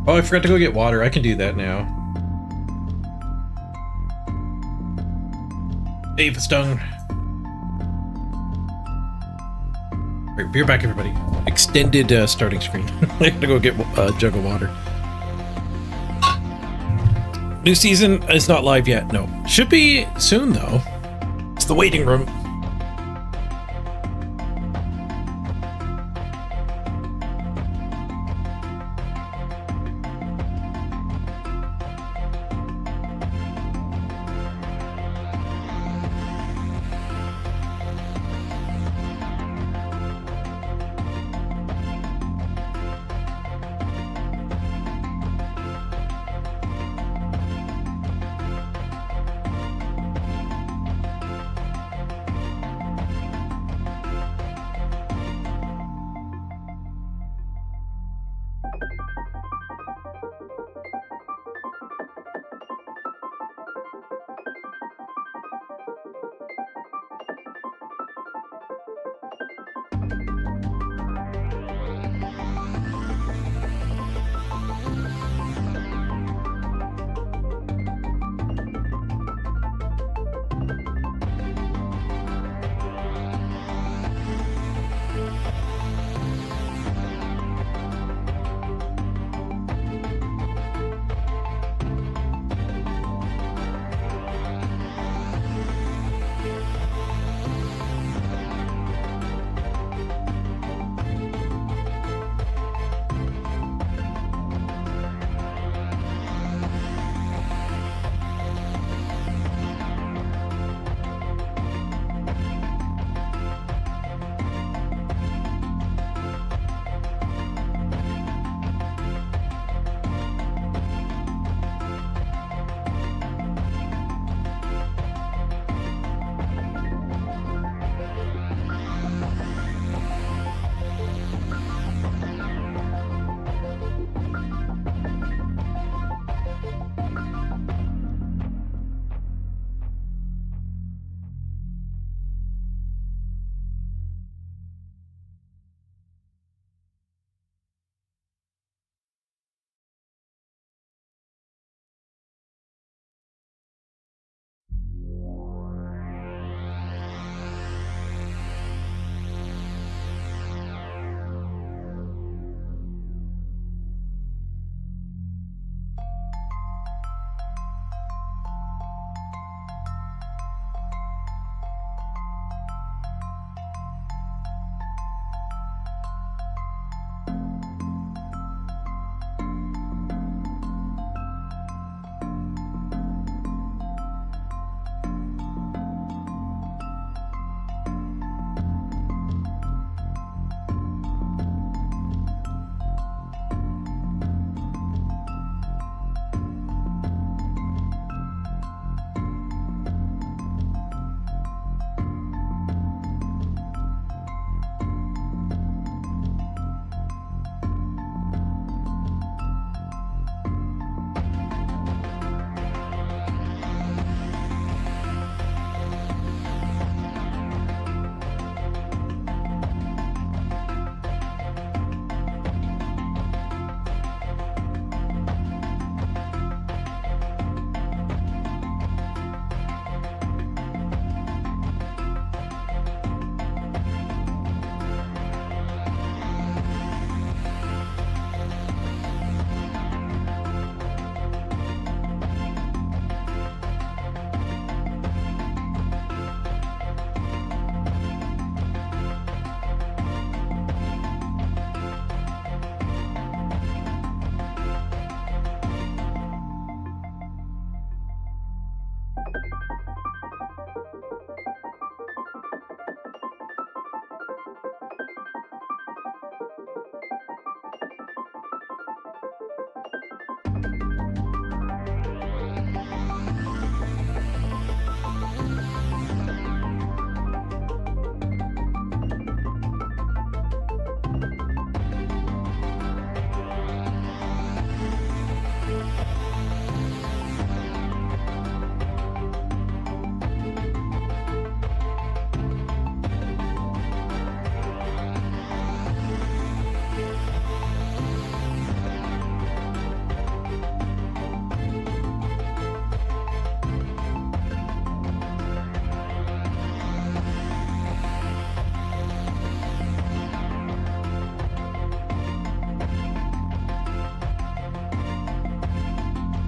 Oh, I forgot to go get water. I can do that now. Hey, stung. Alright, be back, everybody. Extended starting screen. I gotta go get a jug of water. New season is not live yet. No. Should be soon, though. It's the waiting room.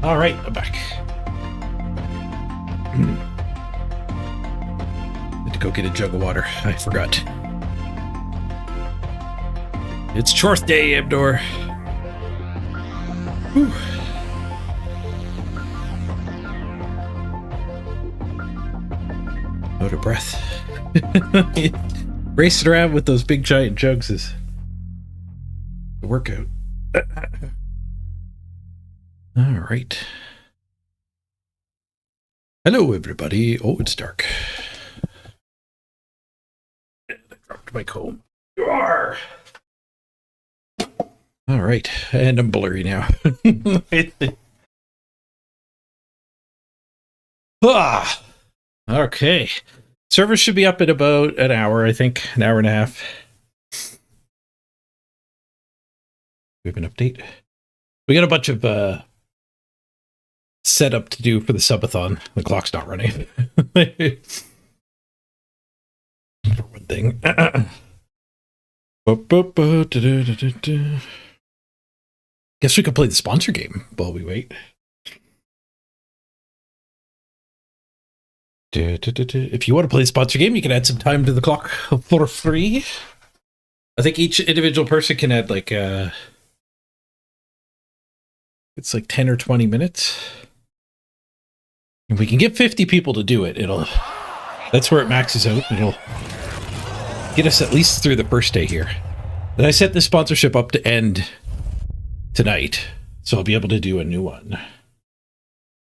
All right, I'm back. Had to go get a jug of water. I forgot. It's chorth day, Abdor. Whew. Out of breath. Racing around with those big giant jugs is a workout. All right. Hello, everybody. Oh, it's dark. And I dropped my comb. All right, and I'm blurry now. Ah, okay. Server should be up in about an hour, I think, an hour and a half. We have an update. We got a bunch of setup to do for the subathon. The clock's not running. For one thing. Guess we could play the sponsor game while we wait. If you want to play the sponsor game, you can add some time to the clock for free. I think each individual person can add like it's like 10 or 20 minutes. If we can get 50 people to do it, that's where it maxes out. It'll get us at least through the first day here. And I set the sponsorship up to end tonight, so I'll be able to do a new one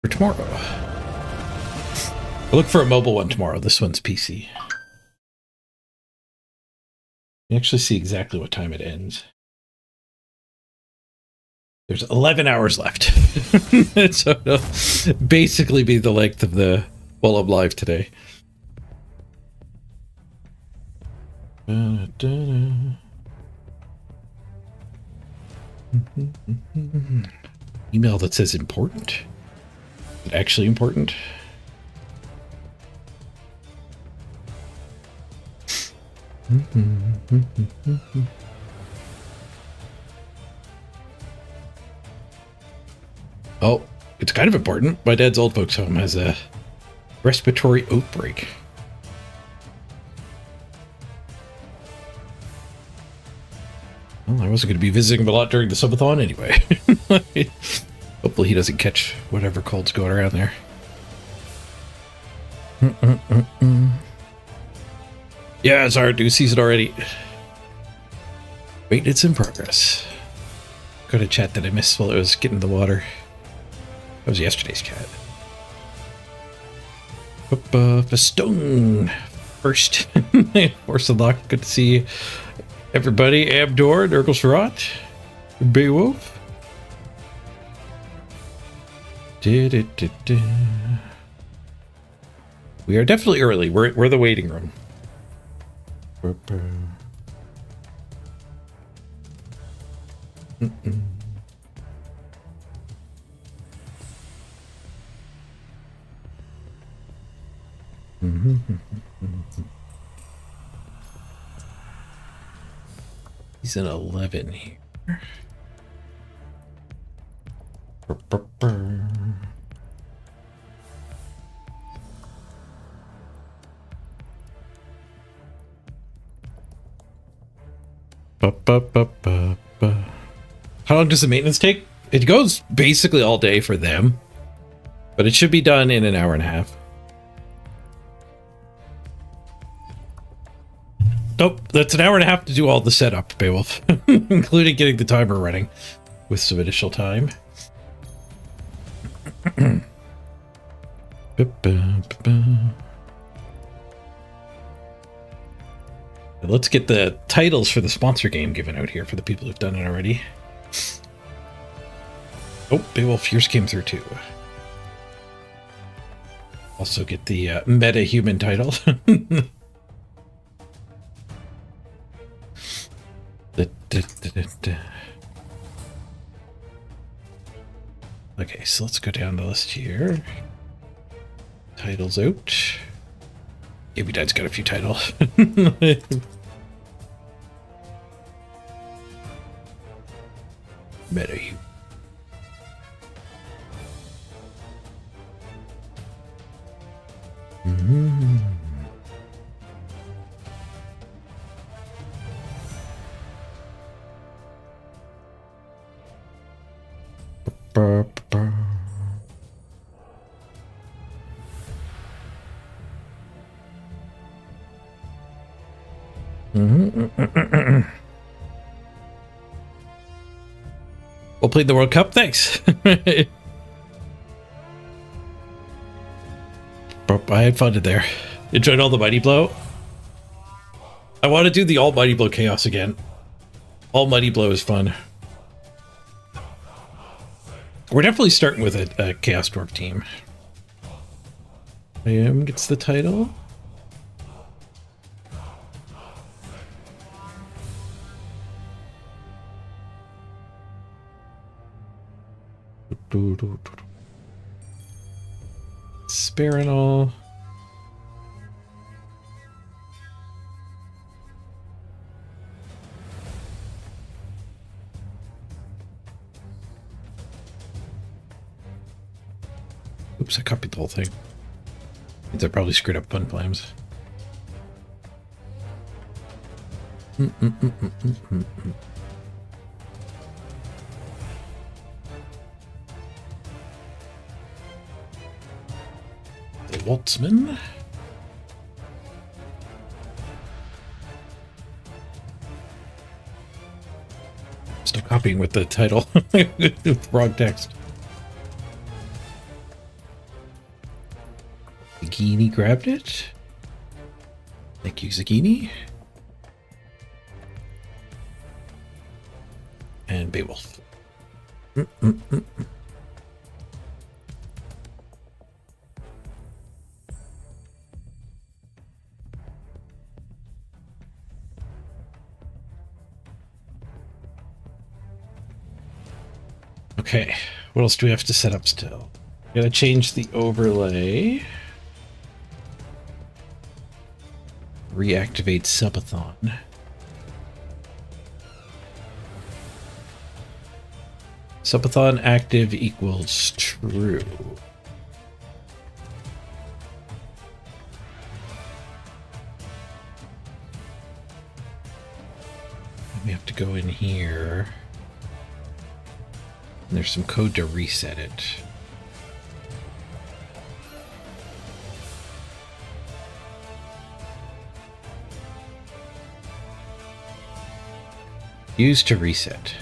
for tomorrow. I'll look for a mobile one tomorrow. This one's PC. You actually see exactly what time it ends. There's 11 hours left. So it'll basically be the length of the while I'm live today. Email that says important. Is it actually important? Oh, it's kind of important. My dad's old folks home has a respiratory outbreak. Well, I wasn't going to be visiting him a lot during the subathon anyway. Hopefully he doesn't catch whatever cold's going around there. Yeah, it's hard to season already. Wait, it's in progress. Got a chat that I missed while I was getting the water. That was yesterday's chat. Festone first. Force of luck. Good to see everybody. Abdor, Nurgles Rot, Beowulf. We are definitely early. We're the waiting room. He's an 11 here. How long does the maintenance take? It goes basically all day for them, but it should be done in an hour and a half. Nope, that's an hour and a half to do all the setup, Beowulf, including getting the timer running with some additional time. Let's get the titles for the sponsor game given out here for the people who've done it already. Oh, Beowulf, yours came through too. Also get the meta-human title. Okay, so let's go down the list here. Titles out. Maybe Dad's got a few titles. Meta. Mm-hmm. We'll play the World Cup. Thanks. I had fun in there. Enjoyed all the Mighty Blow. I want to do the All Mighty Blow Chaos again. All Mighty Blow is fun. We're definitely starting with a Chaos Dwarf team. IM gets the title. Sparinol. Oops, I copied the whole thing. Means I probably screwed up Fun Flames. The Waltzman. Still copying with the title. Wrong text. Zagini grabbed it. Thank you, Zagini. And Beowulf. Okay, what else do we have to set up still? Gotta change the overlay. Reactivate subathon. Subathon active equals true. We have to go in here. And there's some code to reset it. Use to reset.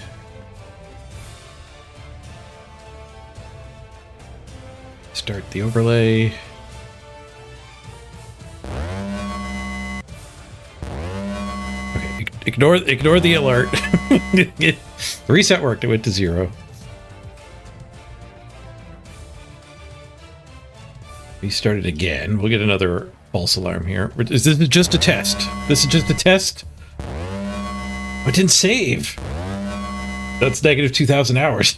Start the overlay. Okay, ignore the alert. The reset worked. It went to 0. Restart it again. We'll get another false alarm here. Is this just a test? This is just a test? I didn't save. That's negative 2,000 hours.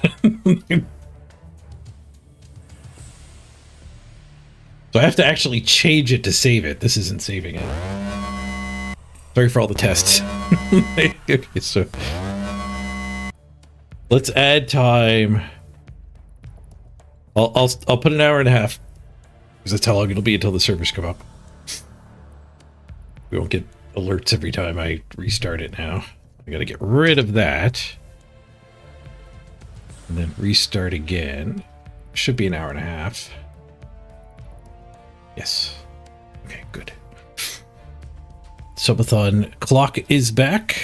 So I have to actually change it to save it. This isn't saving it. Sorry for all the tests. Okay, so let's add time. I'll put an hour and a half because that's how long it'll be until the servers come up. We won't get alerts every time I restart it now. I gotta get rid of that. And then restart again. Should be an hour and a half. Yes. Okay, good. Subathon clock is back.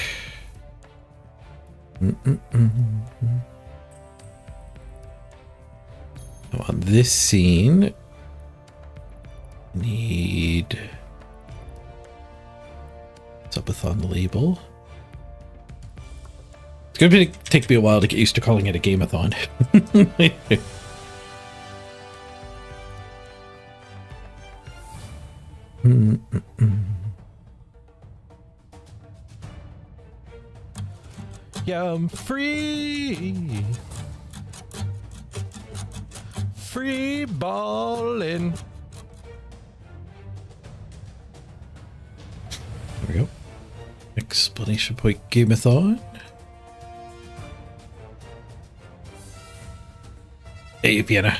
On this scene, need Subathon label. It's going to take me a while to get used to calling it a gameathon. Yeah, I'm free. Free balling. There we go. Explanation point gameathon. Hey, Vienna.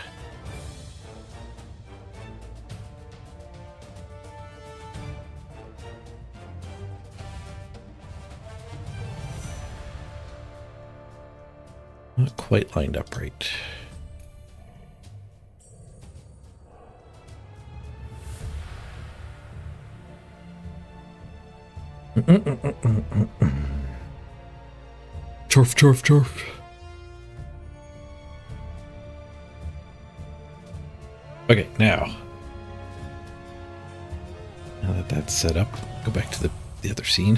Not quite lined up right. Turf, turf, turf. Okay, now that that's set up, go back to the other scene.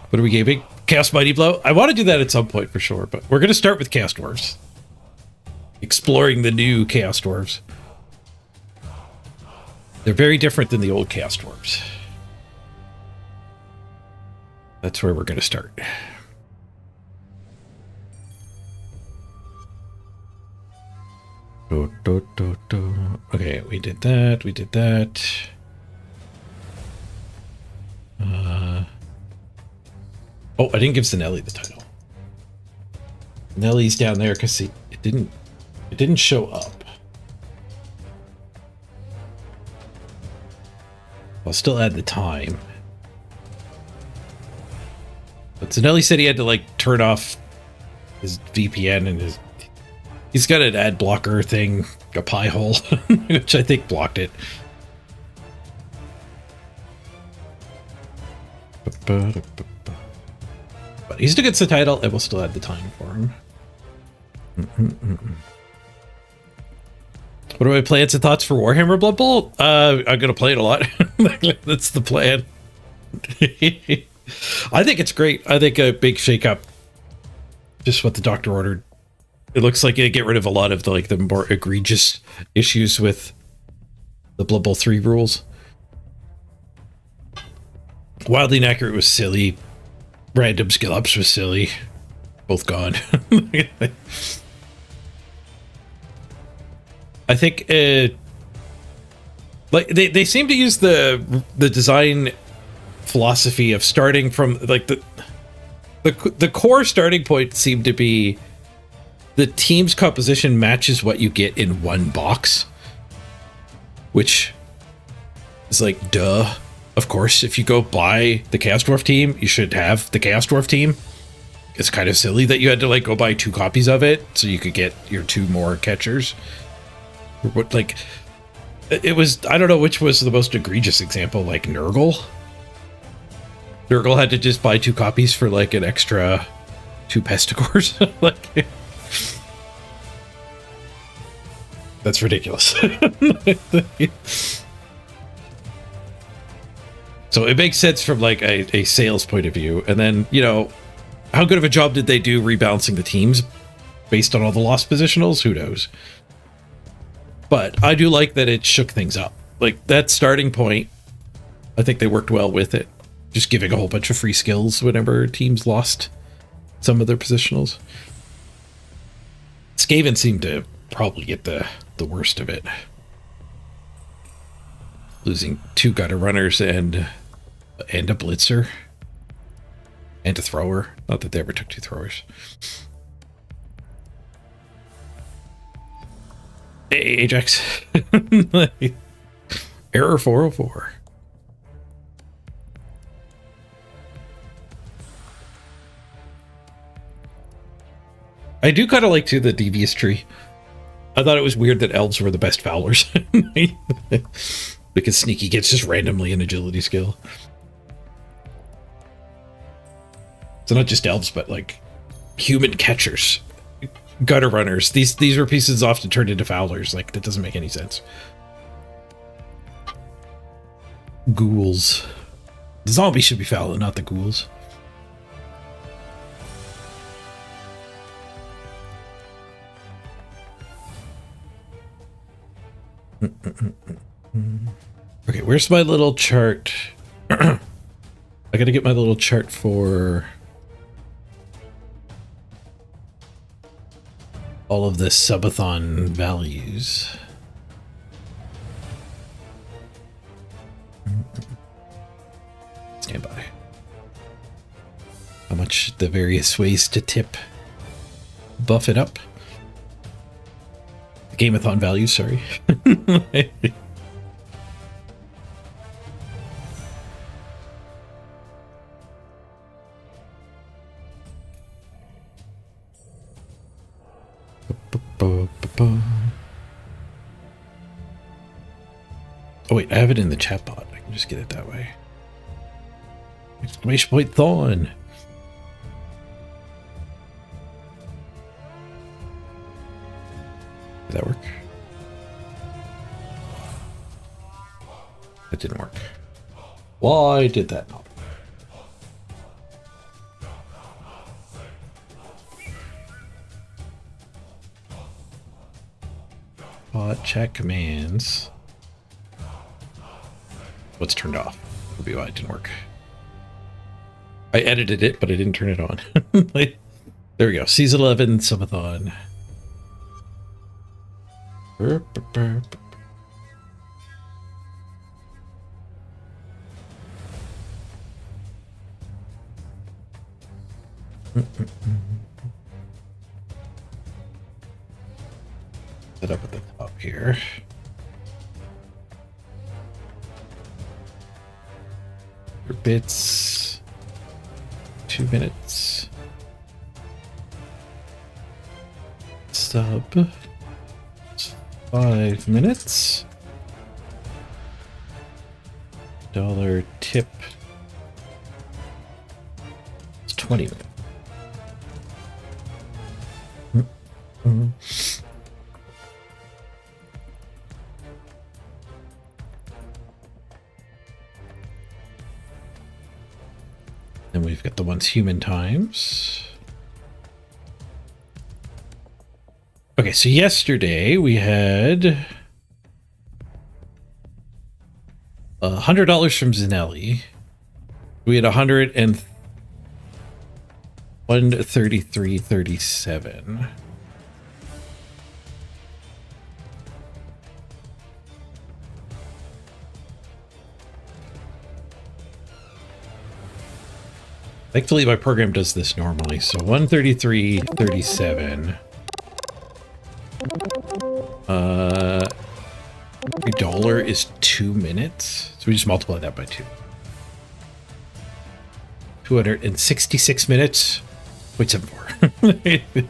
What are we gaming? Chaos Mighty Blow? I want to do that at some point for sure, but we're going to start with Chaos Dwarves. Exploring the new Chaos Dwarves. They're very different than the old Chaos Dwarves. That's where we're going to start. Okay, we did that, we did that. Oh, I didn't give Zanelli the title. Nelly's down there because it didn't show up. I'll still add the time. But Zanelli said he had to like turn off his VPN and he's got an ad blocker thing, a pie hole, which I think blocked it. But he still gets the title, and we'll still add the time for him. What are my plans and thoughts for Warhammer Blood Bowl? I'm going to play it a lot. That's the plan. I think it's great. I think a big shakeup. Just what the doctor ordered. It looks like it get rid of a lot of the more egregious issues with the Blood Bowl 3 rules. Wildly Inaccurate was silly. Random skill ups was silly. Both gone. I think like they seem to use the design philosophy of starting from like the core starting point seemed to be the team's composition matches what you get in one box, which is like duh. Of course, if you go buy the Chaos Dwarf team, you should have the Chaos Dwarf team. It's kind of silly that you had to like go buy 2 copies of it so you could get your 2 more catchers. What like it was, I don't know which was the most egregious example, like Nurgle. Nurgle had to just buy 2 copies for like an extra 2 Pestigors. Like that's ridiculous. So it makes sense from like a sales point of view. And then, you know, how good of a job did they do rebalancing the teams based on all the lost positionals? Who knows? But I do like that it shook things up. Like that starting point, I think they worked well with it. Just giving a whole bunch of free skills whenever teams lost some of their positionals. Skaven seemed to probably get the worst of it. Losing 2 gutter runners and a blitzer and a thrower. Not that they ever took 2 throwers. Hey, Ajax. Error 404. I do kind of like too the devious tree. I thought it was weird that elves were the best fowlers. Because Sneaky gets just randomly an agility skill. So not just elves, but like human catchers, gutter runners. These are pieces often turned into fowlers. Like that doesn't make any sense. Ghouls. The zombies should be fowling, not the ghouls. Okay, where's my little chart? I gotta get my little chart for all of the subathon values. Stand by. How much the various ways to tip buff it up. The GAMEATHON values, sorry. Oh wait, I have it in the chat bot. I can just get it that way. Exclamation point thon. Did that work? That didn't work. Why did that not? Bot chat commands. What's turned off? Would be why it didn't work. I edited it, but I didn't turn it on. There we go. Season 11 subathon. Set up at the top here. Your bits. 2 minutes. Sub. 5 minutes. Dollar tip. It's 20 minutes. Then we've got the once human times. Okay, so yesterday we had $100 from Zanelli. We had 133.37. Thankfully, my program does this normally. So 133.37. Every dollar is 2 minutes. So we just multiply that by 2. 266 minutes. 0.74.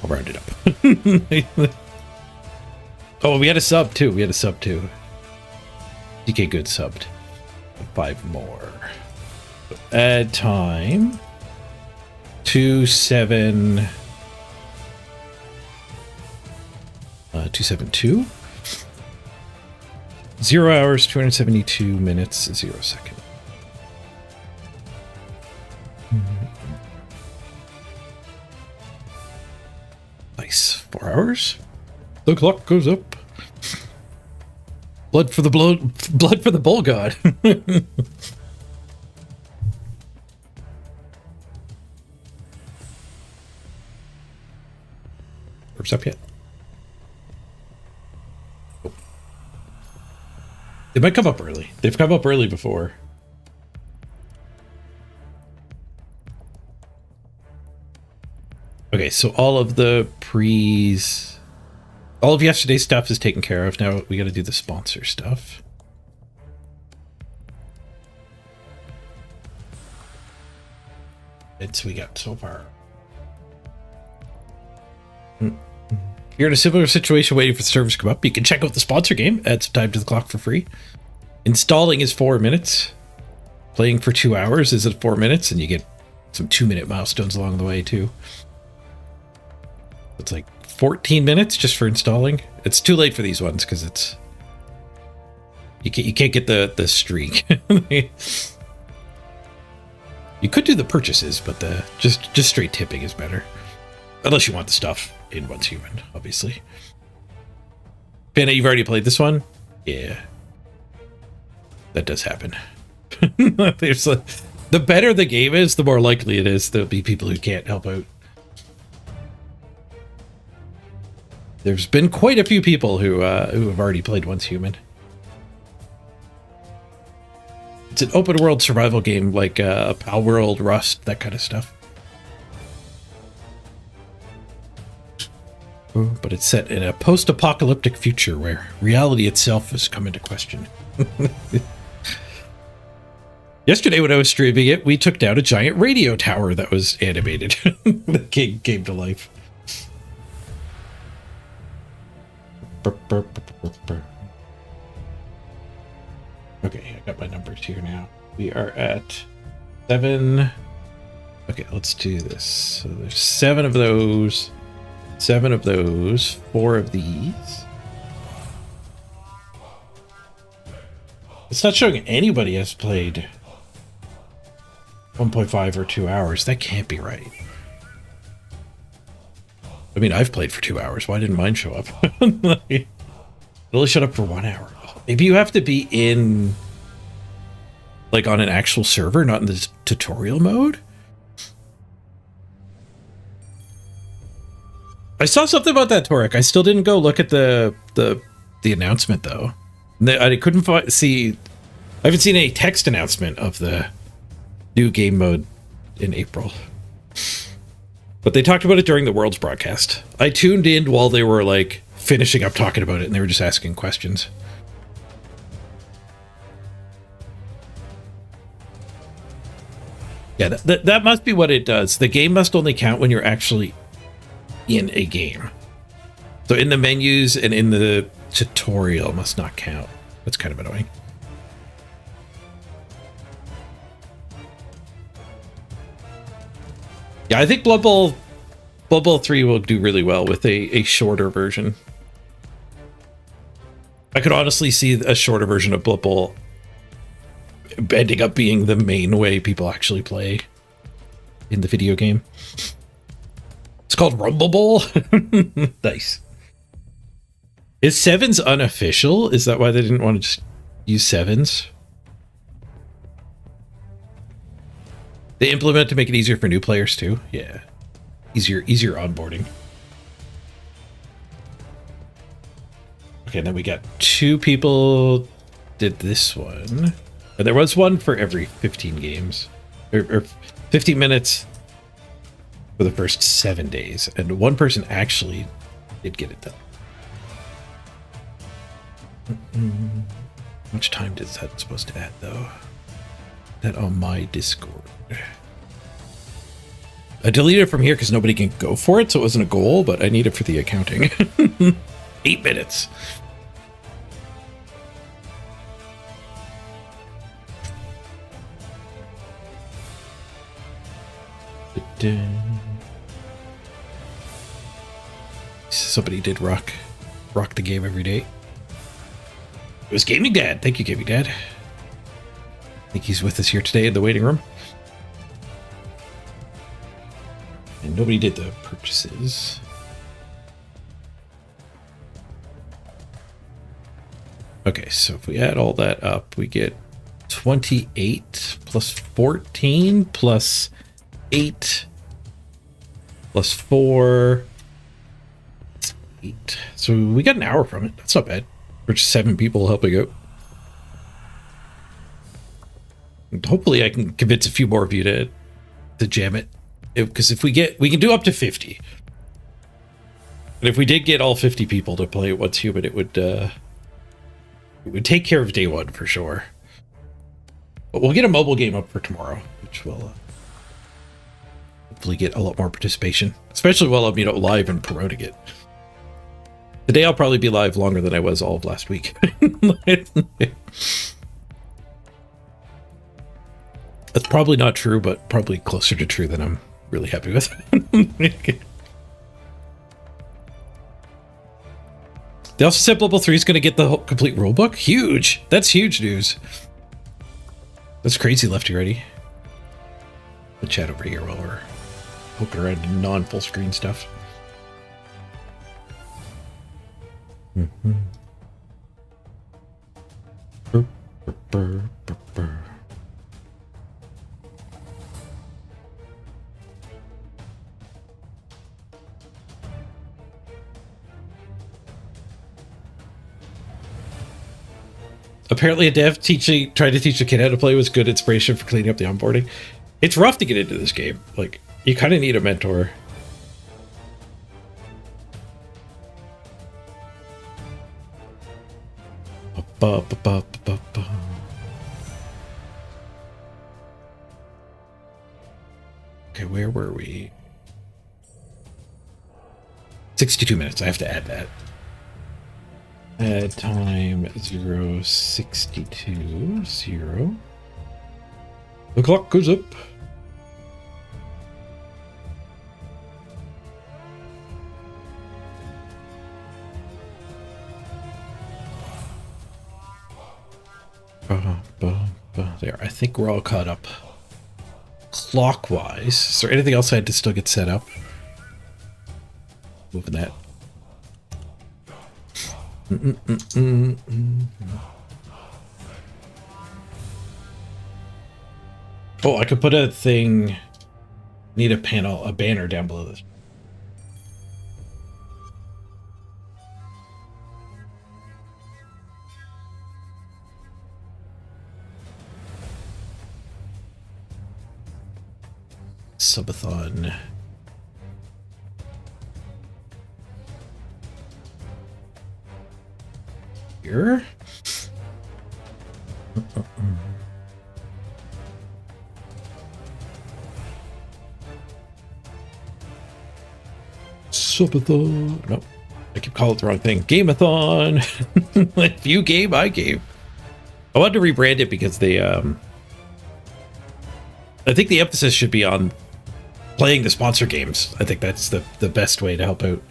I'll round it up. Oh, we had a sub too. DK Good subbed. 5 more. Add time. 272. 0 hours, 272 minutes, 0 second. Nice. 4 hours. The clock goes up. Blood for the bull god. Where's up yet? Oh. They might come up early. They've come up early before. Okay, so all of the all of yesterday's stuff is taken care of. Now we got to do the sponsor stuff. It's we got so far. You're in a similar situation waiting for the servers to come up. You can check out the sponsor game. Add some time to the clock for free. Installing is 4 minutes. Playing for 2 hours is at 4 minutes, and you get some 2-minute milestones along the way too. It's like 14 minutes just for installing. It's too late for these ones because it's you can't get the streak. You could do the purchases, but the just straight tipping is better. Unless you want the stuff in once human, obviously. Panda, you've already played this one? Yeah. That does happen. There's the better the game is, the more likely it is there'll be people who can't help out. There's been quite a few people who have already played Once Human. It's an open world survival game like Pal World, Rust, that kind of stuff. But it's set in a post-apocalyptic future where reality itself has come into question. Yesterday when I was streaming it, we took down a giant radio tower that was animated. The king came to life. Okay, I got my numbers here now. We are at 7. Okay, let's do this. So there's 7 of those, 7 of those, 4 of these. It's not showing anybody has played 1.5 or 2 hours. That can't be right. I mean, I've played for 2 hours. Why didn't mine show up? It only showed up for 1 hour. Maybe you have to be in, like, on an actual server, not in this tutorial mode? I saw something about that, Torek. I still didn't go look at the announcement, though. I couldn't see... I haven't seen any text announcement of the new game mode in April. But they talked about it during the Worlds broadcast. I tuned in while they were, like, finishing up talking about it, and they were just asking questions. Yeah, that must be what it does. The game must only count when you're actually in a game. So in the menus and in the tutorial must not count. That's kind of annoying. Yeah, I think Blood Bowl 3 will do really well with a shorter version. I could honestly see a shorter version of Blood Bowl ending up being the main way people actually play in the video game. It's called Rumble Bowl. Nice. Is 7s unofficial? Is that why they didn't want to just use 7s? They implement to make it easier for new players too. Yeah. Easier onboarding. Okay, and then we got 2 people did this one. And there was one for every 15 games. Or 15 minutes for the first 7 days. And one person actually did get it done. How much time is that supposed to add, though? That on my Discord. I deleted it from here because nobody can go for it, so it wasn't a goal, but I need it for the accounting. 8 minutes. Somebody did rock the game every day. It was Gaming Dad. Thank you, Gaming Dad. I think he's with us here today in the waiting room. And nobody did the purchases. Okay, so if we add all that up, we get 28 plus 14 plus 8 plus 4. 8. So we got an hour from it. That's not bad. For just 7 people helping out. And hopefully I can convince a few more of you to jam it. Because if we can do up to 50. And if we did get all 50 people to play Once Human, it would take care of day 1 for sure. But we'll get a mobile game up for tomorrow, which will hopefully get a lot more participation, especially while I'm live and promoting it. Today I'll probably be live longer than I was all of last week. That's probably not true, but probably closer to true than I'm really happy with. They also said Blood Bowl 3 is going to get the whole complete rulebook. Huge! That's huge news. That's crazy, Lefty Ready. We'll chat over here while we're poking around in non-full screen stuff. Mm-hmm. Apparently a dev tried to teach a kid how to play was good inspiration for cleaning up the onboarding. It's rough to get into this game. Like, you kind of need a mentor. Okay, where were we? 62 minutes. I have to add that. Add time 0:62 0. The clock goes up. There, I think we're all caught up. Clockwise. Is there anything else I had to still get set up? Moving that. Oh, I could put a thing. Need a panel, a banner down below this. Subathon. Here. Subathon. Nope. I keep calling it the wrong thing. Gameathon. If you game, I game. I wanted to rebrand it because they I think the emphasis should be on playing the sponsor games. I think that's the best way to help out.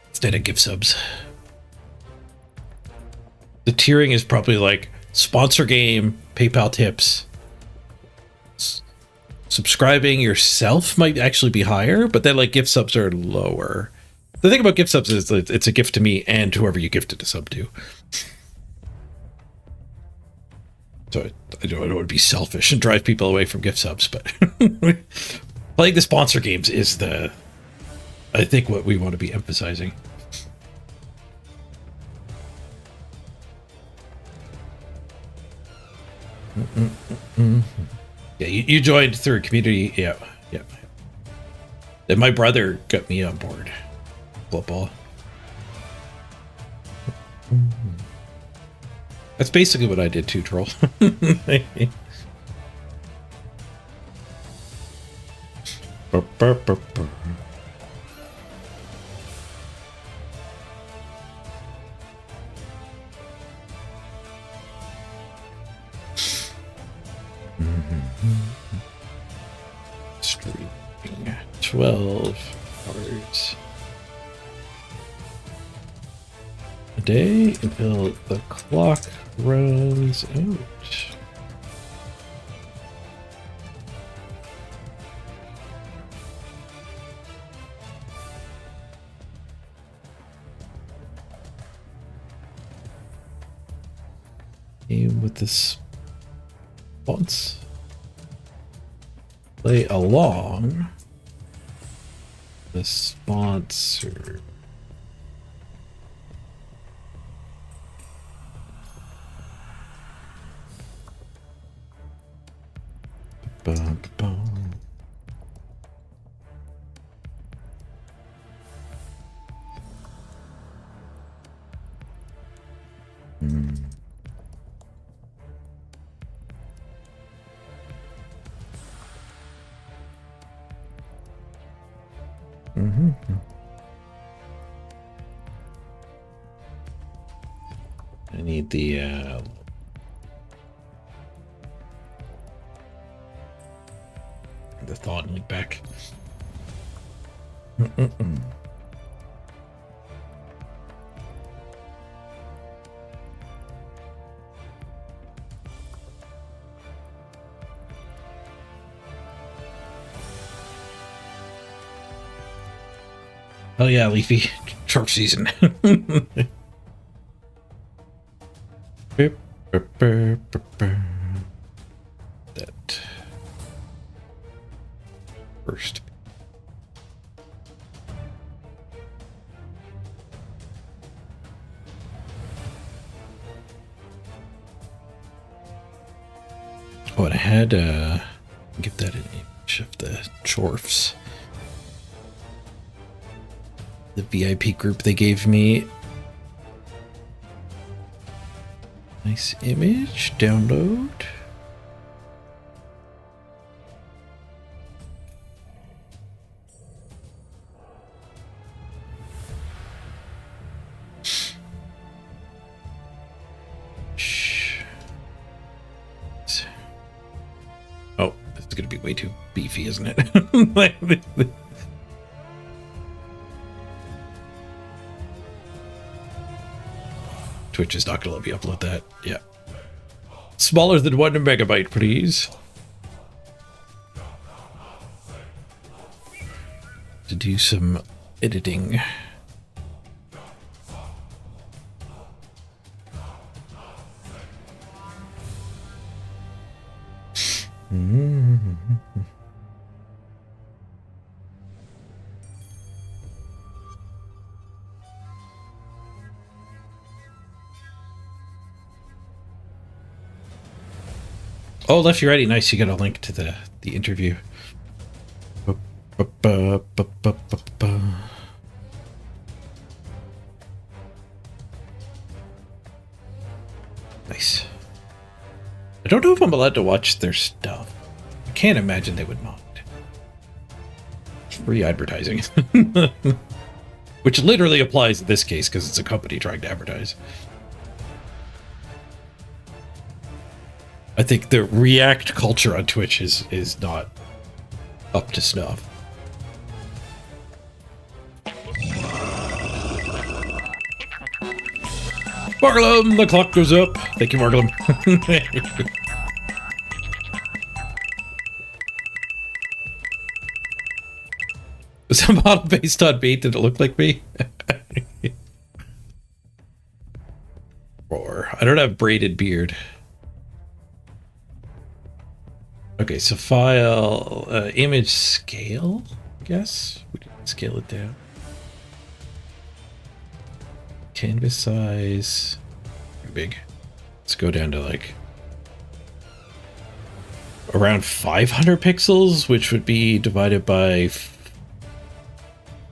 Instead of gift subs. The tiering is probably like sponsor game, PayPal tips. Subscribing yourself might actually be higher, but then like gift subs are lower. The thing about gift subs is it's a gift to me and whoever you gifted a sub to. So I don't want to be selfish and drive people away from gift subs, but playing the sponsor games is I think what we want to be emphasizing. Yeah, you joined through a community. Yeah. And my brother got me on board. Blood Ball. That's basically what I did too, Troll. Streaming 12 hours a day until the clock runs out. Game with this once. Play along the sponsor. I need the thon link back. Oh yeah, Leafy. Shark season. That first. Oh, and I had give that an image of the Chorfs. The VIP group they gave me. Nice image. Download. going to be way too beefy, isn't it? Twitch is not going to let me upload that. Yeah. Smaller than 1 megabyte, please. To do some editing. Oh, lefty righty, nice. You got a link to the interview. Nice. I don't know if I'm allowed to watch their stuff. I can't imagine they would mind. Free advertising. Which literally applies in this case because it's a company trying to advertise. I think the React culture on Twitch is not up to snuff. Marglum, the clock goes up. Thank you, Marglum. Was that model based on me? Did it look like me? Or I don't have braided beard. Okay, so file, image scale, I guess. We can scale it down. Canvas size, big. Let's go down to like around 500 pixels, which would be divided by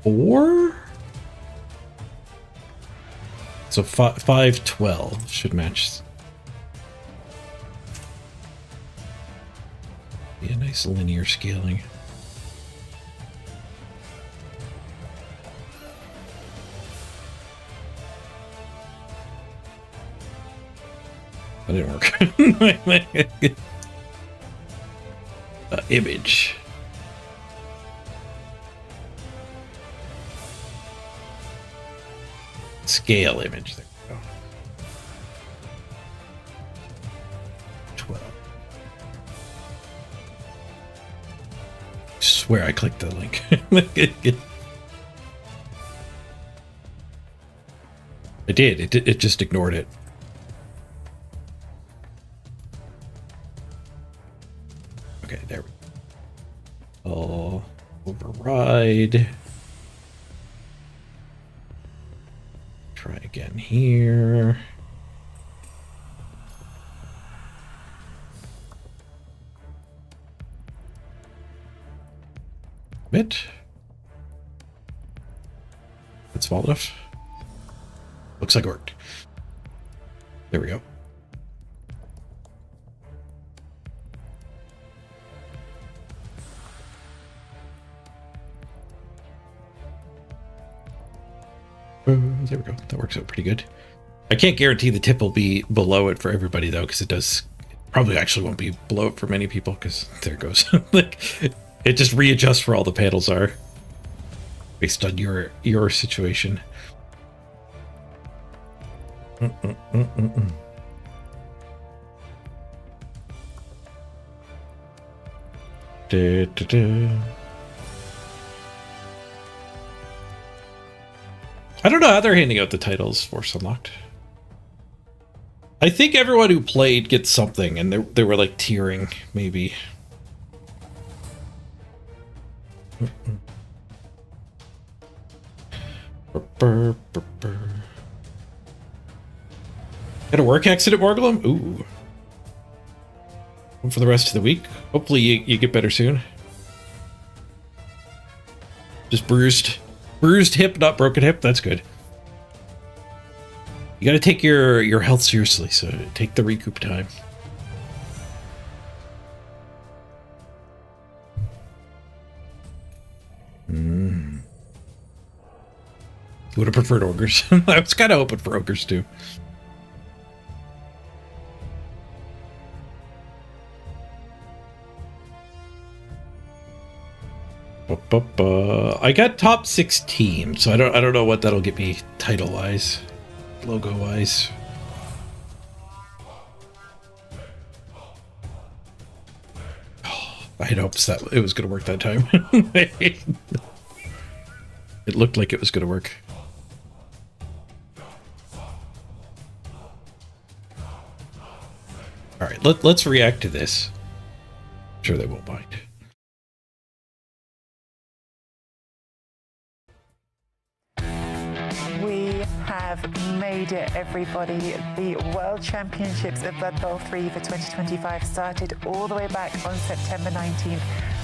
4. So 512 should match. Yeah, nice linear scaling. That didn't work. Image. Scale image. There we go. 12. I swear I clicked the link. I did. It just ignored it. Okay, there we go. I'll override. Try again here. Bit. That's small enough. Looks like it worked. There we go. There we go. That works out pretty good. I can't guarantee the tip will be below it for everybody though, because it does probably actually won't be below it for many people, because there it goes. Like it just readjusts where all the panels are based on your situation. I don't know how they're handing out the titles for Unlocked. I think everyone who played gets something, and they were like tiering, maybe. Got a work accident, Morglum? Ooh. For the rest of the week. Hopefully you get better soon. Just bruised hip, not broken hip. That's good. You got to take your health seriously, so take the recoup time. Would have preferred ogres. I was kind of hoping for ogres too. I got top 16, so I don't know what that'll get me title wise, logo wise. I had hopes that it was going to work that time. It looked like it was going to work. All right, let's react to this. I'm sure they won't mind. We have made it, everybody. The World Championships of Blood Bowl 3 for 2025 started all the way back on September 19th,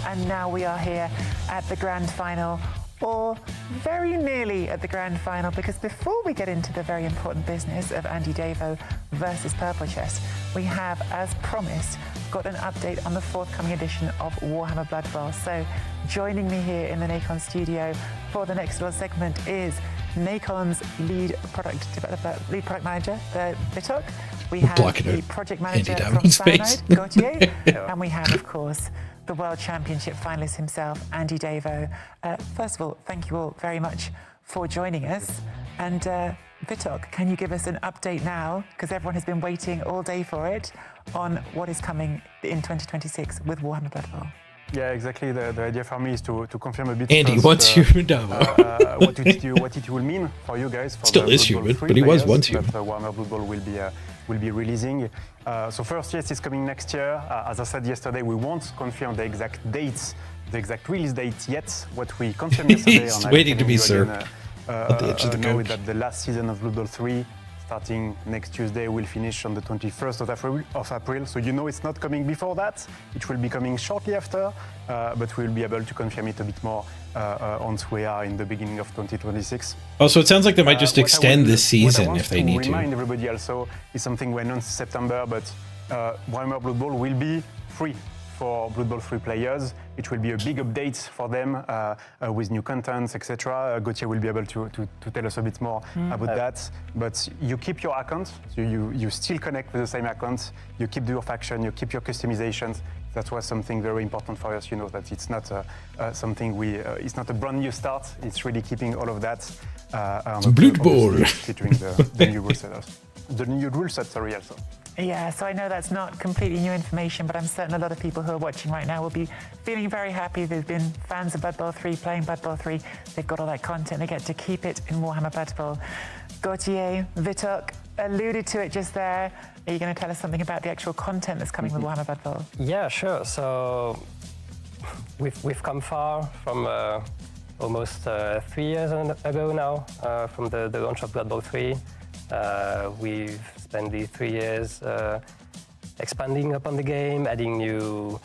and now we are here at the grand final, or very nearly at the grand final, because before we get into the very important business of Andy Davo versus Purple Chest, we have, as promised, got an update on the forthcoming edition of Warhammer Blood Bowl. So joining me here in the Nacon studio for the next little segment is Nacon's lead product manager, Vitok. We have the project manager from Cyanide, Gauthier, and we have, of course, the World Championship finalist himself, Andy Davo. First of all, thank you all very much for joining us. And Vitok, can you give us an update now, because everyone has been waiting all day for it, on what is coming in 2026 with Warhammer Blood Bowl? Yeah, exactly. The idea for me is to confirm a bit. Andy, what's human Davo? what it will mean for you guys. For Still is human, but he was once human. That Warhammer Blood Bowl will be releasing. So first, yes, it's coming next year. As I said yesterday, we won't confirm the exact dates, the exact release date yet. What we confirmed yesterday, he's waiting to be served at the edge of the couch. That the last season of Blood Bowl 3, starting next Tuesday, will finish on the 21st of April. So you know it's not coming before that. It will be coming shortly after, but we'll be able to confirm it a bit more once we are in the beginning of 2026. Oh, so it sounds like they might just extend this season if they need to. What I want to remind everybody also is something we announced in September, but Warhammer Blood Bowl will be free for Blood Bowl 3 players. It will be a big update for them with new contents, etc. Gauthier will be able to tell us a bit more about that. But you keep your account, so you still connect with the same account, you keep your faction, you keep your customizations. That was something very important for us, you know, that it's not something it's not a brand new start, it's really keeping all of that. Blood Bowl! Featuring the new rule set. The new rule set, sorry, also. Yeah, so I know that's not completely new information, but I'm certain a lot of people who are watching right now will be feeling very happy. They've been fans of Blood Bowl 3, playing Blood Bowl 3. They've got all that content. They get to keep it in Warhammer Blood Bowl. Gauthier, Vitok alluded to it just there. Are you going to tell us something about the actual content that's coming with Warhammer Blood Bowl? Yeah, sure. So we've come far from almost 3 years ago now from the launch of Blood Bowl 3. We've spent the 3 years expanding upon the game, adding new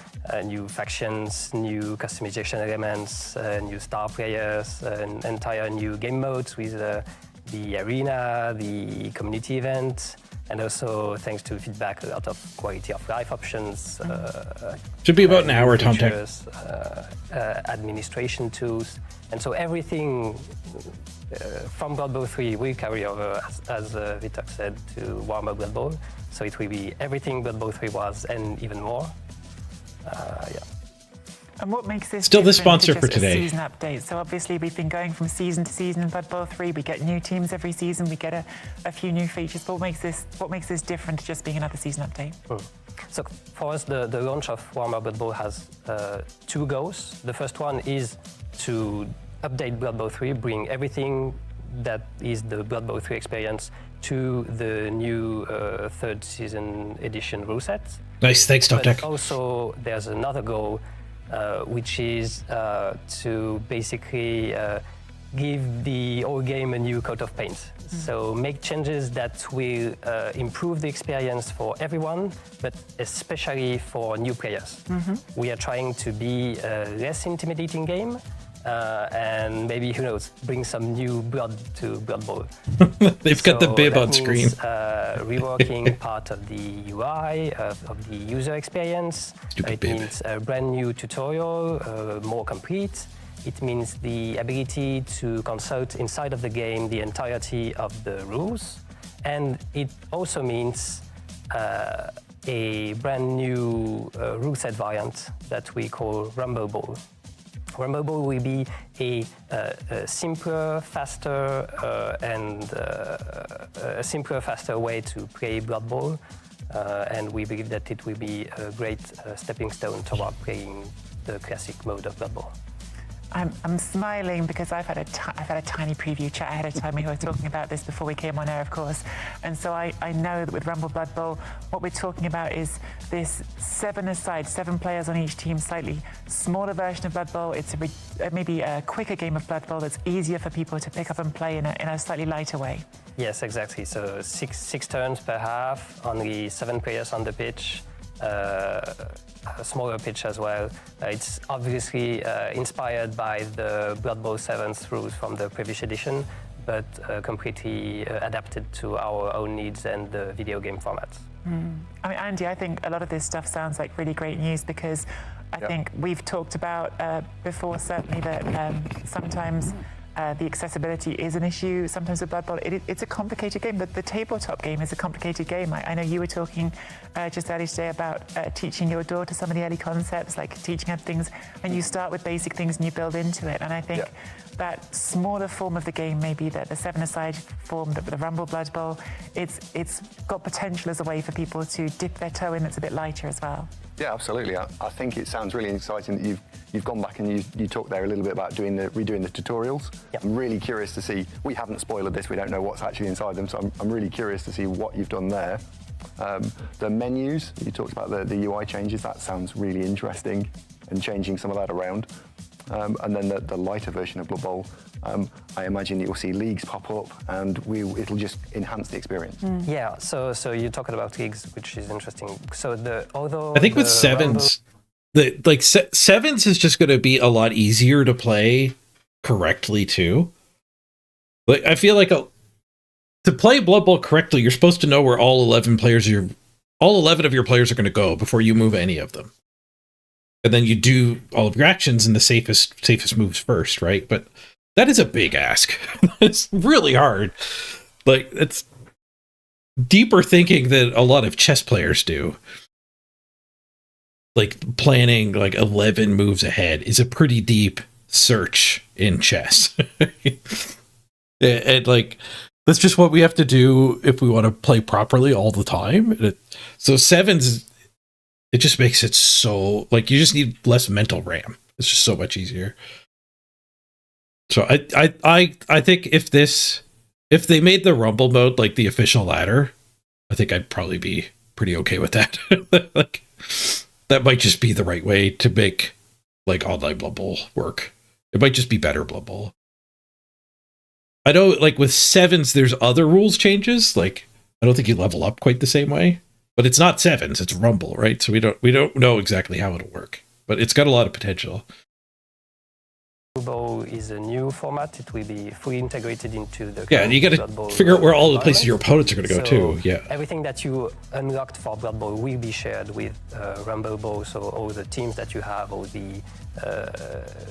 factions, new customization elements, new star players, and entire new game modes with the arena, the community event, and also thanks to feedback, a lot of quality of life options. Should be about an hour, Tom. Administration tools, and so everything from Blood Bowl 3 will carry over, as Vitok said, to Warhammer Blood Bowl. So it will be everything Blood Bowl 3 was and even more. Yeah. And what makes this still the sponsor for today? Season update. So obviously we've been going from season to season in Blood Bowl 3. We get new teams every season. We get a few new features. But what makes this different to just being another season update? So for us, the launch of Warhammer Blood Bowl has 2 goals. The first one is to update Blood Bowl 3, bring everything that is the Blood Bowl 3 experience to the new 3rd season edition rule set. Nice, thanks, Top Tech. But also, there's another goal, which is to basically give the whole game a new coat of paint. So make changes that will improve the experience for everyone, but especially for new players. We are trying to be a less intimidating game, and maybe, who knows, bring some new blood to Blood Bowl. They've got the bib on screen. Reworking part of the UI, of the user experience. It means a brand new tutorial, more complete. It means the ability to consult inside of the game the entirety of the rules. And it also means a brand new rule set variant that we call Rumble Ball. Rumble Ball will be a simpler, faster, a simpler, faster way to play Blood Bowl, and we believe that it will be a great stepping stone toward playing the classic mode of Blood Bowl. I'm smiling because I've had a tiny preview chat ahead of time. We were talking about this before we came on air, of course. And so I know that with Rumble Blood Bowl, what we're talking about is this 7-a-side, 7 players on each team, slightly smaller version of Blood Bowl. It's maybe a quicker game of Blood Bowl that's easier for people to pick up and play in a slightly lighter way. Yes, exactly. So six turns per half, only 7 players on the pitch. A smaller pitch as well. It's obviously inspired by the Blood Bowl 7's rules from the previous edition, but completely adapted to our own needs and the video game formats. I mean, Andy, I think a lot of this stuff sounds like really great news because I think we've talked about before, certainly, that sometimes the accessibility is an issue. Sometimes with Blood Bowl, it's a complicated game. The tabletop game is a complicated game. I know you were talking just earlier today about teaching your daughter some of the early concepts, like teaching her things, and you start with basic things and you build into it. And I think that smaller form of the game, maybe the 7-a-side form, the Rumble Blood Bowl, it's got potential as a way for people to dip their toe in that's a bit lighter as well. Yeah, absolutely. I think it sounds really exciting that you've gone back and you talked there a little bit about redoing the tutorials. Yep. I'm really curious to see. We haven't spoiled this. We don't know what's actually inside them, so I'm really curious to see what you've done there. The menus, you talked about the UI changes. That sounds really interesting, and changing some of that around. And then the lighter version of Blood Bowl, I imagine you'll see leagues pop up, and it'll just enhance the experience. Yeah. So you're talking about leagues, which is interesting. So although I think with sevens, sevens is just going to be a lot easier to play correctly too. Like I feel like to play Blood Bowl correctly, you're supposed to know where all 11 of your players are going to go before you move any of them. And then you do all of your actions in the safest moves first, right? But that is a big ask. It's really hard. Like, it's deeper thinking than a lot of chess players do. Like, planning like 11 moves ahead is a pretty deep search in chess. And like, that's just what we have to do if we want to play properly all the time. So sevens, it just makes it so, like, you just need less mental RAM. It's just so much easier. So I think if they made the Rumble mode like the official ladder, I think I'd probably be pretty okay with that. Like, that might just be the right way to make like online Blood Bowl work. It might just be better Blood Bowl. I know, like with sevens, there's other rules changes. Like, I don't think you level up quite the same way. But it's not sevens, it's Rumble, right? So we don't know exactly how it'll work, but it's got a lot of potential. Bowl is a new format. It will be fully integrated into the and you got to figure out where all the places your opponents are going to go too. Yeah, everything that you unlocked for Blood Bowl will be shared with Rumble Bowl. So all the teams that you have, all the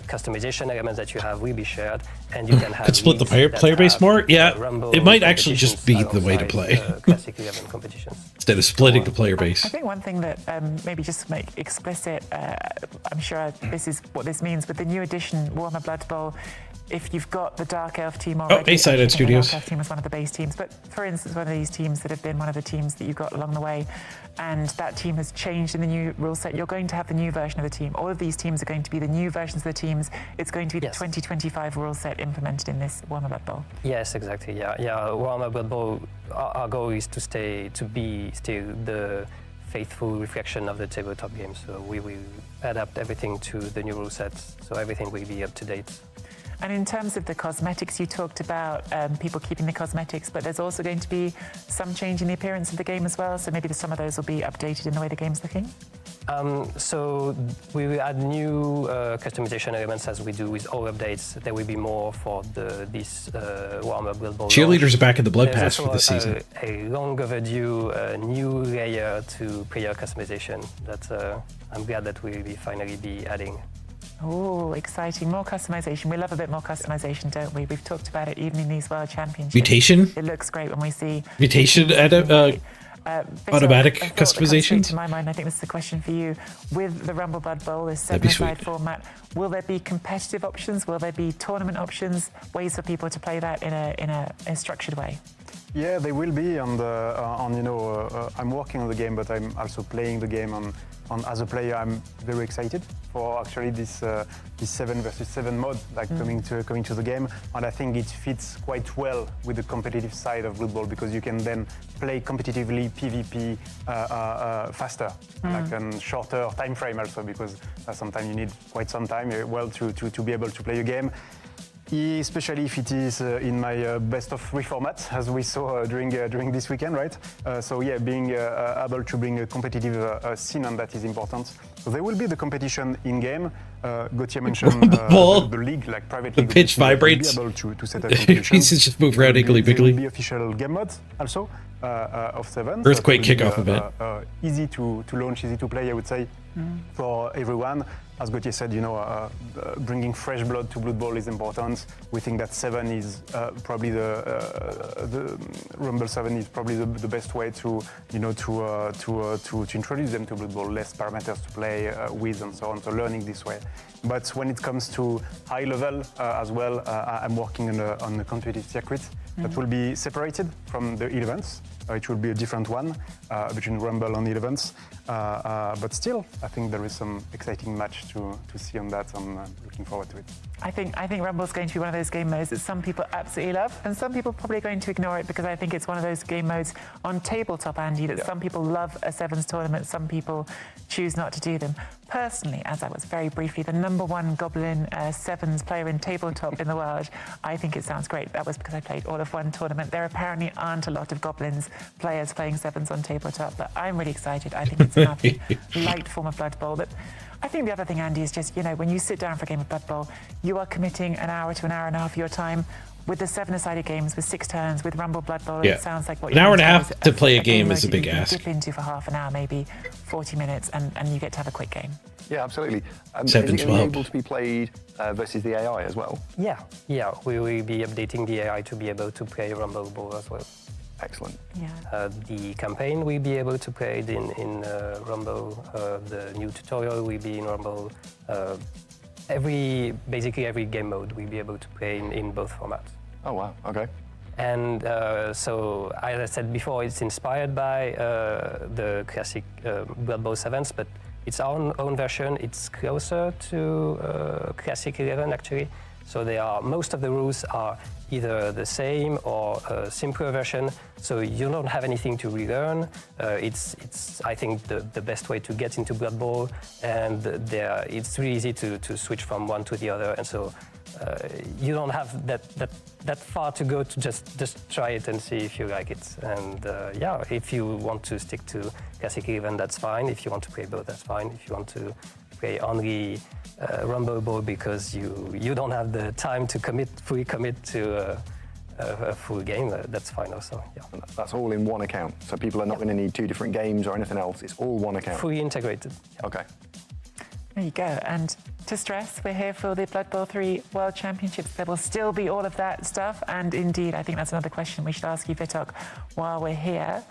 customization elements that you have will be shared, and you can have split the player base more. Yeah, it might actually just be the way to play. Classic 11 competitions instead of splitting the player base. I think one thing that maybe just to make explicit, I'm sure this is what this means with the new edition Warhammer Blood Bowl. If you've got the Dark Elf team already, A-Side Studios. The Dark Elf team was one of the base teams, but for instance, one of these teams that have been one of the teams that you've got along the way, and that team has changed in the new rule set, you're going to have the new version of the team. All of these teams are going to be the new versions of the teams. It's going to be the 2025 rule set implemented in this Warhammer Blood Bowl. Yes, exactly. Yeah. Warhammer Blood Bowl, our goal is to be still the faithful reflection of the tabletop game. So we will adapt everything to the new rule sets, so everything will be up to date. And in terms of the cosmetics, you talked about people keeping the cosmetics, but there's also going to be some change in the appearance of the game as well, so maybe some of those will be updated in the way the game's looking? So we will add new customization elements as we do with all updates. There will be more for this Warhammer Blood Bowl. Cheerleaders are back in the Blood Pass for this season. A long overdue new layer to player customization that I'm glad that we'll finally be adding. Oh, exciting. More customization. We love a bit more customization, don't we? We've talked about it even in these World Championships. Mutation? It looks great when we see... Mutation Vitor, Automatic a thought that comes straight customizations? to my mind, I think this is a question for you. With the Rumble Blood Bowl, this That'd be seven-a-side sweet. format, will there be competitive options? Will there be tournament options? Ways for people to play that in a structured way? Yeah, they will be I'm working on the game, but I'm also playing the game. As a player, I'm very excited for actually this 7 versus 7 mode, like coming to the game, and I think it fits quite well with the competitive side of Blood Bowl because you can then play competitively PvP faster, like a shorter time frame also, because sometimes you need quite some time to be able to play a game. Especially if it is in my best of 3 format, as we saw during this weekend, right? So yeah, being able to bring a competitive scene on that is important. So there will be the competition in game. Gauthier mentioned the league, like private league. The pitch vibrates. Will be able to set up competition. Pieces just move around There will iggly-biggly. be official game modes also of 7. Earthquake So it will kickoff be, event. Easy to launch, easy to play, I would say, for everyone. As Gauthier said, bringing fresh blood to Blood Bowl is important. We think that 7 is probably the Rumble 7 is probably the best way to introduce them to Blood Bowl. Less parameters to play with and so on. So learning this way. But when it comes to high level as well, I'm working on a competitive circuit that will be separated from the events. It will be a different one between Rumble and events. But still, I think there is some exciting match to see on that. I'm looking forward to it. I think Rumble is going to be one of those game modes that some people absolutely love, and some people are probably going to ignore it because I think it's one of those game modes on tabletop, Andy, that some people love a sevens tournament, some people choose not to do them. Personally, as I was very briefly the #1 Goblin sevens player in tabletop in the world, I think it sounds great. That was because I played all of one tournament. There apparently aren't a lot of Goblins players playing sevens on tabletop, but I'm really excited. I think it's a lovely, light form of Blood Bowl. But I think the other thing, Andy, is just, when you sit down for a game of Blood Bowl, you are committing an hour to an hour and a half of your time. With the 7-a-sided games, with 6 turns, with Rumble Blood Bowl, Yeah. it sounds like what An hour and a doing half is to play a game mode is a that big you can ask. dip into for half an hour, maybe 40 minutes, and you get to have a quick game. Yeah, absolutely. Is Sevens it going to will be help. able to be played versus the AI as well? Yeah, we will be updating the AI to be able to play Rumble Bowl as well. Excellent. Yeah. The campaign will be able to play it in Rumble. The new tutorial will be in Rumble. Basically every game mode will be able to play in both formats. Oh, wow. Okay. And so, as I said before, it's inspired by the classic Blood Bowl 7s, but its own version. It's closer to Classic 11, actually. So most of the rules are either the same or a simpler version, so you don't have anything to relearn. It's I think, the best way to get into Blood Bowl, and it's really easy to switch from one to the other, and so you don't have that far to go to just try it and see if you like it. And if you want to stick to Classic 11, that's fine. If you want to play both, that's fine. If you want to play only Rumble Bowl because you don't have the time to fully commit to a full game, that's fine also. Yeah. And that's all in one account, so people are not going to need 2 different games or anything else. It's all one account. Fully integrated. Yeah. Okay. There you go. And to stress, we're here for the Blood Bowl 3 World Championships. There will still be all of that stuff. And indeed, I think that's another question we should ask you, Vitok, while we're here.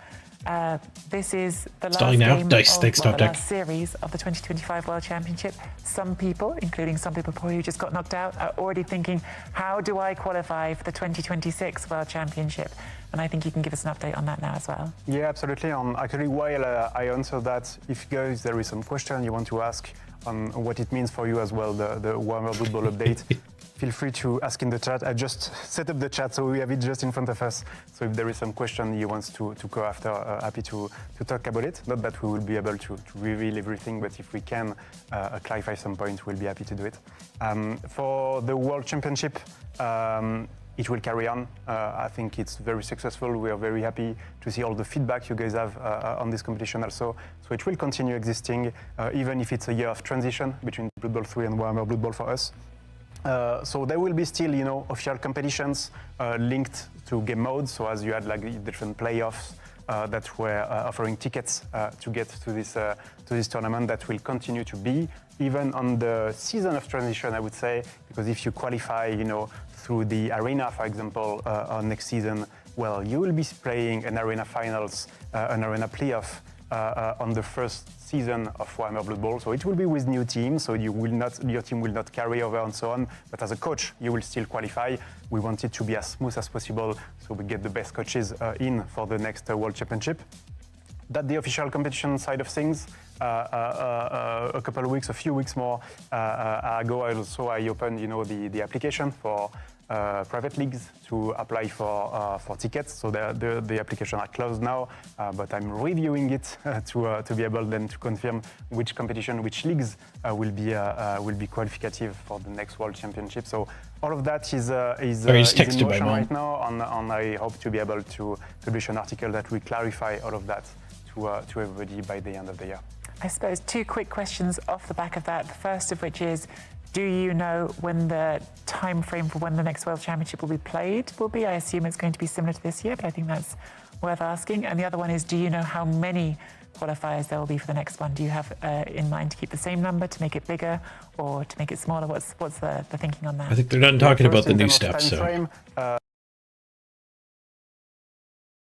This is the last Starting now. game Dice, of stakes, top the deck. last series of the 2025 World Championship. Some people, including some people probably who just got knocked out, are already thinking, how do I qualify for the 2026 World Championship? And I think you can give us an update on that now as well. Yeah, absolutely. Actually, while I answer that, if guys there is some question you want to ask on what it means for you as well, the Warhammer Blood Bowl update, feel free to ask in the chat. I just set up the chat, so we have it just in front of us. So if there is some question you want to go after, happy to talk about it. Not that we will be able to reveal everything, but if we can clarify some points, we'll be happy to do it. For the World Championship, it will carry on. I think it's very successful. We are very happy to see all the feedback you guys have on this competition also. So it will continue existing, even if it's a year of transition between Blood Bowl 3 and Warhammer Blood Bowl for us. So there will be still, official competitions linked to game modes. So as you had like different playoffs that were offering tickets to get to this tournament, that will continue to be even on the season of transition, I would say, because if you qualify, through the arena, for example, next season, well, you will be playing an arena finals, an arena playoff on the first season of Warhammer Blood Bowl. So it will be with new teams, so your team will not carry over and so on. But as a coach, you will still qualify. We want it to be as smooth as possible, so we get the best coaches in for the next World Championship. That's the official competition side of things. A couple of weeks, a few weeks more ago, I opened, the application for private leagues to apply for tickets. So the application are closed now, but I'm reviewing it to be able then to confirm which competition, which leagues will be qualificative for the next World Championship. So all of that is in motion right now, and I hope to be able to publish an article that will clarify all of that to everybody by the end of the year. I suppose 2 quick questions off the back of that. The first of which is, do you know when the time frame for when the next World Championship will be played will be? I assume it's going to be similar to this year, but I think that's worth asking. And the other one is, do you know how many qualifiers there will be for the next one? Do you have in mind to keep the same number, to make it bigger, or to make it smaller? What's the thinking on that? I think they're done talking about the new stuff, so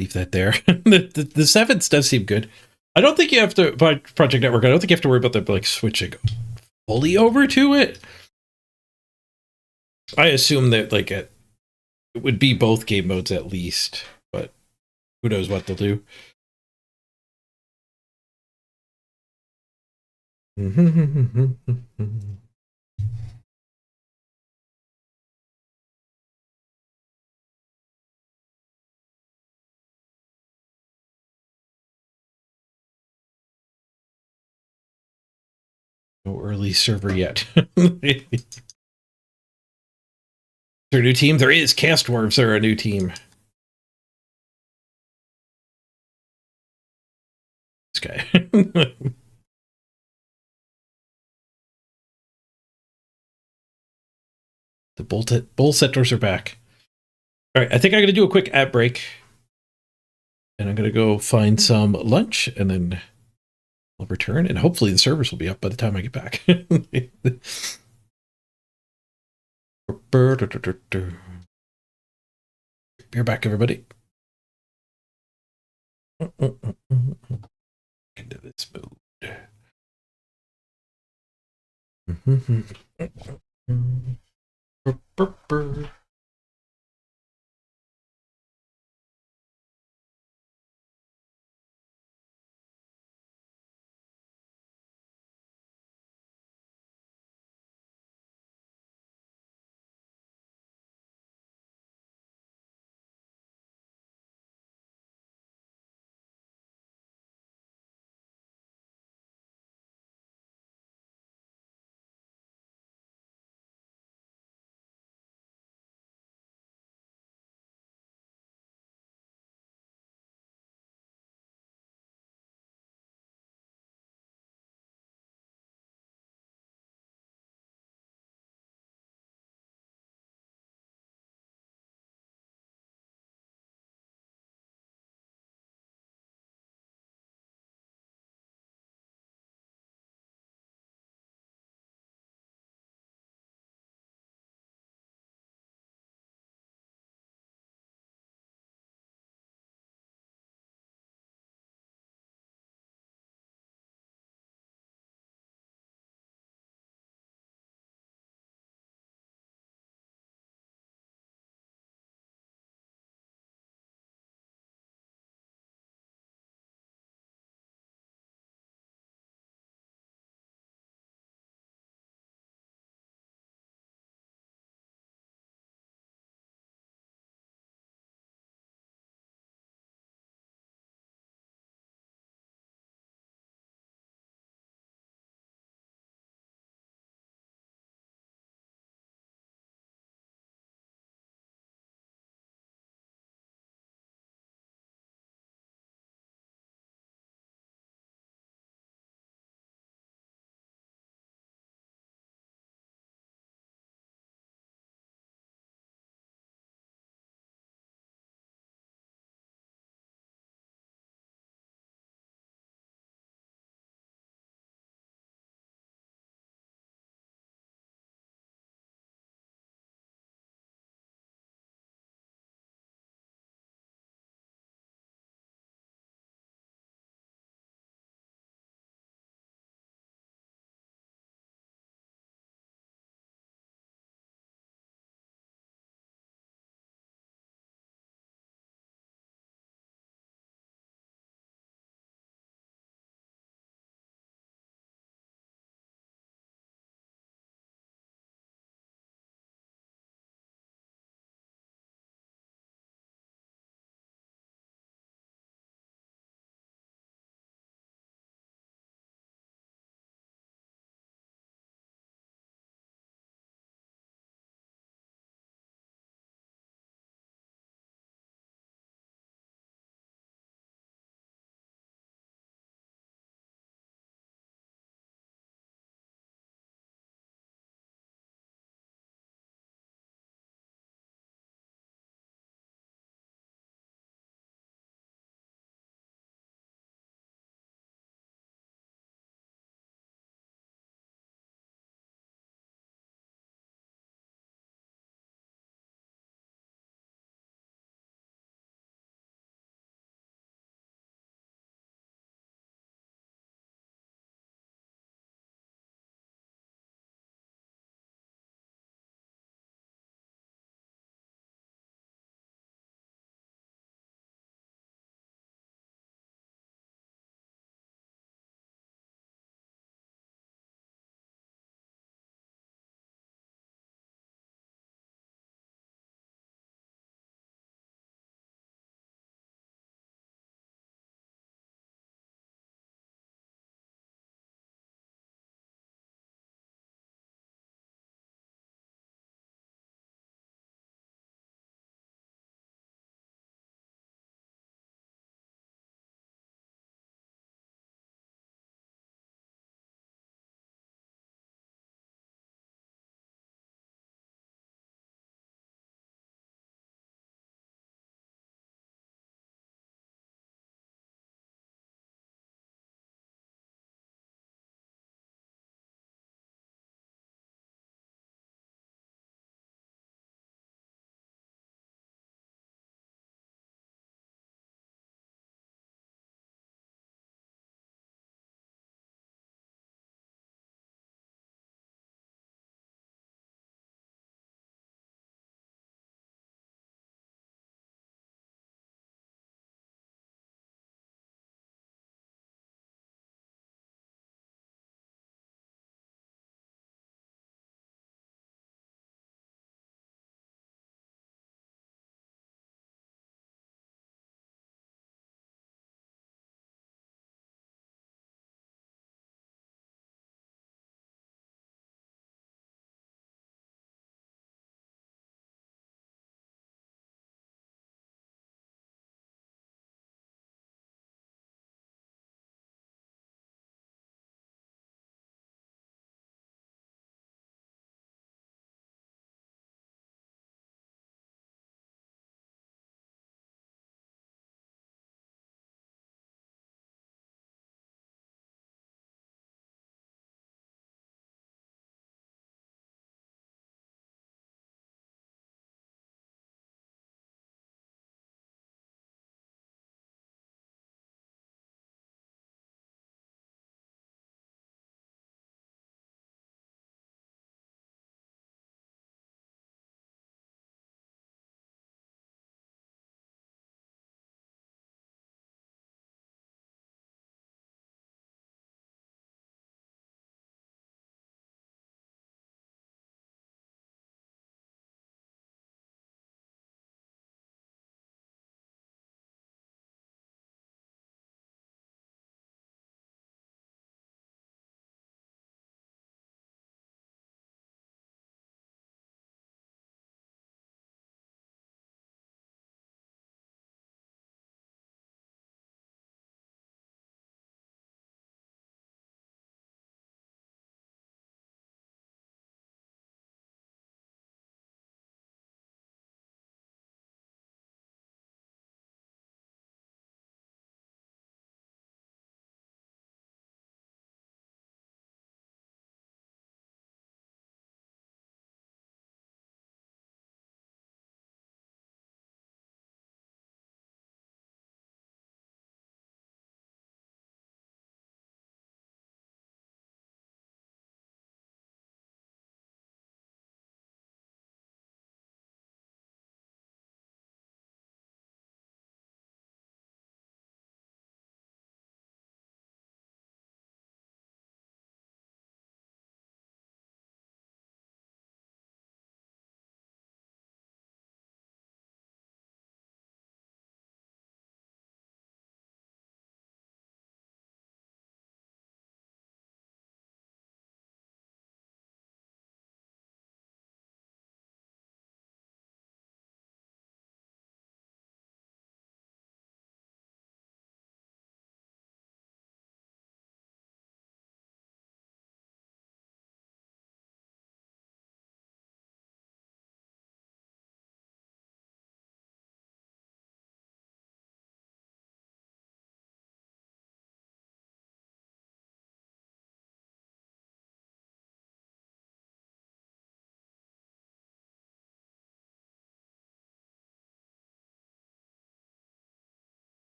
leave that there. The sevens does seem good. I don't think you have to, by Project Network, I don't think you have to worry about them like switching fully over to it. I assume that like it would be both game modes at least, but who knows what they'll do. No early server yet. Is there a new team? There is. Cast Dwarves are a new team. This guy. The bull settlers are back. All right, I think I'm going to do a quick ad break. And I'm going to go find some lunch, and then I'll return, and hopefully the servers will be up by the time I get back. You're back, everybody. Into this mode.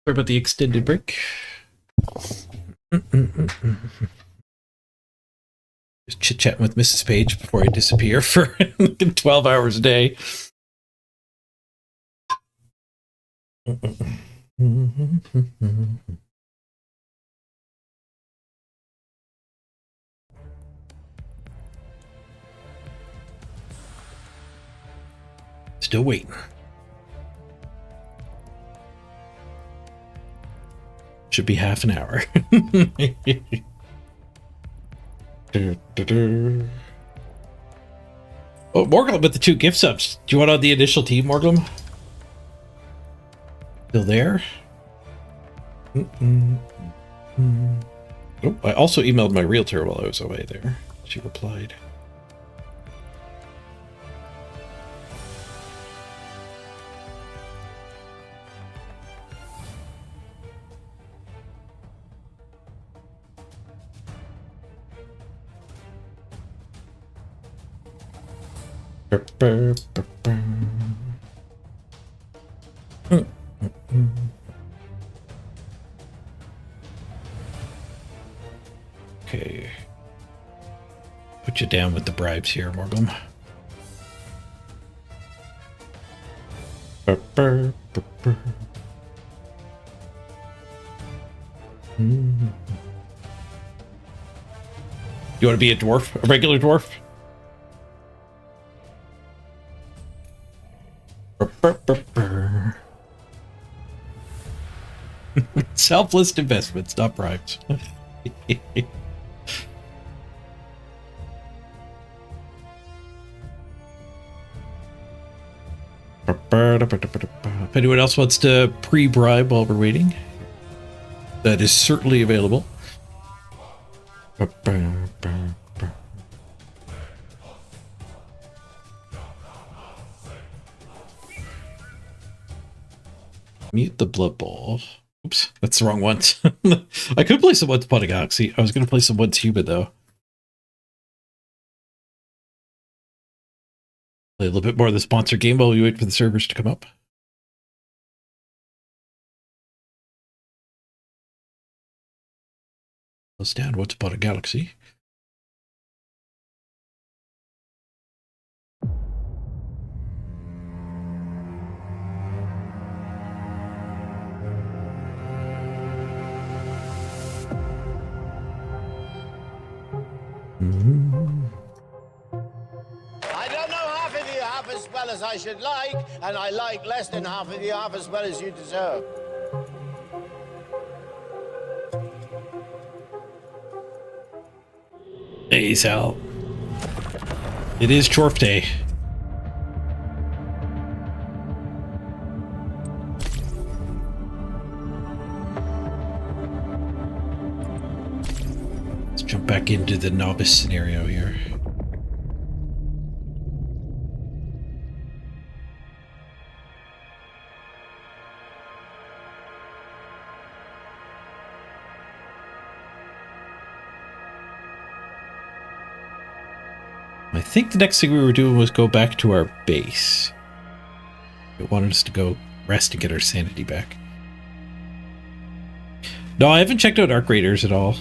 Sorry about the extended break. Just chit-chatting with Mrs. Page before I disappear for 12 hours a day. Still waiting. Should be half an hour. Oh, Morglum with the 2 gift subs. Do you want on the initial team, Morglum? Still there? Oh, I also emailed my realtor while I was away there. She replied. Okay. Put you down with the bribes here, Morgan. You want to be a dwarf? A regular dwarf? Selfless investments, not bribes. If anyone else wants to pre-bribe while we're waiting, that is certainly available. Mute the Blood Bowl. Oops, that's the wrong one. I could play some Once Upon a Galaxy. I was going to play some Once Human, though. Play a little bit more of the sponsor game while we wait for the servers to come up. Close down Once Upon a Galaxy. I don't know half of you half as well as I should like, and I like less than half of you half as well as you deserve. Hey, Sal. It is Chorf Day. Let's jump back into the novice scenario here. I think the next thing we were doing was go back to our base. It wanted us to go rest and get our sanity back. No, I haven't checked out Arc Raiders at all.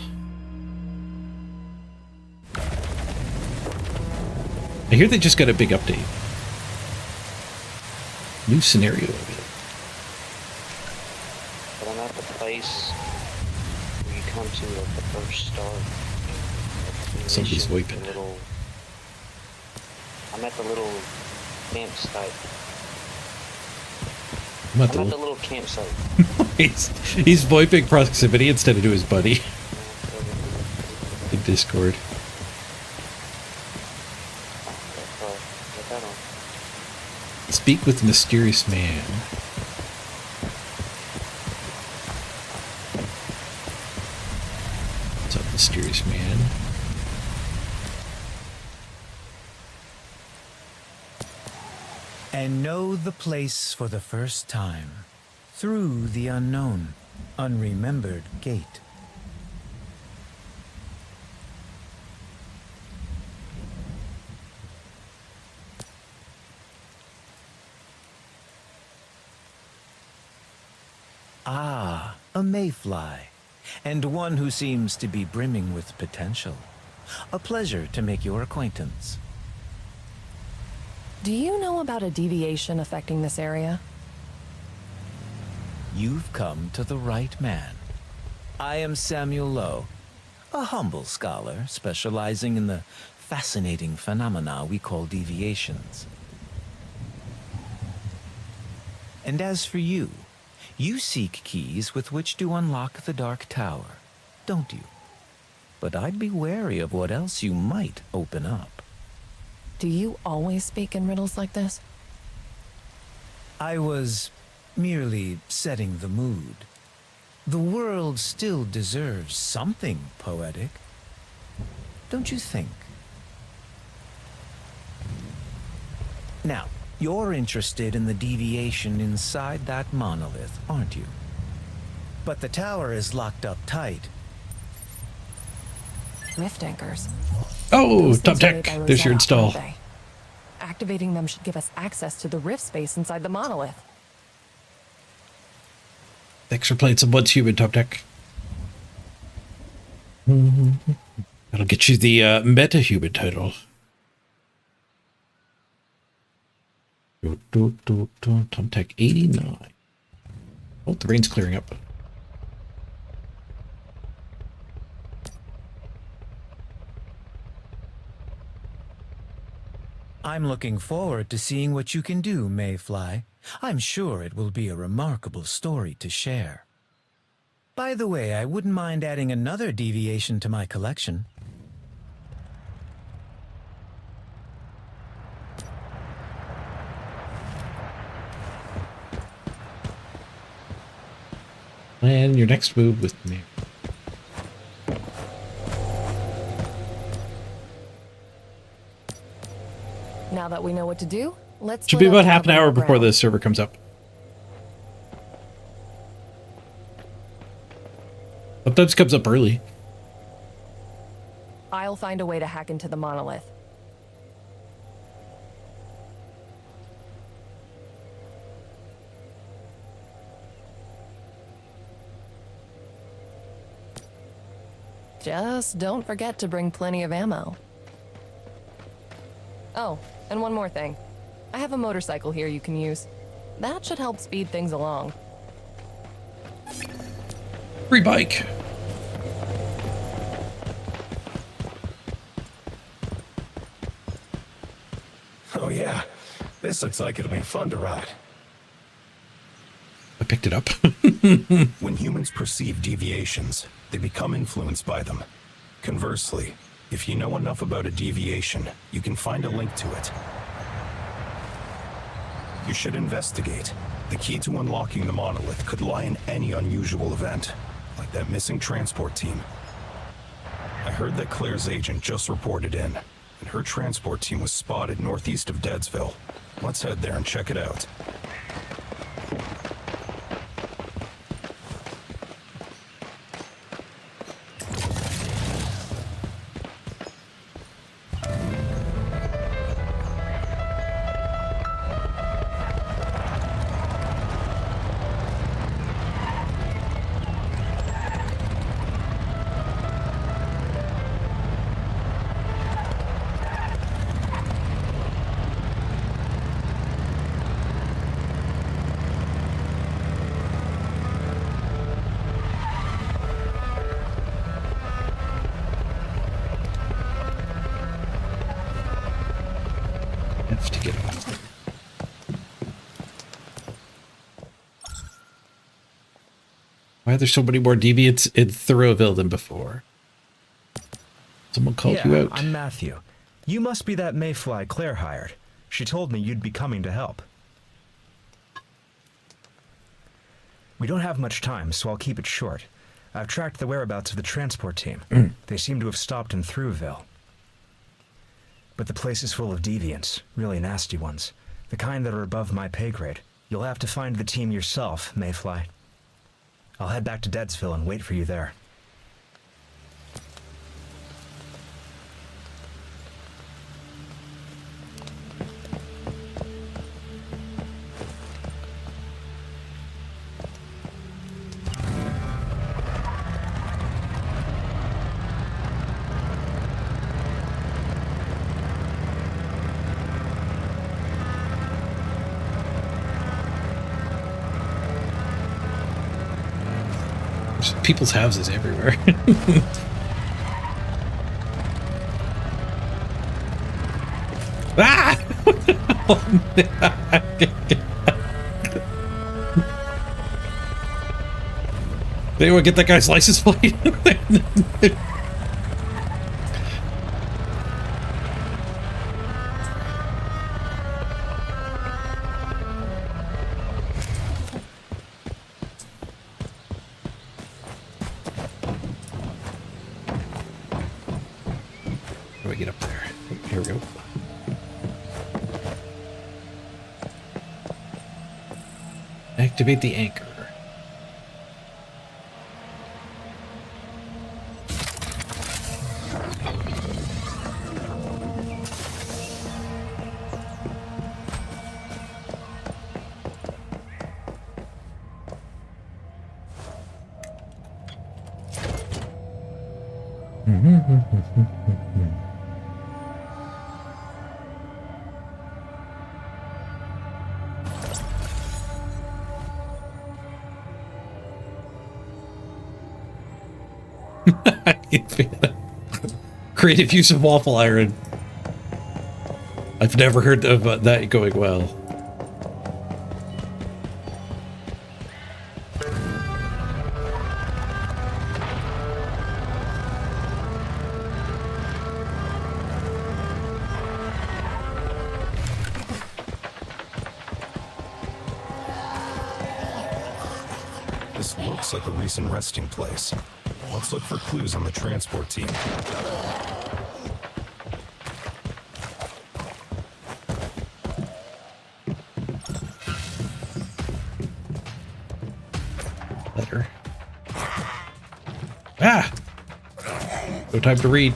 I hear they just got a big update. New scenario. But I'm at the place where you come to at the first start. Somebody's wiping. I'm at the little campsite. I'm at the little campsite. he's VoIPing proximity instead of to his buddy. In Discord. Speak with the mysterious man. What's up, mysterious man? And know the place for the first time, through the unknown, unremembered gate. Ah, a mayfly, and one who seems to be brimming with potential. A pleasure to make your acquaintance. Do you know about a deviation affecting this area? You've come to the right man. I am Samuel Lowe, a humble scholar specializing in the fascinating phenomena we call deviations. And as for you, you seek keys with which to unlock the Dark Tower, don't you? But I'd be wary of what else you might open up. Do you always speak in riddles like this? I was merely setting the mood. The world still deserves something poetic, don't you think? Now, you're interested in the deviation inside that monolith, aren't you? But the tower is locked up tight. Rift anchors. Oh, Those top things are made deck. by There's your Rosetta, aren't install. they? Activating them should give us access to the rift space inside the monolith. Thanks for playing some Once Human, top deck. That'll get you the meta-human title. Top deck 89. Oh, the rain's clearing up. I'm looking forward to seeing what you can do, Mayfly. I'm sure it will be a remarkable story to share. By the way, I wouldn't mind adding another deviation to my collection. Plan your next move with me. Now that we know what to do, let's... Should be split about up half an and hour look before around. the server comes up. Sometimes it comes up early. I'll find a way to hack into the monolith. Just don't forget to bring plenty of ammo. Oh, and one more thing. I have a motorcycle here you can use. That should help speed things along. Free bike. Oh yeah, this looks like it'll be fun to ride. I picked it up. When humans perceive deviations, they become influenced by them. Conversely, if you know enough about a deviation, you can find a link to it. You should investigate. The key to unlocking the monolith could lie in any unusual event, like that missing transport team. I heard that Claire's agent just reported in, and her transport team was spotted northeast of Deadsville. Let's head there and check it out. Have to get off. Why are there so many more deviants in Thoroughville than before? Someone called you out. I'm Matthew. You must be that mayfly Claire hired. She told me you'd be coming to help. We don't have much time, so I'll keep it short. I've tracked the whereabouts of the transport team. They seem to have stopped in Throughville. But the place is full of deviants, really nasty ones. The kind that are above my pay grade. You'll have to find the team yourself, Mayfly. I'll head back to Deadsville and wait for you there. There's people's houses everywhere. Ah! Did anyone get that guy's license plate? How do I get up there? Here we go. Activate the anchor. Creative use of waffle iron. I've never heard of that going well. This looks like a recent resting place. Let's look for clues on the transport team. Letter. Ah! No time to read.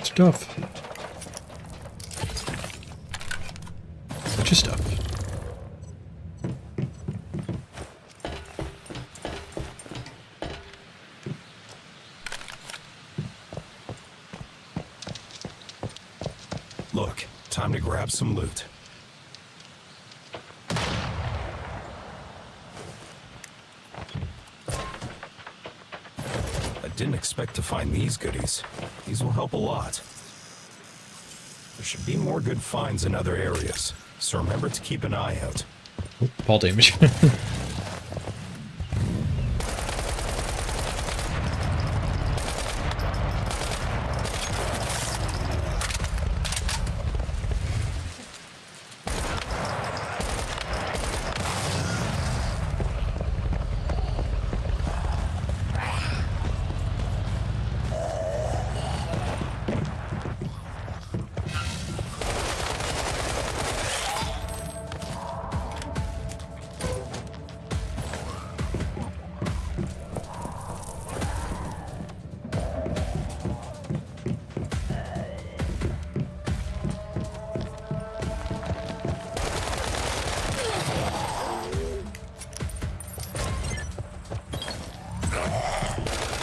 Stuff. Bunch of stuff. Look, time to grab some loot. I didn't expect to find these goodies. These will help a lot. There should be more good finds in other areas, so remember to keep an eye out. Oh, Paul damage.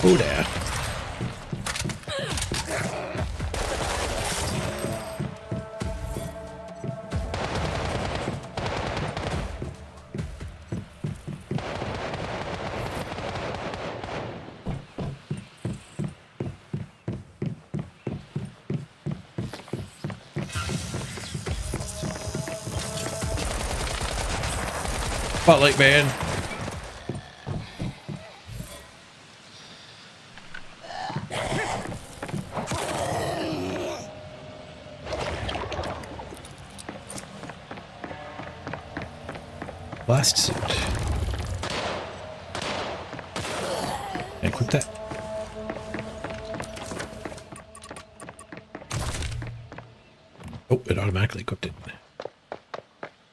Oh, there. Spotlight man. Blast suit. Equip that. Oh, it automatically equipped it.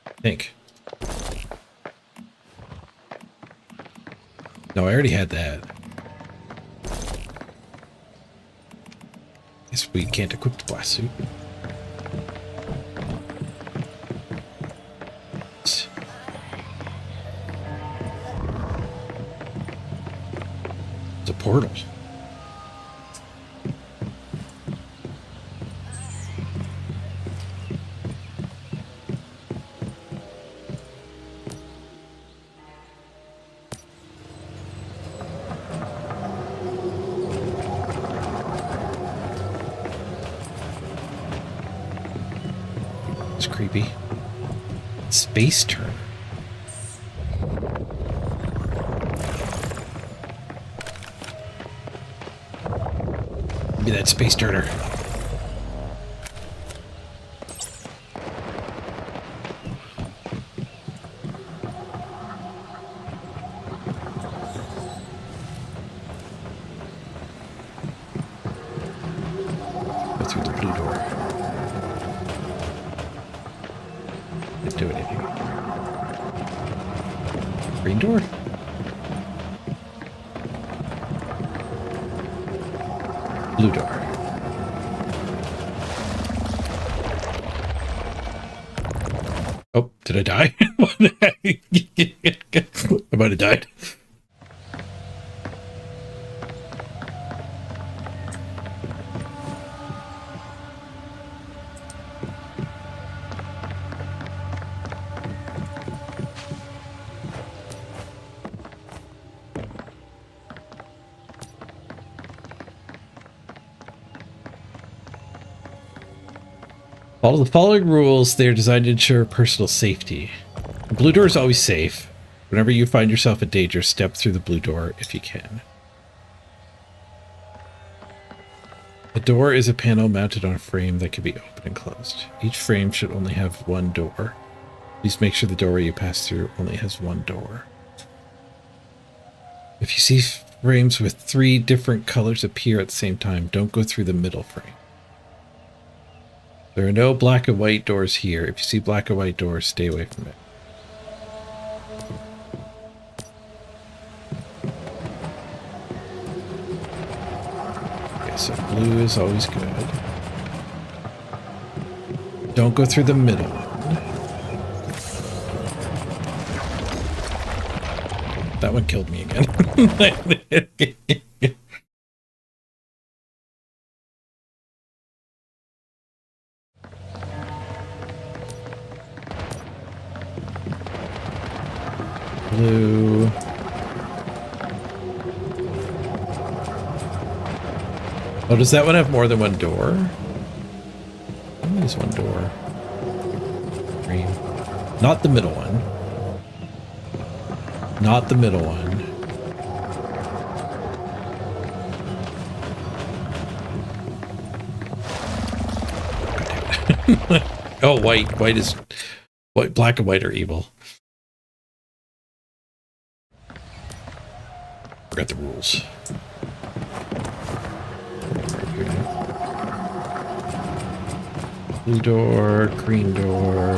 I think. No, I already had that. Guess we can't equip the blast suit. It's a portal. It's creepy. Space turn. Maybe that space turner. Go through the blue door. Didn't do anything. Green door? Blue door. Oh, did I die? I might have died. Follow the following rules. They are designed to ensure personal safety. The blue door is always safe. Whenever you find yourself in danger, step through the blue door if you can. A door is a panel mounted on a frame that can be opened and closed. Each frame should only have one door. Please make sure the doorway you pass through only has one door. If you see frames with 3 different colors appear at the same time, don't go through the middle frame. There are no black and white doors here. If you see black and white doors, stay away from it. Okay, so blue is always good. Don't go through the middle one. That one killed me again. Blue. Oh, does that one have more than one door? Only has one door. Green. Not the middle one. Not the middle one. Oh, white. White is... White, black and white are evil. Forgot the rules. Blue door, green door,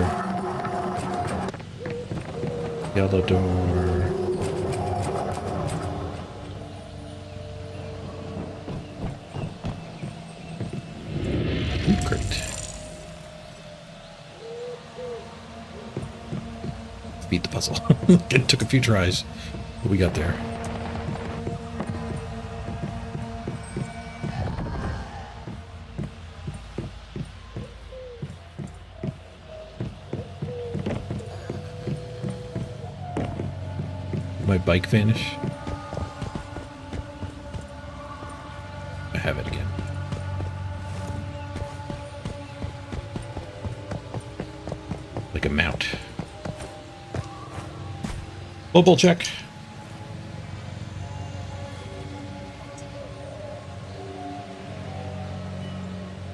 yellow door. Ooh, great. Beat the puzzle. It took a few tries. What we got there? My bike vanish? I have it again. Like a mount. Mobile check.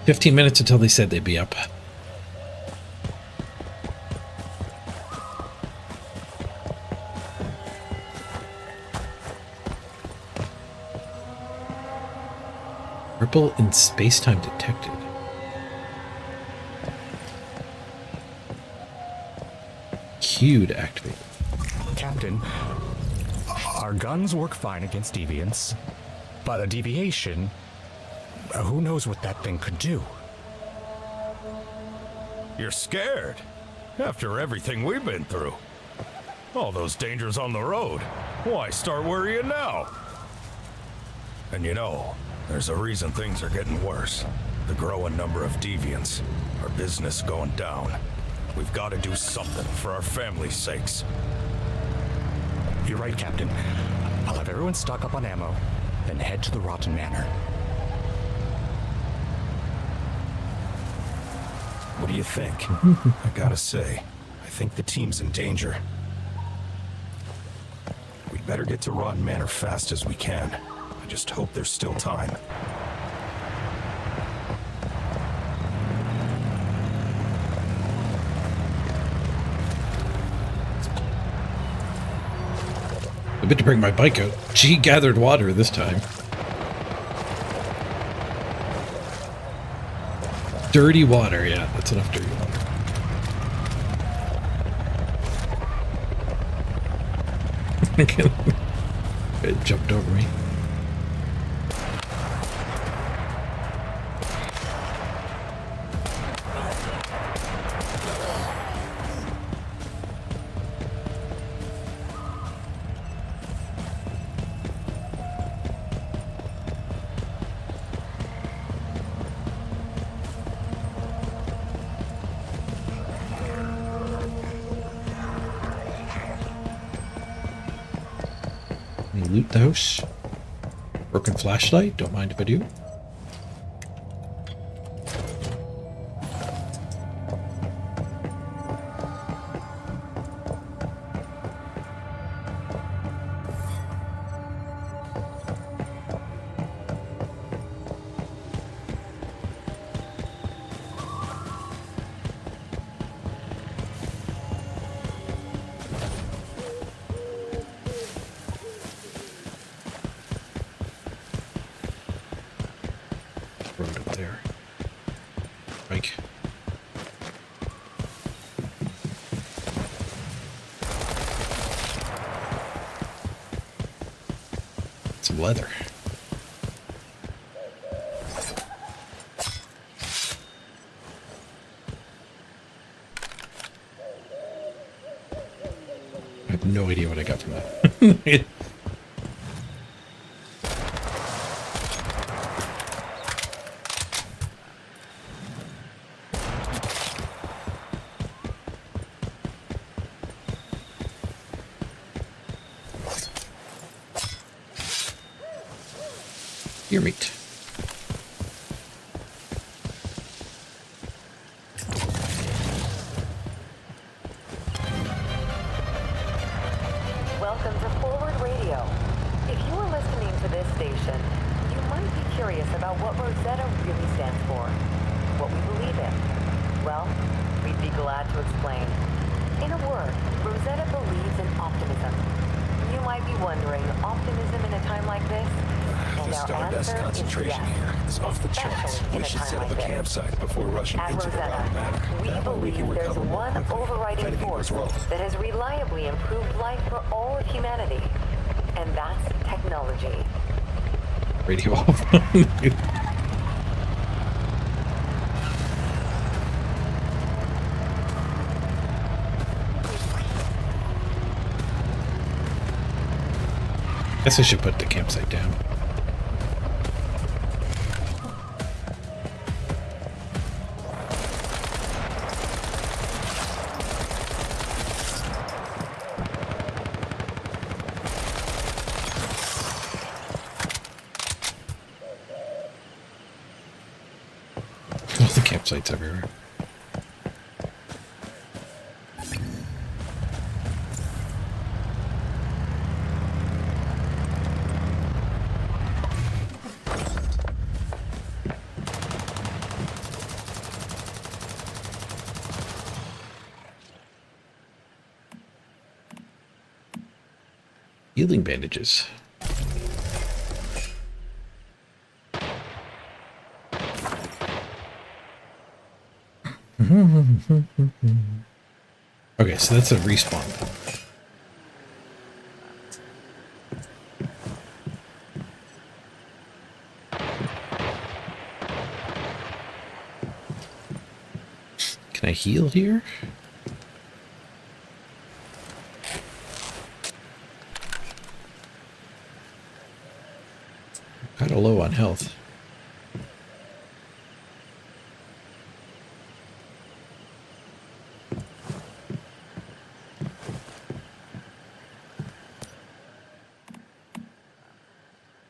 "15 minutes until they said they'd be up." Ripple in space-time detected. Q to activate. Captain, our guns work fine against deviants, but a deviation, who knows what that thing could do? You're scared? After everything we've been through. All those dangers on the road. Why start worrying now? And you know, there's a reason things are getting worse. The growing number of deviants. Our business going down. We've got to do something for our families' sakes. You're right, Captain. I'll have everyone stock up on ammo, then head to the Rotten Manor. What do you think? I gotta say, I think the team's in danger. We'd better get to Rotten Manor fast as we can. I just hope there's still time. I meant to bring my bike out. She gathered water this time. Dirty water, yeah, that's enough dirty water. It jumped over me. Loot the house. Broken flashlight, don't mind if I do. Road up there. Bike. Some leather. I have no idea what I got from that. Your meat. Welcome to Forward Radio. If you are listening to this station, you might be curious about what Rosetta really stands for, what we believe in. Well, we'd be glad to explain. In a word, Rosetta believes in optimism. You might be wondering, optimism in a time like this? And This is our our best answer is concentration yes. here. It's off the charts. Especially in We a should time set up like a this. campsite before rushing At into the Rotten Manor. Rosetta, we That way we can believe there's recover more one quickly if overriding anything force goes wrong. that has reliably improved life for all of humanity, and that's technology. Radio off. Guess I should put the campsite down. All the campsites everywhere. Healing bandages. Okay, so that's a respawn. Can I heal here? How low on health.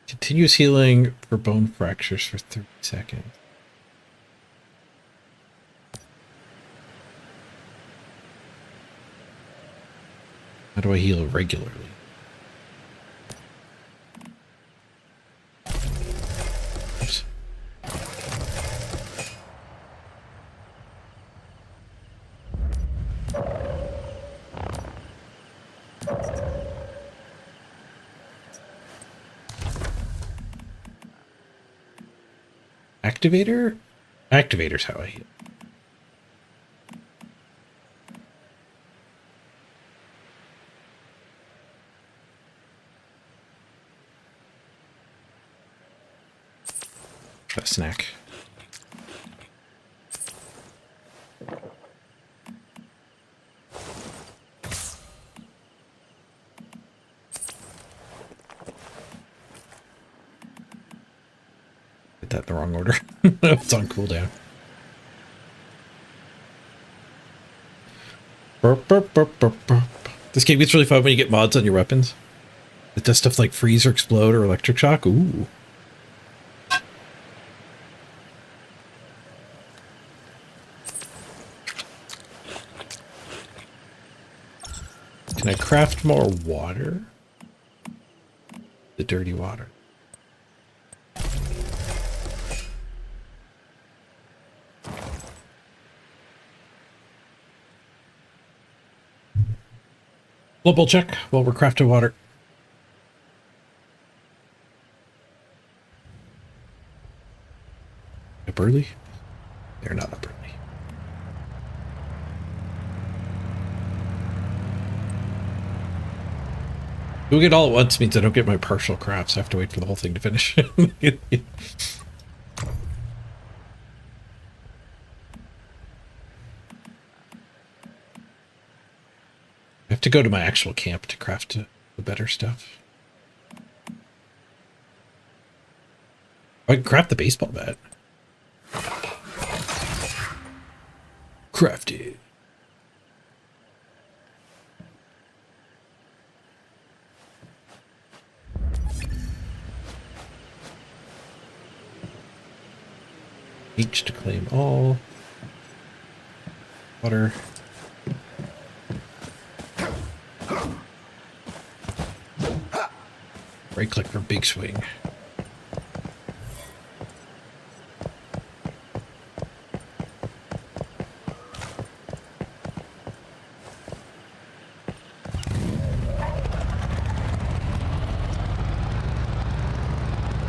Continuous healing for bone fractures for 30 seconds. How do I heal regularly? Oops. Activator? Activator's how I heal. A snack. Did that in the wrong order. It's on cooldown. Burp, burp, burp, burp, burp. This game gets really fun when you get mods on your weapons. It does stuff like freeze or explode or electric shock. Ooh. Can I craft more water? The dirty water. Global check while we're crafting water. Up early? They're not up early. Doing it all at once means I don't get my partial crafts. I have to wait for the whole thing to finish. I have to go to my actual camp to craft the better stuff. I can craft the baseball bat. Craft it. H to claim all. Water. Right click for big swing.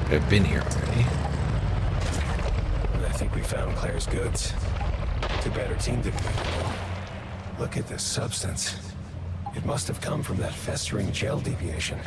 I've been here already. I think we found Claire's goods. Too bad her team didn't make it. Look at this substance. It must have come from that festering gel deviation.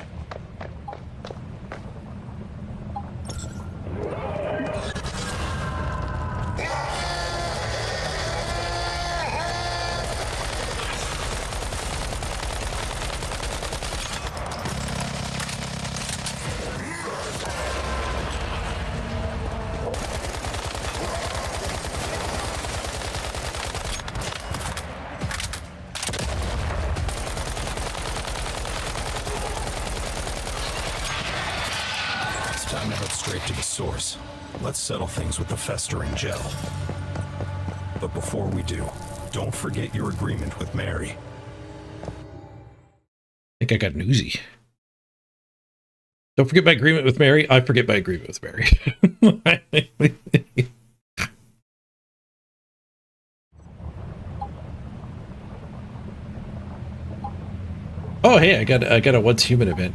Time to head straight to the source. Let's settle things with the festering gel. But before we do, don't forget your agreement with Mary. I think I got an Uzi. Don't forget my agreement with Mary. I forget my agreement with Mary. Oh, hey, I got a once human event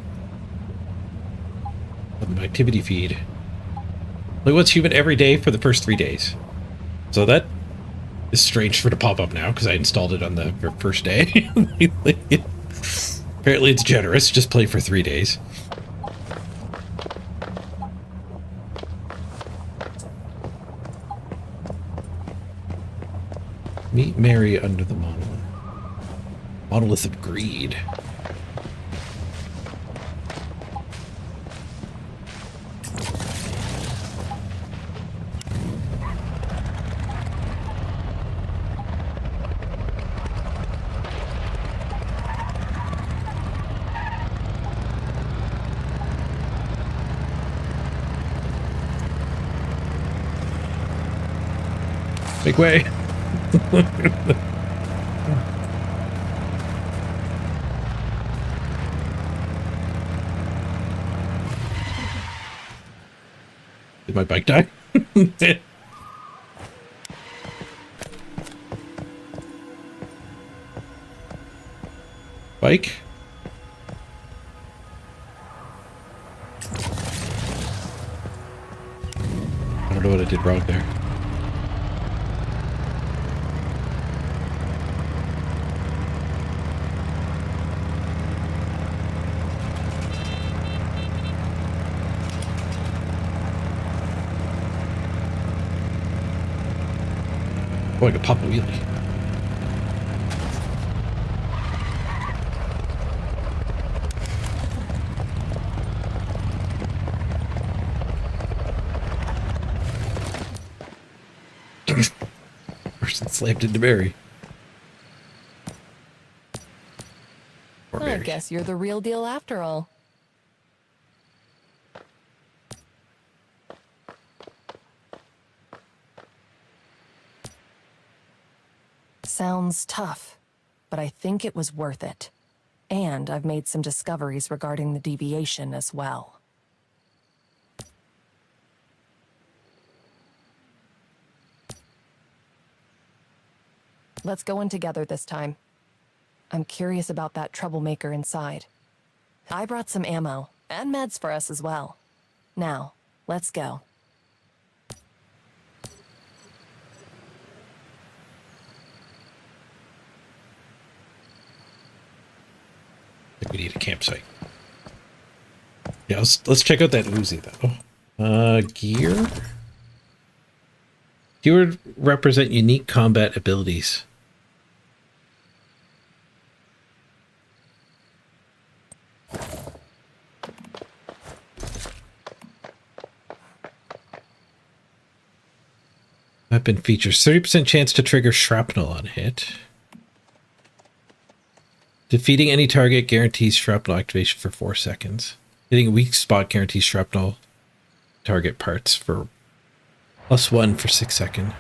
on my activity feed. Like once human every day for the first 3 days. So that is strange for it to pop up now because I installed it on the first day. Apparently it's generous. Just play for 3 days. Meet Mary under the monolith. Monolith of Greed. Make way. Did my bike die? Bike? I don't know what I did wrong there. Oh, I could pop a wheelie. Person slammed into Mary. Or I Mary. guess you're the real deal after all. Sounds tough, but I think it was worth it. And I've made some discoveries regarding the deviation as well. Let's go in together this time. I'm curious about that troublemaker inside. I brought some ammo, and meds for us as well. Now, let's go. I think we need a campsite. Yeah, let's check out that Uzi though. Gear? Gear represent unique combat abilities. Weapon features 30% chance to trigger shrapnel on hit. Defeating any target guarantees shrapnel activation for 4 seconds. Hitting a weak spot guarantees shrapnel target parts for +1 for 6 seconds.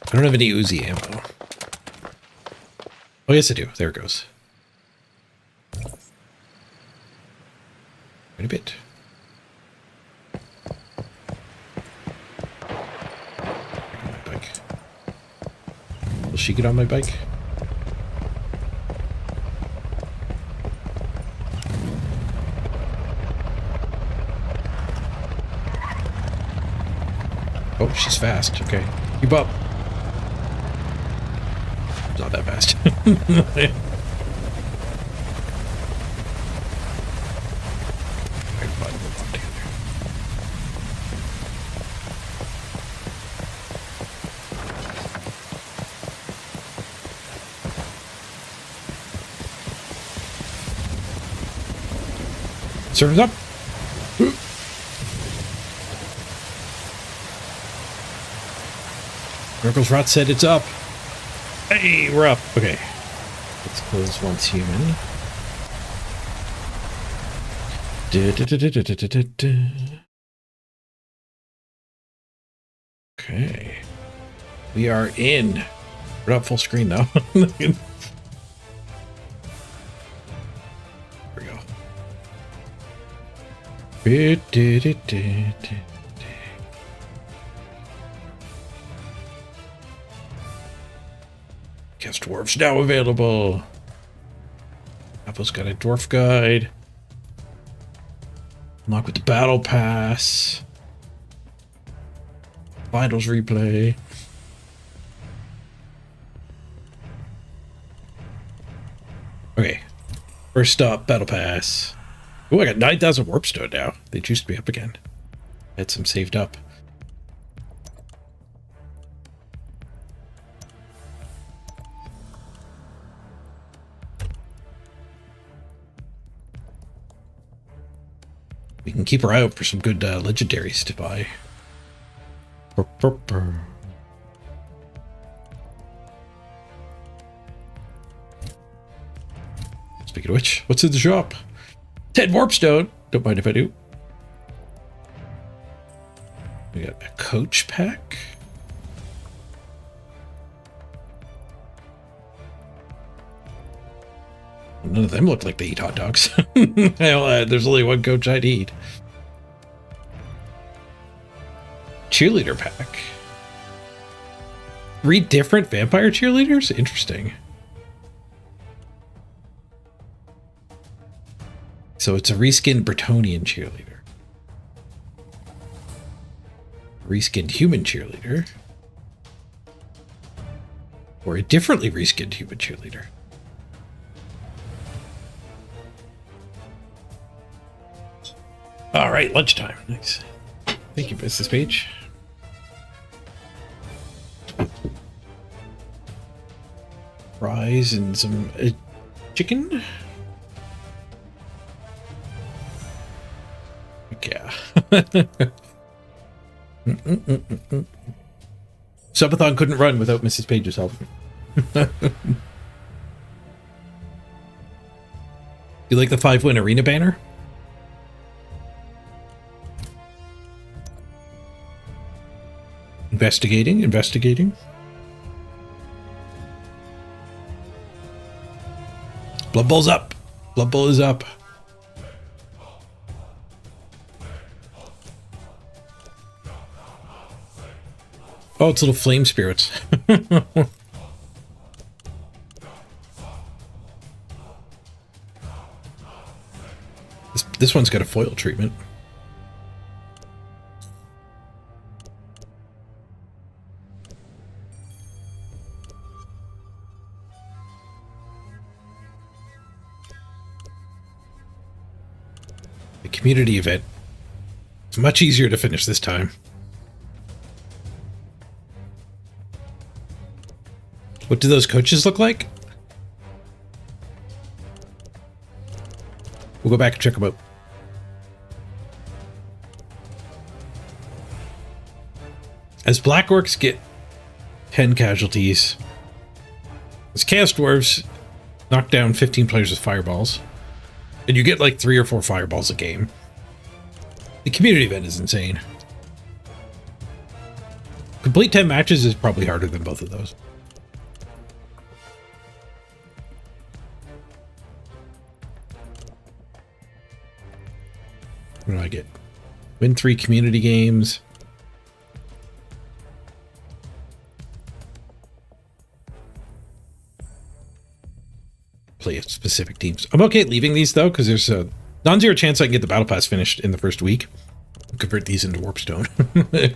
I don't have any Uzi ammo. Oh, yes, I do. There it goes. Quite a bit. My bike. Will she get on my bike? Oh, she's fast. Okay. Keep up. Not that fast. Servers up. Miracle's Rot said it's up. Hey, we're up. Okay. Let's close once human. Okay. We are in. We're not full screen though. There we go. Cast dwarves now available. Apple's got a dwarf guide. Unlock with the battle pass. Vitals replay. Okay. First up, battle pass. Oh, I got 9,000 warpstone now. They juiced me up again. I had some saved up. We can keep our eye out for some good legendaries to buy. Speaking of which, what's in the shop? 10 warpstone. Don't mind if I do. We got a coach pack. None of them look like they eat hot dogs. Hell, there's only one coach I'd eat. Cheerleader pack. 3 different vampire cheerleaders? Interesting. So it's a reskinned Bretonian cheerleader. Reskinned human cheerleader. Or a differently reskinned human cheerleader. All right, lunchtime. Nice. Thank you, Mrs. Page. Fries and some chicken. Yeah. Subathon couldn't run without Mrs. Page's help. You like the 5-win arena banner? Investigating. Blood Bowl's up. Blood Bowl is up. Oh, it's little flame spirits. This one's got a foil treatment. The community event. It's much easier to finish this time. What do those coaches look like? We'll go back and check them out. As Black Orcs get 10 casualties, as Chaos Dwarves knock down 15 players with fireballs, and you get like 3 or 4 fireballs a game. The community event is insane. Complete 10 matches is probably harder than both of those. What do I get? Win 3 community games. Play specific teams. I'm okay at leaving these though, because there's a non-zero chance I can get the battle pass finished in the first week. Convert these into warpstone. All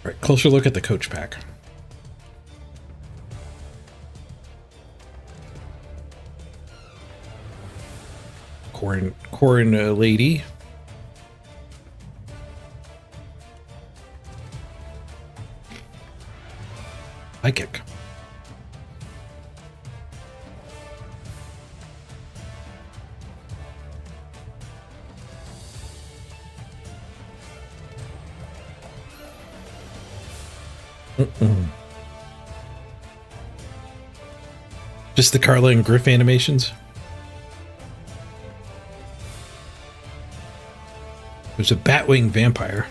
right, closer look at the coach pack. Corn lady. High kick. Just the Carla and Griff animations. There's a Batwing vampire.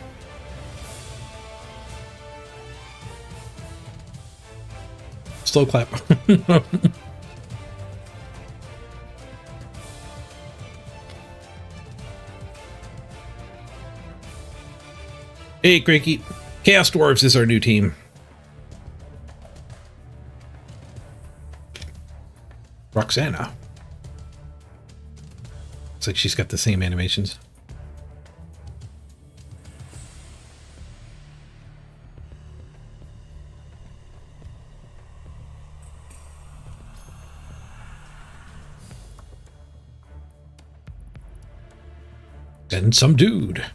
Slow clap. Hey, Cranky. Chaos Dwarves is our new team. Roxana. Looks like she's got the same animations. And some dude.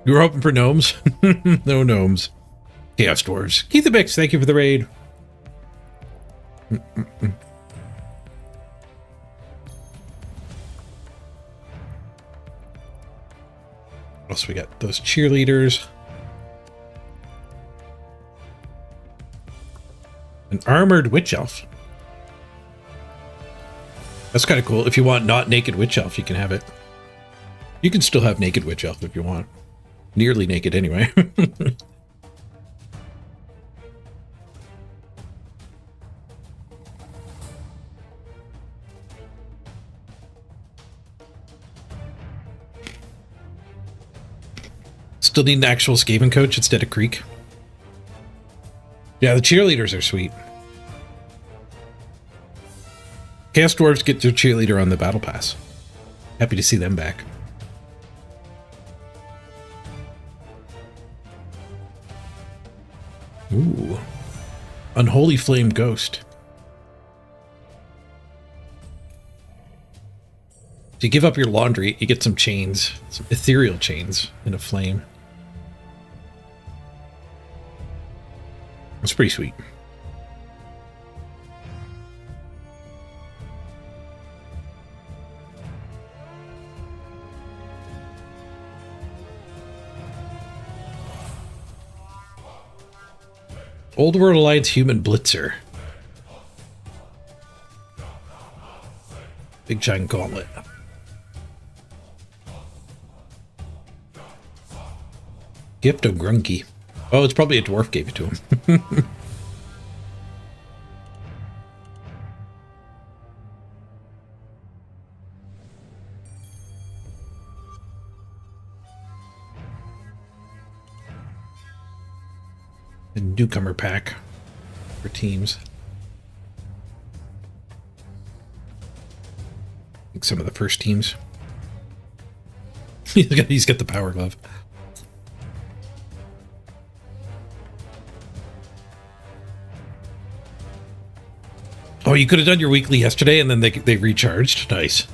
You were hoping for gnomes? No gnomes. Chaos Dwarves. Keith the Bix, thank you for the raid. else we got? Those cheerleaders. An armored witch elf. That's kind of cool. If you want not naked witch elf, you can have it. You can still have naked witch elf if you want. Nearly naked anyway. Still need an actual Skaven coach instead of Creek. Yeah, the cheerleaders are sweet. Chaos Dwarves get their cheerleader on the battle pass. Happy to see them back. Ooh. Unholy Flame Ghost. If you give up your laundry, you get some chains. Some ethereal chains in a flame. It's pretty sweet. Old World Alliance Human Blitzer. Big giant gauntlet. Gift of Grunky. Oh, it's probably a dwarf gave it to him. A newcomer pack for teams. Like some of the first teams. He's got the power glove. Oh, you could have done your weekly yesterday and then they recharged. Nice.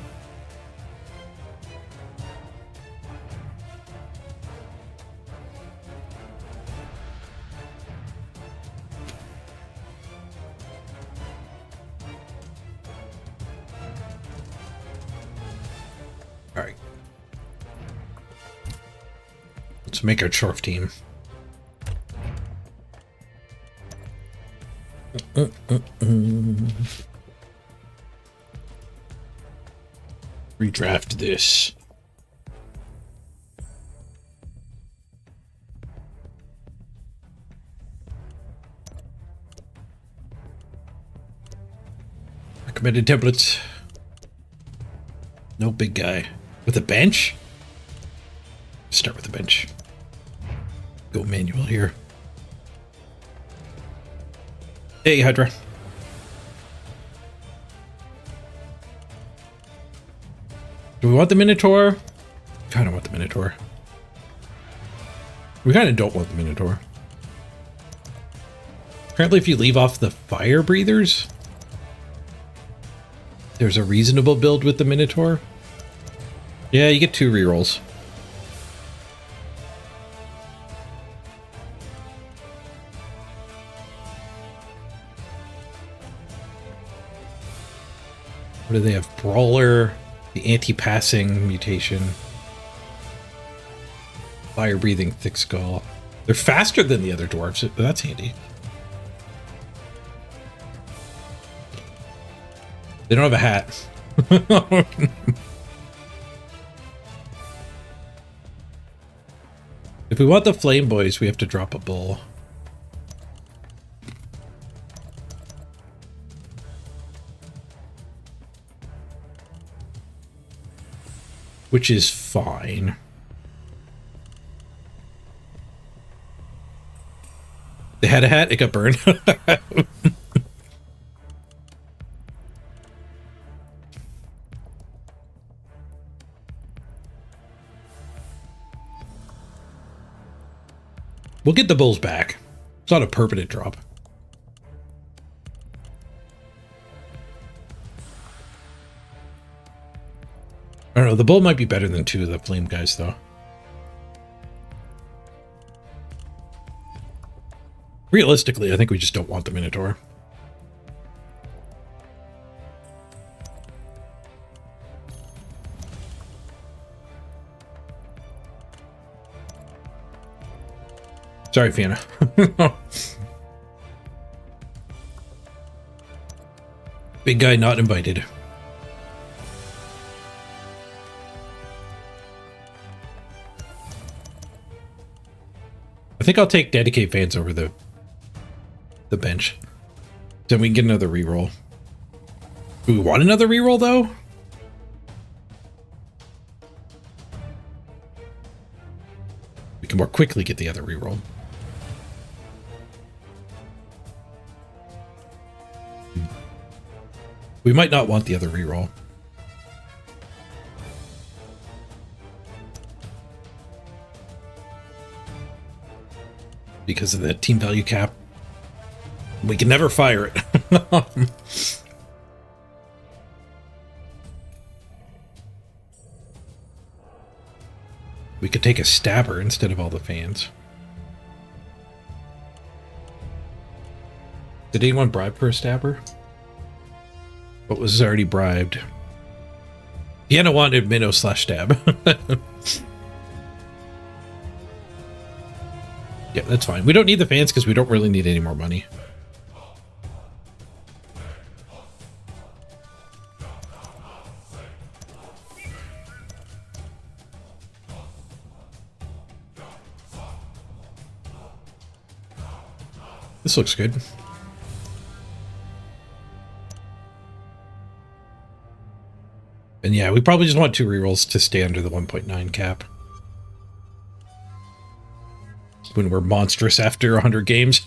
All right. Let's make our Chorf team. Redraft this. Recommended templates. No big guy. With a bench? Start with a bench. Go manual here. Hey, Hydra. Do we want the Minotaur? Kind of want the Minotaur. We kind of don't want the Minotaur. Apparently, if you leave off the fire breathers, there's a reasonable build with the Minotaur. Yeah, you get 2 rerolls. What do they have? Brawler, the anti-passing mutation, fire-breathing thick skull. They're faster than the other dwarves, but that's handy. They don't have a hat. If we want the Flame Boys, we have to drop a bull. Which is fine. They had a hat, it got burned. We'll get the bulls back. It's not a permanent drop. I don't know, the bull might be better than 2 of the flame guys, though. Realistically, I think we just don't want the Minotaur. Sorry, Fiona. Big guy not invited. I think I'll take dedicate fans over the bench. Then we can get another reroll. Do we want another reroll though? We can more quickly get the other reroll. We might not want the other reroll. Because of the team value cap. We can never fire it. We could take a stabber instead of all the fans. Did anyone bribe for a stabber? What was already bribed? Vienna wanted minnow / stab. Yeah, that's fine. We don't need the fans because we don't really need any more money. This looks good. And yeah, we probably just want 2 rerolls to stay under the 1.9 cap. When we're monstrous after 100 games.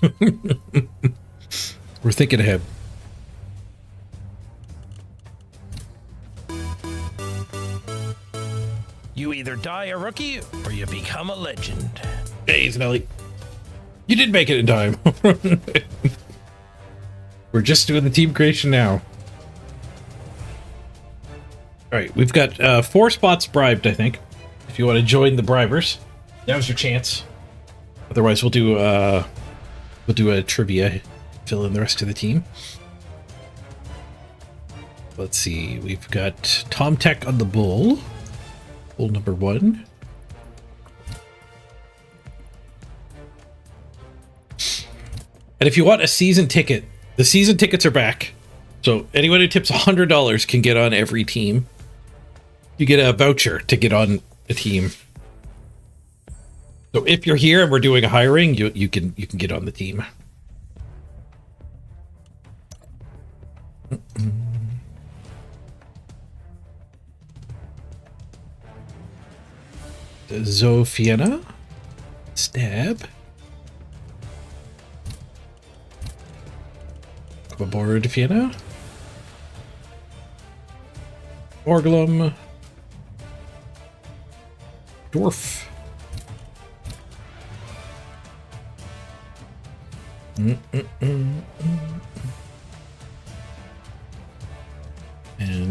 We're thinking ahead. You either die a rookie or you become a legend. Hey, Nelly. You did make it in time. We're just doing the team creation now. Alright, we've got 4 spots bribed, I think. If you want to join the bribers, now's your chance. Otherwise, we'll do a trivia, fill in the rest of the team. Let's see, we've got Tom Tech on the bull. Bull number 1. And if you want a season ticket, the season tickets are back. So anyone who tips $100 can get on every team. You get a voucher to get on a team. So if you're here and we're doing a hiring, you can get on the team. Zophiena. Stab. Come aboard, Fiena. Orglum. Dwarf. And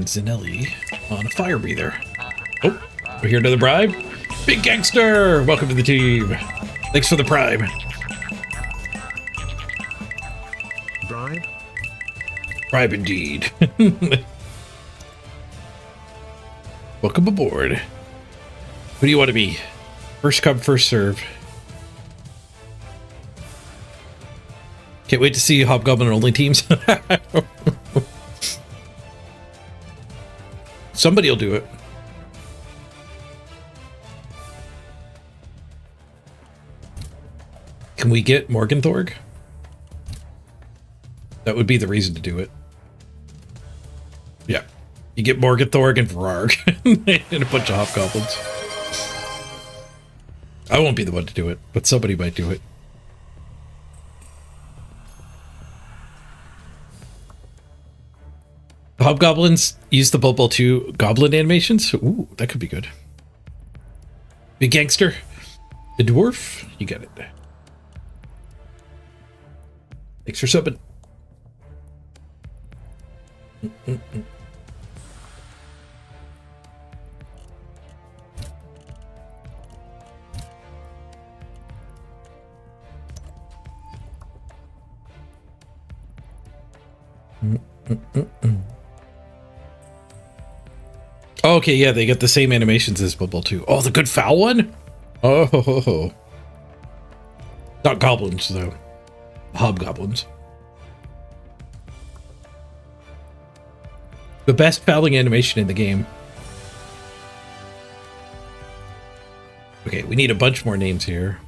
Zanelli on a fire breather. Oh, we're here to the bribe. Big Gangster! Welcome to the team. Thanks for the bribe. Bribe? Bribe indeed. Welcome aboard. Who do you want to be? First come, first serve. Can't wait to see Hobgoblin only teams. Somebody will do it. Can we get Morgenthorg? That would be the reason to do it. Yeah. You get Morgenthorg and Vararg and a bunch of Hobgoblins. I won't be the one to do it, but somebody might do it. The Hobgoblins use the Blood Bowl 2 Goblin animations. Ooh, that could be good. Big Gangster. The Dwarf. You got it. Thanks for subbing. Okay, yeah, they get the same animations as Blood Bowl 2. Oh, the good foul one? Oh, ho, ho, ho. Not goblins, though. Hobgoblins. The best fouling animation in the game. Okay, we need a bunch more names here.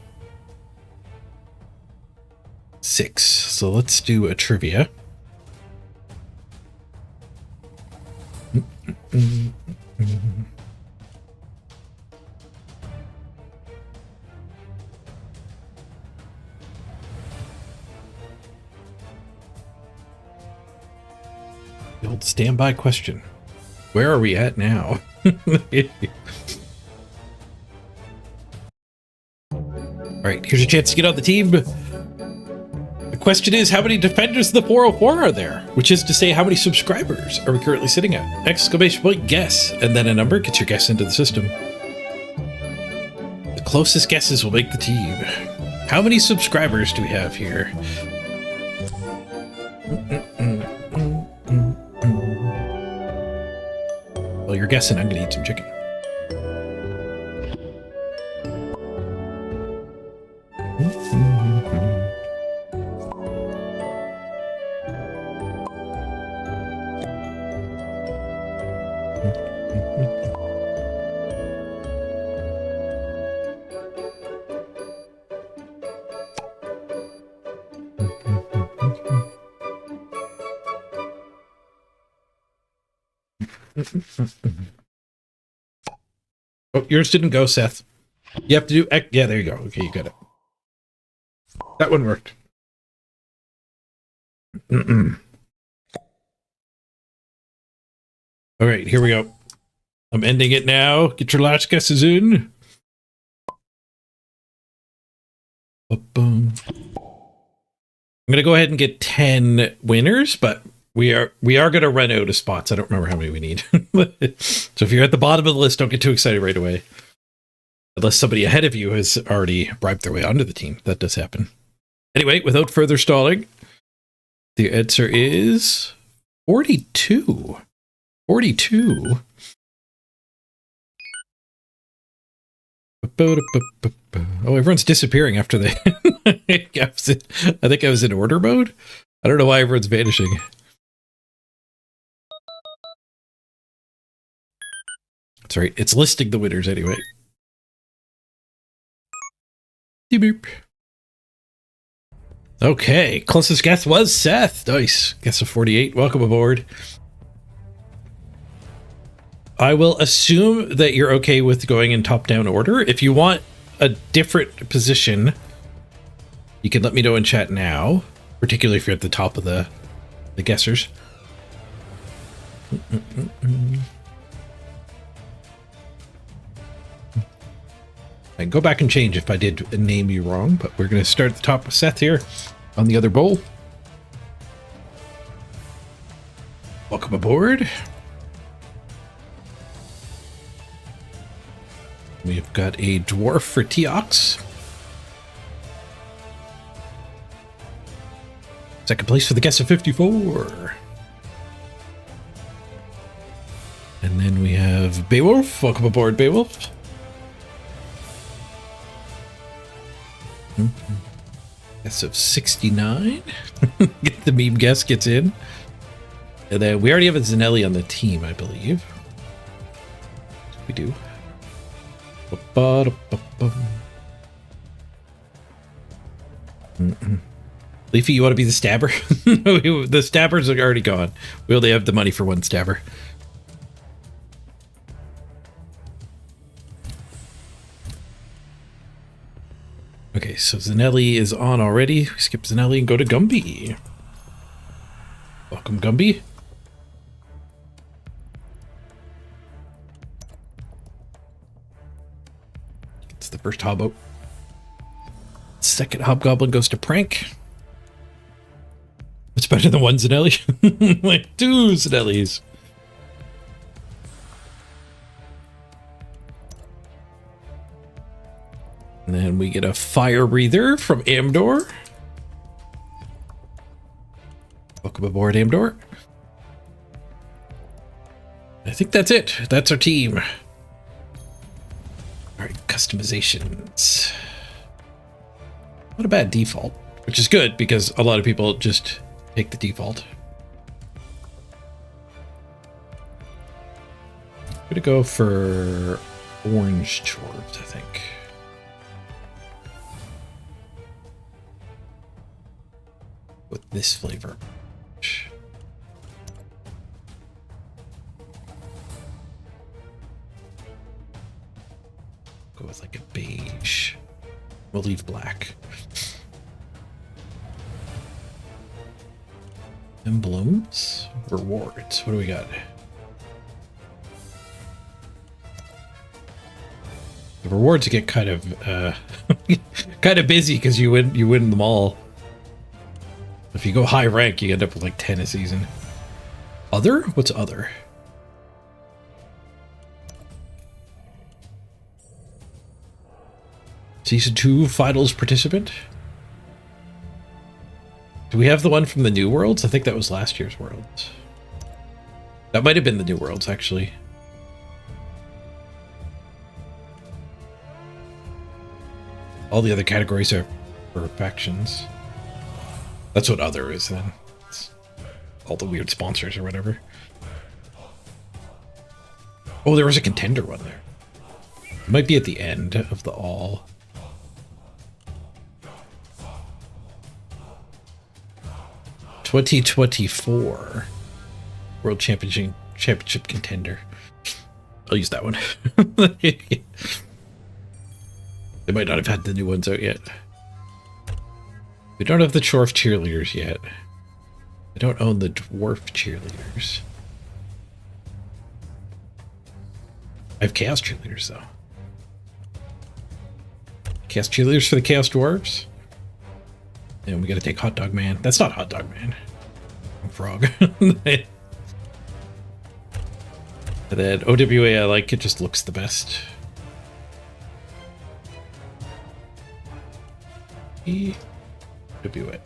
6. So let's do a trivia. The old standby question. Where are we at now? Alright, here's your chance to get on the team. The question is, how many defenders of the 404 are there? Which is to say, how many subscribers are we currently sitting at? Exclamation point, guess. And then a number gets your guess into the system. The closest guesses will make the team. How many subscribers do we have here? Well, you're guessing I'm gonna eat some chicken. Oh, yours didn't go, Seth. You have to do... Yeah, there you go. Okay, you got it. That one worked. All right, here we go. I'm ending it now. Get your last guesses in. I'm going to go ahead and get 10 winners, but we are going to run out of spots. I don't remember how many we need. So if you're at the bottom of the list, don't get too excited right away. Unless somebody ahead of you has already bribed their way onto the team. That does happen. Anyway, without further stalling, the answer is 42. 42. Oh, everyone's disappearing after they... I think I was in order mode. I don't know why everyone's vanishing. That's right. It's listing the winners anyway. Beep, beep. Okay, closest guess was Seth. Nice. Guess of 48. Welcome aboard. I will assume that you're okay with going in top-down order. If you want a different position, you can let me know in chat now, particularly if you're at the top of the guessers. I can go back and change if I did name you wrong, but we're going to start at the top with Seth here on the other bowl. Welcome aboard. We've got a dwarf for Teox. Second place for the guess of 54. And then we have Beowulf. Welcome aboard, Beowulf. Guess of 69. Get the meme guess gets in. And then we already have a Zanelli on the team, I believe. We do. Leafy, you want to be the stabber? The stabbers are already gone. We only have the money for one stabber. Okay, so Zanelli is on already. We skip Zanelli and go to Gumby. Welcome, Gumby. It's the first hobbo. Second hobgoblin goes to Prank. It's better than one Zanelli. Like 2 Zanellis. And then we get a fire breather from Amdor. Welcome aboard, Amdor. I think that's it. That's our team. All right, customizations. Not a bad default, which is good because a lot of people just take the default. I'm gonna go for orange chores, I think. With this flavor. Go with like a beige. We'll leave black. Emblems? Rewards. What do we got? The rewards get kind of kind of busy because you win them all. If you go high rank, you end up with like 10 a season. Other? What's other? Season 2 finals participant? Do we have the one from the New Worlds? I think that was last year's Worlds. That might have been the New Worlds, actually. All the other categories are for factions. That's what other is then. It's all the weird sponsors or whatever. Oh, there was a contender one there. It might be at the end of the all. '24 World Championship contender. I'll use that one. They might not have had the new ones out yet. We don't have the dwarf cheerleaders yet. I don't own the dwarf cheerleaders. I have chaos cheerleaders though. Chaos cheerleaders for the chaos dwarves. And we gotta take Hot Dog Man. That's not Hot Dog Man. I'm Frog. And then OWA, I like it, just looks the best. WA.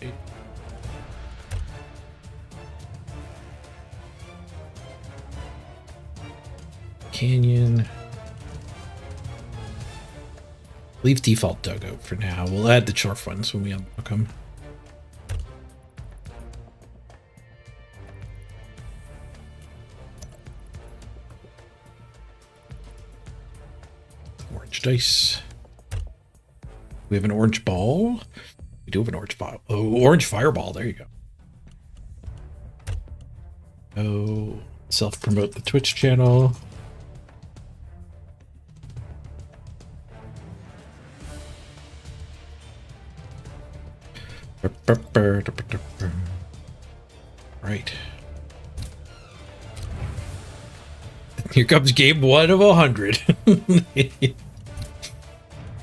Canyon. Leave default dugout for now. We'll add the chorf ones when we unlock them. Orange dice. We have an orange ball. We do have an orange ball. Oh, orange fireball. There you go. Oh, self-promote the Twitch channel. Right. Here comes game 1 of 100.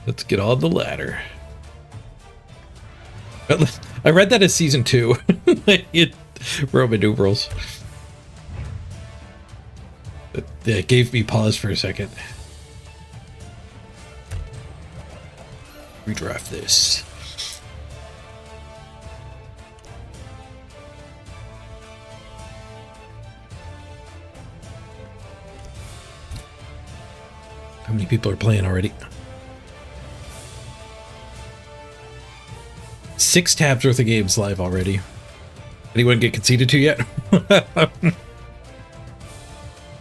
Let's get on the ladder. I read that as season 2. Roman numerals. It gave me pause for a second. Redraft this. How many people are playing already? 6 tabs worth of games live already. Anyone get conceded to yet?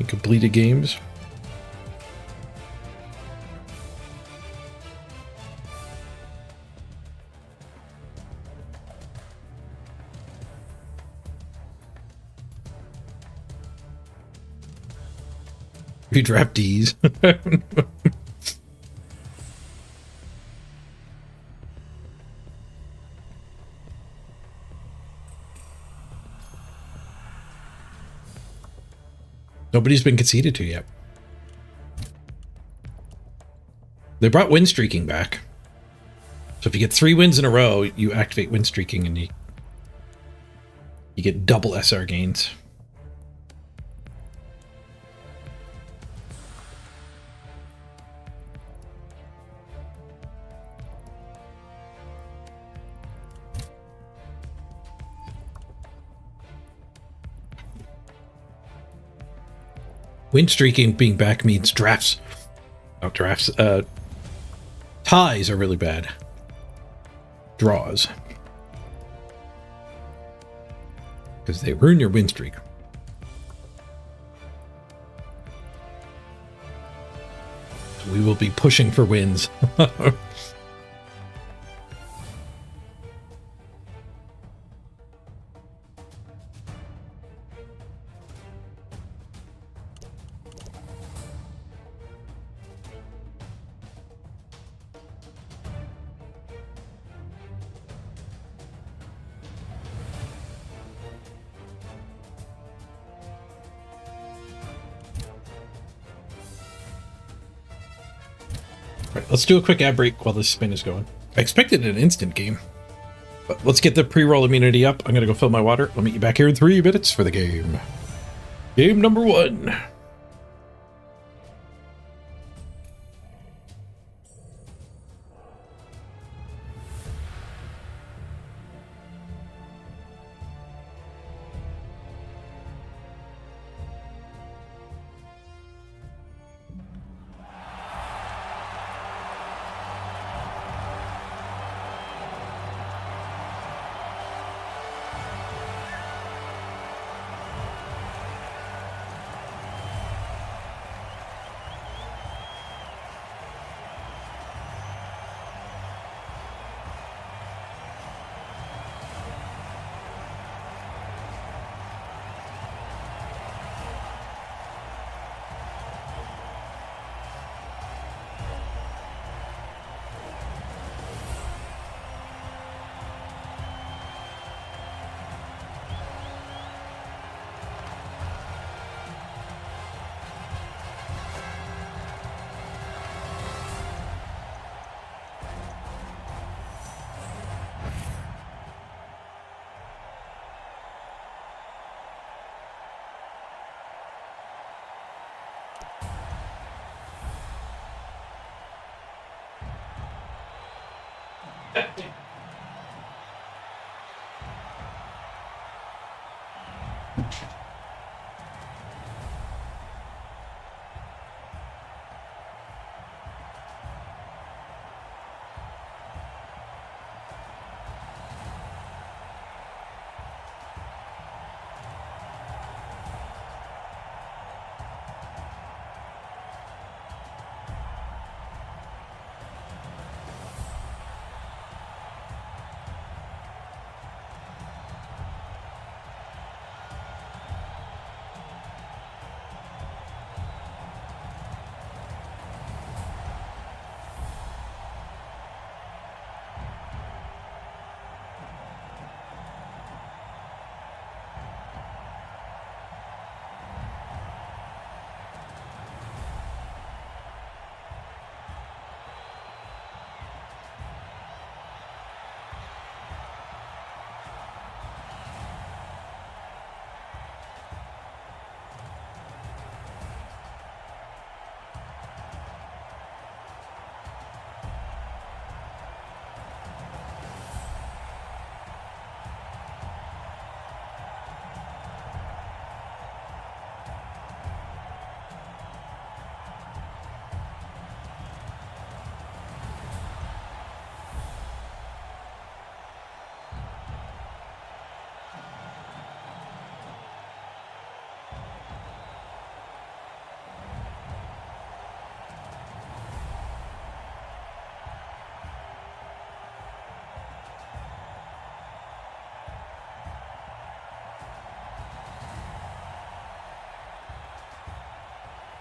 Completed games. Redraft D's. Nobody's been conceded to yet. They brought win streaking back. So if you get 3 wins in a row, you activate win streaking and you get double SR gains. Win streaking being back means drafts. Not drafts. Ties are really bad. draws. Because they ruin your win streak. So we will be pushing for wins. Right, let's do a quick ad break while this spin is going. I expected an instant game, but let's get the pre-roll immunity up. I'm gonna go fill my water. I'll meet you back here in 3 minutes for the game. Game number 1.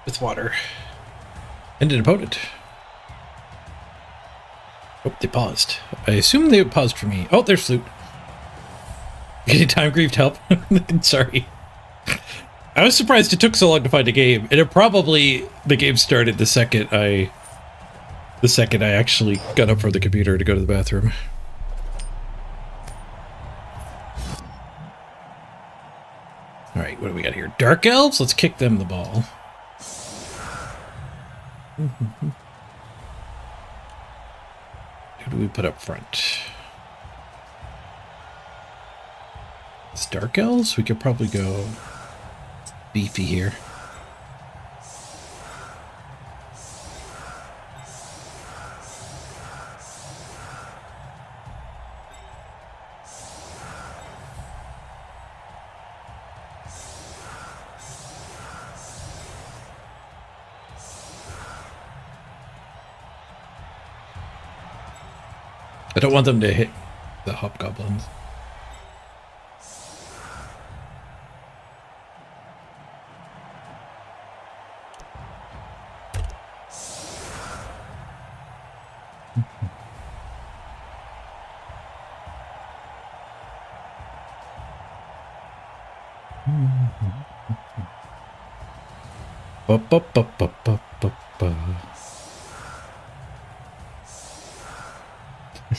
With water. And an opponent. Oh, they paused. I assume they paused for me. Oh, there's Flute. Getting time grieved help. Sorry. I was surprised it took so long to find a game, and it probably the game started the second I actually got up from the computer to go to the bathroom. All right, what do we got here? Dark Elves? Let's kick them the ball. Who do we put up front? It's Dark Elves? We could probably go beefy here. I don't want them to hit the hobgoblins.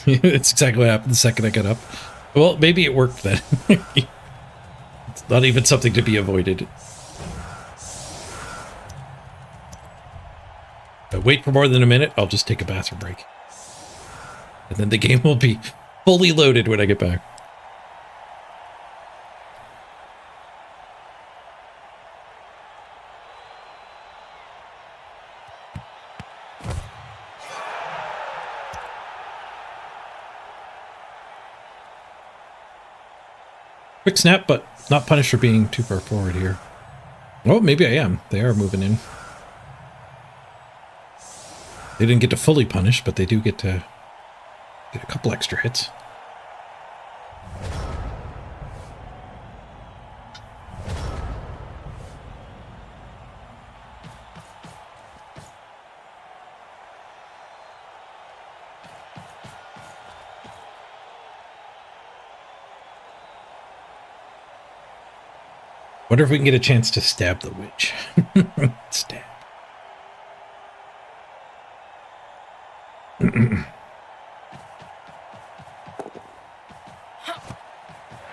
It's exactly what happened the second I got up. Well, maybe it worked then. It's not even something to be avoided. If I wait for more than a minute, I'll just take a bathroom break. And then the game will be fully loaded when I get back. Quick snap, but not punished for being too far forward here. Oh, maybe I am. They are moving in. They didn't get to fully punish, but they do get to get a couple extra hits. Wonder if we can get a chance to stab the witch. Stab.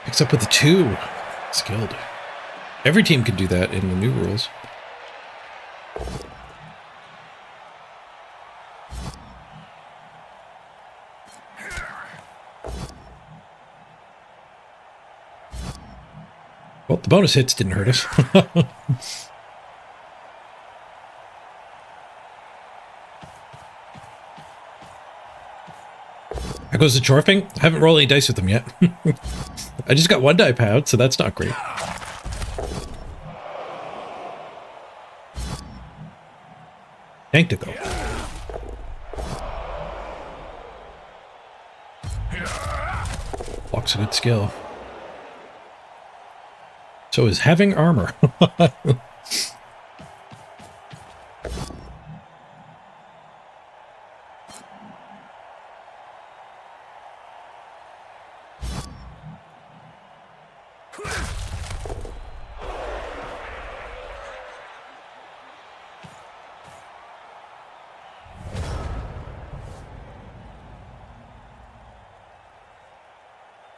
Picks up with a 2. Skilled. Every team can do that in the new rules. Well, the bonus hits didn't hurt us. How goes the chorfing? I haven't rolled any dice with them yet. I just got 1 die out, so that's not great. Tanked it, though. Block's a good skill. So is having armor.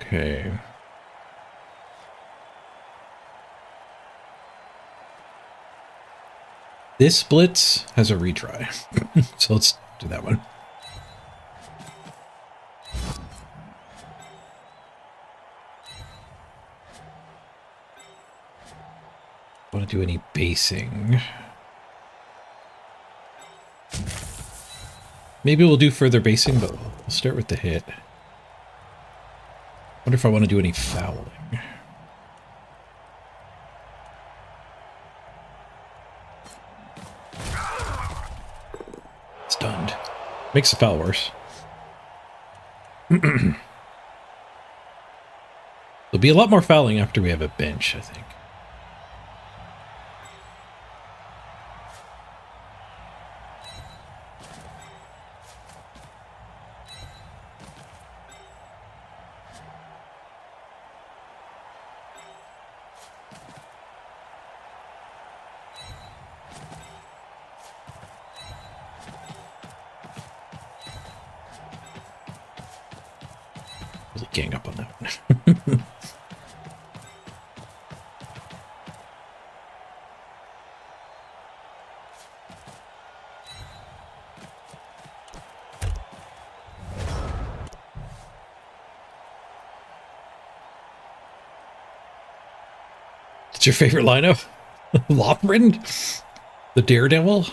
Okay. This blitz has a retry. So let's do that one. Want to do any basing? Maybe we'll do further basing, but we'll start with the hit. Wonder if I want to do any fouling. Stunned. Makes the foul worse. There'll be a lot more fouling after we have a bench, I think. Really gang up on that one. What's your favorite lineup? Lothbrand? The Daredevil?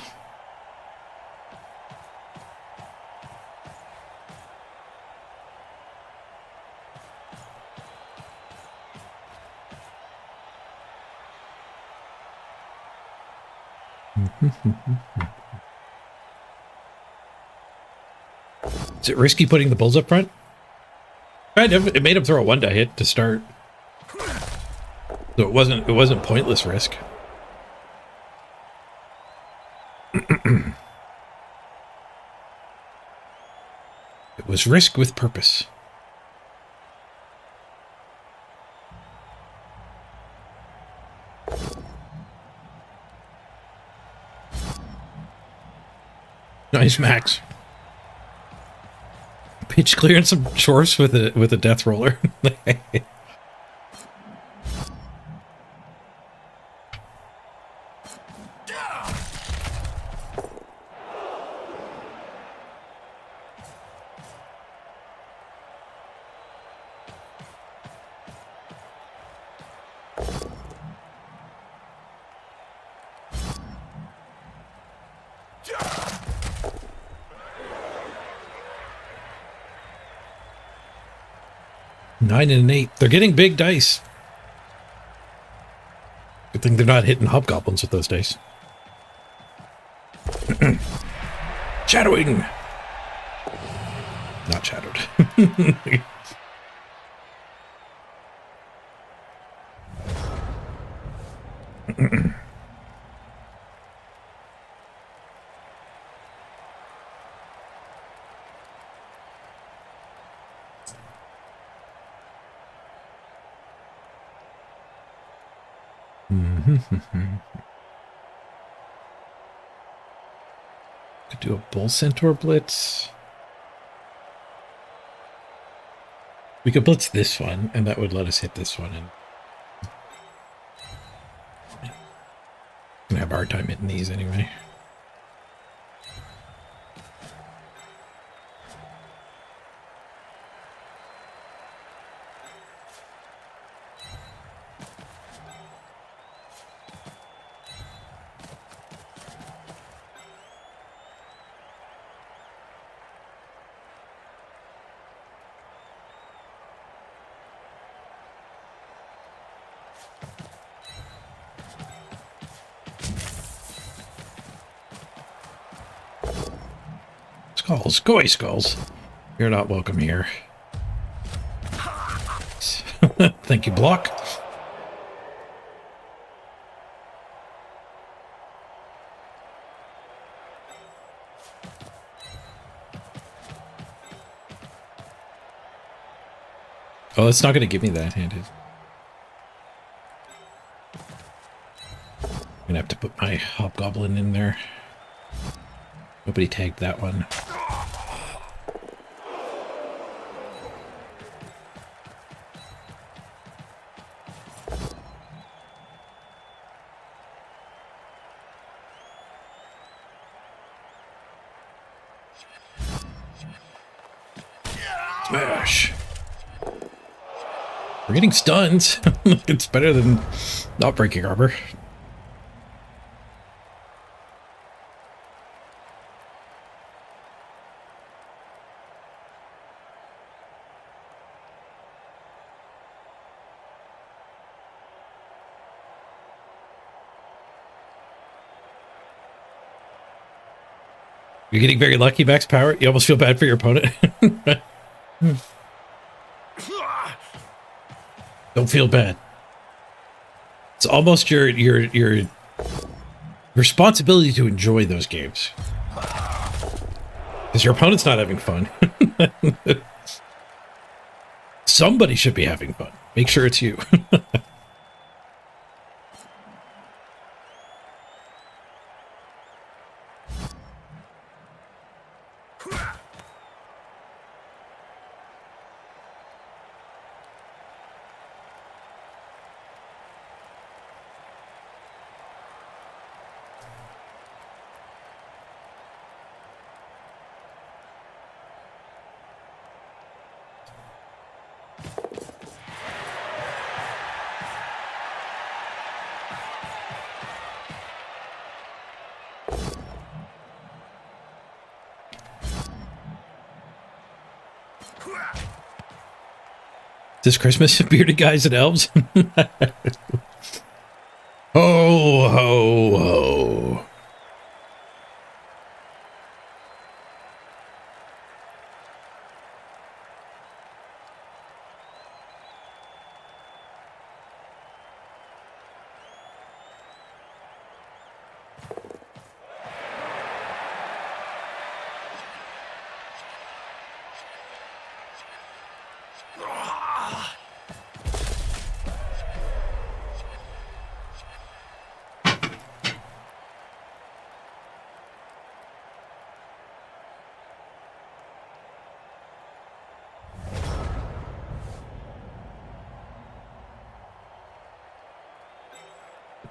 Is it risky putting the bulls up front? It made him throw a 1-die hit to start. So it wasn't pointless risk. It was risk with purpose. Nice, Max. Pitch clearing some chores with a death roller. 9 and an 8. They're getting big dice. Good thing they're not hitting hobgoblins with those dice. Shadowing. Not shadowed. Could do a bull centaur blitz. We could blitz this one, and that would let us hit this one. And gonna have a hard time hitting these anyway. Skulls. Go away, skulls. You're not welcome here. Thank you, block. Oh, it's not going to give me that handed. I'm going to have to put my hobgoblin in there. Nobody tagged that one. Smash. We're getting stuns. It's better than not breaking armor. You're getting very lucky, max power. You almost feel bad for your opponent. Don't feel bad. It's almost your responsibility to enjoy those games. Because your opponent's not having fun. Somebody should be having fun. Make sure it's you. This Christmas, bearded guys and elves. Ho, ho, ho.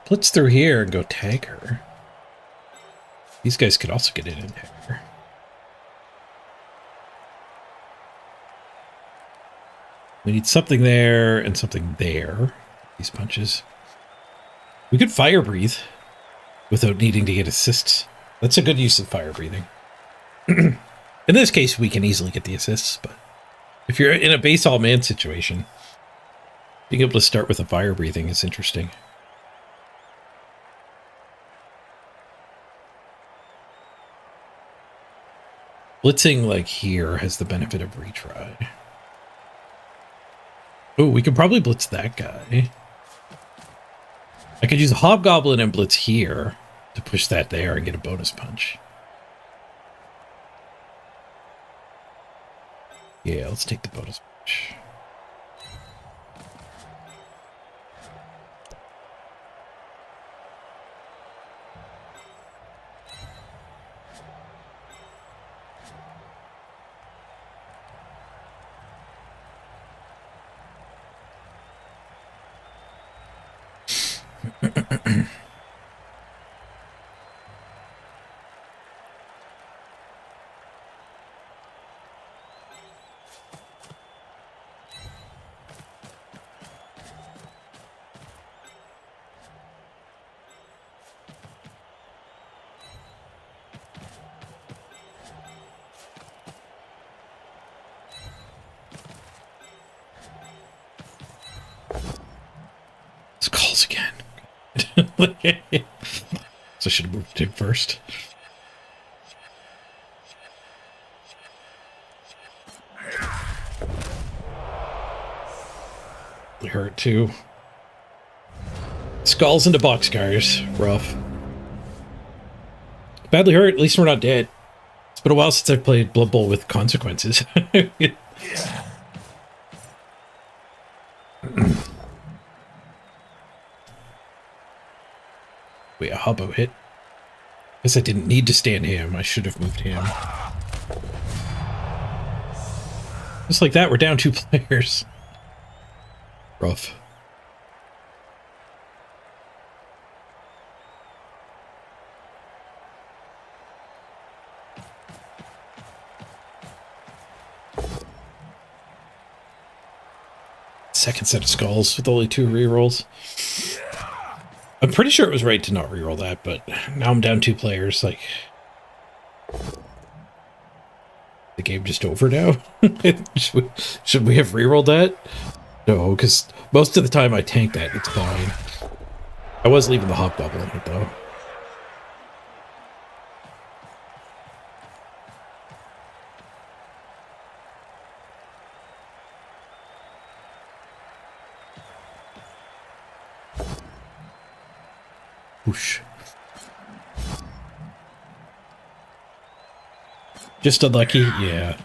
blitz through here and go tag her. These guys could also get in and tag her. We need something there and something there. These punches. We could fire breathe without needing to get assists. That's a good use of fire breathing. In this case, we can easily get the assists, but if you're in a base all man situation, being able to start with a fire breathing is interesting. Blitzing like here has the benefit of retry. Oh, we could probably blitz that guy. I could use a hobgoblin and blitz here to push that there and get a bonus punch. Yeah, let's take the bonus punch. Skulls again. So I should have moved him first. They hurt too. Skulls into boxcars. Rough. Badly hurt, at least we're not dead. It's been a while since I've played Blood Bowl with consequences. Wait, a hobbo hit? Guess I didn't need to stand him. I should have moved him. Just like that, we're down 2 players. Rough. Second set of skulls with only 2 rerolls. I'm pretty sure it was right to not reroll that, but now I'm down 2 players. Like, the game just over now? Should we have rerolled that? No, because most of the time I tank that. It's fine. I was leaving the hobgoblin in it, though. Whoosh. Just unlucky? Yeah.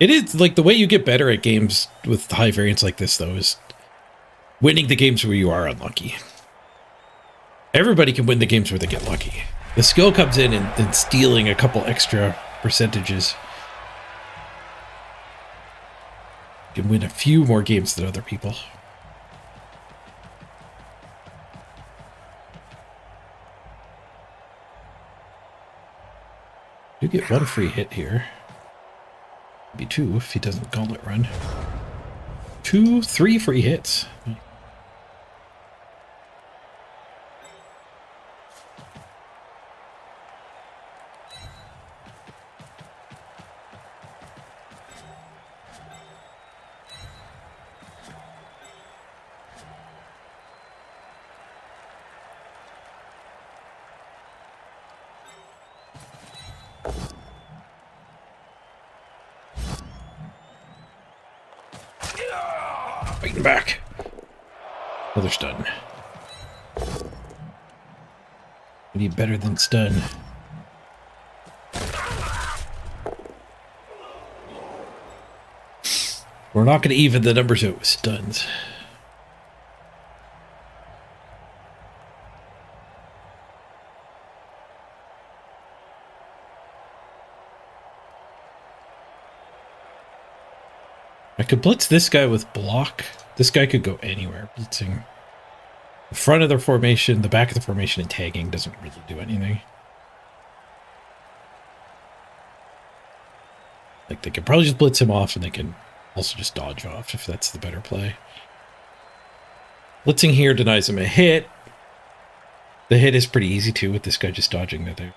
It is, like, the way you get better at games with high variance like this, though, is winning the games where you are unlucky. Everybody can win the games where they get lucky. The skill comes in and stealing a couple extra percentages. You can win a few more games than other people. You get 1 free hit here. Maybe 2 if he doesn't gauntlet run. 2, 3 free hits. Fighting back. Another stun. We need better than stun. We're not going to even the numbers out with stuns. I could blitz this guy with block. This guy could go anywhere blitzing. The front of the formation, the back of the formation, and tagging doesn't really do anything. Like, they could probably just blitz him off, and they can also just dodge off if that's the better play. Blitzing here denies him a hit. The hit is pretty easy, too, with this guy just dodging there.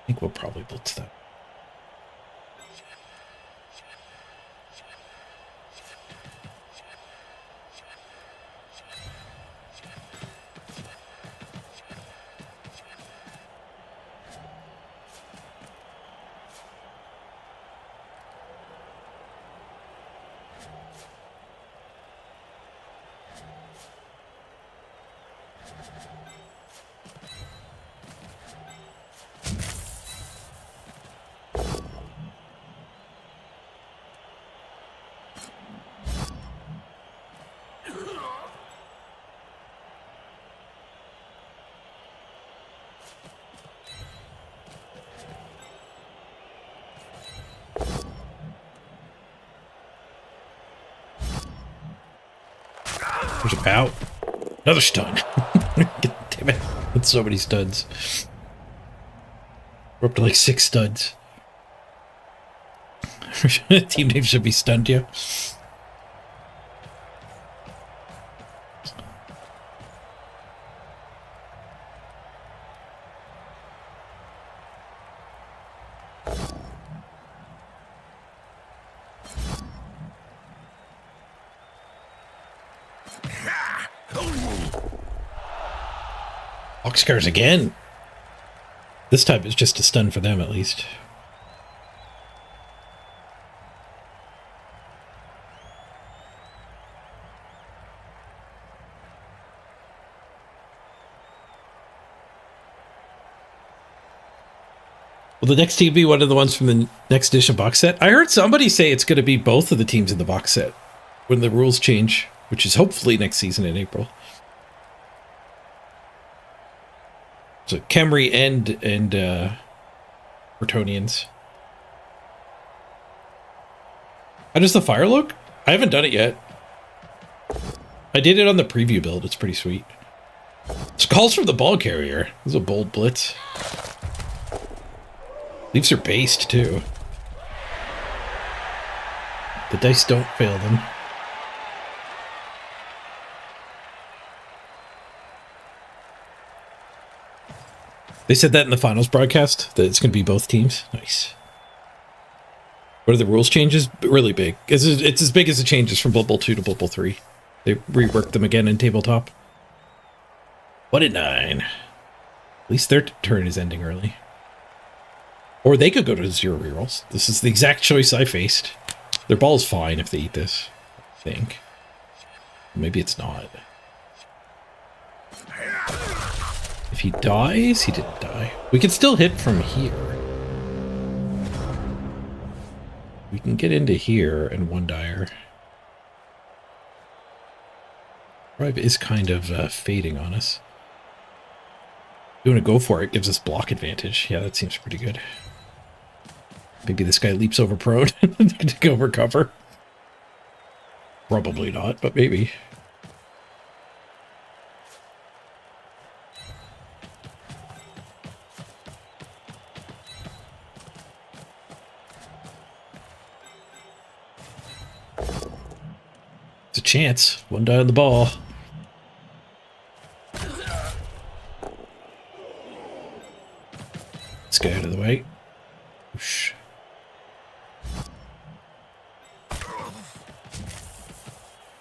I think we'll probably blitz that. There's a bout. Another stun. Damn it. That's so many studs. We're up to like 6 studs. Team name should be stunned you. Boxcars again. This time it's just a stun for them at least. Will the next team be one of the ones from the next edition box set? I heard somebody say it's going to be both of the teams in the box set when the rules change, which is hopefully next season in April. So Khemri and Bretonnians. How does the fire look? I haven't done it yet. I did it on the preview build. It's pretty sweet. Skulls from the ball carrier. This is a bold blitz. Leaves are based too. The dice don't fail them. They said that in the finals broadcast, that it's going to be both teams. Nice. What are the rules changes? Really big. It's as big as the changes from Blood Bowl 2 to Blood Bowl 3. They reworked them again in tabletop. What a 9. At least their turn is ending early. Or they could go to 0 rerolls. This is the exact choice I faced. Their ball is fine if they eat this, I think. Maybe it's not. If he dies, he didn't die. We can still hit from here. We can get into here and one dyer. Drive is kind of fading on us. Doing a go for it gives us block advantage. Yeah, that seems pretty good. Maybe this guy leaps over prone to go recover. Probably not, but maybe. It's a chance. One die on the ball. Let's get out of the way. Whoosh.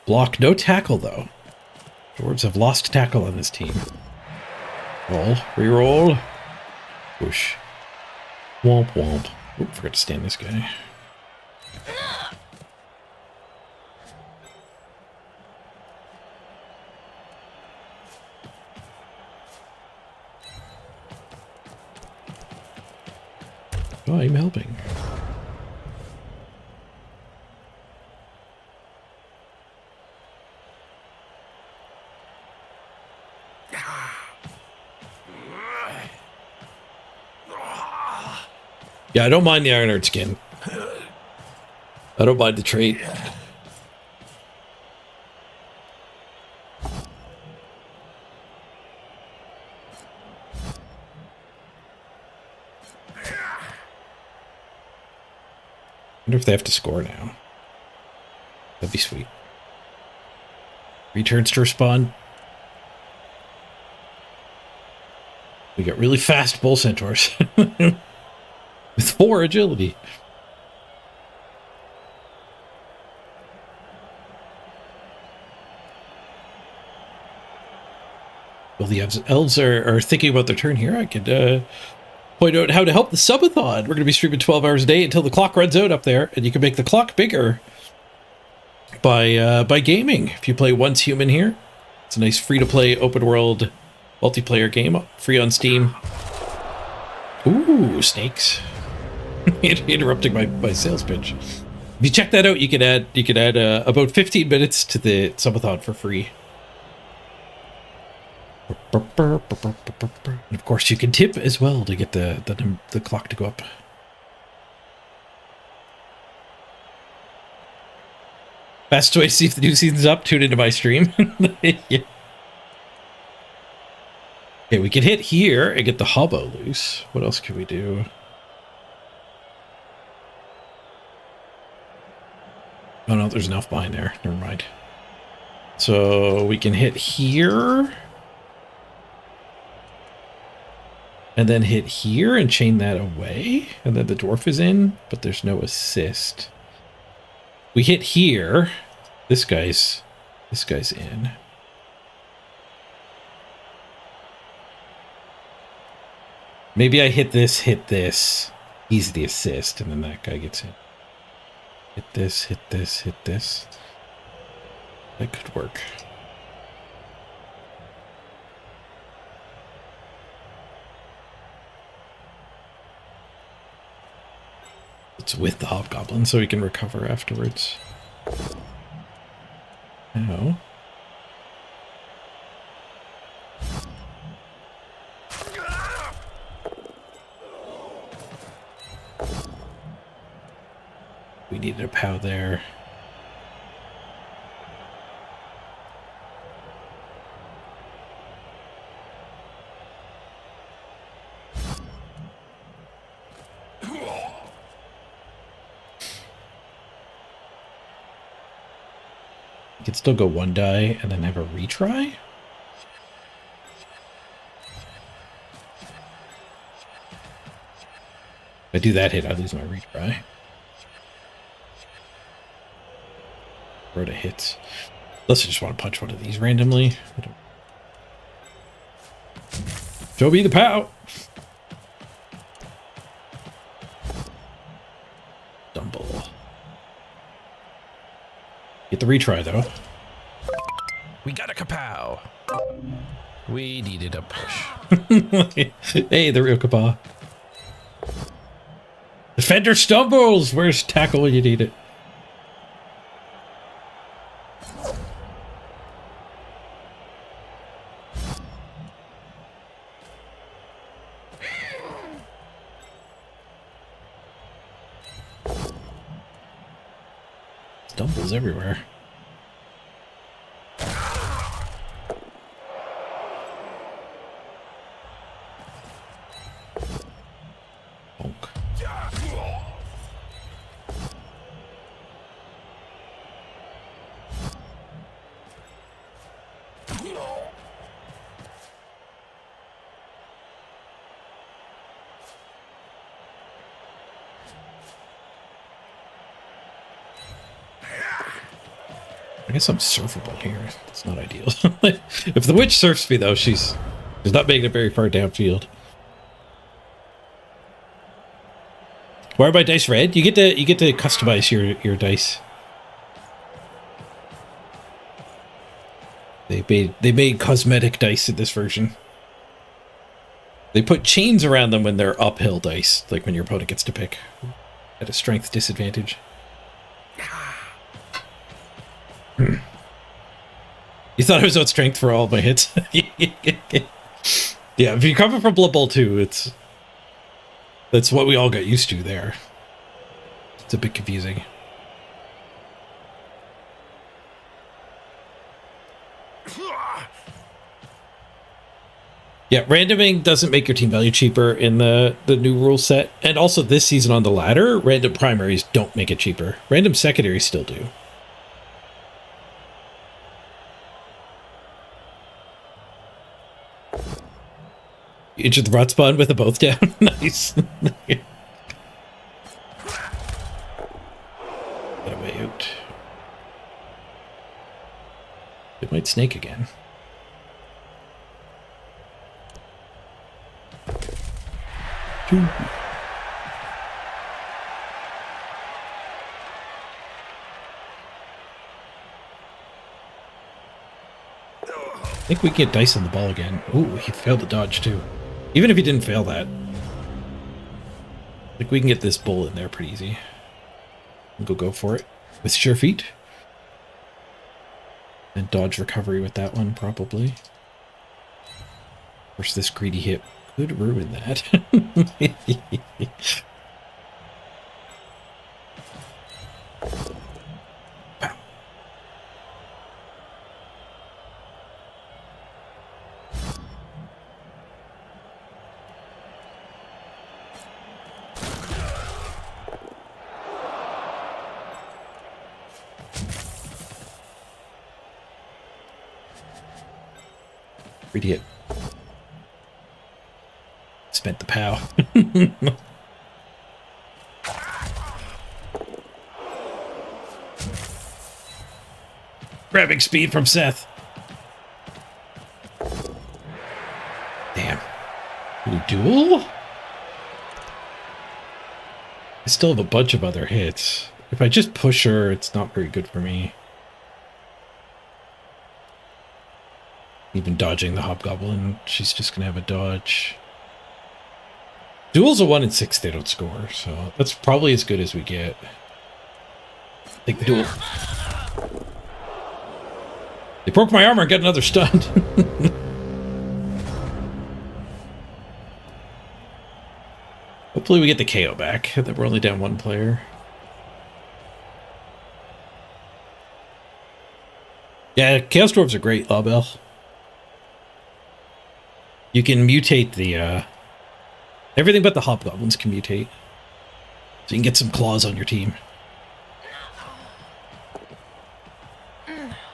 Block, no tackle though. Dwarves have lost tackle on this team. Roll, re-roll. Whoosh. Womp womp. Oop, forgot to stand this guy. Oh, I'm helping. Yeah, I don't mind the Ironheart skin. I don't mind the trait. I wonder if they have to score now. That'd be sweet. Returns to respawn. We got really fast bull centaurs. With 4 agility. Well, the elves are thinking about their turn here. I could point out how to help the subathon. We're going to be streaming 12 hours a day until the clock runs out up there, and you can make the clock bigger by gaming. If you play Once Human here, it's a nice free-to-play open-world multiplayer game, free on Steam. Ooh, snakes. Interrupting my sales pitch. If you check that out, you could add about 15 minutes to the subathon for free. And of course, you can tip as well to get the clock to go up. Best way to see if the new season's up, tune into my stream. Yeah. Okay, we can hit here and get the hobo loose. What else can we do? Oh no, there's an elf behind there. Never mind. So we can hit here. And then hit here and chain that away. And then the dwarf is in, but there's no assist. We hit here. This guy's in. Maybe I hit this. He's the assist, and then that guy gets in. Hit this, hit this, hit this. That could work. It's with the hobgoblin, so he can recover afterwards. Ow. We needed a POW there. You can still go 1 die and then have a retry? If I do that hit, I lose my retry. Rhoda hits. Unless I just want to punch one of these randomly. Show me the POW! Stumble. Get the retry, though. We got a kapow. We needed a push. Hey, the real kapow. Defender stumbles! Where's tackle when you need it? Stumbles everywhere. Bonk. I guess I'm surfable here. It's not ideal. If the witch surfs me, though, she's not making it very far downfield. Why are my dice red? You get to customize your dice. They made cosmetic dice in this version. They put chains around them when they're uphill dice, like when your opponent gets to pick at a strength disadvantage. You thought I was out strength for all of my hits? Yeah, if you're coming from Blood Bowl 2, that's what we all got used to there. It's a bit confusing. Yeah, randoming doesn't make your team value cheaper in the new rule set. And also this season on the ladder, random primaries don't make it cheaper. Random secondaries still do. You injured the rot spawn with the both down. Nice. Get away out. It might snake again. Two. I think we can get dice on the ball again. Ooh, he failed the dodge too. Even if he didn't fail that. I think we can get this bull in there pretty easy. We'll go for it with sure feet. And dodge recovery with that one, probably. Of course, this greedy hit could ruin that. Greedy hit. Spent the POW. Grabbing speed from Seth. Damn. Duel? I still have a bunch of other hits. If I just push her, it's not very good for me. Even dodging the Hobgoblin, she's just gonna have a dodge. Duel's a 1 in 6 they don't score, so that's probably as good as we get. Take the duel. They broke my armor and got another stun. Hopefully we get the KO back, that we're only down one player. Yeah, Chaos Dwarves are great, Lawbell. You can mutate the, everything but the Hobgoblins can mutate. So you can get some claws on your team.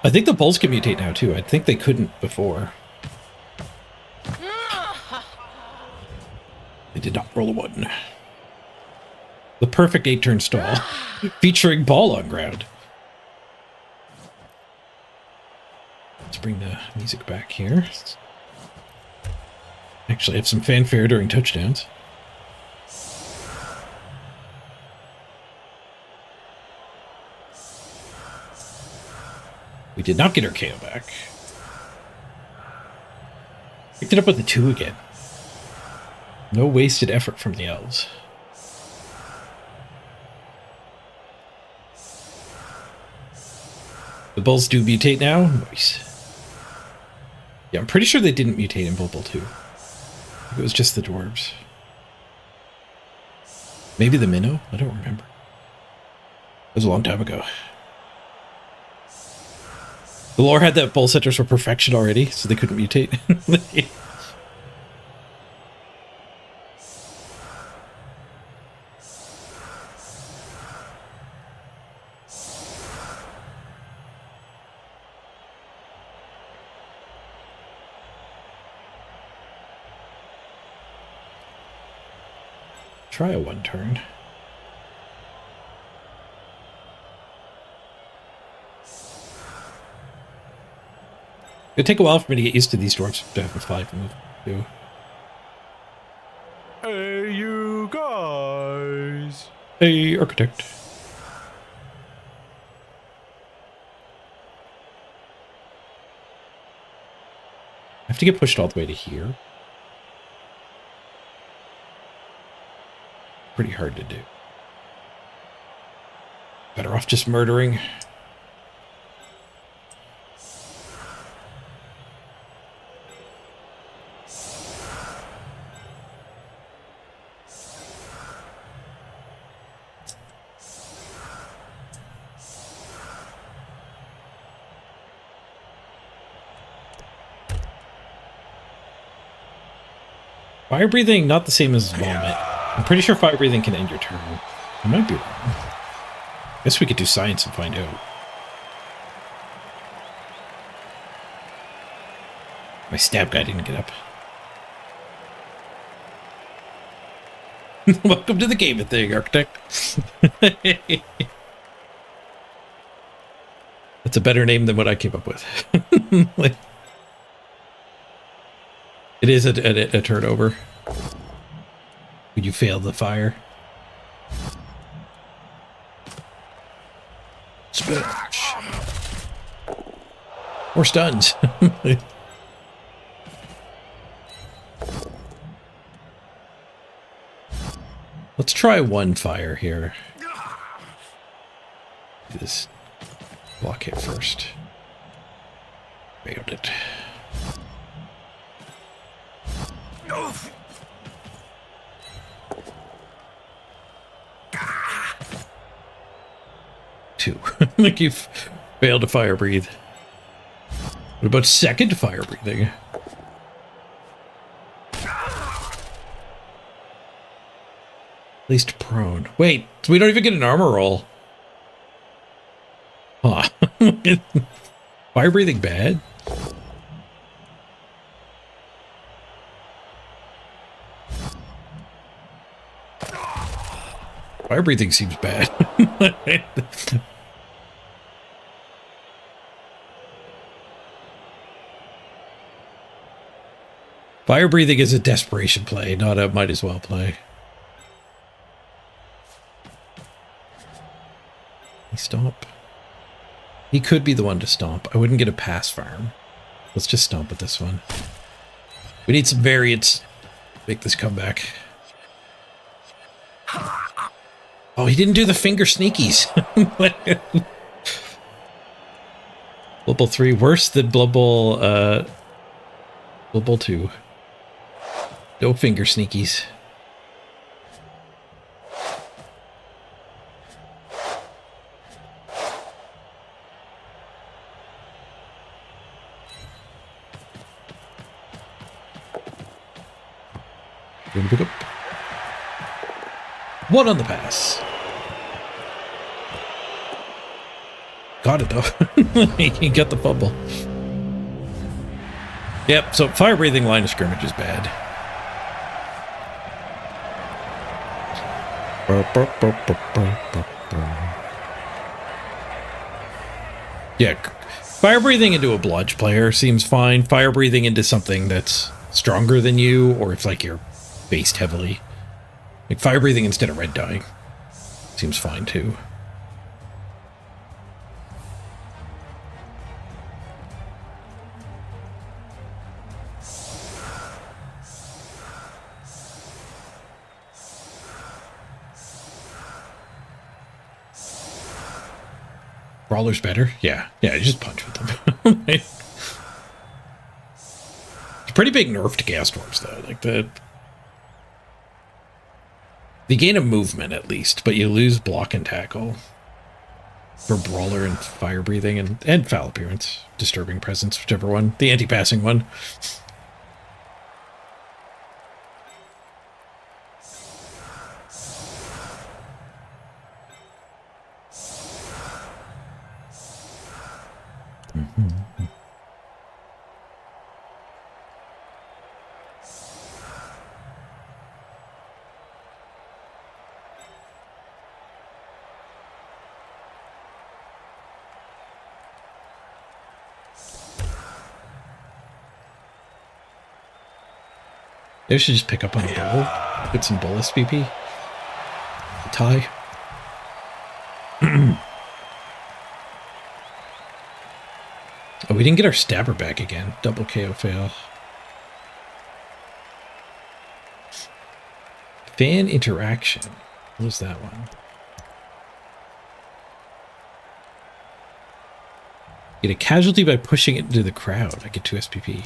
I think the Bulls can mutate now, too. I think they couldn't before. They did not roll a 1. The perfect 8-turn stall, featuring ball on ground. Let's bring the music back here. Actually have some fanfare during touchdowns. We did not get our KO back. Picked it up with the 2 again. No wasted effort from the elves. The Bulls do mutate now? Nice. Yeah, I'm pretty sure they didn't mutate in Blood Bowl 2. It was just the dwarves. Maybe the minnow? I don't remember. It was a long time ago. The lore had that bull setters were perfection already, so they couldn't mutate. Try a 1-turn. It'll take a while for me to get used to these dwarves to have a 5 move, too. Hey, you guys! Hey, Architect. I have to get pushed all the way to here. pretty hard to do. Better off just murdering. Fire breathing, not the same as vomit. I'm pretty sure fire breathing can end your turn. I might be wrong. Guess we could do science and find out. My stab guy didn't get up. Welcome to the game of thing, Architect. That's a better name than what I came up with. Like, it is a turnover. Would you fail the fire? Spinach. Or stuns. Let's try one fire here. Do this block hit first. Failed it. Two. Like you've failed to fire breathe. What about second fire breathing? At least prone. Wait, we don't even get an armor roll. Huh. Fire breathing bad? Fire breathing seems bad. Fire breathing is a desperation play, not a might as well play. He stomp. He could be the one to stomp. I wouldn't get a pass farm. Let's just stomp with this one. We need some variants. Make this comeback. Oh, he didn't do the finger sneakies. Blood Bowl 3 worse than Blood Bowl 2. No finger sneakies. Pick up. One on the pass. Got it though. He got the fumble. Yep, so fire breathing line of scrimmage is bad. Yeah, fire breathing into a bludge player seems fine. Fire breathing into something that's stronger than you, or if like you're based heavily. Like fire breathing instead of red dyeing seems fine too. Brawler's better? Yeah. Yeah, just punch with them. It's a pretty big nerf to gas dwarves though. Like they gain a movement at least, but you lose block and tackle for brawler and fire breathing and foul appearance, disturbing presence, whichever one, the anti-passing one. Maybe I should just pick up on a bull. Get some bullets, BP. Tie. Oh, we didn't get our stabber back again. Double KO fail. Fan interaction. Lose that one. Get a casualty by pushing it into the crowd. I get 2 SPP.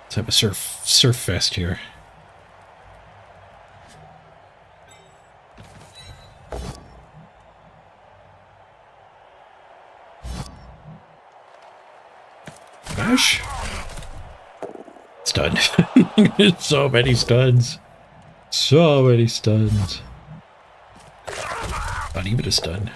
Let's have a surf fest here. Gosh. Stun. So many stuns. So many stuns. Not even a stun.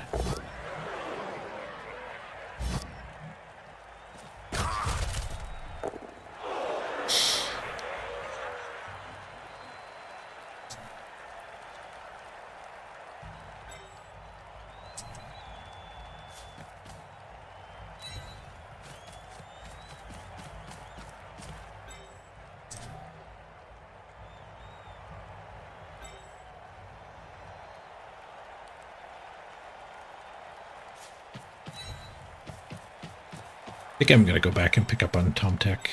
I think I'm gonna go back and pick up on Tom Tech.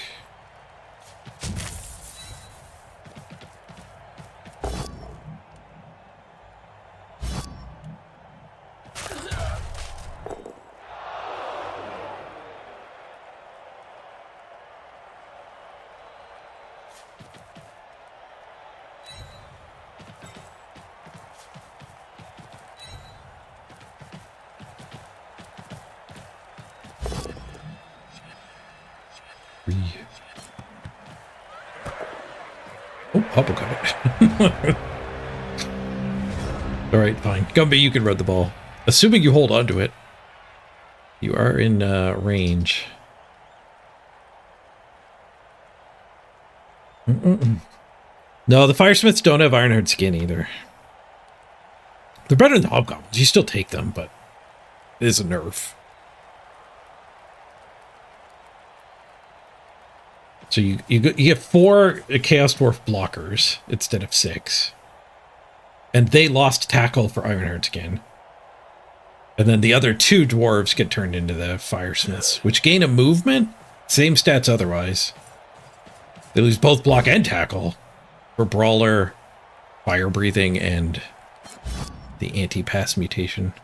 Oh, Hubble got it. Alright, fine. Gumby, you can run the ball. Assuming you hold on to it. You are in range. No, the Firesmiths don't have Ironheart skin either. They're better than the Hobgoblins. You still take them, but it is a nerf. So you get 4 Chaos Dwarf blockers instead of 6. And they lost tackle for Ironheart skin. And then the other 2 dwarves get turned into the Firesmiths, which gain a movement, same stats otherwise. They lose both block and tackle for Brawler, Fire Breathing, and the anti-pass mutation.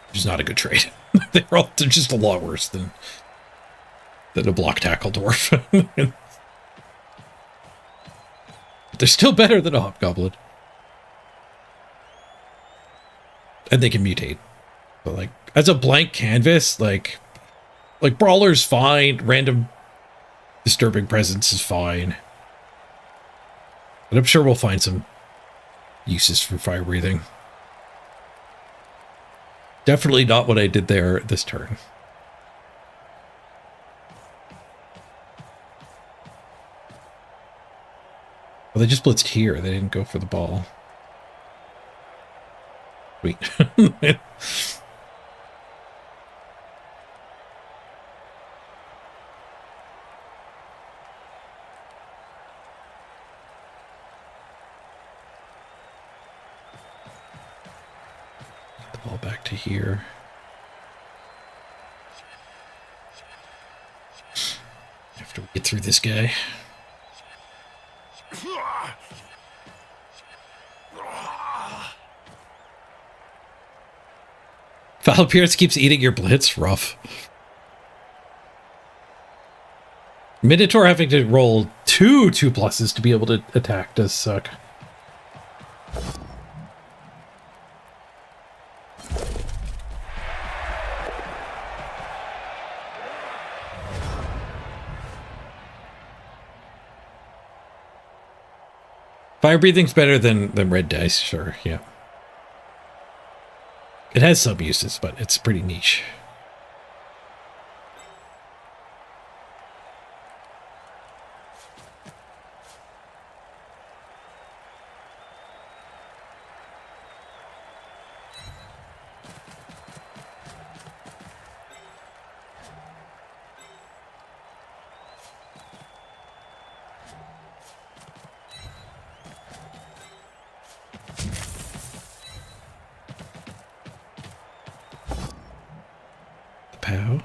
Which is not a good trade. They're just a lot worse than a block tackle dwarf. But they're still better than a Hobgoblin. And they can mutate. But like as a blank canvas, like Brawler's fine, random disturbing presence is fine. But I'm sure we'll find some uses for Fire Breathing. Definitely not what I did there this turn. Well, they just blitzed here. They didn't go for the ball. Wait. Ball back to here. After we get through this guy. Foul Appearance keeps eating your blitz. Rough. Minotaur having to roll 2 2+s to be able to attack does suck. Fire Breathing's better than red dice, sure, yeah. It has some uses, but it's pretty niche. Pow.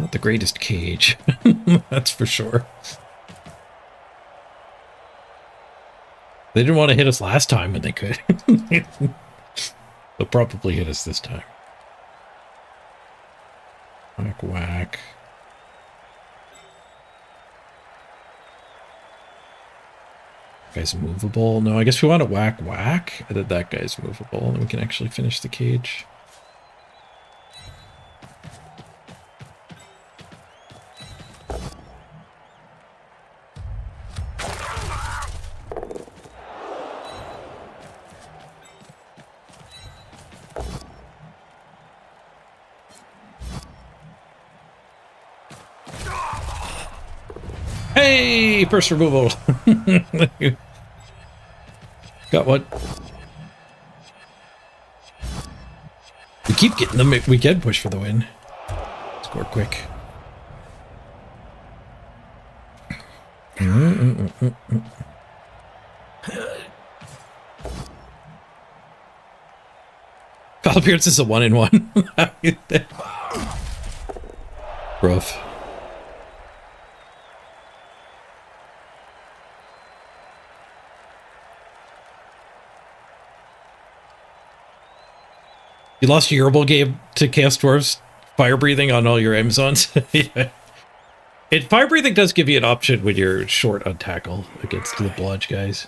Not the greatest cage, that's for sure. They didn't want to hit us last time when they could. They'll probably hit us this time. Whack, whack. Guy's movable. No, I guess we want to whack, whack. And then that guy's movable, and we can actually finish the cage. Hey, first removal. Got one. We keep getting them. We can push for the win. Score quick. Foul appearance is a 1-in-1. Rough. You lost your herbal game to Chaos Dwarves fire breathing on all your Amazons. Yeah. Fire breathing does give you an option when you're short on tackle against the blodge guys.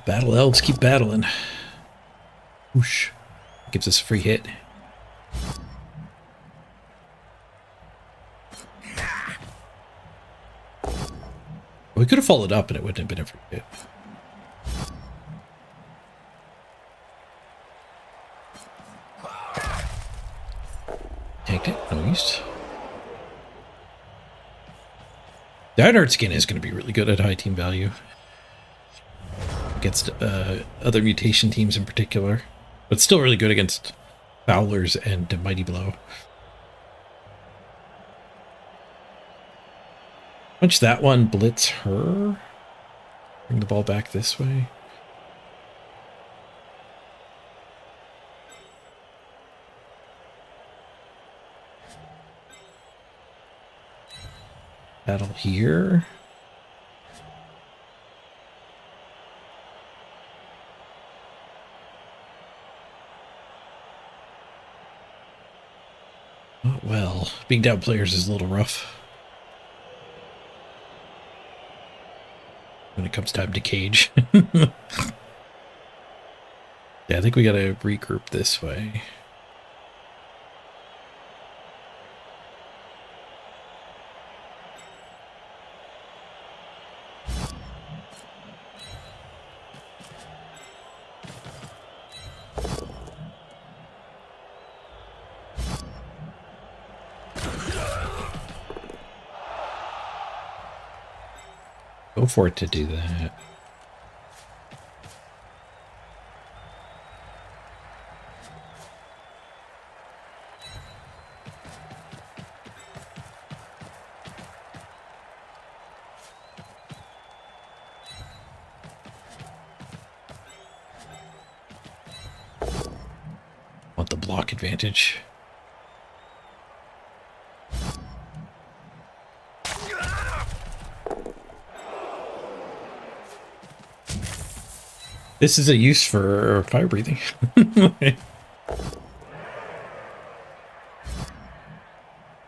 Battle elves keep battling. Whoosh. Gives us a free hit. We could have followed up and it wouldn't have been a free hit. Tanked it. No use. The Ironheart skin is going to be really good at high team value. Against other mutation teams in particular. But still really good against Fowlers and Mighty Blow. Punch that one, blitz her. Bring the ball back this way. Battle here. Oh, well, being down players is a little rough. When it comes time to cage. Yeah, I think we gotta regroup this way. Go for it to do that. Want the block advantage. This is a use for fire breathing.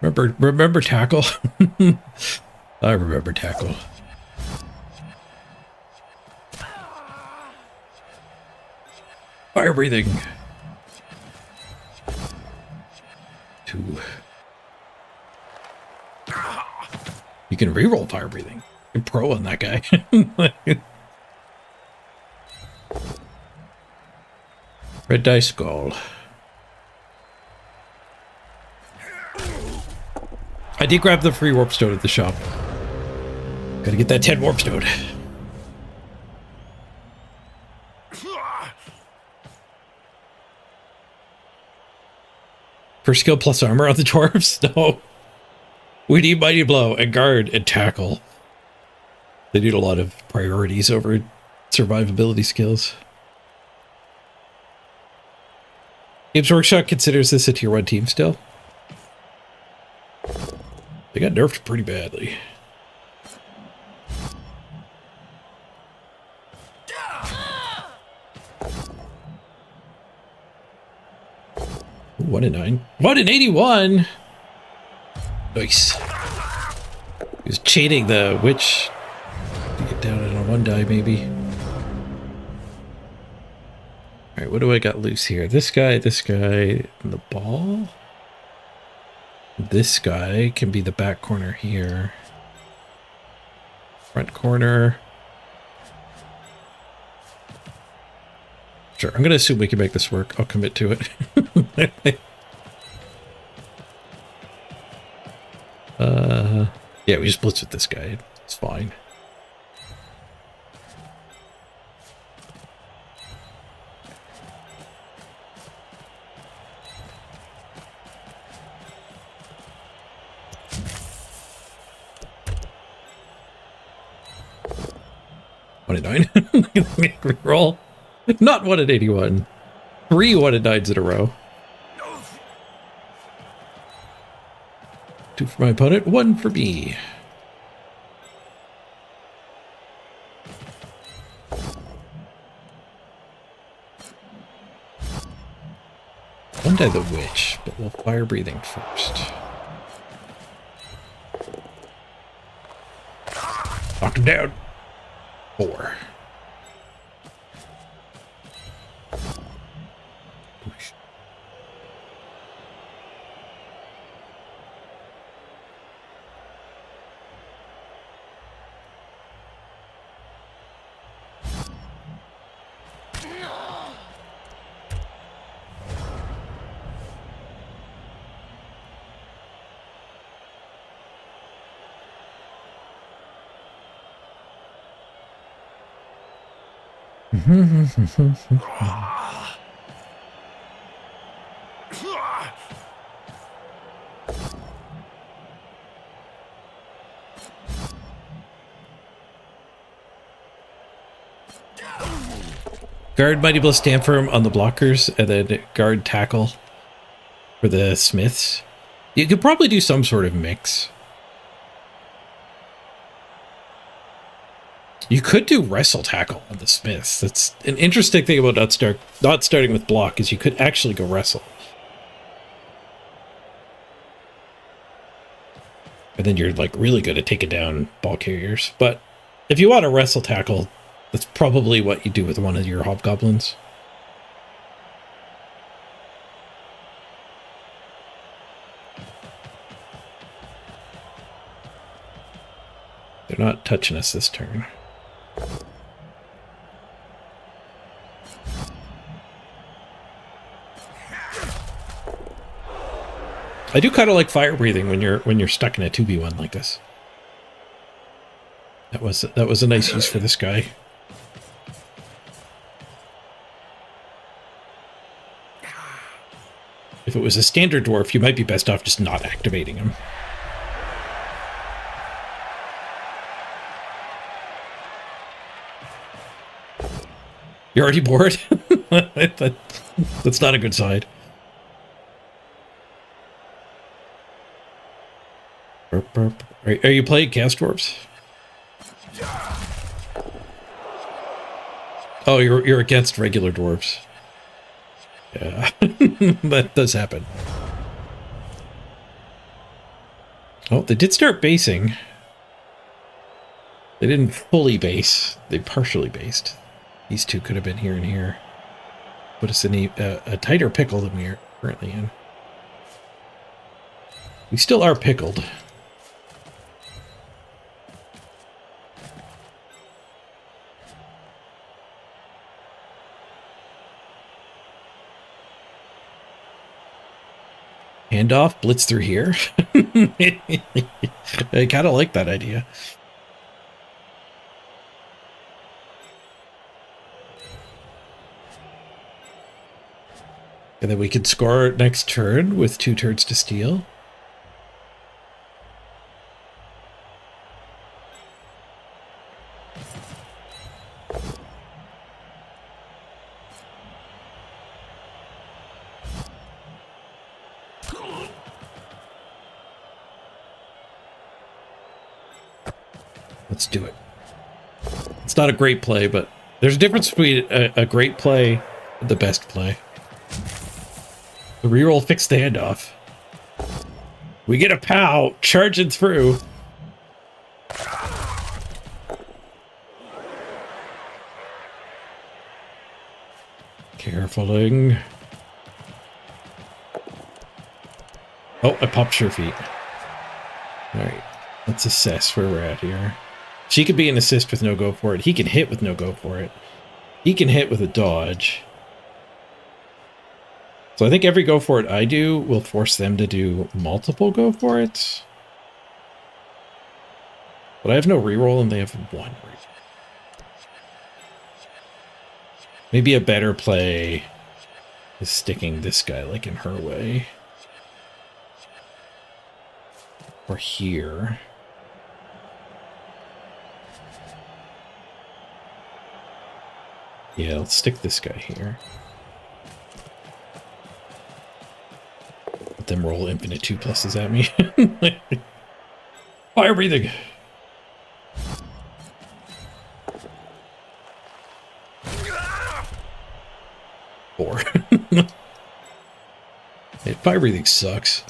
Remember tackle? I remember tackle. Fire breathing. 2. You can reroll fire breathing. You're pro on that guy. Red dice skull. I did grab the free warp stone at the shop. Gotta get that 10 warp stone. For skill plus armor on the dwarves? No. We need Mighty Blow and Guard and Tackle. They need a lot of priorities over survivability skills. Games Workshop considers this a tier 1 team still. They got nerfed pretty badly. Ooh, 1 in 9. 1 in 81! Nice. He was chaining the witch to get down on a 1 die, maybe. Alright, what do I got loose here? This guy, and the ball. This guy can be the back corner here. Front corner. Sure, I'm going to assume we can make this work. I'll commit to it. Yeah, we just blitz with this guy. It's fine. Roll. Not 1 in 81. 3 1 in 9s in a row. 2 for my opponent, 1 for me. One die the witch, but we'll fire breathing first. Knocked him down. 4. Guard Mighty Blow stand firm on the blockers, and then guard tackle for the smiths. You could probably do some sort of mix. You could do wrestle tackle on the smiths. That's an interesting thing about not starting with block, is you could actually go wrestle. And then you're like really good at taking down ball carriers. But if you want to wrestle tackle, that's probably what you do with one of your hobgoblins. They're not touching us this turn. I do kind of like fire breathing when you're stuck in a 2v1 like this. That was a nice use for this guy. If it was a standard dwarf, you might be best off just not activating him. You're already bored? That's not a good sign. Are you playing cast dwarves? Oh, you're against regular dwarves. Yeah, that does happen. Oh, they did start basing. They didn't fully base. They partially based. These two could have been here and here. Put us in a tighter pickle than we are currently in. We still are pickled. Handoff, blitz through here. I kind of like that idea. And then we could score next turn with 2 turns to steal. Let's do it. It's not a great play, but there's a difference between a great play and the best play. The reroll fixed the handoff. We get a POW charging through. Carefuling. Oh, I popped sure feet. Alright, let's assess where we're at here. She could be an assist with no go for it. He can hit with no go for it. He can hit with a dodge. So I think every go for it I do will force them to do multiple go for it. But I have no reroll and they have 1 reroll. Maybe a better play is sticking this guy like in her way. Or here. Yeah, let's stick this guy here. Let them roll infinite 2+s at me. Fire breathing. Four. Hey, fire breathing sucks.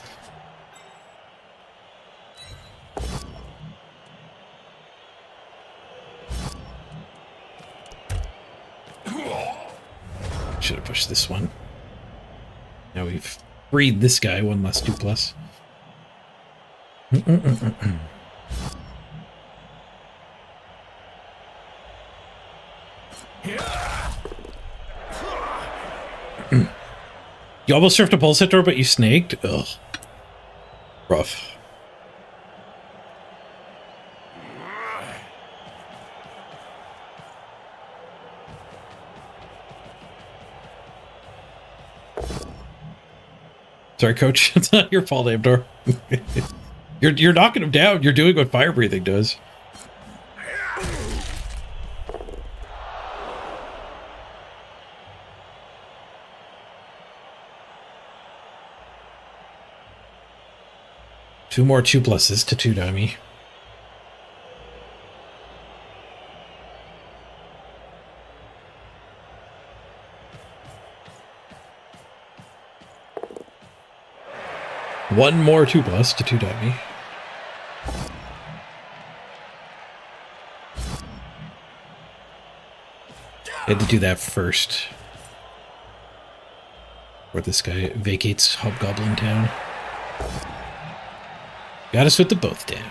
Should have pushed this one. Now we've freed this guy 1 less 2+. You almost surfed a pulse hit door, but you snaked? Ugh. Rough. Sorry, coach. It's not your fault, Amdor. You're knocking him down. You're doing what fire breathing does. Two more 2+s to 2 dummy. One more 2+ to 2 dummy. Had to do that first. Where this guy vacates Hobgoblin Town. Got us with the both down.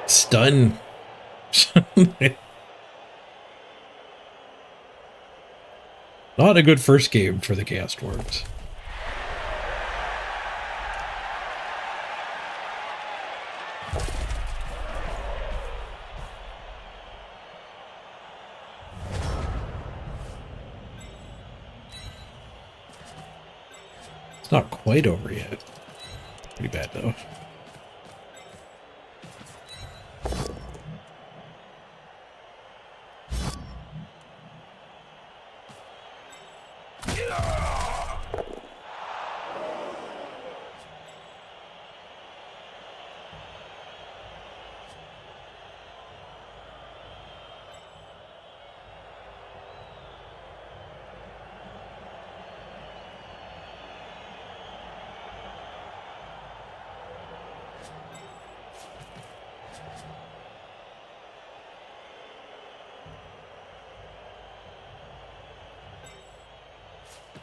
Stun. Not a good first game for the Chaos Dwarves. It's not quite over yet. Pretty bad though.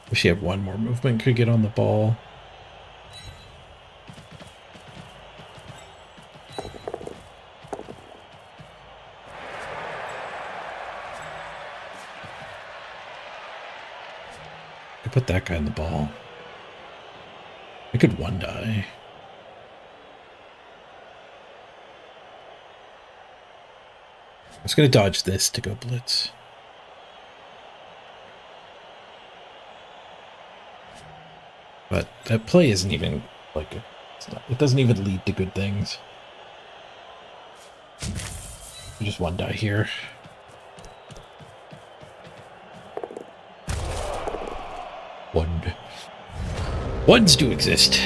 Wish he had one more movement, could get on the ball. I put that guy in the ball. I could one die. I was going to dodge this to go blitz. But that play isn't even like it doesn't even lead to good things. Just one die here. Ones do exist.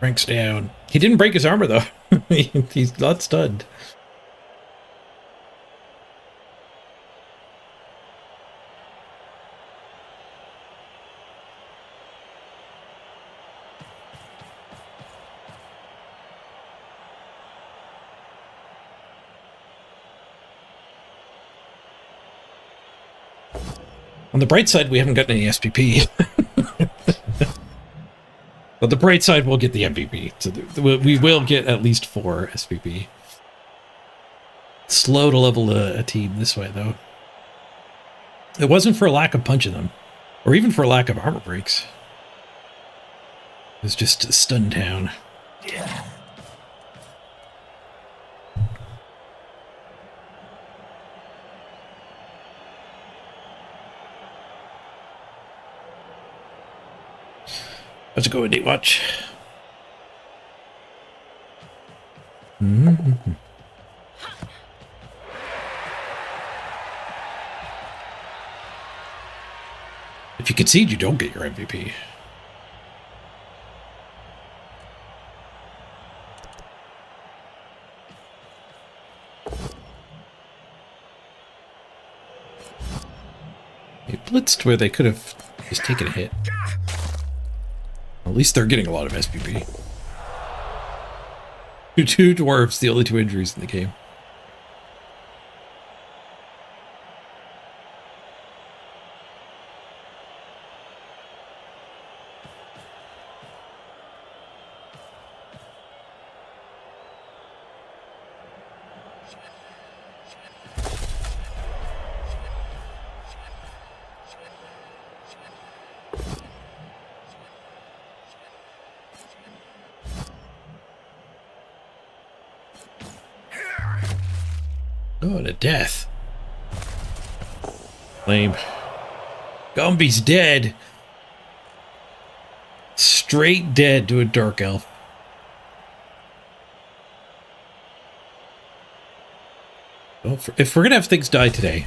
Ranks down. He didn't break his armor though. He's not stunned. On the bright side, we haven't gotten any SPP. But the bright side, we'll get the MVP. So we will get at least 4 SPP. Slow to level a team this way, though. It wasn't for a lack of punching them, or even for a lack of armor breaks. It was just a stun town. Yeah. How's it going, Date Watch? Mm-hmm. If you concede, you don't get your MVP. They blitzed where they could have just taken a hit. At least they're getting a lot of SPP. Two dwarves, the only 2 injuries in the game. Oh, to death. Lame. Gumby's dead. Straight dead to a dark elf. Well, if we're gonna have things die today,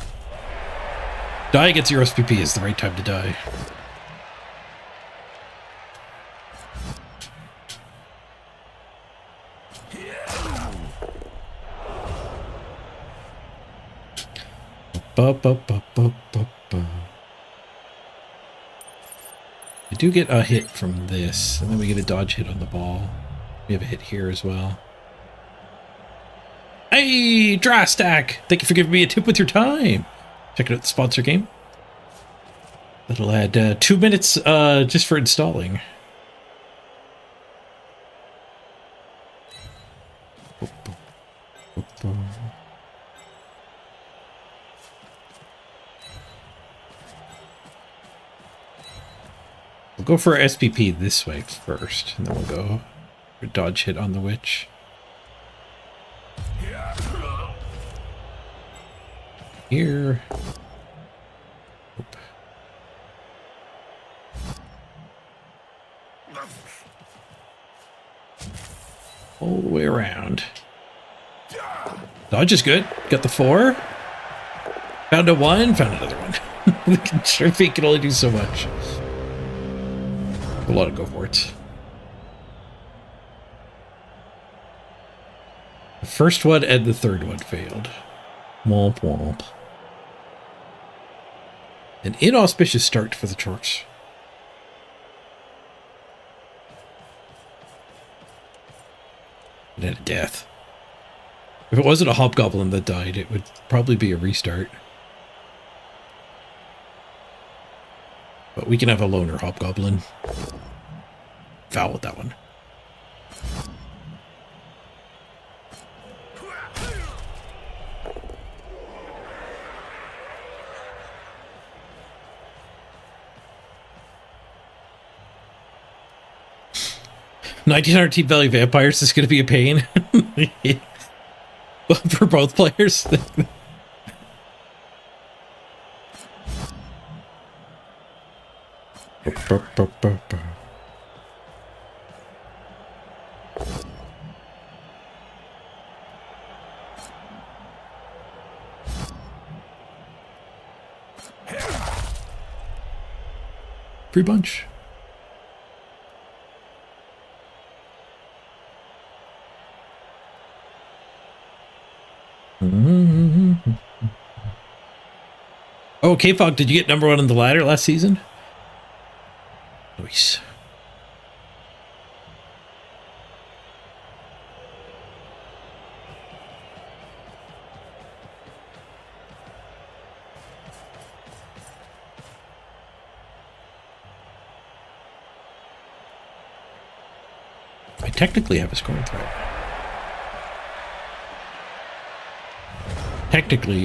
die against your SPP is the right time to die. I do get a hit from this, and then we get a dodge hit on the ball. We have a hit here as well. Hey, Dry Stack! Thank you for giving me a tip with your time. Checking out the sponsor game. That'll add 2 minutes just for installing. We'll go for our SPP this way first, and then we'll go for dodge hit on the witch. Here. Oop. All the way around. Dodge is good. Got the 4. Found a 1. Found another one. The Shrimpy can only do so much. A lot of go for it. The first one and the third one failed. Womp womp. An inauspicious start for the Chorks. And then a death. If it wasn't a hobgoblin that died, it would probably be a restart. But we can have a loner hobgoblin. Foul with that one. $1,900 team value vampires is going to be a pain for both players. Free bunch. Oh, K-Fog, did you get number 1 on the ladder last season? Nice. I technically have a scoring threat. Technically,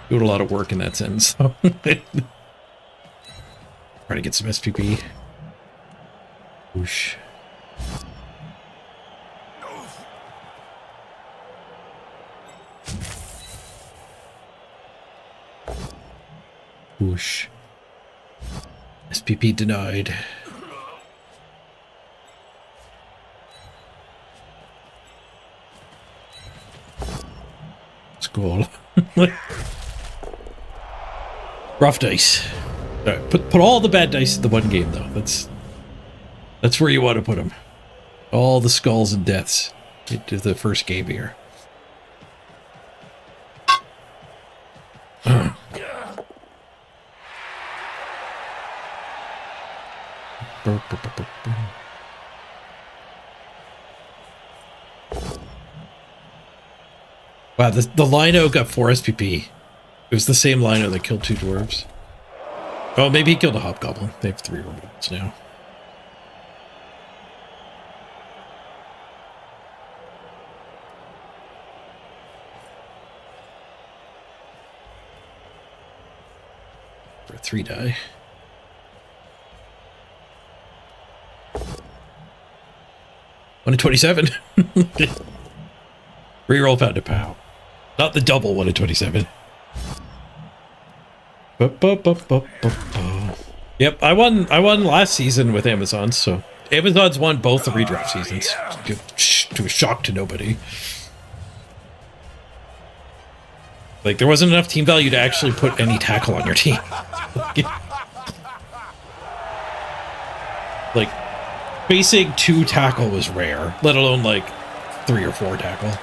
doing a lot of work in that sense. So. Trying to get some SPP. Whoosh. Whoosh. SPP denied. Goal. Rough dice. Right, put all the bad dice in the one game though. That's where you want to put them. All the skulls and deaths into the first game here. Wow, the Lino got 4 SPP. It was the same Lino that killed 2 dwarves. Oh, maybe he killed a hobgoblin. They have 3 removals now. For a 3 die. One in 27. Reroll found a pow. Not the double 1 in 27. Yep, I won last season with Amazon, so Amazon's won both the redraft seasons. To a shock to nobody. Like, there wasn't enough team value to actually put any tackle on your team. Like, facing 2 tackle was rare, let alone like 3 or 4 tackle.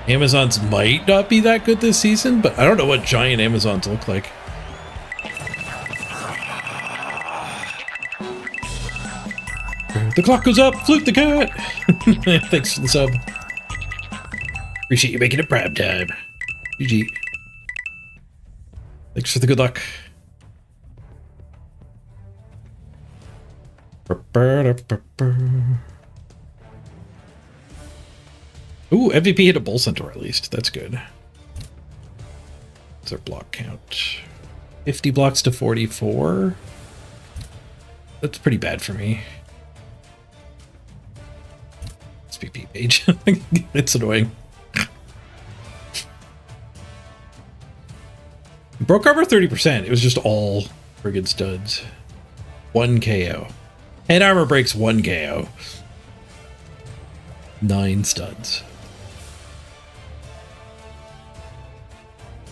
Amazons might not be that good this season, but I don't know what giant Amazons look like. The clock goes up, Fluke the cat! Thanks for the sub. Appreciate you making it prime time. GG. Thanks for the good luck. Ooh, MVP hit a Bull Centaur at least. That's good. What's their block count? 50 blocks to 44? That's pretty bad for me. SPP page. It's annoying. Broke armor 30%. It was just all friggin' studs. 1 KO. Head armor breaks 1 KO. 9 studs.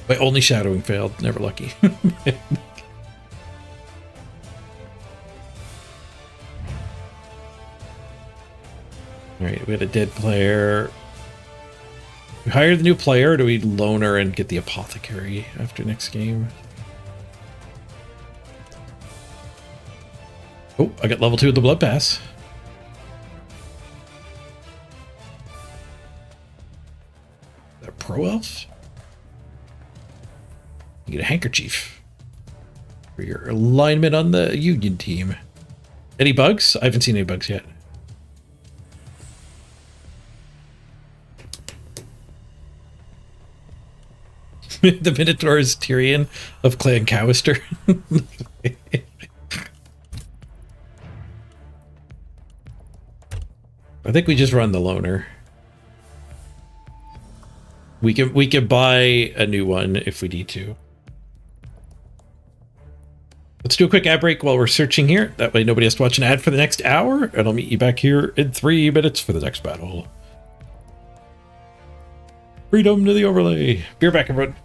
My only shadowing failed. Never lucky. Alright, we had a dead player. We hire the new player, or do we loan her and get the apothecary after next game? Oh, I got level 2 of the blood pass. Is that a pro elf? You get a handkerchief for your alignment on the Union team. Any bugs? I haven't seen any bugs yet. The Minotaur is Tyrion of Clan Cowister. I think we just run the loner. We can buy a new one if we need to. Let's do a quick ad break while we're searching here. That way nobody has to watch an ad for the next hour, and I'll meet you back here in 3 minutes for the next battle. Freedom to the overlay. Be right back, everyone.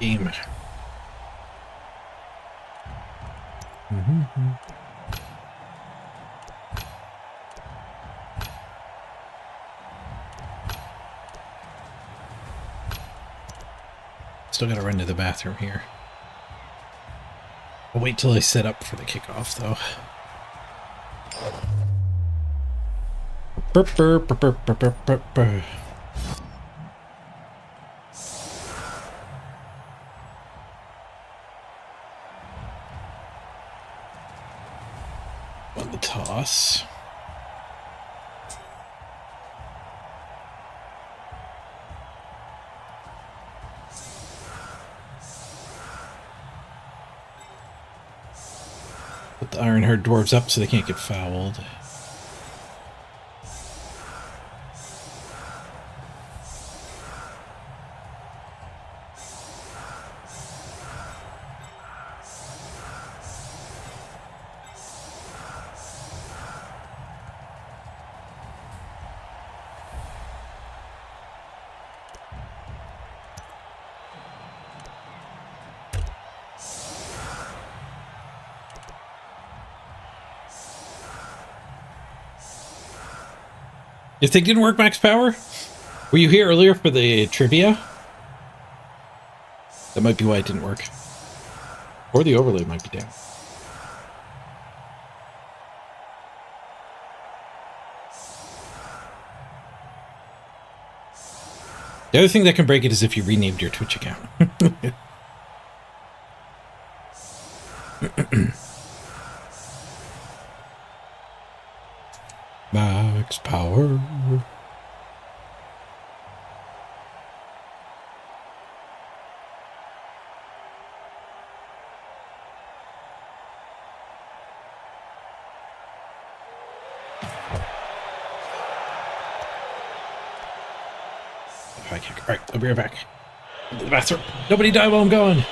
Game. Still gotta run to the bathroom here. I'll wait till I set up for the kickoff, though. Burp, burp, burp, burp, burp, burp, burp, burp. On the toss. Put the Iron Herd dwarves up so they can't get fouled. If they didn't work max power, were you here earlier for the trivia? That might be why it didn't work. Or the overlay might be down. The other thing that can break it is if you renamed your Twitch account. Max power. if I can. All right, I'll be right back. The bathroom. Nobody die while I'm going.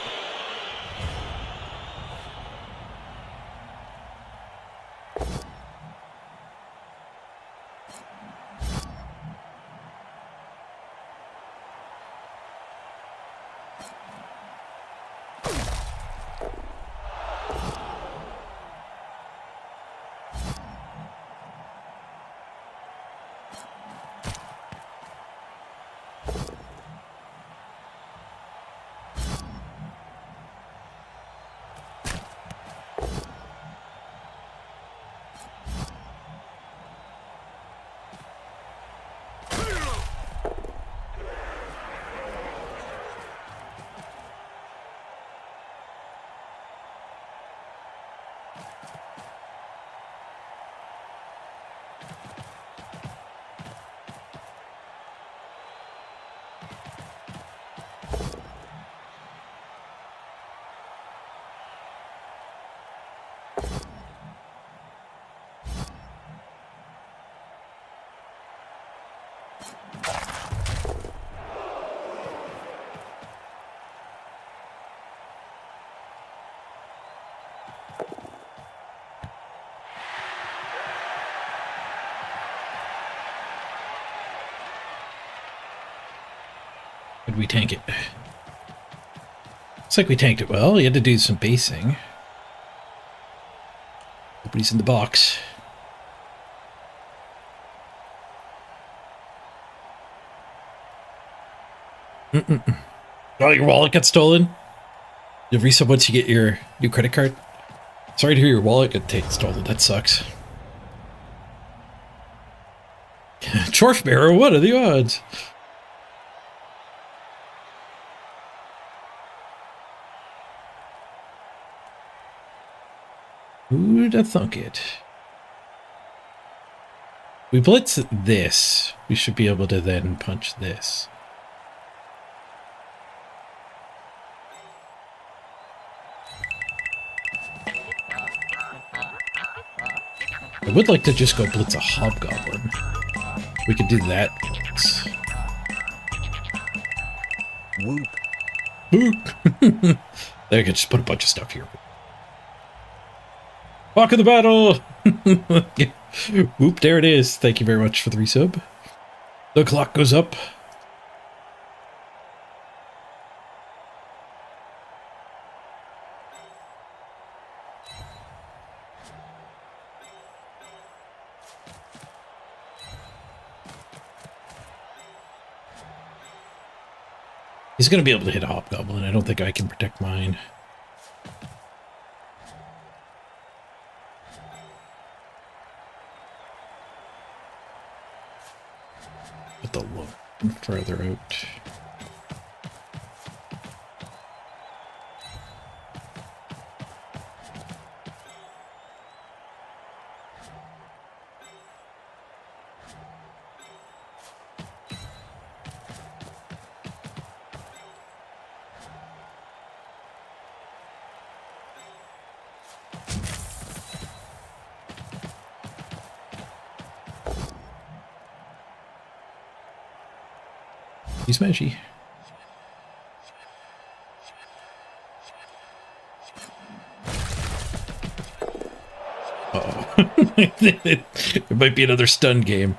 Did we tank it? Looks like we tanked it well. You had to do some basing. Nobody's in the box. Oh, your wallet got stolen? You'll resub once you get your new credit card? Sorry to hear your wallet got stolen. That sucks. Chorf Bearer, what are the odds? Who'd have thunk it? We blitz this. We should be able to then punch this. I would like to just go blitz a hobgoblin. We could do that. Whoop. Whoop. There, I could just put a bunch of stuff here. Walk of the battle! Whoop, there it is. Thank you very much for the resub. The clock goes up. He's going to be able to hit a hobgoblin. I don't think I can protect mine. Put the look further out. He's smashy. Uh-oh. It might be another stun game.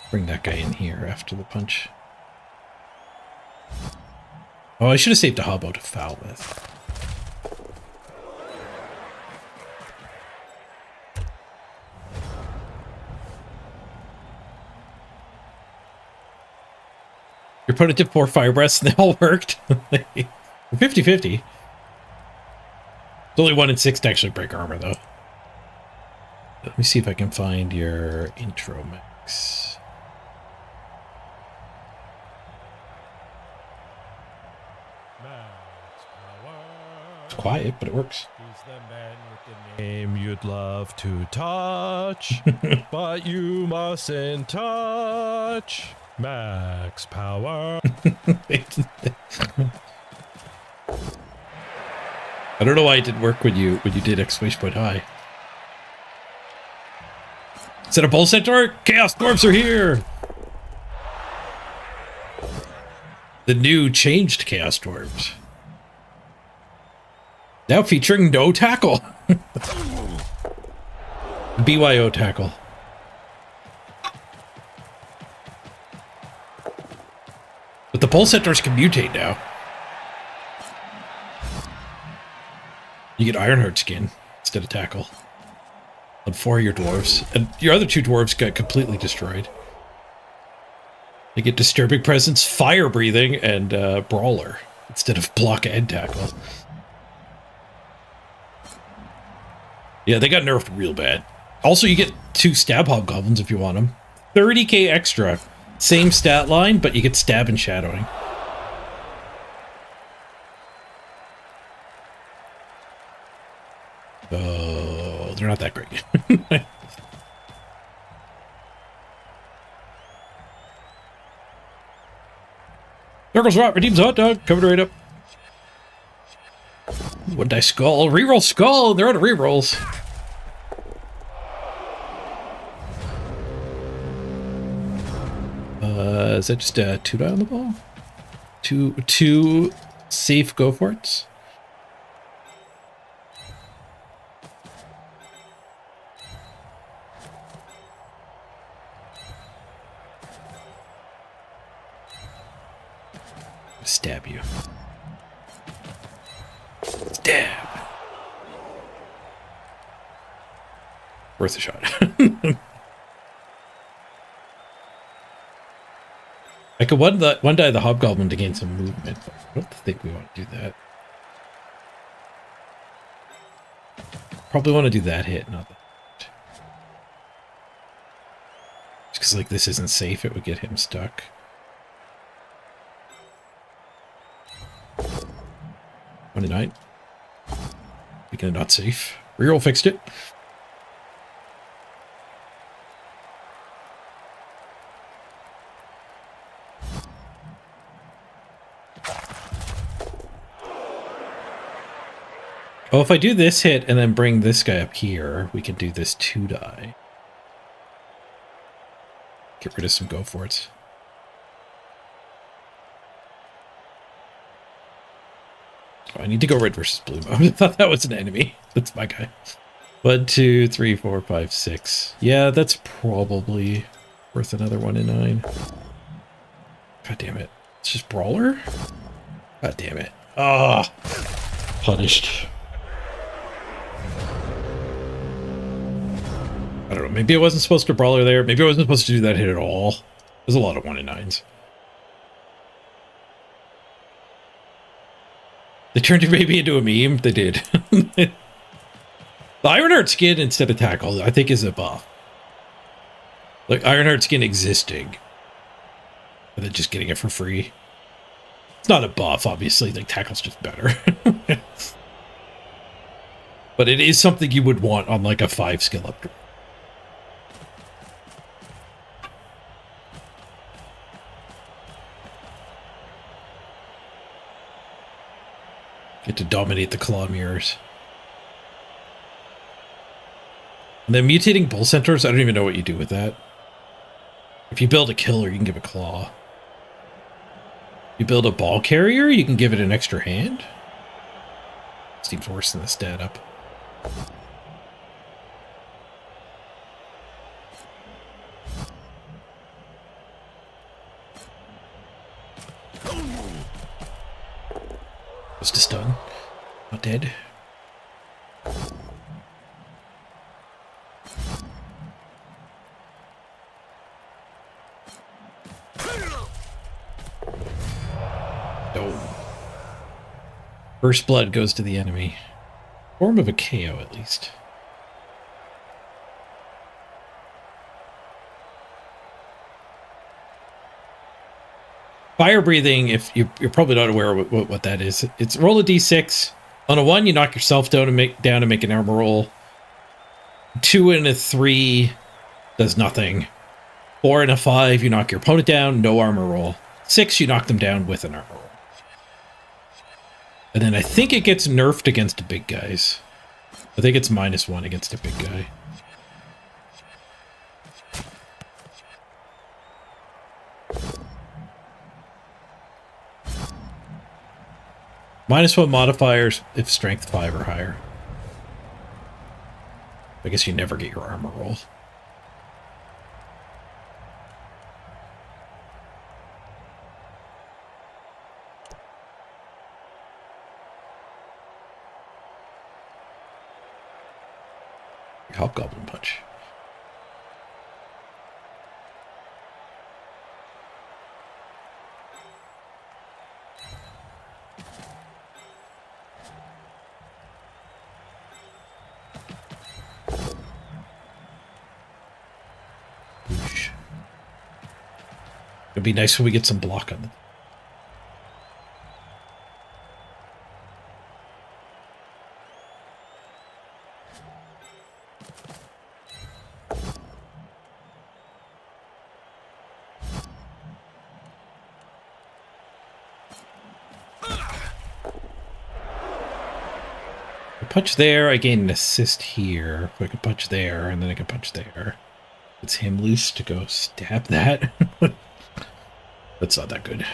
Bring that guy in here after the punch. Oh, I should have saved a hobbo to foul with. Your opponent did 4 fire breaths and they all worked. 50-50. It's only 1 in 6 to actually break armor, though. Let me see if I can find your intro mix. quiet, but it works. He's the man with the name you'd love to touch, but you mustn't touch. Max power. I don't know why it didn't work when you did exclamation point high. Is that a bull centaur? Chaos dwarves are here. The new changed chaos dwarves. Now featuring no tackle. BYO tackle. But the bull centaurs can mutate now. You get Ironheart skin instead of tackle. On 4 of your dwarves. And your other 2 dwarves got completely destroyed. They get Disturbing Presence, Fire Breathing, and Brawler instead of block and tackle. Yeah, they got nerfed real bad. Also, you get 2 Stab Hobgoblins if you want them. 30k extra. Same stat line, but you get Stab and Shadowing. Oh, they're not that great. Circles Rot redeems hot dog. Coming right up. 1 die skull. Reroll skull. They're out of rerolls. Is that just a 2 die on the ball? Two safe go for it. Stab you. Stab. Worth a shot. I could one die the hobgoblin to gain some movement, but I don't think we want to do that. Probably want to do that hit, not that. Just because like this isn't safe, it would get him stuck. Night. Making it not safe. Reroll fixed it. Oh, if I do this hit and then bring this guy up here, we can do this 2 die. Get rid of some go for it. Oh, I need to go red versus blue. I thought that was an enemy. That's my guy. 1, 2, 3, 4, 5, 6. Yeah, that's probably worth another 1 in 9. God damn it. It's just brawler? God damn it. Ah, punished. I don't know. Maybe I wasn't supposed to brawler there. Maybe I wasn't supposed to do that hit at all. There's a lot of 1 in 9s. They turned your baby into a meme. They did. The Ironheart skin instead of tackle, I think, is a buff. Like Ironheart skin existing, and then just getting it for free. It's not a buff, obviously. Like tackle's just better. But it is something you would want on like a 5 skill upgrade. Get to dominate the claw mirrors. And then mutating bull centaurs, I don't even know what you do with that. If you build a killer, you can give a claw. You build a ball carrier, you can give it an extra hand. Seems worse than the stat up. Just a stun. Not dead. Oh. First blood goes to the enemy. Form of a KO, at least. Fire breathing, if you're probably not aware of what that is. It's roll a d6, On a 1, you knock yourself down and make an armor roll. 2 and a 3 does nothing. 4 and a 5, you knock your opponent down, no armor roll. 6, you knock them down with an armor roll. And then I think it gets nerfed against the big guys. I think it's -1 against a big guy. -1 modifiers if strength 5 or higher. I guess you never get your armor roll. Hobgoblin punch. Boosh. It'd be nice when we get some block on them. Punch there, I gain an assist here. If I could punch there, and then I can punch there. It's him loose to go stab that. That's not that good.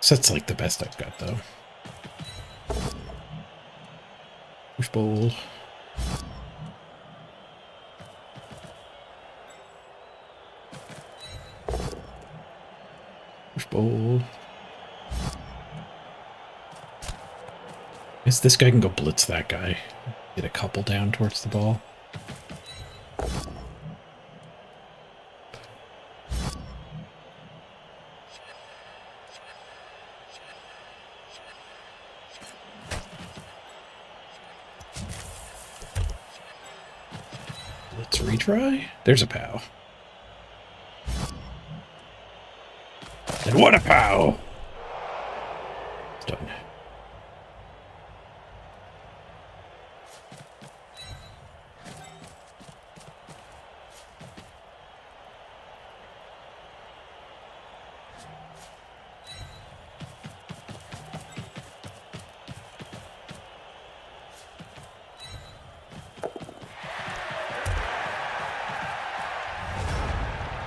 So that's like the best I've got, though. Push bowl. Push bowl. Guess this guy can go blitz that guy. Get a couple down towards the ball. Let's retry. There's a POW. And what a POW! It's done.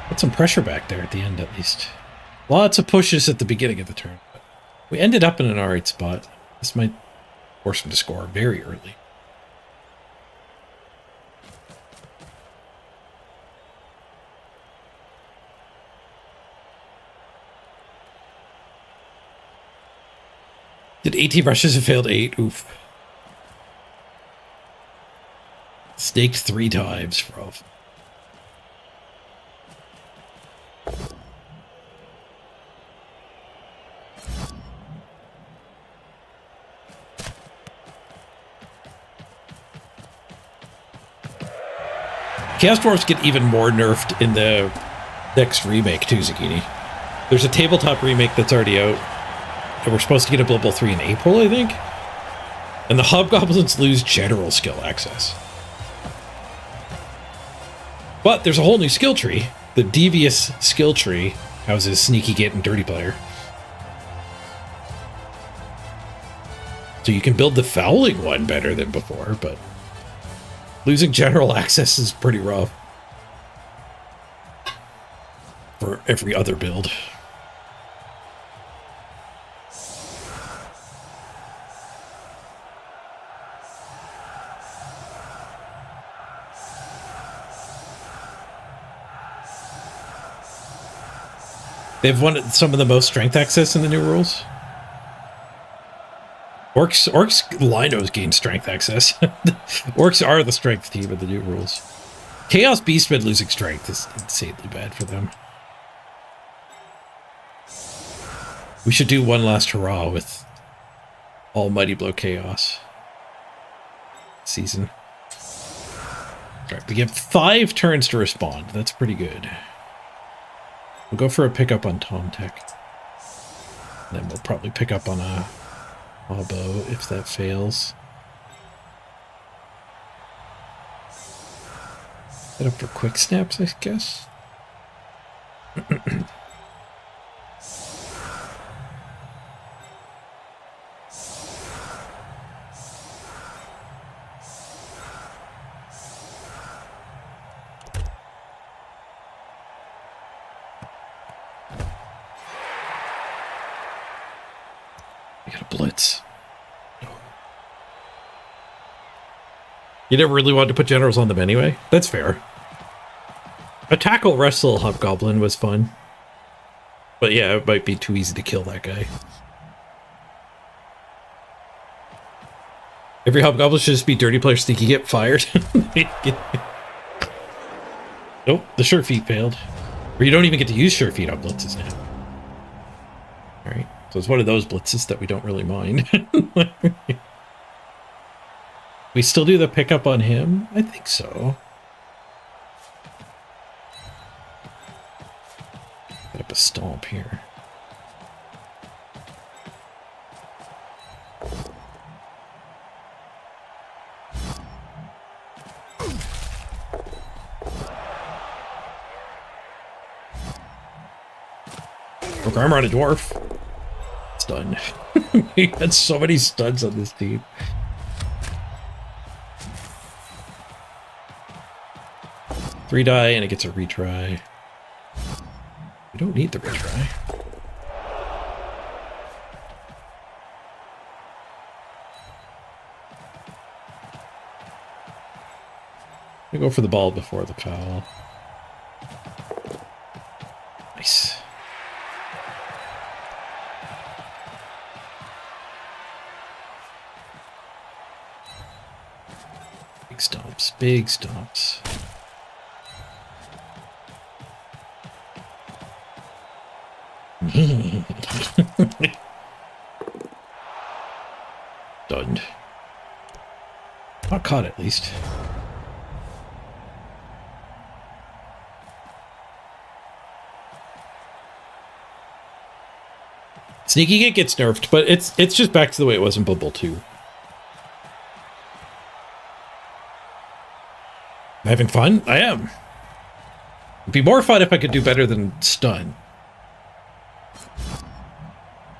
Put some pressure back there at the end, at least. Lots of pushes at the beginning of the turn. But we ended up in an alright spot. This might force him to score very early. Did 18 rushes have failed 8? Oof. Staked 3 times, bro. Chaos Dwarfs get even more nerfed in the next remake too, Zucchini. There's a tabletop remake that's already out. And we're supposed to get a Blood Bowl 3 in April, I think. And the Hobgoblins lose general skill access. But there's a whole new skill tree. The Devious skill tree houses Sneaky Git and Dirty Player. So you can build the Fouling one better than before, but losing general access is pretty rough for every other build. They've won some of the most strength access in the new rules. Orcs Linos gain strength access. Orcs are the strength team in the new rules. Chaos Beastmen losing strength is insanely bad for them. We should do one last hurrah with Almighty Blow Chaos. season. All right, we get 5 turns to respond. That's pretty good. We'll go for a pickup on Tom Tech. And then we'll probably pick up on a Hobo if that fails. Set up for quick snaps, I guess. I got a blitz. You never really wanted to put generals on them anyway? That's fair. A tackle wrestle hobgoblin was fun. But yeah, it might be too easy to kill that guy. Every hobgoblin should just be dirty player sneaky get fired. Nope, the sure feet failed. Or you don't even get to use sure feet on blitzes now. Alright, so it's one of those blitzes that we don't really mind. We still do the pickup on him? I think so. Set up a stomp here. Broke armor on a dwarf. Stun. We had so many stuns on this team. Three die and it gets a retry. We don't need the retry. We go for the ball before the foul. Nice. Big stomps, big stomps. Stunned. Not caught at least. Sneaky Git gets nerfed, but it's just back to the way it was in Blood Bowl 2. Having fun? I am. It'd be more fun if I could do better than stun.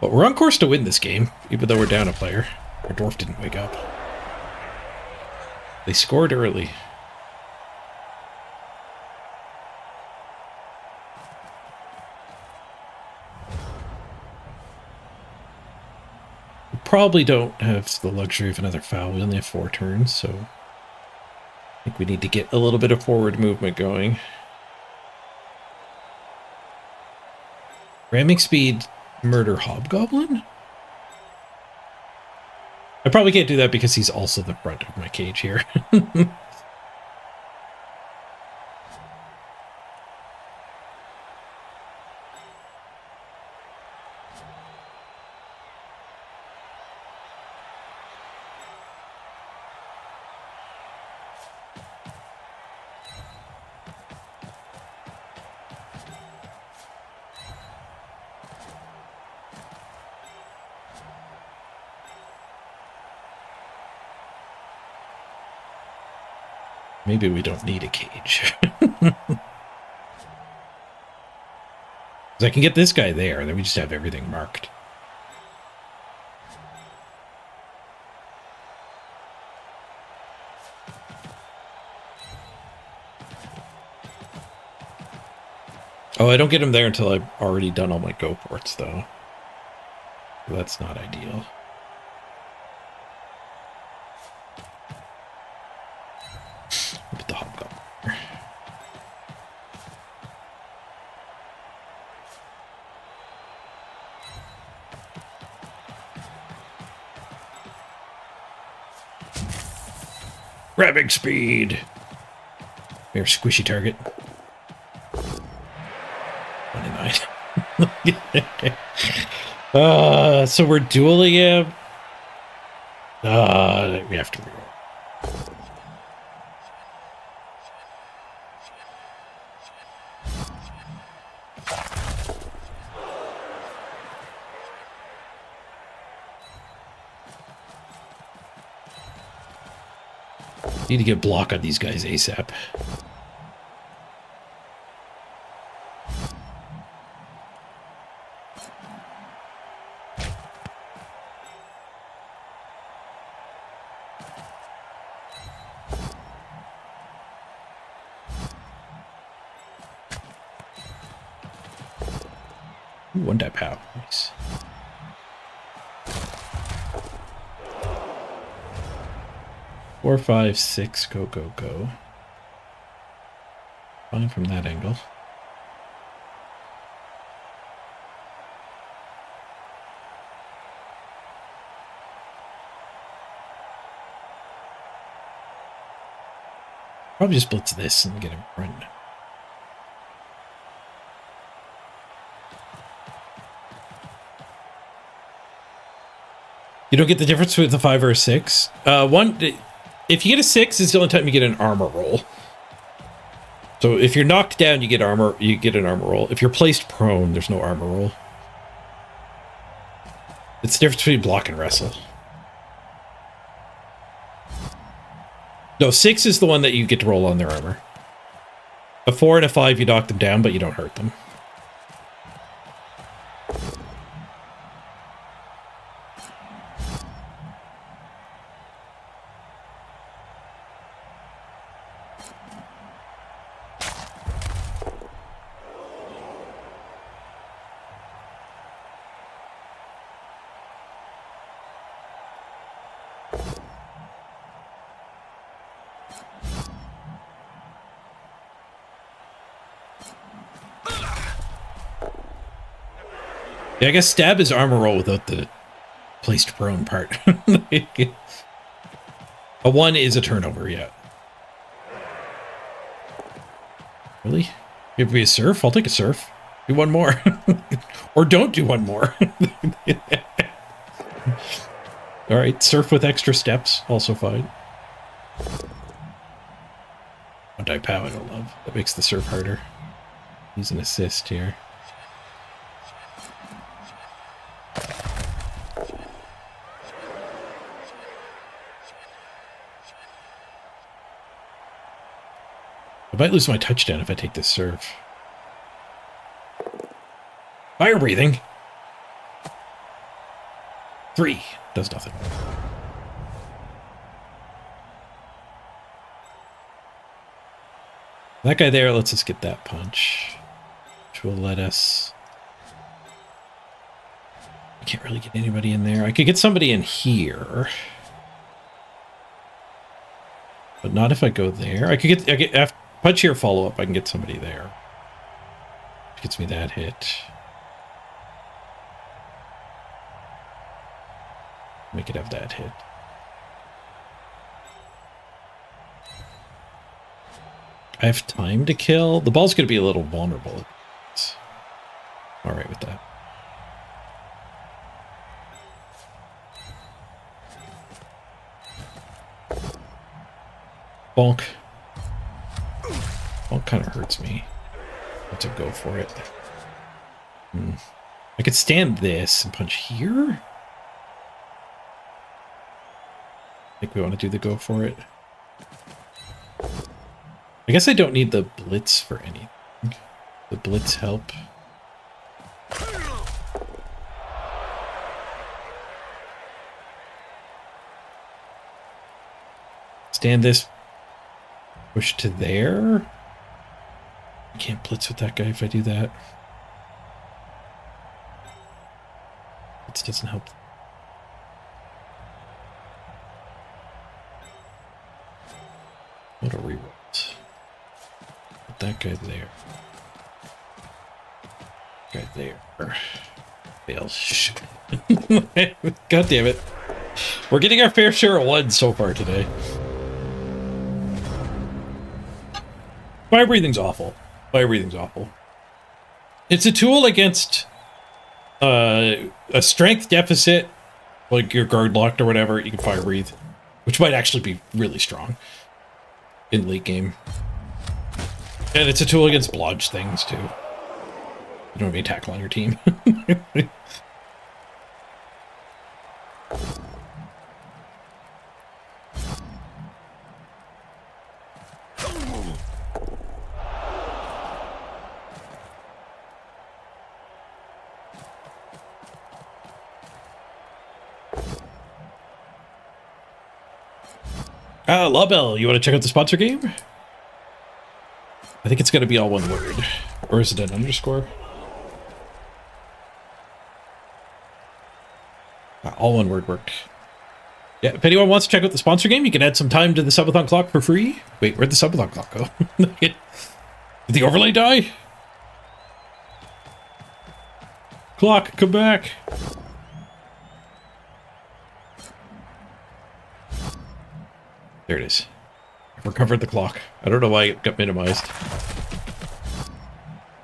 But we're on course to win this game, even though we're down a player. Our dwarf didn't wake up. They scored early. We probably don't have the luxury of another foul. We only have 4 turns, so I think we need to get a little bit of forward movement going. Ramming speed, murder hobgoblin? I probably can't do that because he's also the front of my cage here. Maybe we don't need a cage. Because I can get this guy there, then we just have everything marked. Oh, I don't get him there until I've already done all my go ports, though. That's not ideal. Put the hobgoblin there. Grabbing speed. Here, squishy target. 29. So we're dueling him. We have to reroll. Need to get block on these guys ASAP. Ooh, one die pow. Nice. Four, five, six, go, go, go. Fine from that angle. Probably just blitz this and get him front. You don't get the difference with a 5 or a 6. If you get a 6, it's the only time you get an armor roll. So if you're knocked down, you get armor. You get an armor roll. If you're placed prone, there's no armor roll. It's the difference between block and wrestle. No, 6 is the one that you get to roll on their armor. A 4 and a 5, you knock them down, but you don't hurt them. Yeah, I guess stab is armor roll without the placed prone part. A 1 is a turnover, yeah. Really? Give me a surf? I'll take a surf. Do one more. Or don't do one more. Alright, surf with extra steps, also fine. One die pow I don't love. That makes the surf harder. Use an assist here. I might lose my touchdown if I take this serve. Fire breathing. 3 does nothing. That guy there lets us get that punch, which will let us. I can't really get anybody in there. I could get somebody in here. But not if I go there. I get after punch here, follow up. I can get somebody there. Gets me that hit. Make it have that hit. I have time to kill. The ball's going to be a little vulnerable. All right with that. Bonk. Bonk kind of hurts me. Let's go for it. I could stand this and punch here. I think we want to do the go for it. I guess I don't need the blitz for anything. The blitz help. Stand this. Push to there. I can't blitz with that guy if I do that. Blitz doesn't help. What a reroll. Put that guy there. Guy there. Fails. God damn it. We're getting our fair share of 1 so far today. Fire breathing's awful. Fire breathing's awful. It's a tool against a strength deficit, like you're guard locked or whatever. You can fire breathe. which might actually be really strong in late game. And it's a tool against blodge things too. You don't have any tackle on your team. Lawbell, you want to check out the sponsor game? I think it's going to be all one word. Or is it an underscore? All one word work. Yeah, if anyone wants to check out the sponsor game, you can add some time to the subathon clock for free. Wait, where'd the subathon clock go? Did the overlay die? Clock, come back. There it is. I've recovered the clock. I don't know why it got minimized.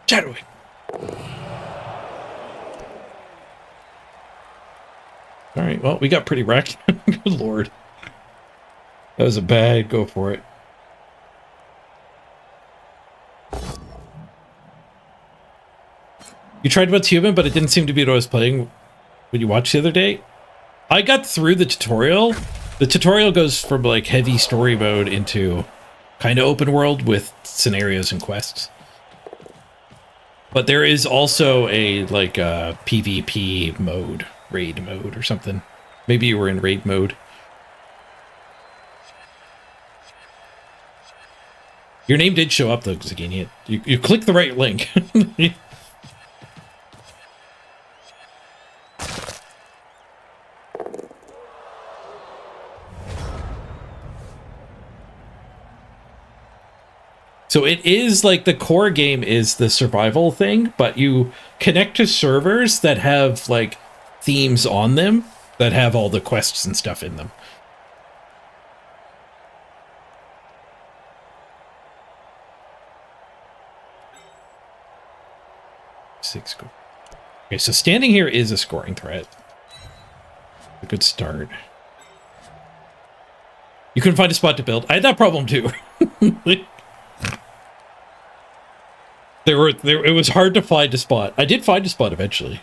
Shadowing. Alright, well, we got pretty wrecked. Good lord. That was a bad go for it. You tried oncehuman, but it didn't seem to be what I was playing when you watched the other day. I got through the tutorial. The tutorial goes from like heavy story mode into kind of open world with scenarios and quests. But there is also a like a PvP mode, raid mode or something. Maybe you were in raid mode. Your name did show up though, Zagini. You clicked the right link. So it is like the core game is the survival thing, but you connect to servers that have like themes on them that have all the quests and stuff in them. Six score. Okay, so standing here is a scoring threat. A good start. You couldn't find a spot to build. I had that problem too. It was hard to find a spot. I did find a spot eventually.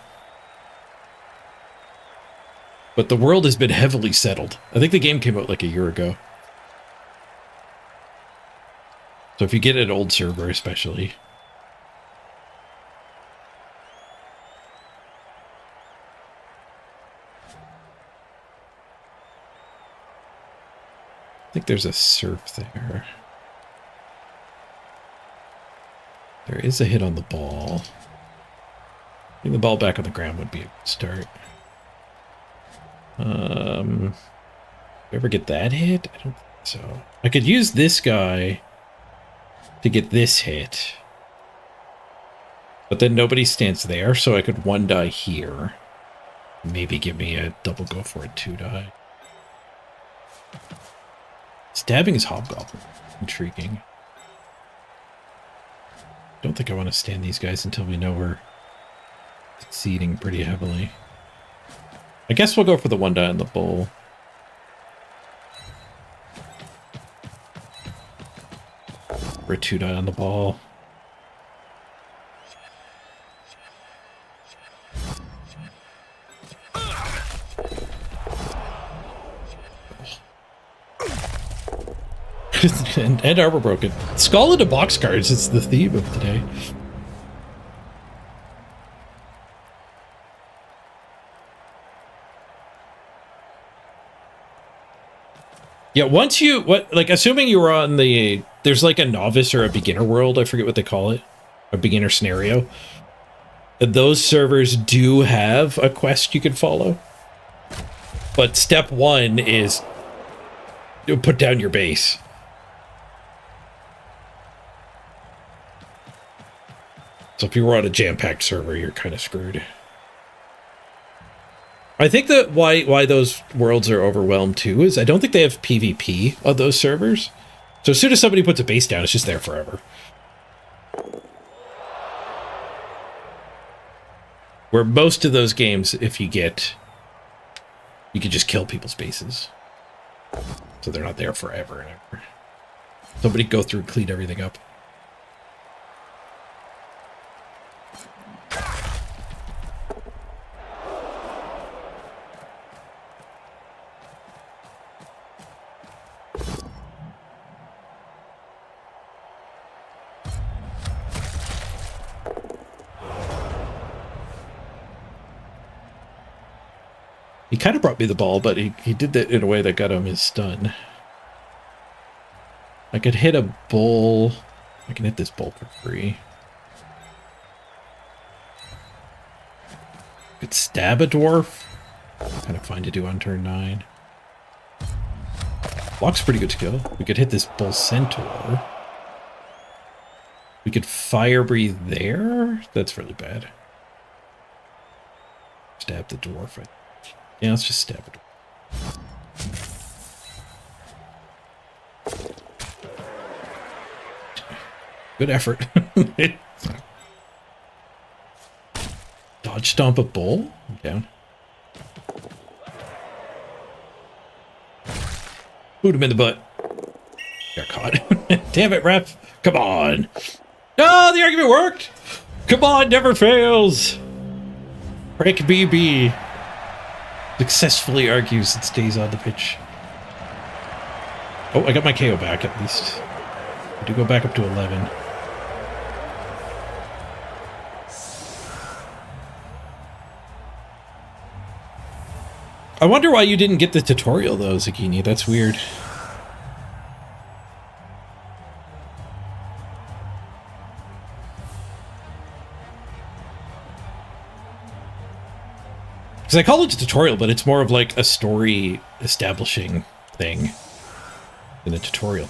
But the world has been heavily settled. I think the game came out like a year ago. So if you get an old server especially. I think there's a surf there. There is a hit on the ball. Getting the ball back on the ground would be a good start. Ever get that hit? I don't think so. I could use this guy to get this hit. But then nobody stands there, so I could one die here. Maybe give me a double go for a 2-die. Stabbing is hobgoblin. Intriguing. Don't think I want to stand these guys until we know we're succeeding pretty heavily. I guess we'll go for the 1-die on the bull. Or a 2-die on the ball. and armor broken. Skull into boxcars is the theme of today. Yeah, once you assuming you were on the there's like a novice or a beginner world, I forget what they call it, a beginner scenario. Those servers do have a quest you can follow. But step 1 is put down your base. So if you were on a jam-packed server, you're kind of screwed. I think that why those worlds are overwhelmed too is I don't think they have PvP on those servers. So as soon as somebody puts a base down, it's just there forever. Where most of those games, if you could just kill people's bases. so they're not there forever and ever. Somebody go through and clean everything up. He kind of brought me the ball, but he did that in a way that got him his stun. I could hit a bull. I can hit this bull for free. Could stab a dwarf. Kind of fine to do on turn 9. Block's pretty good skill. We could hit this bull centaur. We could fire breathe there. That's really bad. Stab the dwarf. Yeah, let's just stab it. Good effort. Dodge stomp a bull. Down. Boot him in the butt. Got caught. Damn it, ref. Come on. No, the argument worked. Come on, never fails. Break BB. Successfully argues and stays on the pitch. Oh, I got my KO back at least. I do go back up to 11. I wonder why you didn't get the tutorial though, Zucchini. That's weird. Because I call it a tutorial, but it's more of like a story establishing thing than a tutorial.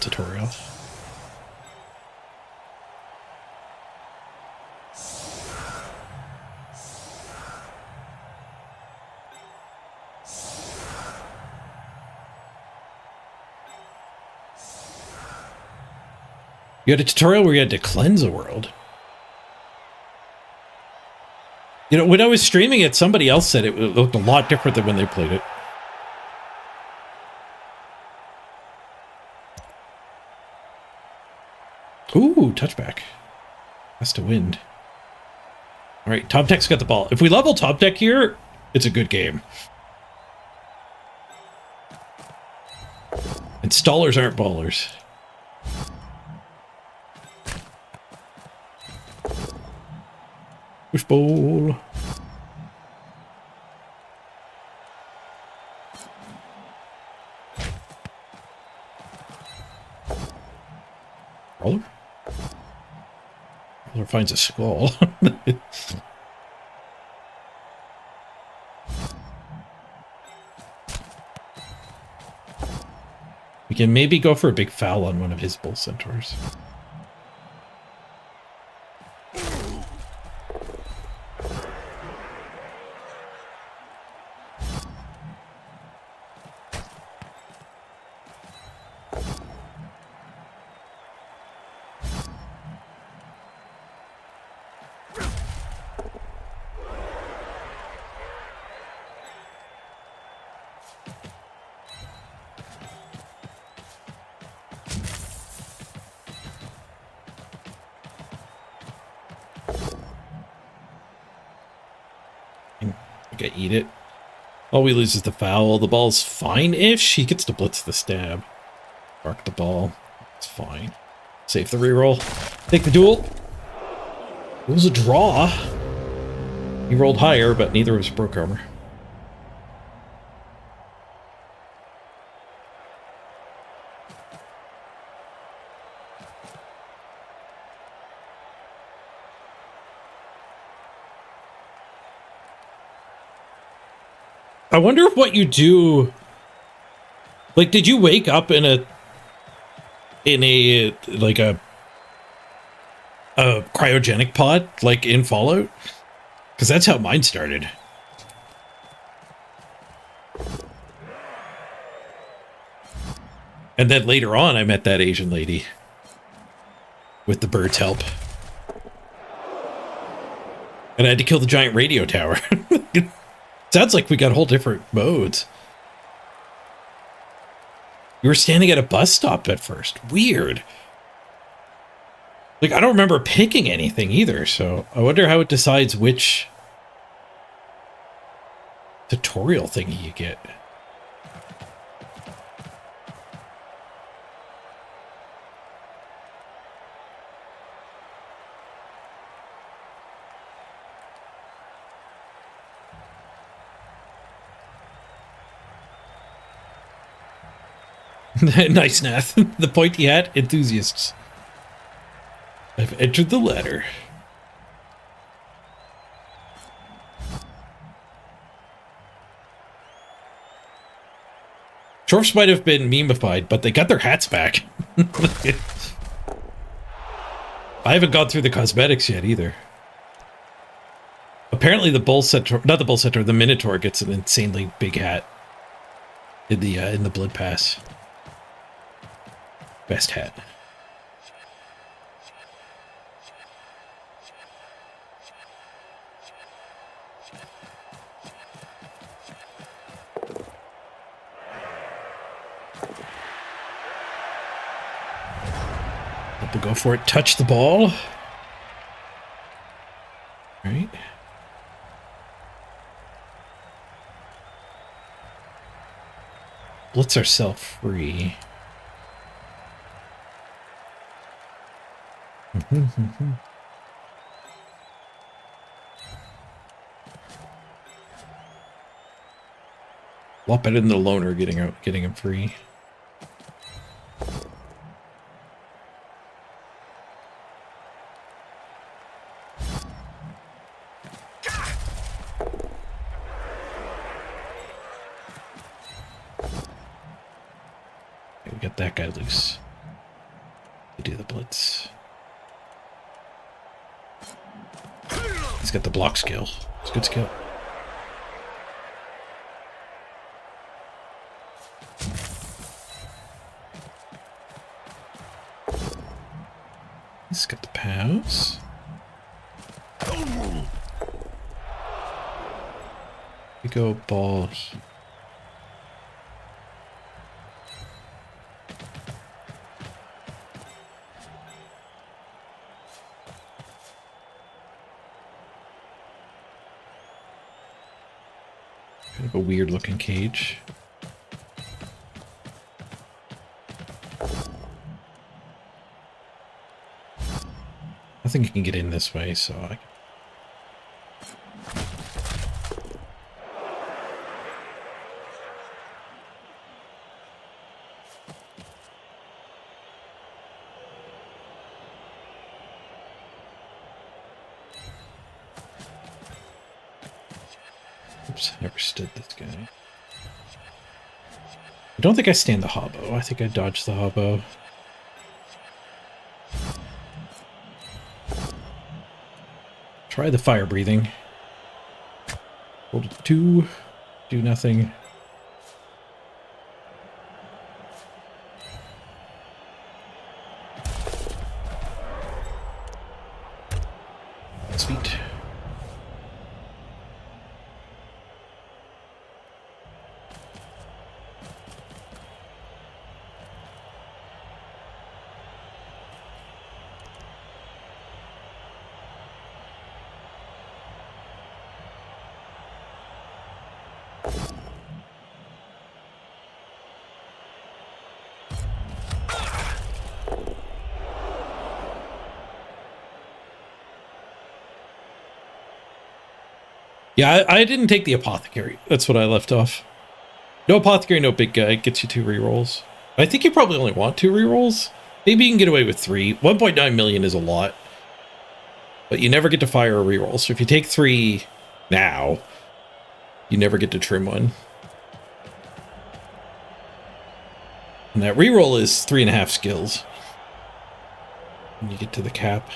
You had a tutorial where you had to cleanse a world. You know, when I was streaming it, somebody else said it looked a lot different than when they played it. Ooh, touchback. Has to win. All right, Top Deck's got the ball. If we level Top Deck here, it's a good game. And stallers aren't ballers. Push ball. Roller? Roller finds a skull. We can maybe go for a big foul on one of his bull centaurs. Okay, eat it. All we lose is the foul. The ball's fine-ish. He gets to blitz the stab. Bark the ball. It's fine. Save the reroll. Take the duel. It was a draw. He rolled higher, but neither of us broke armor. I wonder if what you do, like, did you wake up in a cryogenic pod, like in Fallout? Because that's how mine started. And then later on, I met that Asian lady with the bird's help. And I had to kill the giant radio tower. Sounds like we got whole different modes. You were standing at a bus stop at first. Weird. Like, I don't remember picking anything either, so I wonder how it decides which tutorial thing you get. Nice, Nath. The pointy hat enthusiasts. I've entered the ladder. Shorfs might have been memified, but they got their hats back. I haven't gone through the cosmetics yet either. Apparently the Bull Centaur, not the Bull Centaur, the Minotaur gets an insanely big hat in the Blood Pass. Best hat. We'll go for it. Touch the ball. All right. Blitz ourselves free. A lot better than the loner getting him free. We got that guy loose to do the blitz. He's got the block skill. It's a good skill. He's got the pows. We go ball here. Kind of a weird looking cage. I think you can get in this way, so I... Oops, I never stood this guy. I don't think I stand the hobbo. I think I dodged the hobbo. Try the fire breathing. Hold 2. Do nothing. Sweet. Yeah, I didn't take the apothecary. That's what I left off. No apothecary, no big guy. Gets you 2 rerolls. I think you probably only want 2 rerolls. Maybe you can get away with 3. 1.9 million is a lot. But you never get to fire a reroll. So if you take 3 now, you never get to trim one. And that reroll is 3.5 skills. When you get to the cap.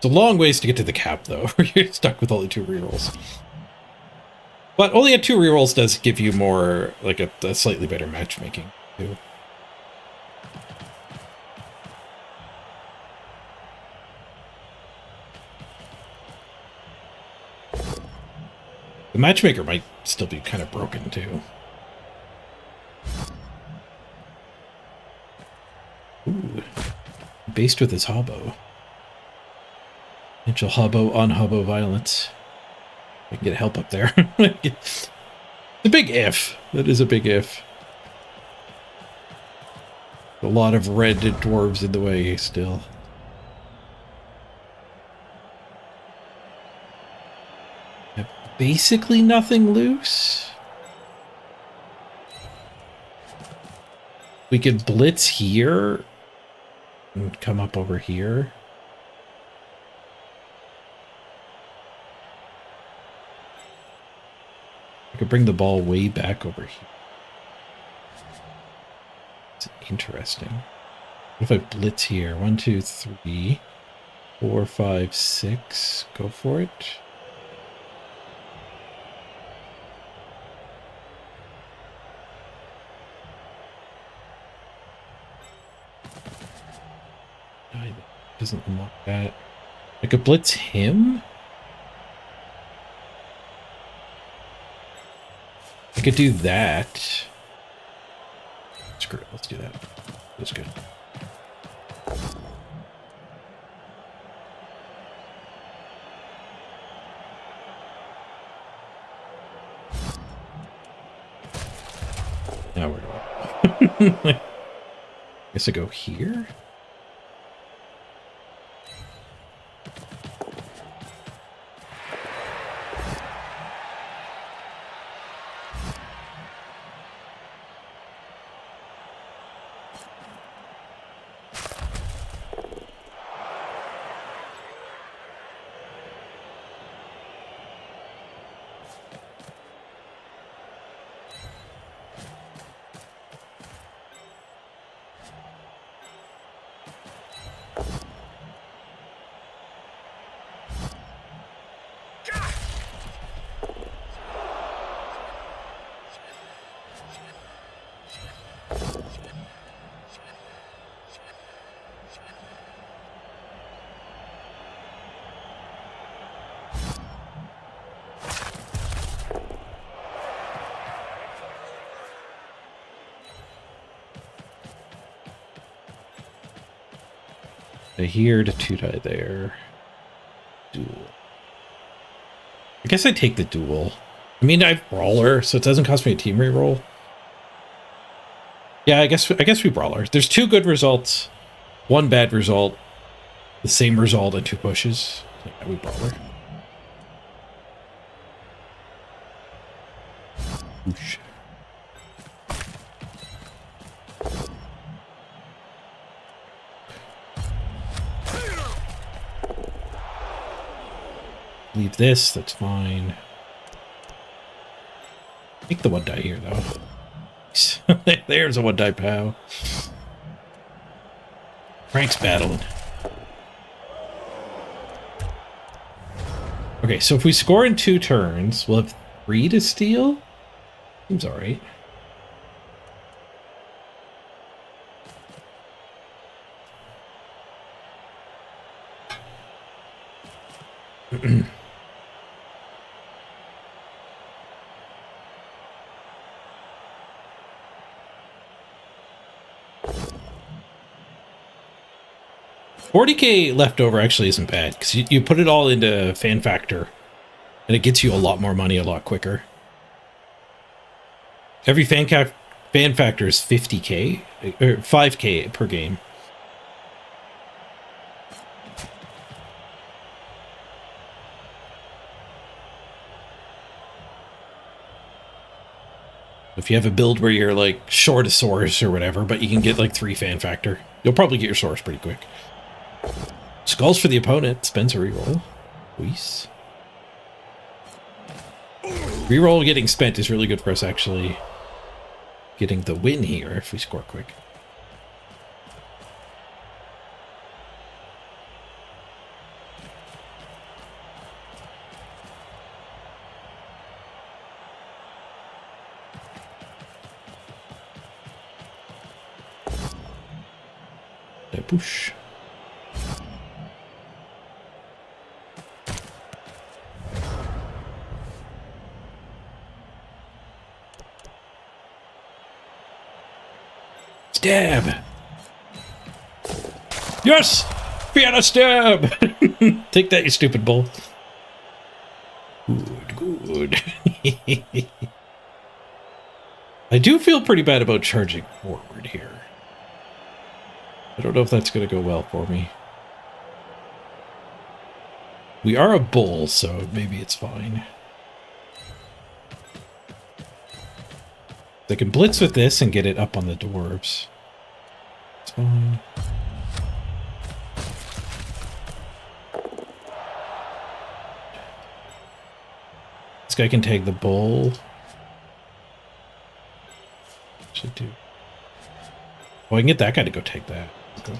It's a long ways to get to the cap, though, where you're stuck with only 2 rerolls. But only at 2 rerolls does give you more, like a slightly better matchmaking, too. The matchmaker might still be kind of broken too. Ooh. Based with his hobo. Potential hobo on hobo violence. I can get help up there. It's a big if. That is a big if. A lot of red dwarves in the way still. Have basically nothing loose. We could blitz here and come up over here. I could bring the ball way back over here. It's interesting. What if I blitz here? 1, 2, 3, 4, 5, 6. Go for it. Doesn't unlock that. I could blitz him. I could do that. Screw it, let's do that. That's good. Now where do I? Guess I go here. Here to 2-die there. Duel. I guess I take the duel. I mean, I have brawler, so it doesn't cost me a team reroll. Yeah, I guess we brawler. There's 2 good results, 1 bad result, the same result and 2 pushes. Yeah, we brawler. Oosh. Leave this, that's fine. Take the 1-die here, though. There's a 1-die POW. Frank's battling. Okay, so if we score in 2 turns, we'll have 3 to steal? Seems alright. $40K left over actually isn't bad, because you put it all into Fan Factor, and it gets you a lot more money a lot quicker. Every Fan Factor is 50K, or 5K per game. If you have a build where you're like short a source or whatever, but you can get like 3 Fan Factor, you'll probably get your source pretty quick. Skulls for the opponent. Spends a reroll. Please. Reroll getting spent is really good for us actually getting the win here if we score quick. Push. stab. Yes! Piano stab! Take that, you stupid bull. Good. I do feel pretty bad about charging forward here. I don't know if that's going to go well for me. We are a bull, so maybe it's fine. I can blitz with this and get it up on the dwarves. It's fine. This guy can tag the bull. Should do. Oh, I can get that guy to go take that. Go.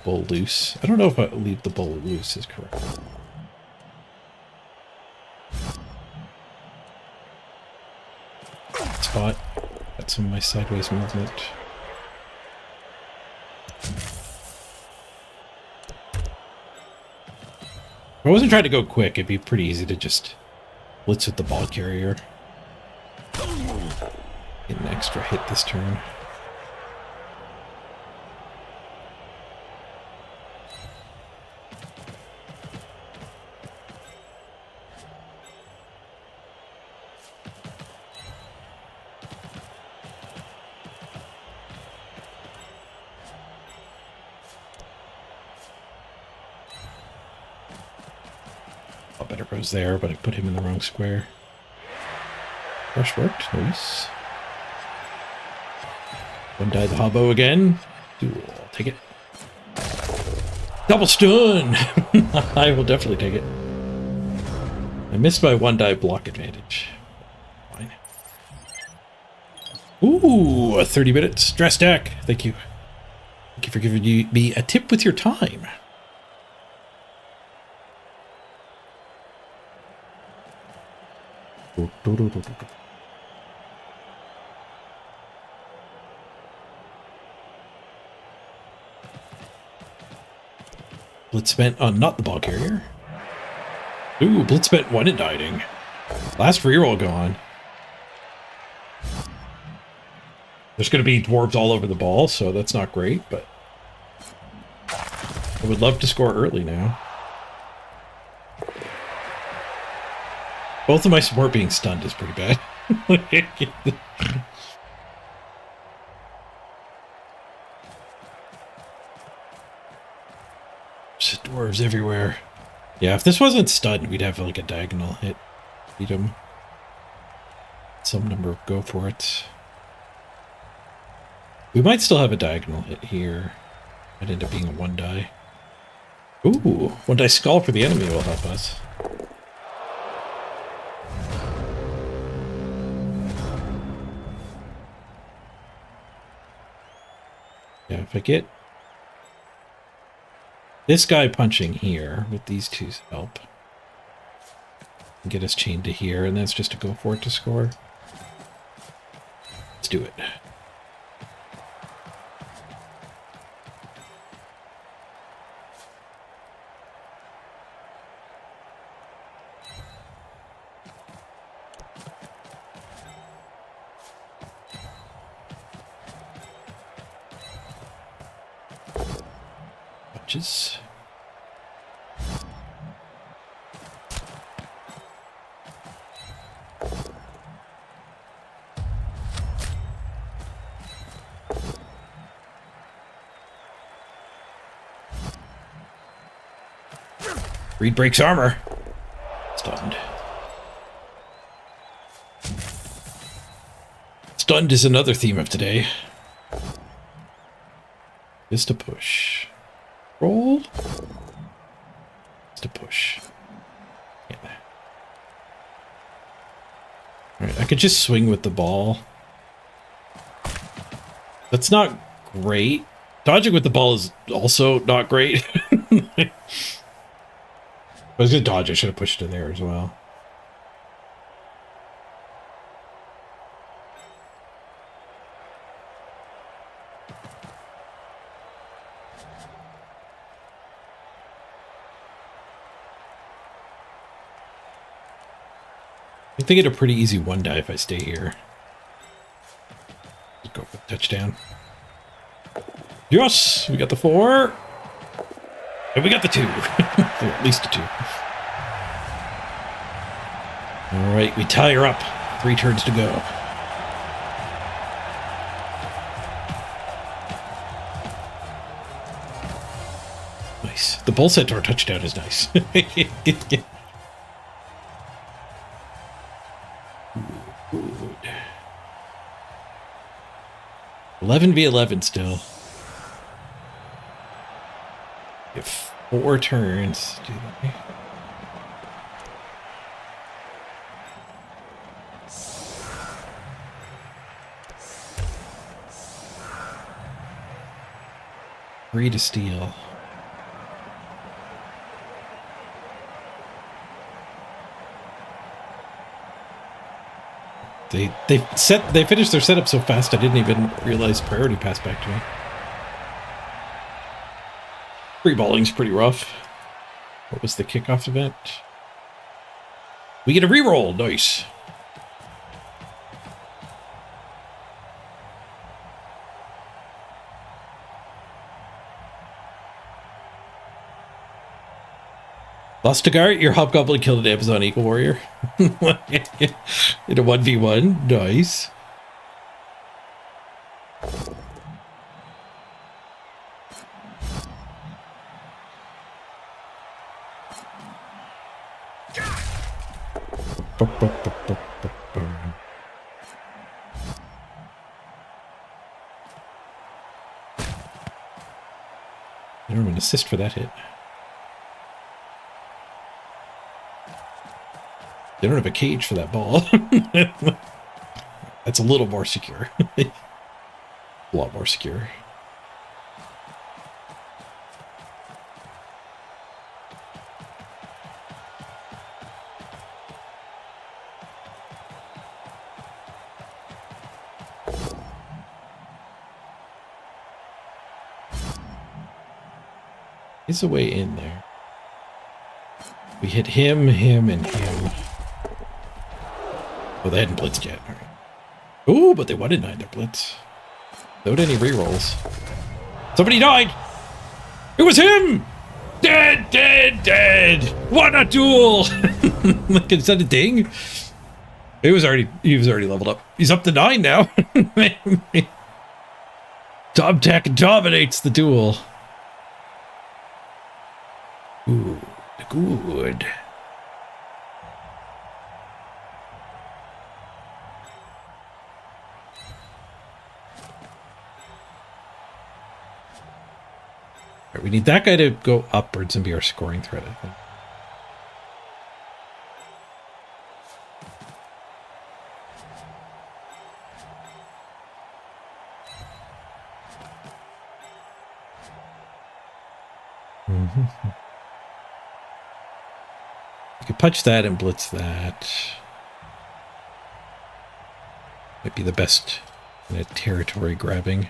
Bull loose. I don't know if I leave the bull loose is correct. Spot. Got some of my sideways movement. If I wasn't trying to go quick, it'd be pretty easy to just blitz with the ball carrier. Get an extra hit this turn. Better goes there, but I put him in the wrong square. Rush worked, nice. One die the hobbo again. Ooh, I'll take it. Double stun! I will definitely take it. I missed my one die block advantage. Fine. Ooh, a 30-minute stress deck. Thank you. Thank you for giving me a tip with your time. Blitz spent on not the ball carrier. Ooh, Blitz spent one in dieting. Last reroll gone. There's going to be dwarves all over the ball, so that's not great, but I would love to score early now. Both of my support being stunned is pretty bad. Just dwarves everywhere. Yeah, if this wasn't stunned, we'd have like a diagonal hit. Beat him. Some number of go for it. We might still have a diagonal hit here. Might end up being a one die. Ooh, one die skull for the enemy will help us. Yeah, if I get this guy punching here with these two's help, and get us chained to here, and that's just to go for it to score. Let's do it. Punches. Reed breaks armor. Stunned. Stunned is another theme of today. Is to push. Roll. Is to push. Yeah. Alright, I could just swing with the ball. That's not great. Dodging with the ball is also not great. I was gonna dodge, I should have pushed it there as well. I think I get a pretty easy one die if I stay here. touchdown. Yes, we got the 4. And we got the 2. At least a 2. All right, we tie her up. 3 turns to go. Nice. The Bull Centaur touchdown is nice. Good. 11v11 still. We have 4 turns. Do they? Free to steal. They finished their setup so fast I didn't even realize priority passed back to me. Free balling's pretty rough. What was the kickoff event? We get a reroll. Nice. Lostagart, your Hobgoblin killed an Amazon Eagle Warrior. In a 1v1. Nice. I don't have an assist for that hit. They don't have a cage for that ball. That's a little more secure. A lot more secure. Is a way in there. We hit him, and him. Oh, they hadn't blitzed yet. All right. Ooh, but they won in 9 their blitz. Without any rerolls. Somebody died! It was him! Dead, dead, dead! What a duel! Like, is that a ding? He was already leveled up. He's up to 9 now. Tom Tech dominates the duel. Ooh, good. Right, we need that guy to go upwards and be our scoring threat, I think. You can punch that and blitz that. Might be the best in a territory grabbing.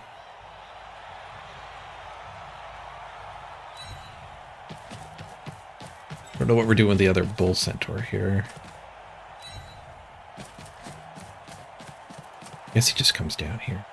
I don't know what we're doing with the other Bull Centaur here. I guess he just comes down here.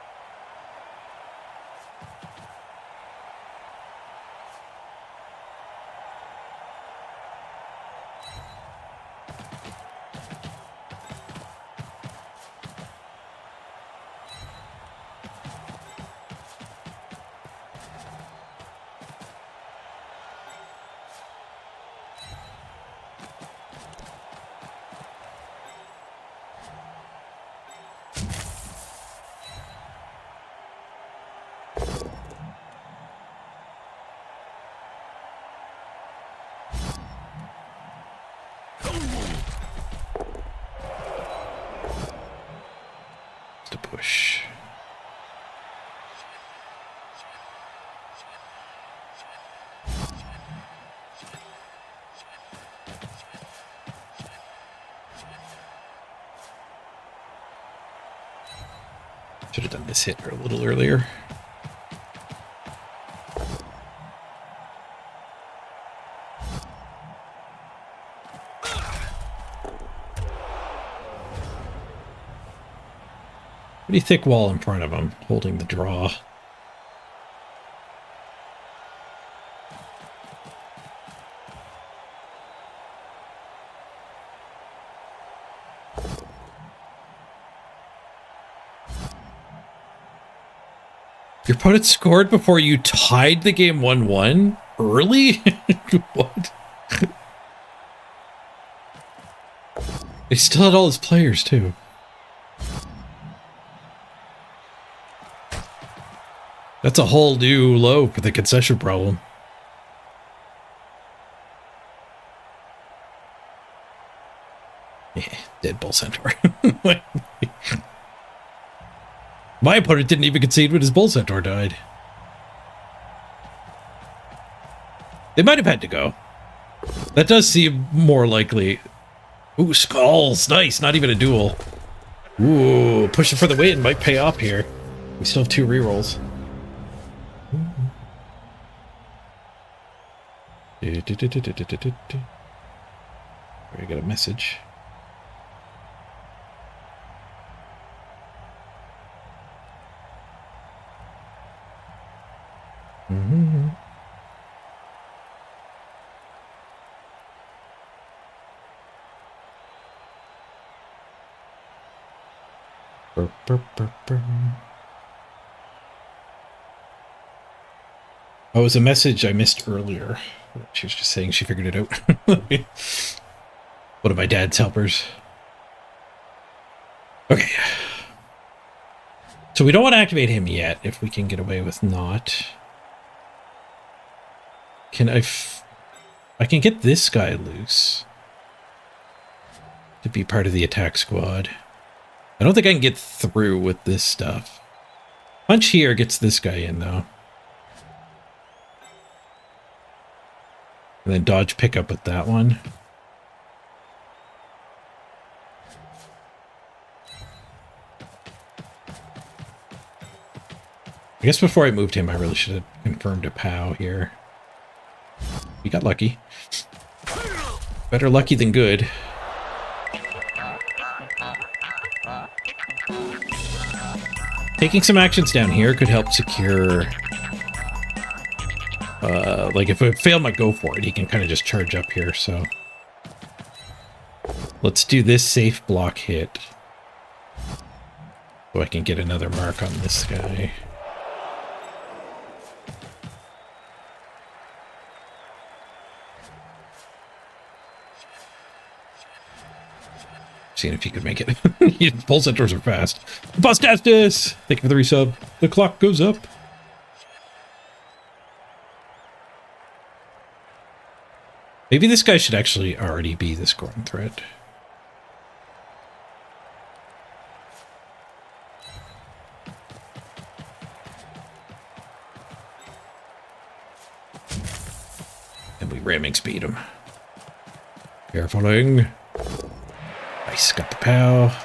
To push. Should have done this hit a little earlier. Pretty thick wall in front of him, holding the draw. Your opponent scored before you tied the game 1-1 early? What? He still had all his players, too. That's a whole new low for the concession problem. Yeah, dead Bull Centaur. My opponent didn't even concede when his Bull Centaur died. They might have had to go. That does seem more likely. Ooh, skulls. Nice. Not even a duel. Ooh, pushing for the win might pay off here. We still have 2 rerolls. I got a message. Oh, it was a message I missed earlier. She was just saying she figured it out. One of my dad's helpers. Okay. So we don't want to activate him yet, if we can get away with not. Can I can get this guy loose to be part of the attack squad. I don't think I can get through with this stuff. Punch here gets this guy in, though. And then dodge pickup with that one. I guess before I moved him, I really should have confirmed a POW here. We got lucky. Better lucky than good. Taking some actions down here could help secure... like if it failed my go for it, he can kind of just charge up here, so... Let's do this safe block hit. So I can get another mark on this guy. Seeing if he could make it. Pulse centaurs are fast. Bustastus! Thank you for the resub. The clock goes up. Maybe this guy should actually already be the scoring threat. And we ramming speed him. Carefuling. Nice, got the POW.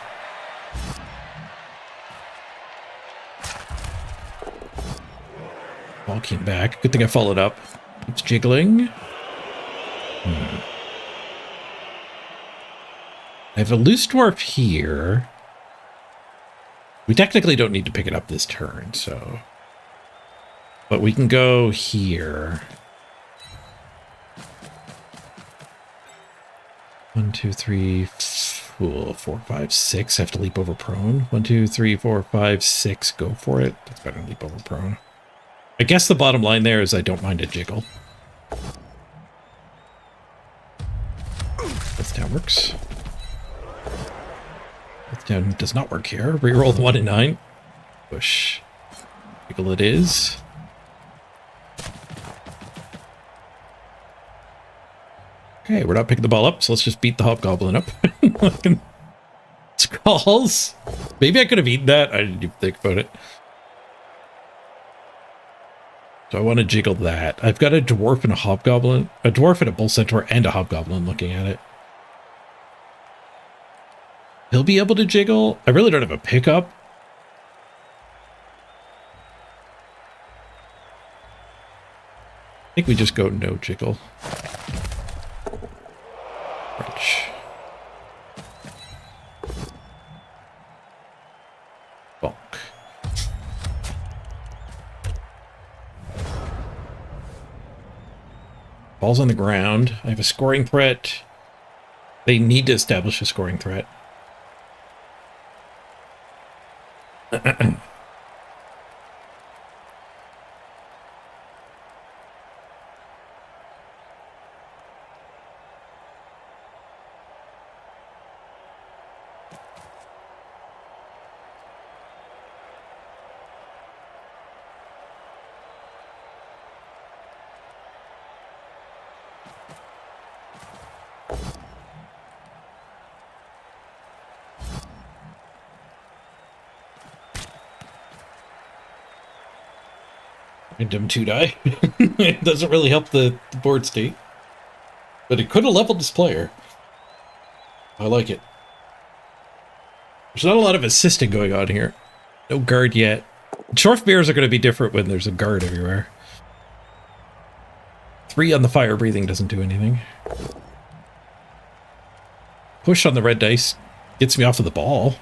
Ball came back. Good thing I followed up. Keeps jiggling. I have a loose dwarf here. We technically don't need to pick it up this turn, so... But we can go here. 1, 2, 3, 4, 5, 6. I have to leap over prone. 1, 2, 3, 4, 5, 6. Go for it. That's better than leap over prone. I guess the bottom line there is I don't mind a jiggle. That's down works. That's down does not work here. Reroll 1 and 9. Push. Jiggle it is. Okay, we're not picking the ball up, so let's just beat the hobgoblin up. Skulls. Maybe I could have eaten that. I didn't even think about it. So I want to jiggle that. I've got a dwarf and a hobgoblin. A dwarf and a bull centaur and a hobgoblin looking at it. He'll be able to jiggle. I really don't have a pickup. I think we just go no jiggle. Well, Ball's on the ground. I have a scoring threat. They need to establish a scoring threat. Random 2-die. It doesn't really help the board state. But it could have leveled this player. I like it. There's not a lot of assisting going on here. No guard yet. Short bears are going to be different when there's a guard everywhere. 3 on the fire breathing doesn't do anything. Push on the red dice gets me off of the ball.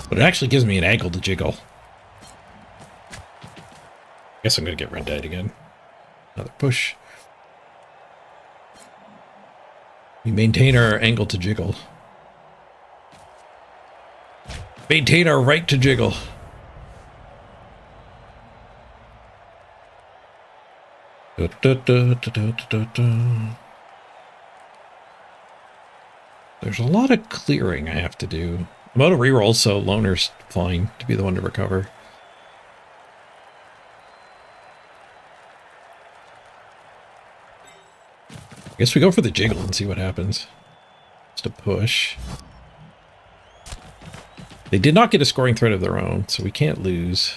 But it actually gives me an angle to jiggle. Guess I'm going to get red died again. Another push. We maintain our angle to jiggle. Maintain our right to jiggle. Da, da, da, da, da, da, da. There's a lot of clearing I have to do. I'm out of reroll, so Loner's fine to be the one to recover. I guess we go for the jiggle and see what happens. Just a push. They did not get a scoring threat of their own, so we can't lose.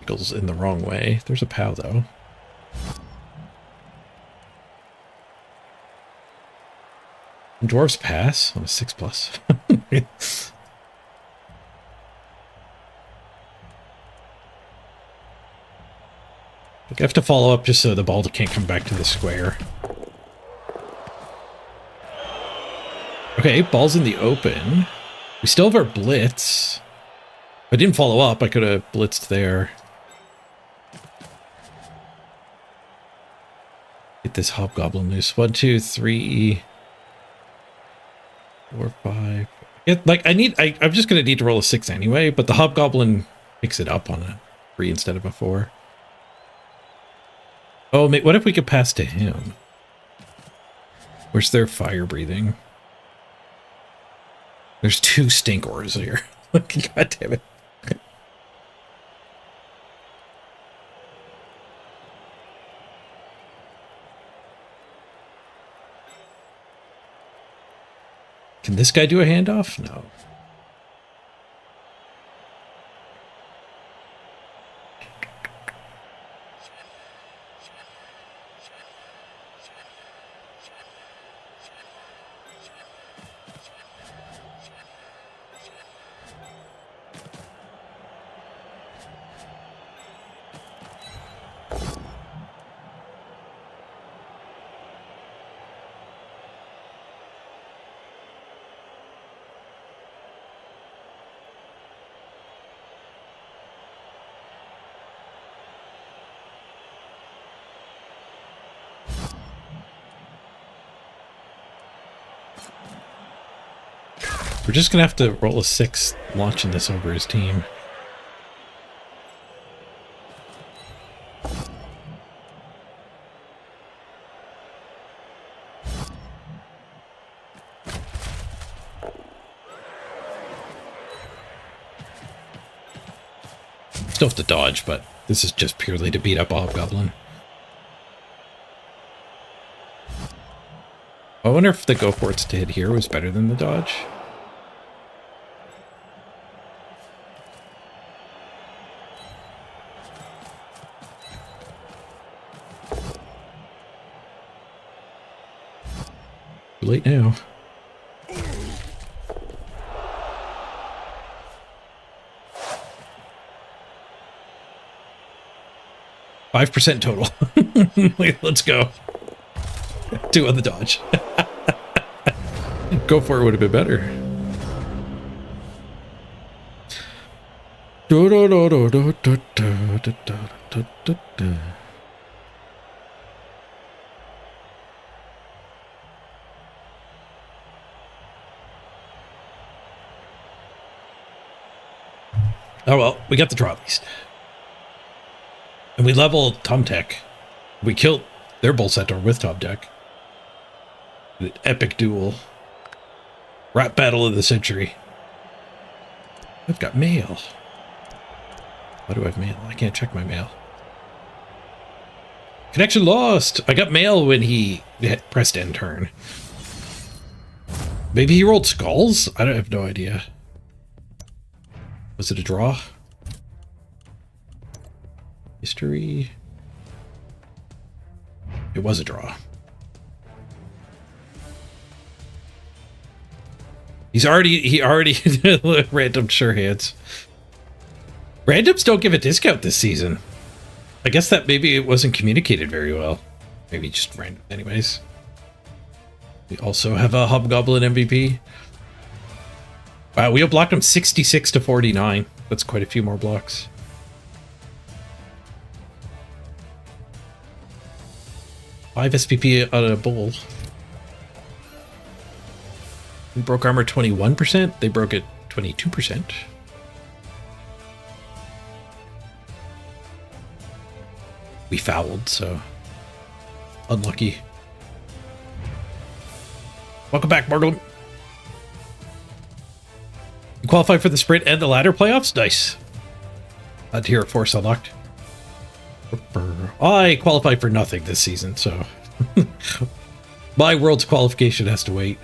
Jiggle's in the wrong way. There's a POW, though. Dwarves pass on a 6+. I have to follow up just so the ball can't come back to the square. Okay, ball's in the open. We still have our blitz. If I didn't follow up, I could have blitzed there. Get this hobgoblin loose. 1, 2, 3, 4, 5. I'm just gonna need to roll a 6 anyway, but the hobgoblin picks it up on a 3 instead of a 4. Oh, what if we could pass to him? Where's their fire breathing? There's 2 stinkors here. God damn it. Can this guy do a handoff? No. We're just gonna have to roll a 6 launching this over his team. Still have to dodge, but this is just purely to beat up a hobgoblin. I wonder if the go for it's to hit here was better than the dodge. Too late now. %5 total. Let's go. 2 on the dodge. Go for it would have been better. Oh well, we got the draw at least. And we leveled Tom Tech. We killed their Bull Centaur with Tom Tech. An epic duel. Rap battle of the century. I've got mail. Why do I have mail? I can't check my mail. Connection lost. I got mail when he pressed end turn. Maybe he rolled skulls? I have no idea. Was it a draw? History. It was a draw. He already random sure hands. Randoms don't give a discount this season. I guess that maybe it wasn't communicated very well. Maybe just random anyways. We also have a Hobgoblin MVP. Wow, we blocked him 66 to 49. That's quite a few more blocks. Five SPP on a bull. We broke armor 21%. They broke it 22%. We fouled, so unlucky. Welcome back, Mortal. You qualify for the sprint and the ladder playoffs? Nice. Glad to hear it, force unlocked. I qualified for nothing this season, so my world's qualification has to wait.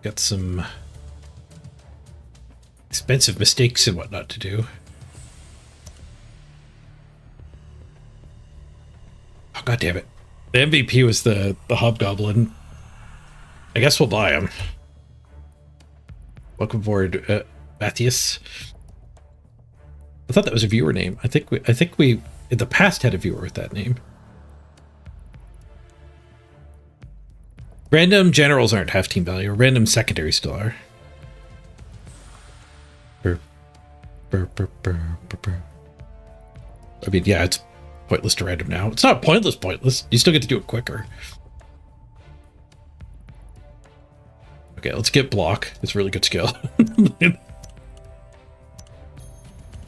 Got some expensive mistakes and whatnot to do. Oh, God damn it. The MVP was the Hobgoblin. I guess we'll buy him. Welcome aboard, Matthias. I thought that was a viewer name. I think we in the past had a viewer with that name. Random generals aren't half team value. Random secondaries still are. I mean, yeah, it's pointless to random now. It's not pointless. You still get to do it quicker. Okay, let's get block. It's a really good skill.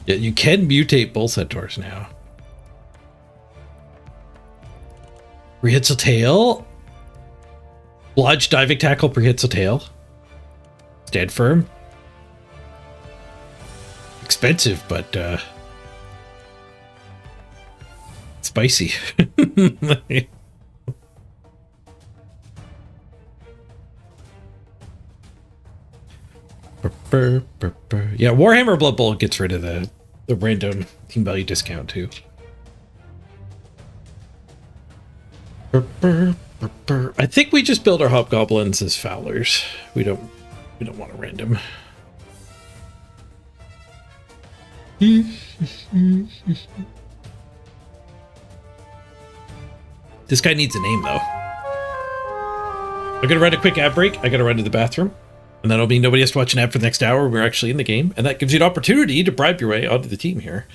Yeah, you can mutate Bull Centaurs now. Prehensile tail. Blodge diving tackle, prehensile tail. Stand firm. Expensive, but spicy. Yeah, Warhammer Blood Bowl gets rid of the random team value discount too. I think we just build our Hobgoblins as Fowlers. We don't want a random. This guy needs a name though. I'm gonna run a quick ad break. I gotta run to the bathroom. And that'll mean nobody has to watch an ad for the next hour. We're actually in the game. And that gives you an opportunity to bribe your way onto the team here.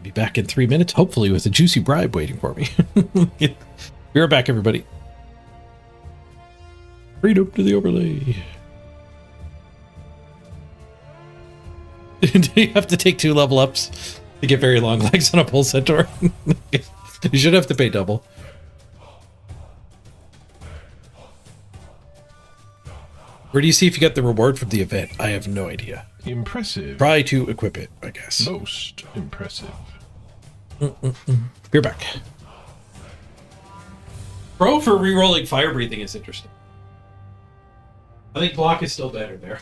Be back in 3 minutes, hopefully with a juicy bribe waiting for me. Be right back, everybody. Freedom to the overlay. Do you have to take 2 level ups to get very long legs on a Bull Centaur? You should have to pay double. Where do you see if you get the reward from the event? I have no idea. Impressive. Try to equip it, I guess. Most impressive. You're back. Pro for rerolling fire breathing is interesting. I think block is still better there.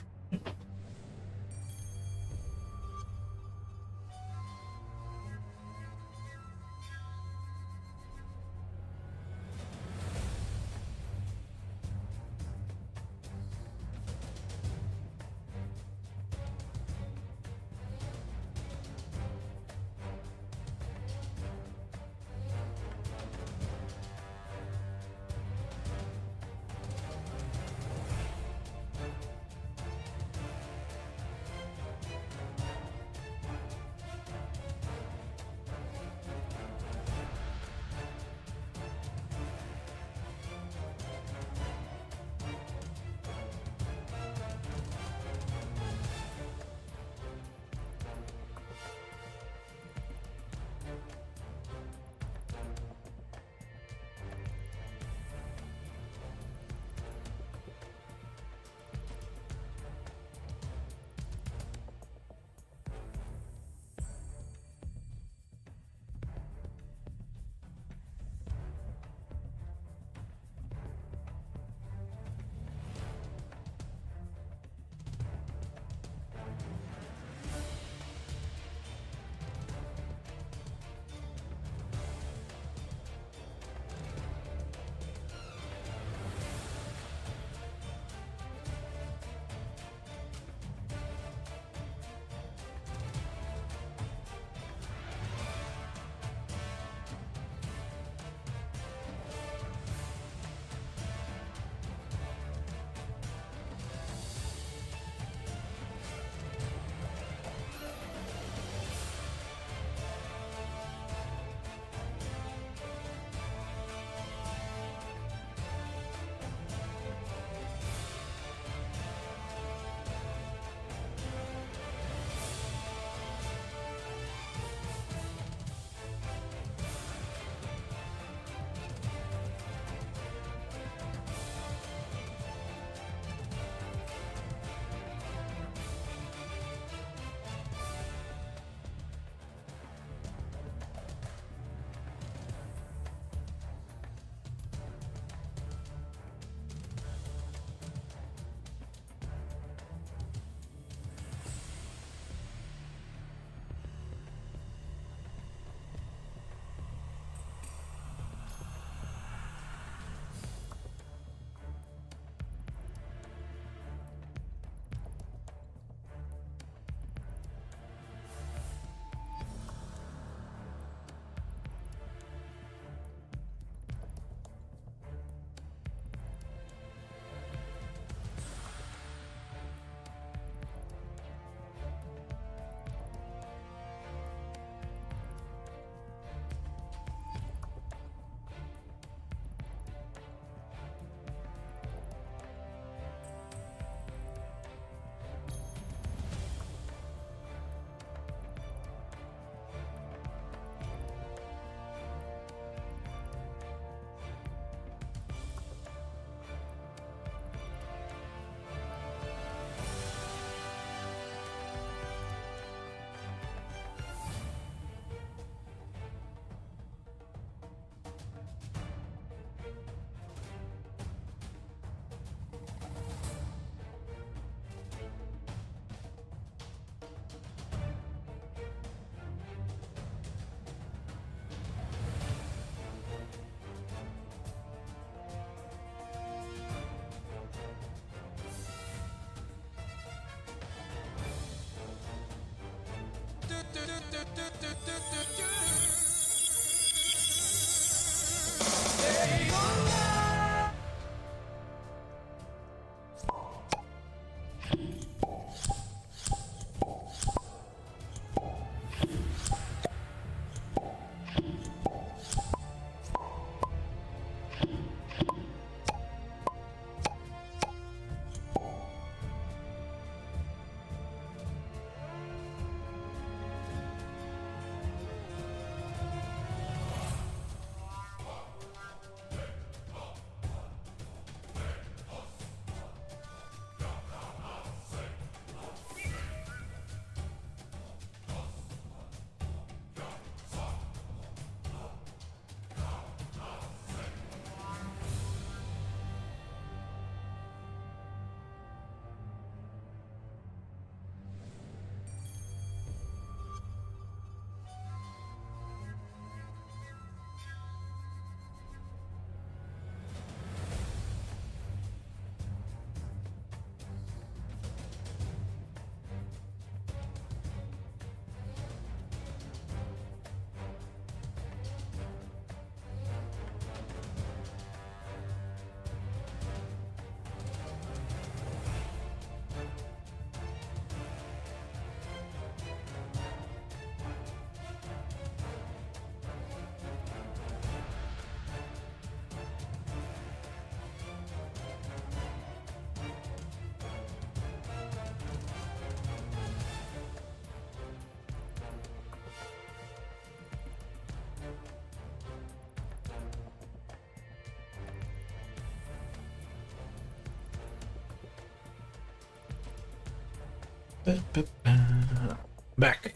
Back.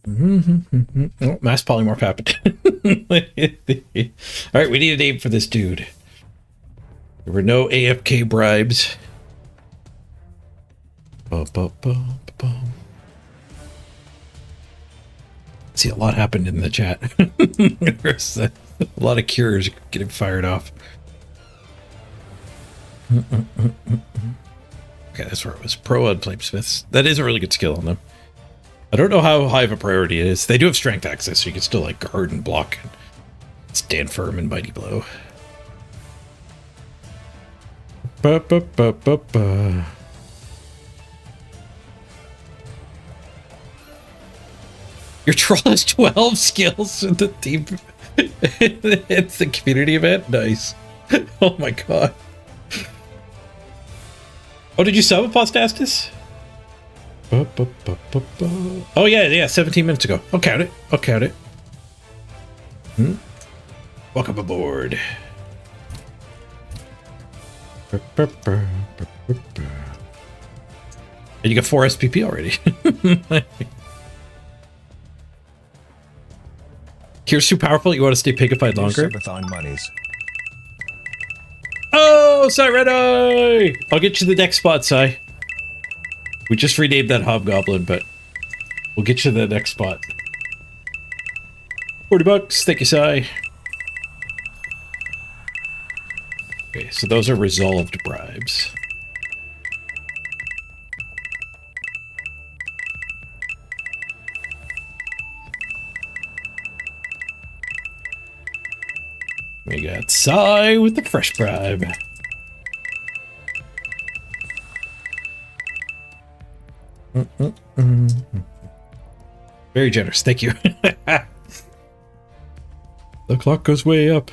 Oh, mass polymorph happened. All right, we need a name for this dude. There were no AFK bribes. See, a lot happened in the chat. There's a lot of cures getting fired off. Okay, that's where it was. Pro on Flamesmiths. That is a really good skill on them. I don't know how high of a priority it is. They do have strength access, so you can still like guard and block and stand firm and mighty blow. Your troll has 12 skills in the team. It's the community event. Nice. Oh my god. Oh, did you sub Apostastus? Oh yeah, 17 minutes ago. I'll count it. I'll count it. Welcome aboard. And you got 4 SPP already. Cure's too powerful. You want to stay pigified longer? Monies. Oh, Cyrene! I'll get you the next spot, Cy. We just renamed that Hobgoblin, but we'll get you the next spot. 40 bucks. Thank you, Cy. Okay, so those are resolved bribes. We got Cy with the fresh bribe. Very generous, thank you. The clock goes way up.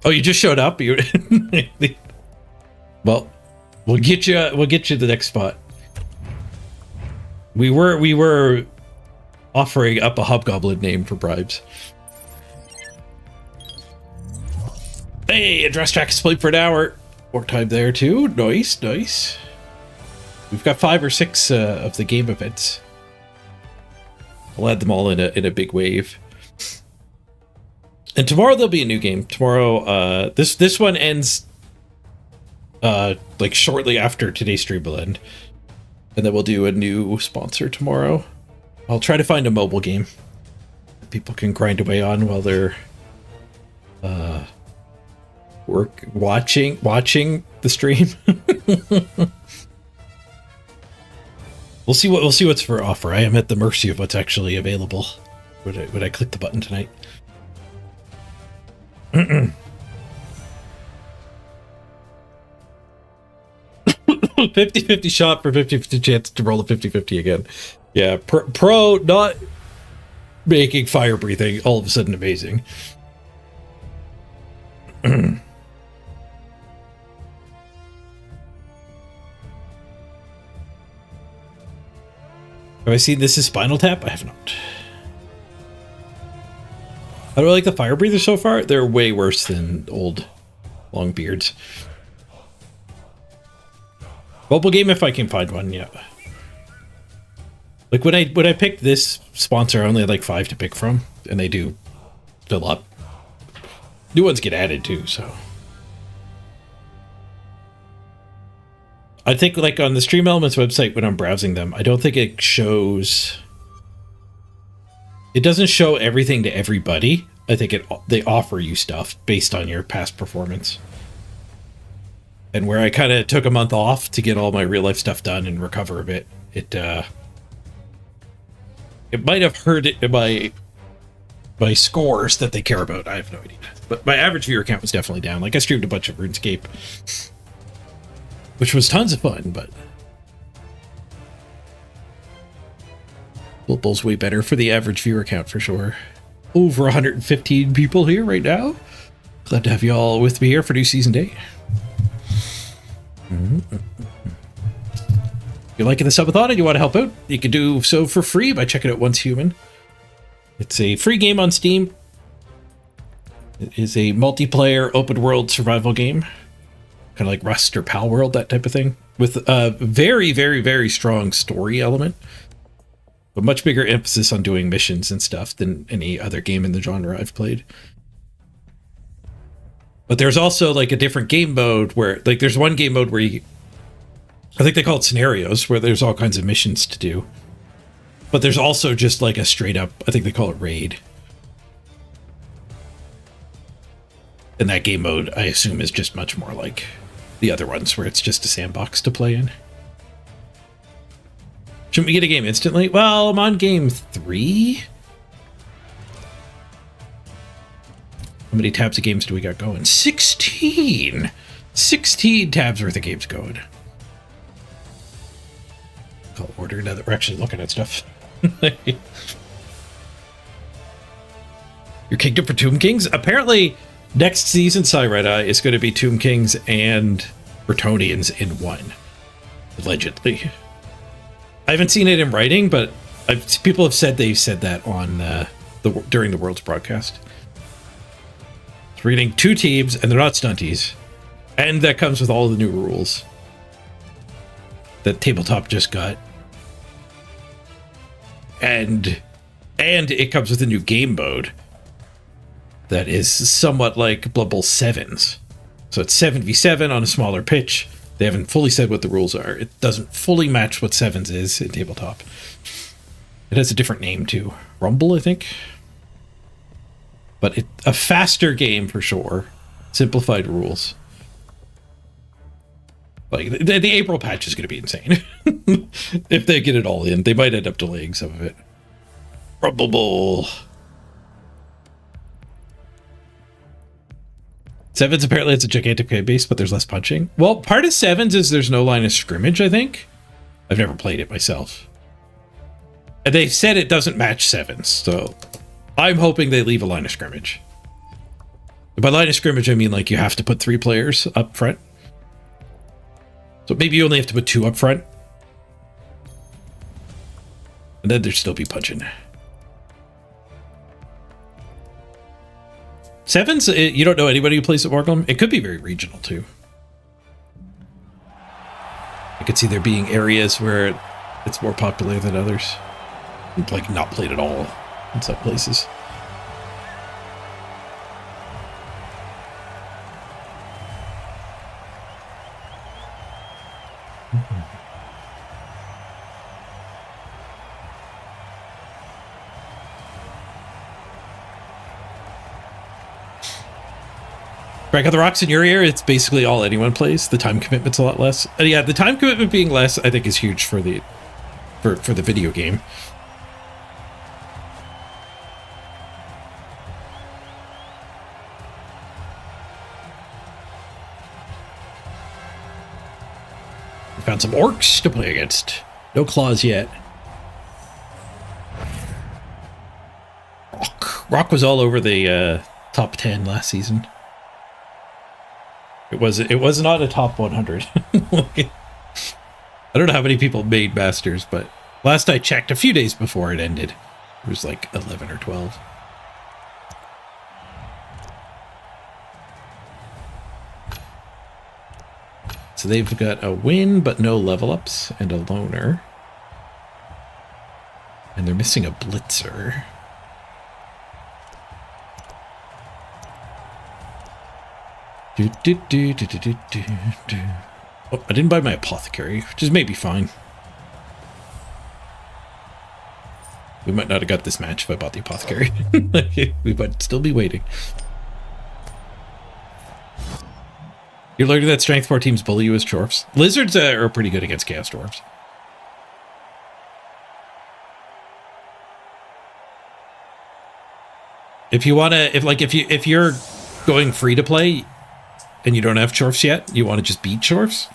Oh, you just showed up. You well, we'll get you the next spot. We were offering up a Hobgoblin name for bribes. Hey, address track is played for an hour. Work time there too. Nice, nice. We've got 5 or 6 of the game events. We'll add them all in a big wave. And tomorrow there'll be a new game. Tomorrow, this one ends like shortly after today's stream will end, and then we'll do a new sponsor tomorrow. I'll try to find a mobile game that people can grind away on while they're watching the stream. We'll see what's for offer. I am at the mercy of what's actually available. Would I click the button tonight? 50-50 shot for 50-50 chance to roll a 50-50 again. Yeah, pro not making fire breathing all of a sudden amazing. Have I seen This Is Spinal Tap? I have not. How do I like the fire breathers so far? They're way worse than old long beards. Mobile game if I can find one, yeah. Like when I picked this sponsor, I only had like 5 to pick from, and they do fill up. New ones get added too, so. I think like on the Stream Elements website when I'm browsing them, I don't think it shows. It doesn't show everything to everybody. I think they offer you stuff based on your past performance. And where I kind of took a month off to get all my real life stuff done and recover a bit, it might have hurt it by scores that they care about. I have no idea. But my average viewer count was definitely down. Like I streamed a bunch of RuneScape, which was tons of fun, but Blood Bowl's way better for the average viewer count for sure. Over 115 people here right now. Glad to have you all with me here for new season day. If you're liking the subathon and you want to help out, you can do so for free by checking out Once Human. It's a free game on Steam. It is a multiplayer open world survival game. Kind of like Rust or Pal World, that type of thing. With a very, very, very strong story element. But much bigger emphasis on doing missions and stuff than any other game in the genre I've played. But there's also like a different game mode where, like, there's one game mode where you, I think they call it scenarios, where there's all kinds of missions to do. But there's also just like a straight up, I think they call it raid. And that game mode, I assume, is just much more like the other ones where it's just a sandbox to play in. Shouldn't we get a game instantly? Well, I'm on game 3. How many tabs of games do we got going? 16! 16 tabs worth of games going. I'll order now that we're actually looking at stuff. Your Kingdom for Tomb Kings? Apparently, next season, Cyretta, is going to be Tomb Kings and Bretonnians in one. Allegedly. I haven't seen it in writing, but people have said they said that on during the World's broadcast. So we're getting 2 teams, and they're not stunties. And that comes with all the new rules that Tabletop just got. And it comes with a new game mode that is somewhat like Blood Bowl 7s. So it's 7v7 on a smaller pitch. They haven't fully said what the rules are. It doesn't fully match what 7s is in Tabletop. It has a different name too. Rumble, I think. But a faster game for sure. Simplified rules. Like the April patch is going to be insane. If they get it all in, they might end up delaying some of it. Rumble Bowl. 7s apparently it's a gigantic fan base, but there's less punching. Well, part of 7s is there's no line of scrimmage, I think. I've never played it myself. And they said it doesn't match 7s, so I'm hoping they leave a line of scrimmage. By line of scrimmage, I mean like you have to put 3 players up front. So maybe you only have to put 2 up front. And then there'd still be punching. 7s, you don't know anybody who plays at Wargame? It could be very regional too. I could see there being areas where it's more popular than others. Like not played at all in some places. Break out the rocks in your ear, it's basically all anyone plays. The time commitment's a lot less. And yeah, the time commitment being less, I think, is huge for the for the video game. We found some orcs to play against. No claws yet. Rock was all over the top 10 last season. It was not a top 100. I don't know how many people made Masters, but last I checked, a few days before it ended, it was like 11 or 12. So they've got a win, but no level ups, and a loner. And they're missing a blitzer. Oh, I didn't buy my apothecary, which is maybe fine. We might not have got this match if I bought the apothecary. We might still be waiting. You're learning that Strength 4 teams bully you as dwarfs. Lizards are pretty good against Chaos Dwarves. If you want to, if you're going free to play and you don't have Chorfs yet, you want to just beat Chorfs,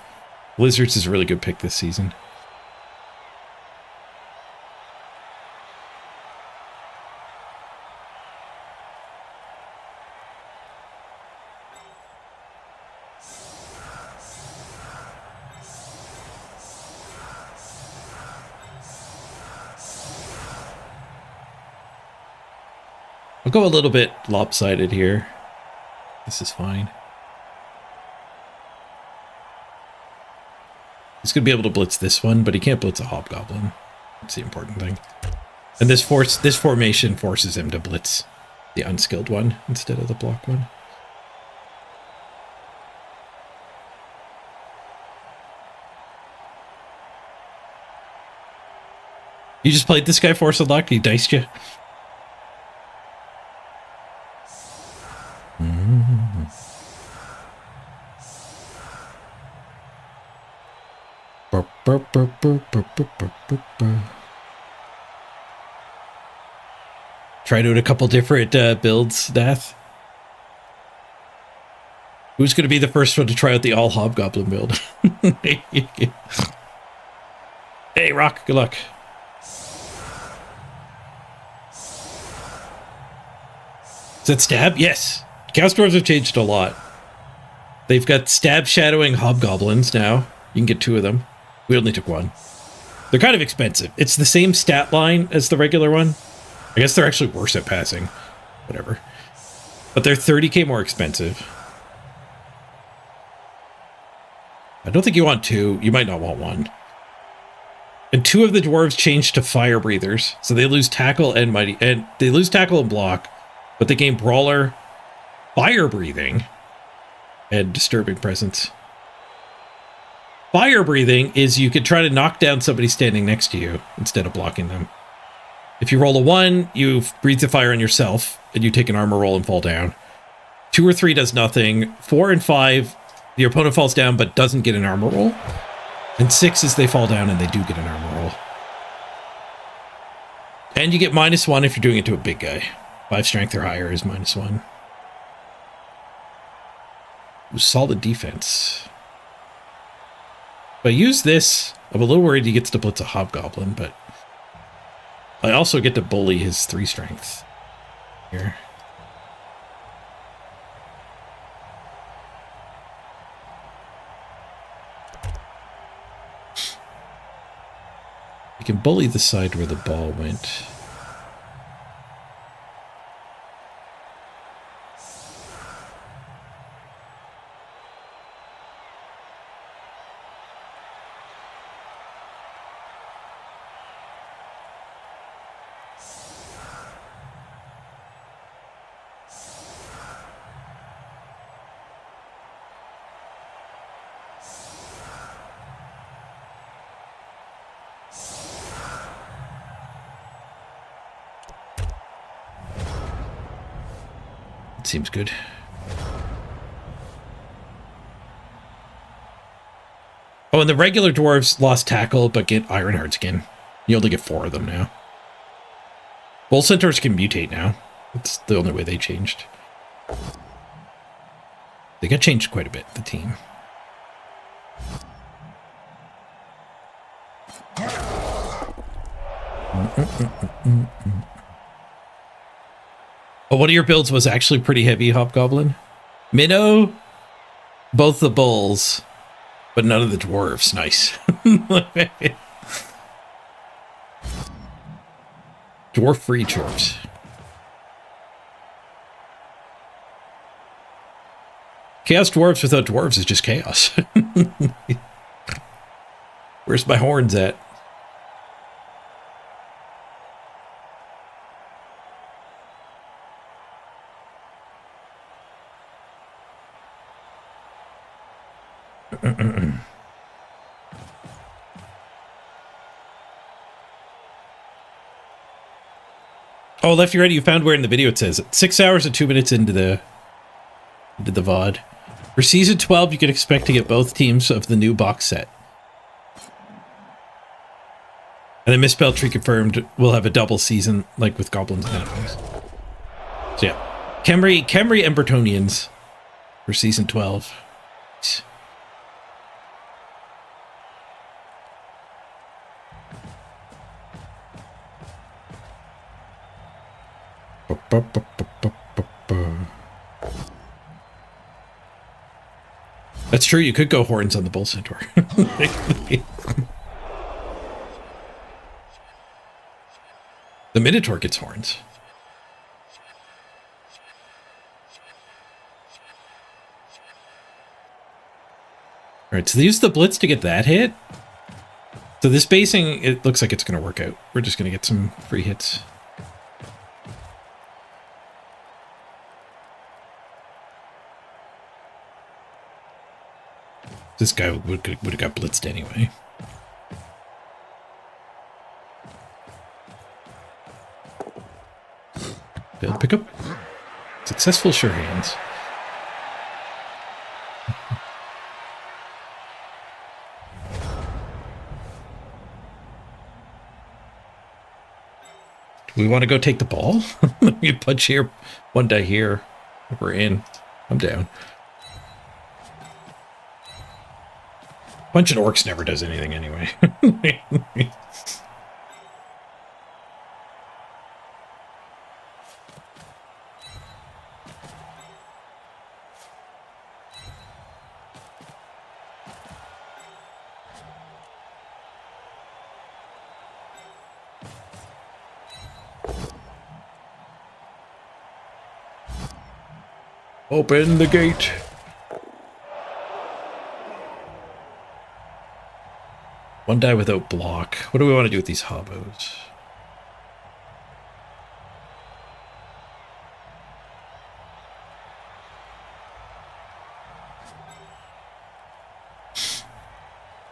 Lizards is a really good pick this season. I'll go a little bit lopsided here. This is fine. He's going to be able to blitz this one, but he can't blitz a hobgoblin. That's the important thing. And this formation forces him to blitz the unskilled one instead of the block one. You just played this guy Force of Luck? He diced you? Try doing a couple different builds, Death. Who's going to be the first one to try out the all hobgoblin build? Hey, Rock, good luck. Is that stab? Yes. Chaos Dwarves have changed a lot. They've got stab shadowing hobgoblins now. You can get 2 of them. We only took 1. They're kind of expensive. It's the same stat line as the regular one. I guess they're actually worse at passing. Whatever. But they're 30k more expensive. I don't think you want 2. You might not want 1. And 2 of the dwarves changed to fire breathers. So they lose tackle and mighty. And they lose tackle and block. But they gain brawler, fire breathing, and disturbing presence. Fire breathing is you could try to knock down somebody standing next to you instead of blocking them. If you roll a 1, you breathe the fire on yourself, and you take an armor roll and fall down. 2 or 3 does nothing. 4 and 5, the opponent falls down but doesn't get an armor roll. And 6 is they fall down and they do get an armor roll. And you get -1 if you're doing it to a big guy. 5 strength or higher is -1. Ooh, solid defense. If I use this, I'm a little worried he gets to blitz a hobgoblin, but I also get to bully his 3 strength here. You can bully the side where the ball went. Seems good. Oh, and the regular dwarves lost tackle, but get Iron Hearts again. You only get 4 of them now. Bull Centaurs can mutate now. That's the only way they changed. They got changed quite a bit, the team. Oh, one of your builds was actually pretty heavy, Hobgoblin. Minnow, both the bulls, but none of the dwarves. Nice. Dwarf-free dwarves. Chaos dwarves without dwarves is just chaos. Where's my horns at? Oh, Left, you ready? You found where in the video it says 6 hours and 2 minutes into the VOD. For season 12, you can expect to get both teams of the new box set. And then Misspelled Tree confirmed we'll have a double season, like with Goblins and Animals. So yeah, Khemri and Bretonnians for season 12. That's true, you could go horns on the Bull Centaur. The Minotaur gets horns. Alright, so they use the Blitz to get that hit. So this basing, it looks like it's going to work out. We're just going to get some free hits. This guy would have got blitzed anyway. Build pickup. Successful sure hands. Do we want to go take the ball? You punch here, one die here. We're in. I'm down. Punching orcs never does anything anyway. Open the gate. One die without block. What do we want to do with these hobos?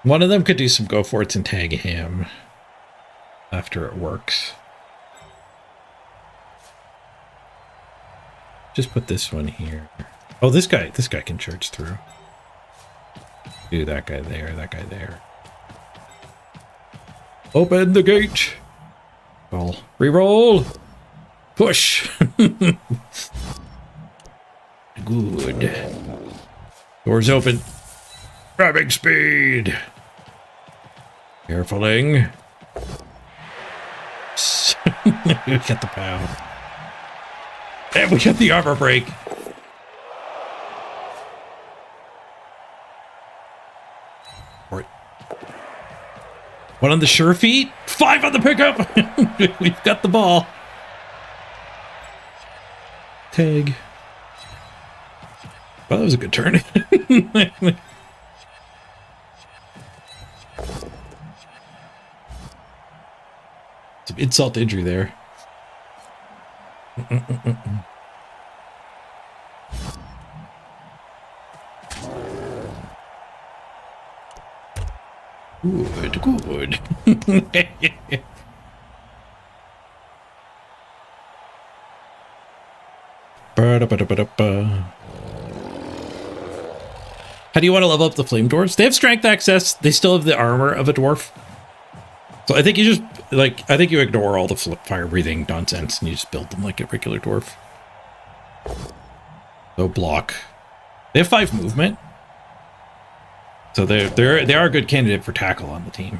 One of them could do some go for it and tag him after it works. Just put this one here. Oh, this guy can charge through. Do that guy there, that guy there. Open the gate. Roll. Reroll. Push. Good. Doors open. Grabbing speed. Carefuling. We got the pound. And we got the armor break. One on the sure feet. 5 on the pickup. We've got the ball. Tag. Well, that was a good turn. Some insult to injury there. Good, good. How do you want to level up the flame dwarves? They have strength access. They still have the armor of a dwarf. So I think you just like, I think you ignore all the fire breathing nonsense and you just build them like a regular dwarf. So block. They have 5 movement. So they are a good candidate for tackle on the team.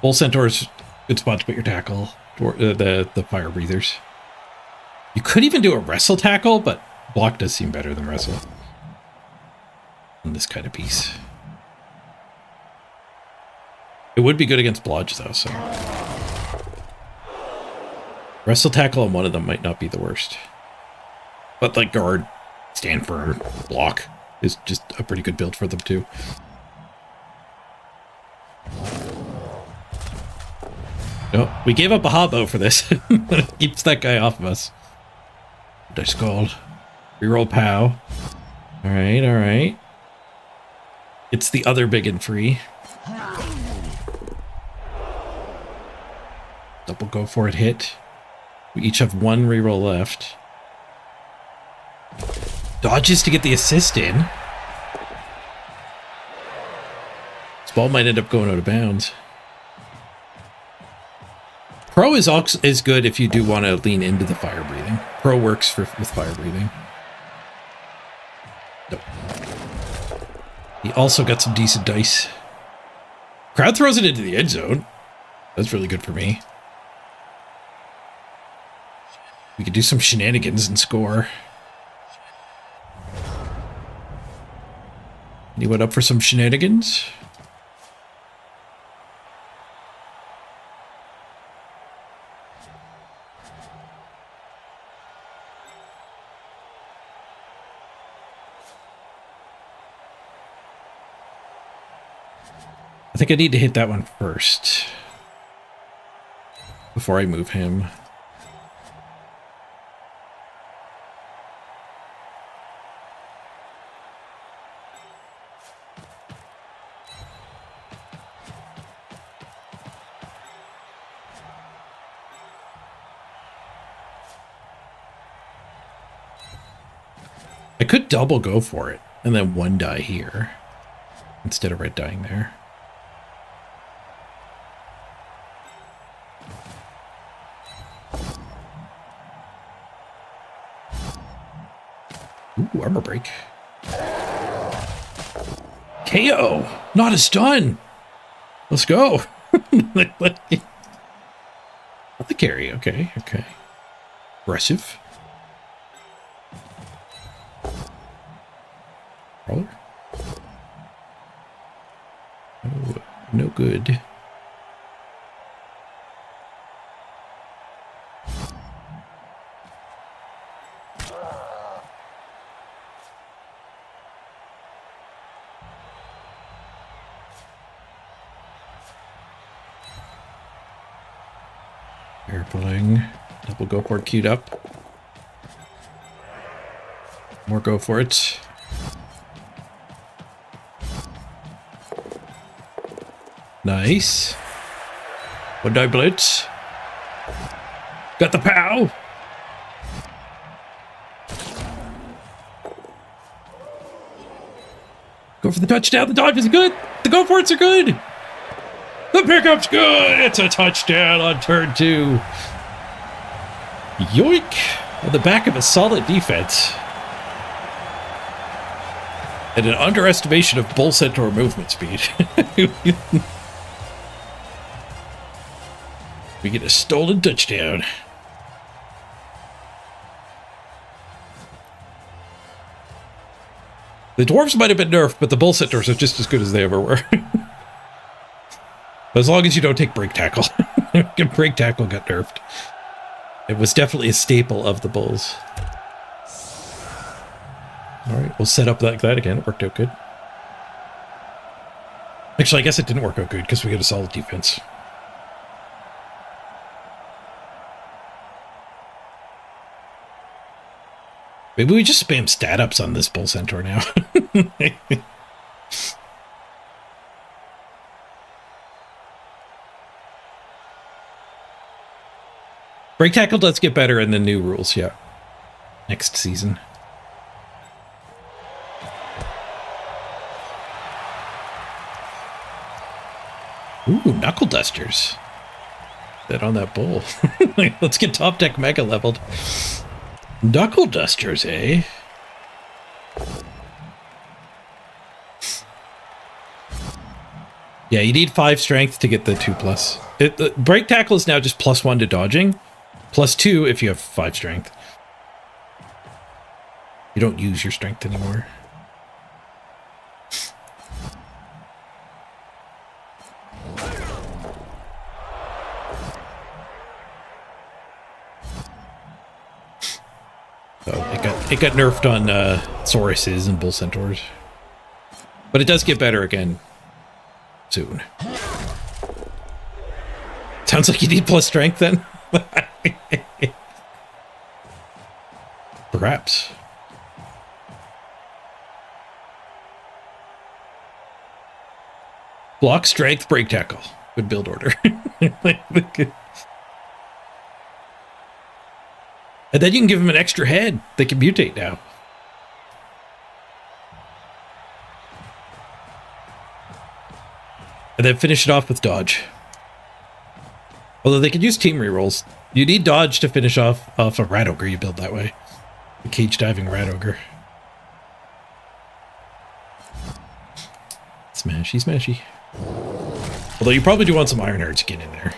Bull Centaur's good spot to put your tackle. The fire breathers. You could even do a wrestle tackle, but block does seem better than wrestle. In this kind of piece. It would be good against blodge though, so. Wrestle tackle on one of them might not be the worst. But like guard, stand firm, block is just a pretty good build for them too. No, we gave up a hobbo for this. It keeps that guy off of us. Dice gold. Reroll POW. Alright, alright. It's the other big and free. Double go for it hit. We each have 1 reroll left. Dodges to get the assist in. This ball might end up going out of bounds. Pro is good if you do want to lean into the fire breathing. Pro works with fire breathing. Nope. He also got some decent dice. Crowd throws it into the end zone. That's really good for me. We could do some shenanigans and score. Anyone up for some shenanigans? I think I need to hit that one first before I move him. I could double go for it and then 1 die here instead of red dying there. Ooh, armor break. KO! Not a stun! Let's go! Not the carry, okay, okay. Aggressive. Roller? Oh, no good. Airpulling. Double go for it queued up. More go for it. Nice. 1 die blitz. Got the POW. Go for the touchdown. The dodge is good. The go for it's are good. The pickup's good. It's a touchdown on turn 2. Yoink. On the back of a solid defense. And an underestimation of Bull Centaur movement speed. We get a stolen touchdown. The dwarves might have been nerfed, but the Bull Centaurs are just as good as they ever were. As long as you don't take break tackle. Break tackle got nerfed. It was definitely a staple of the Bulls. Alright, we'll set up like that again. It worked out good. Actually, I guess it didn't work out good because we got a solid defense. Maybe we just spam stat ups on this Bull Centaur now. Break tackle does get better in the new rules, yeah. Next season. Ooh, knuckle dusters. That on that bull. Let's get top deck mega leveled. Knuckle dusters, eh? Yeah, you need 5 strength to get the 2+. Break tackle is now just +1 to dodging, +2 if you have 5 strength. You don't use your strength anymore. Oh, it got nerfed on Sauruses and Bull Centaurs. But it does get better again soon. Sounds like you need plus strength then. Perhaps. Block, strength, break tackle. Good build order. And then you can give them an extra head. They can mutate now. And then finish it off with dodge. Although they could use team rerolls. You need dodge to finish off a rat ogre you build that way. A cage diving rat ogre. Smashy, smashy. Although you probably do want some Ironheart skin in there.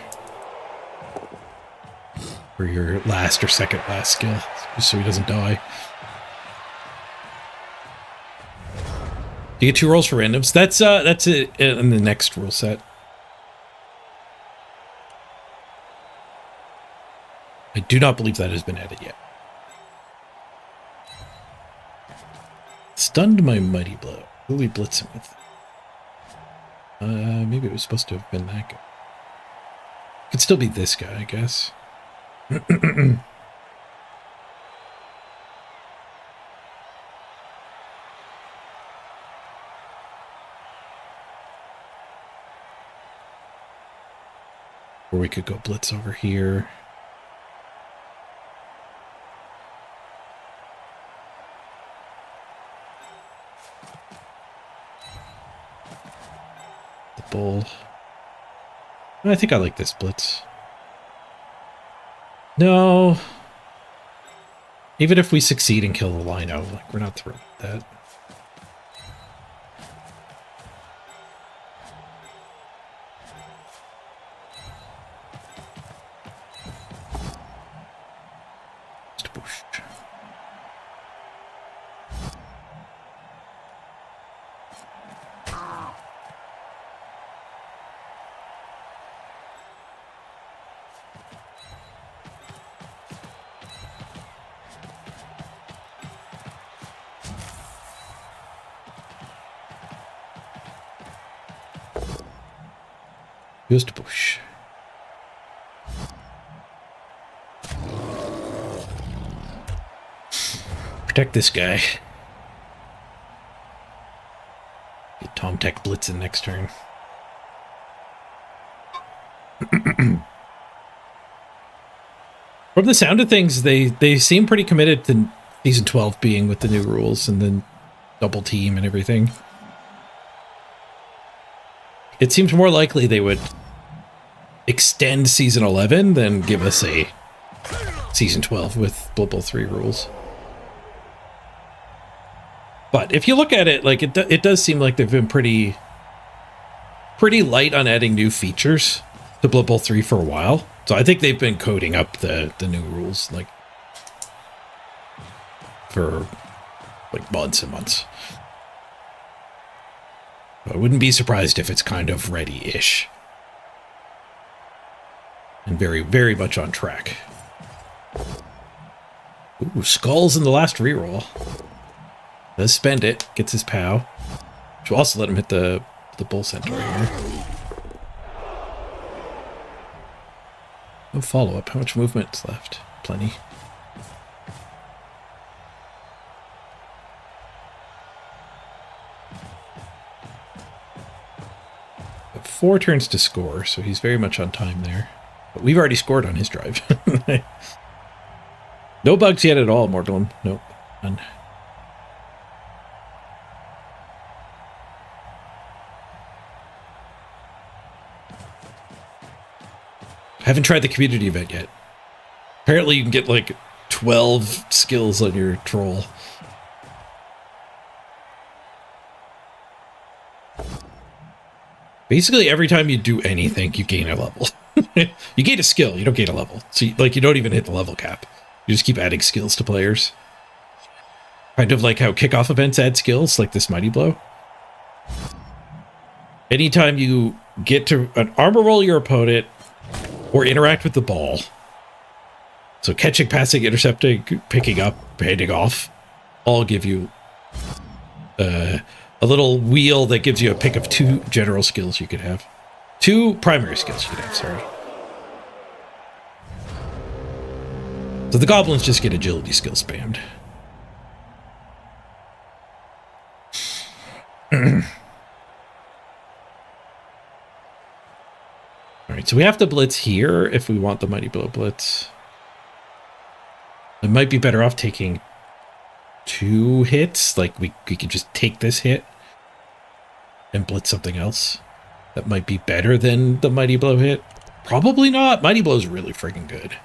For your last or second last skill. Just so he doesn't die. You get 2 rolls for randoms. That's it in the next rule set. I do not believe that has been added yet. Stunned my mighty blow. Who will we blitz him with? Maybe it was supposed to have been that guy. Could still be this guy, I guess. Or we could go blitz over here. The bull. I think I like this blitz. No. Even if we succeed and kill the lino, like we're not thrilled with that. Goes to push. Protect this guy. Get Tom Tech blitzing next turn. From the sound of things, they seem pretty committed to season 12 being with the new rules and then double team and everything. It seems more likely they would extend season 11 than give us a season 12 with Blood Bowl 3 rules. But if you look at it, like it does seem like they've been pretty light on adding new features to Blood Bowl 3 for a while. So I think they've been coding up the new rules like for like months and months. I wouldn't be surprised if it's kind of ready-ish. And very, very much on track. Ooh, skulls in the last reroll. Does spend it, gets his POW. Which will also let him hit the Bull Centaur here. No follow-up. How much movement's left? Plenty. 4 turns to score, so he's very much on time there. But we've already scored on his drive. No bugs yet at all, Mortal. Nope. None. haven't tried the community event yet. Apparently you can get like 12 skills on your troll. Basically, every time you do anything, you gain a level. You gain a skill, you don't gain a level. So, you don't even hit the level cap. You just keep adding skills to players. Kind of like how kickoff events add skills, like this Mighty Blow. Anytime you get to an armor roll your opponent or interact with the ball, so catching, passing, intercepting, picking up, handing off, all give you a little wheel that gives you a pick of 2 general skills you could have. 2 primary skills you could have, sorry. So the goblins just get agility skill spammed. Alright, so we have to blitz here if we want the Mighty Blow blitz. It might be better off taking 2 hits. Like we could just take this hit and blitz something else. That might be better than the Mighty Blow hit. Probably not. Mighty Blow is really freaking good.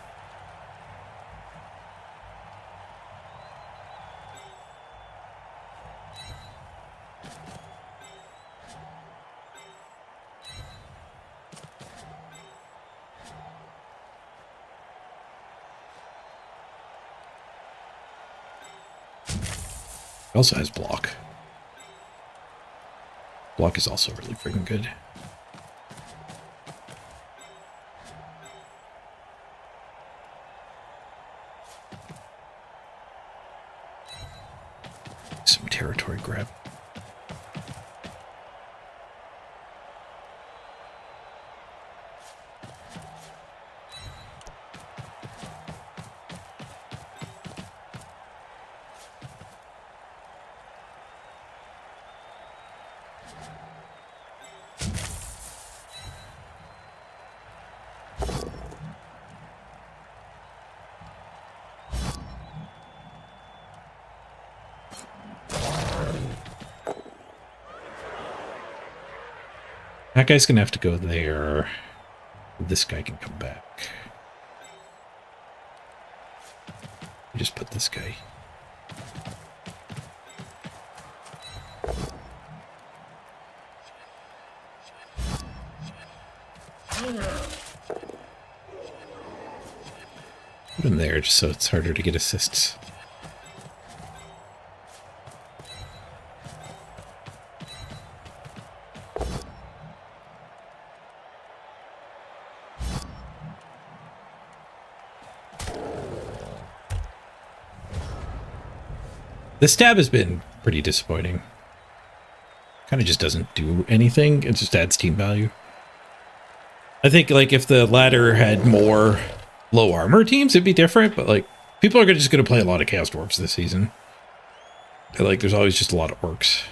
It also has block. Block is also really freaking good. Some territory grab. That guy's gonna have to go there. This guy can come back. Just put this guy. Put him there just so it's harder to get assists. The stab has been pretty disappointing. Kind of just doesn't do anything. It just adds team value. I think like if the ladder had more low armor teams, it'd be different. But like people are just going to play a lot of Chaos Dwarves this season. And, like there's always just a lot of orcs.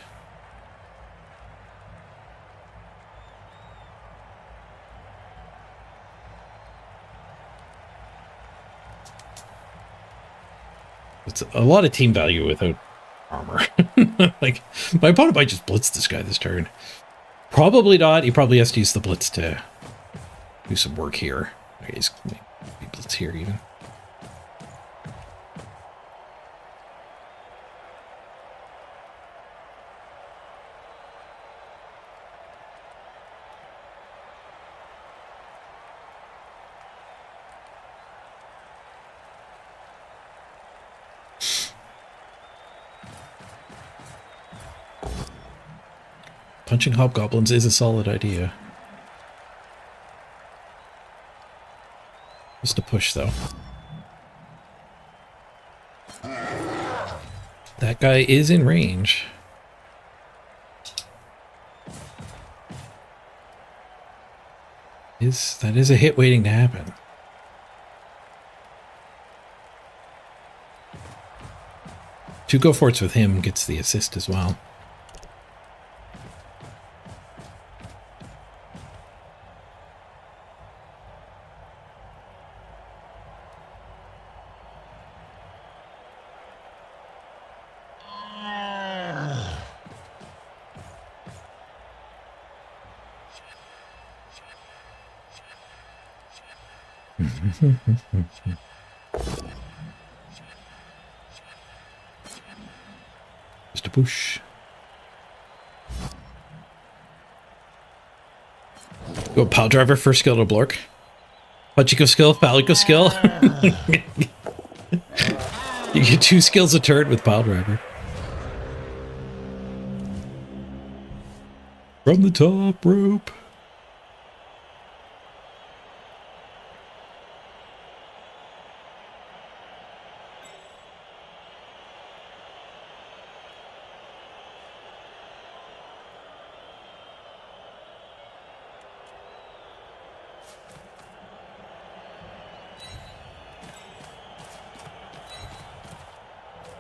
It's a lot of team value without armor. Like, my opponent might just blitz this guy this turn. Probably not. He probably has to use the blitz to do some work here. Okay, he's maybe blitz here even. Punching hobgoblins is a solid idea. Just a push, though. That guy is in range. That is a hit waiting to happen. Two go for it's with him gets the assist as well. Just a push. Go pile driver, first skill to Blork. Pachiko skill, Palico skill. You get 2 skills a turn with pile driver. From the top rope.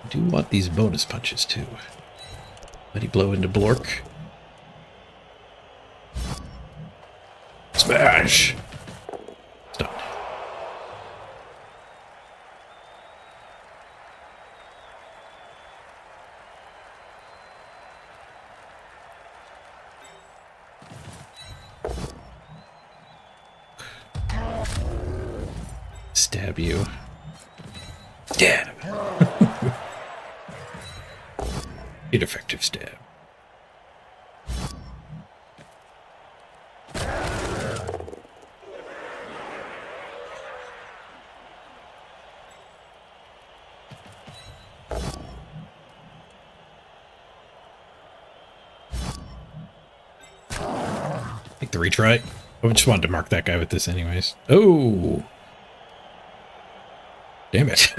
I do want these bonus punches too. Mighty blow into Blork. Smash! It's done. Stab you. Stab! Ineffective stab. Take the retry. I just wanted to mark that guy with this anyways. Oh! Damn it.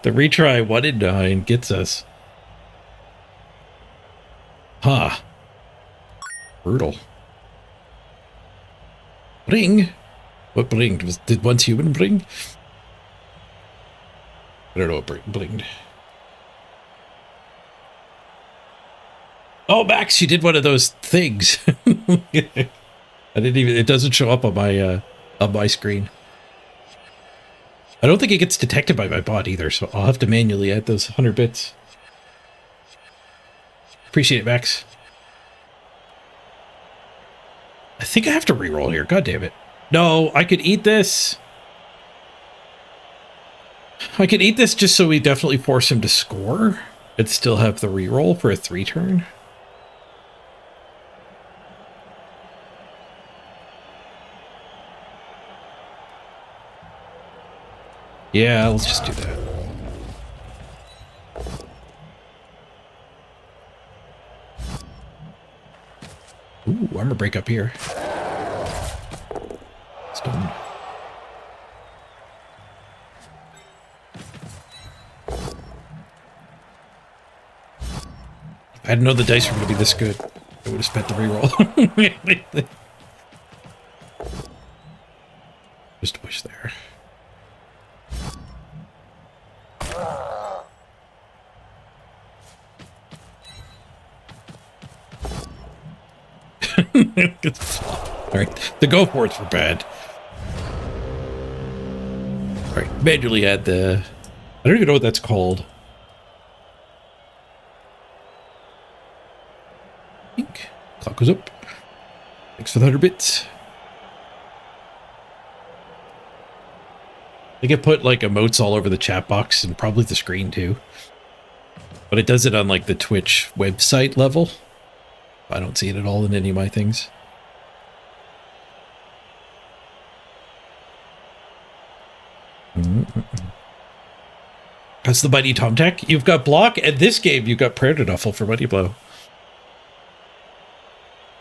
The retry 1 in 9 gets us. Huh. Brutal. Bring? What blinged? Did once human bring? I don't know what blinged. Oh, Max, you did one of those things. I didn't even, it doesn't show up on my screen. I don't think it gets detected by my bot either, so I'll have to manually add those 100 bits. Appreciate it, Max. I think I have to reroll here. God damn it. No, I could eat this. I could eat this just so we definitely force him to score and still have the reroll for a 3 turn. Yeah, let's just do that. Ooh, armor break up here. Stone. If I didn't know the dice were going to be this good, I would have spent the reroll. Just a push there. Alright, the go for it's were bad. Alright, manually add the... I don't even know what that's called. Clock goes up. Thanks for the 100 bits. I think it put like emotes all over the chat box and probably the screen too. But it does it on like the Twitch website level. I don't see it at all in any of my things. That's the Mighty Tom Tech. You've got block, and this game you've got prayer to Duffel for Mighty Blow.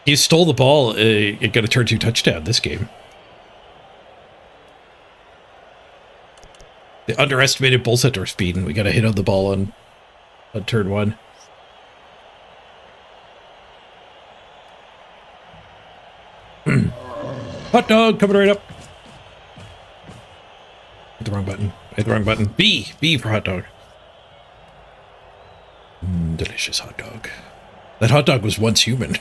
You stole the ball, it got a turn 2 touchdown this game. The underestimated bull centaur speed, and we got a hit on the ball on turn 1. Hot dog coming right up. Hit the wrong button. Hit the wrong button. B for hot dog. Delicious hot dog. That hot dog was once human.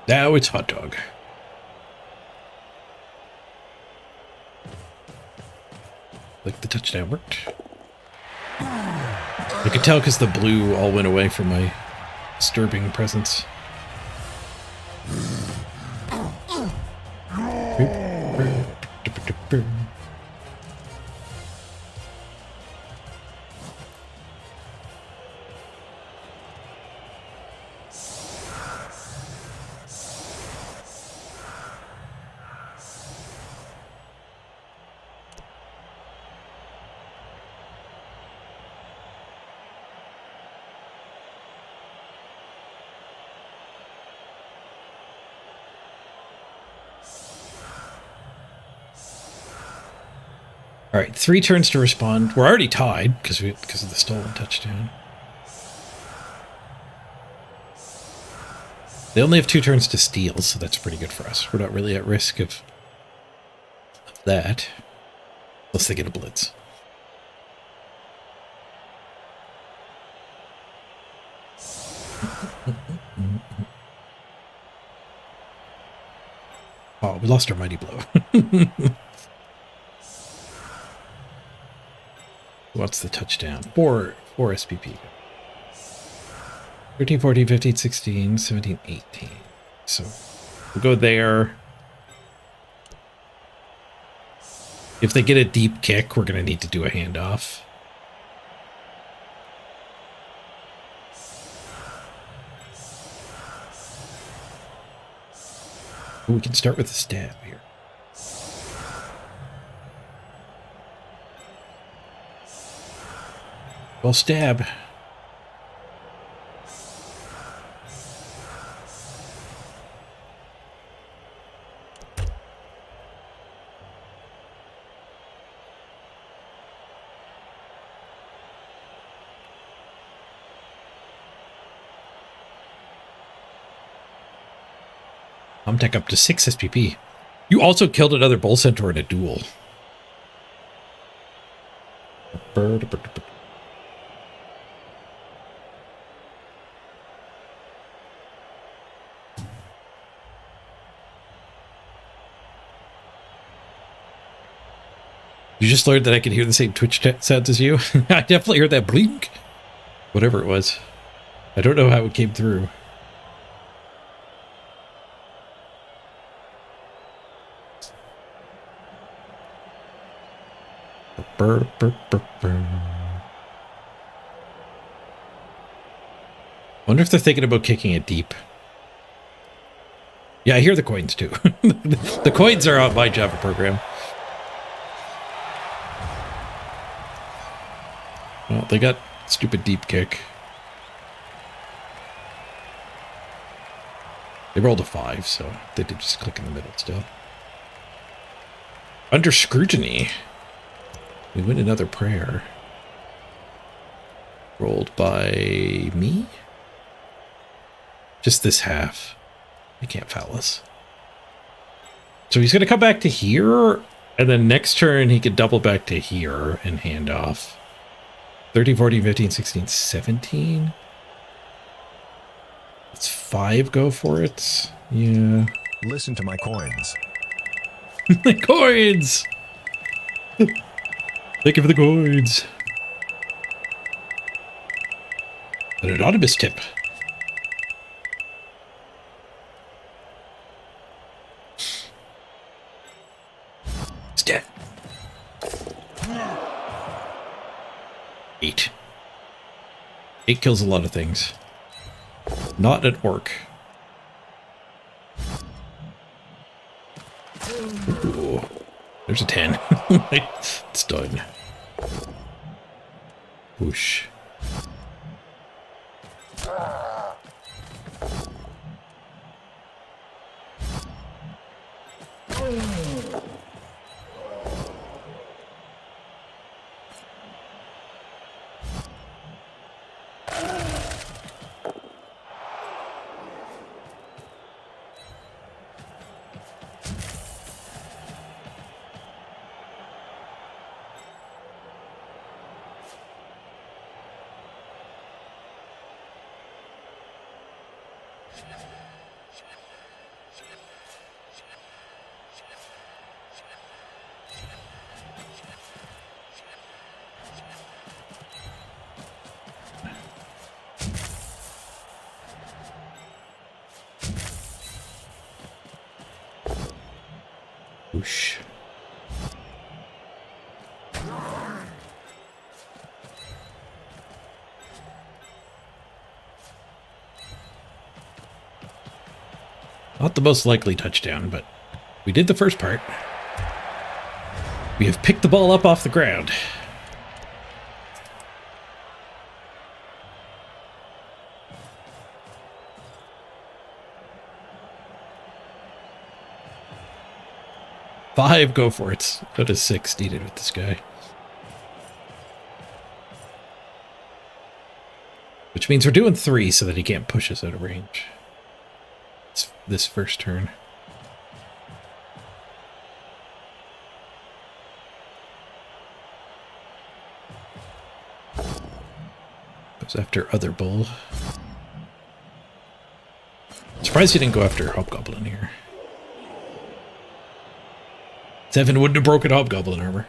Now it's hot dog. Like the touchdown worked. I could tell because the blue all went away from my disturbing presence. All right, 3 turns to respond. We're already tied because of the stolen touchdown. They only have 2 turns to steal, so that's pretty good for us. We're not really at risk of that, unless they get a blitz. Oh, we lost our mighty blow. What's the touchdown? 4 SPP. 13, 14, 15, 16, 17, 18. So we'll go there. If they get a deep kick, we're going to need to do a handoff. We can start with a stab here. Well, stab. Tech up to 6 SPP. You also killed another Bull Centaur in a duel. You just learned that I could hear the same Twitch sounds as you? I definitely heard that blink. Whatever it was. I don't know how it came through. Wonder if they're thinking about kicking it deep. Yeah, I hear the coins too. The coins are on my Java program. Well, they got stupid deep kick. They rolled a 5, so they did just click in the middle still. Under scrutiny. We win another prayer. Rolled by me? Just this half. They can't foul us. So he's going to come back to here, and then next turn he could double back to here and hand off. 13, 14, 15, 16, 17. Let's 5 go for it. Yeah. Listen to my coins. The coins! Thank you for the coins. An anonymous tip. Stat. 8. 8 kills a lot of things. Not at orc. Ooh, there's a 10. It's done. Whoosh. Whoosh. Not the most likely touchdown, but we did the first part. We have picked the ball up off the ground. Five go for it. That is 6 needed with this guy. Which means we're doing 3 so that he can't push us out of range. It's this first turn. Goes after other bull. Surprised he didn't go after hobgoblin here. 7 wouldn't have broken hobgoblin armor.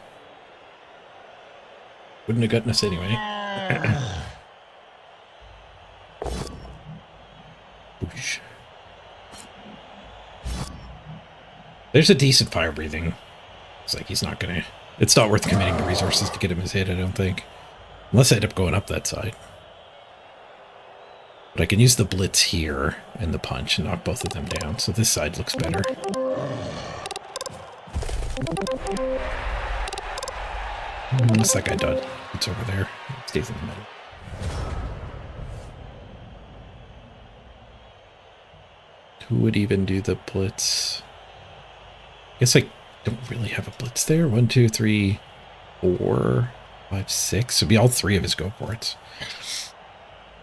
Wouldn't have gotten us anyway. Oosh. There's a decent fire breathing. It's like he's not gonna... It's not worth committing the resources to get him his hit, I don't think. Unless I end up going up that side. But I can use the blitz here and the punch and knock both of them down, so this side looks better. Unless that guy died. It's over there. It stays in the middle. Who would even do the blitz? I guess I don't really have a blitz there. 1, 2, 3, 4, 5, 6. It'd be all 3 of his go for it.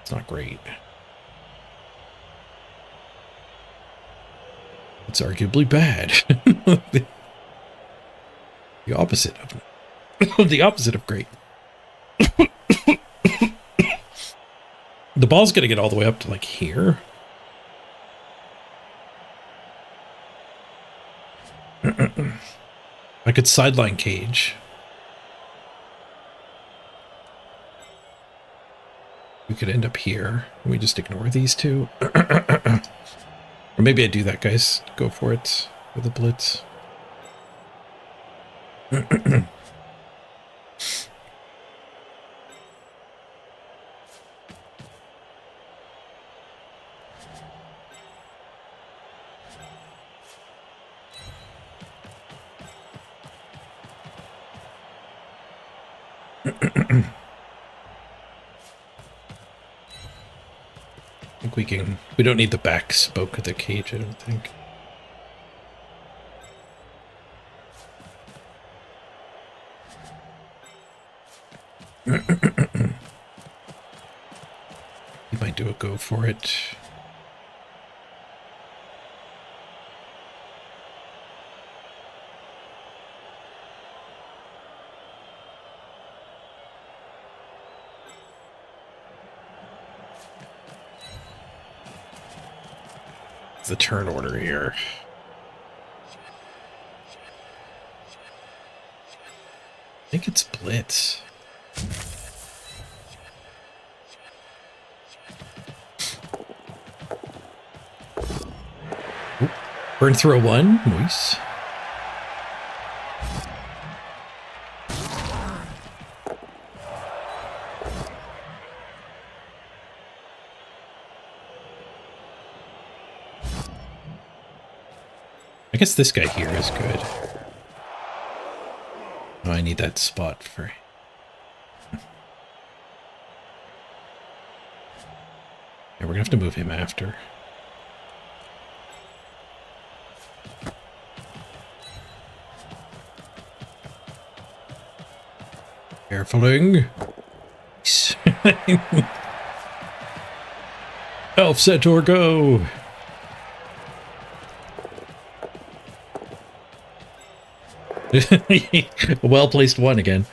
It's not great. It's arguably bad. The opposite of the opposite of great. The ball's gonna get all the way up to like here. I could sideline cage. We could end up here. We just ignore these two. Or maybe I do that, guys. Go for it with the blitz. I think we don't need the back spoke of the cage, I don't think. You might do a go for it. The turn order here. I think it's blitz. Oop. Burn through a 1. Nice. I guess this guy here is good. Oh, I need that spot for... Yeah, we're gonna have to move him after. Carefuling. Elf Centaur, go! A well-placed 1 again.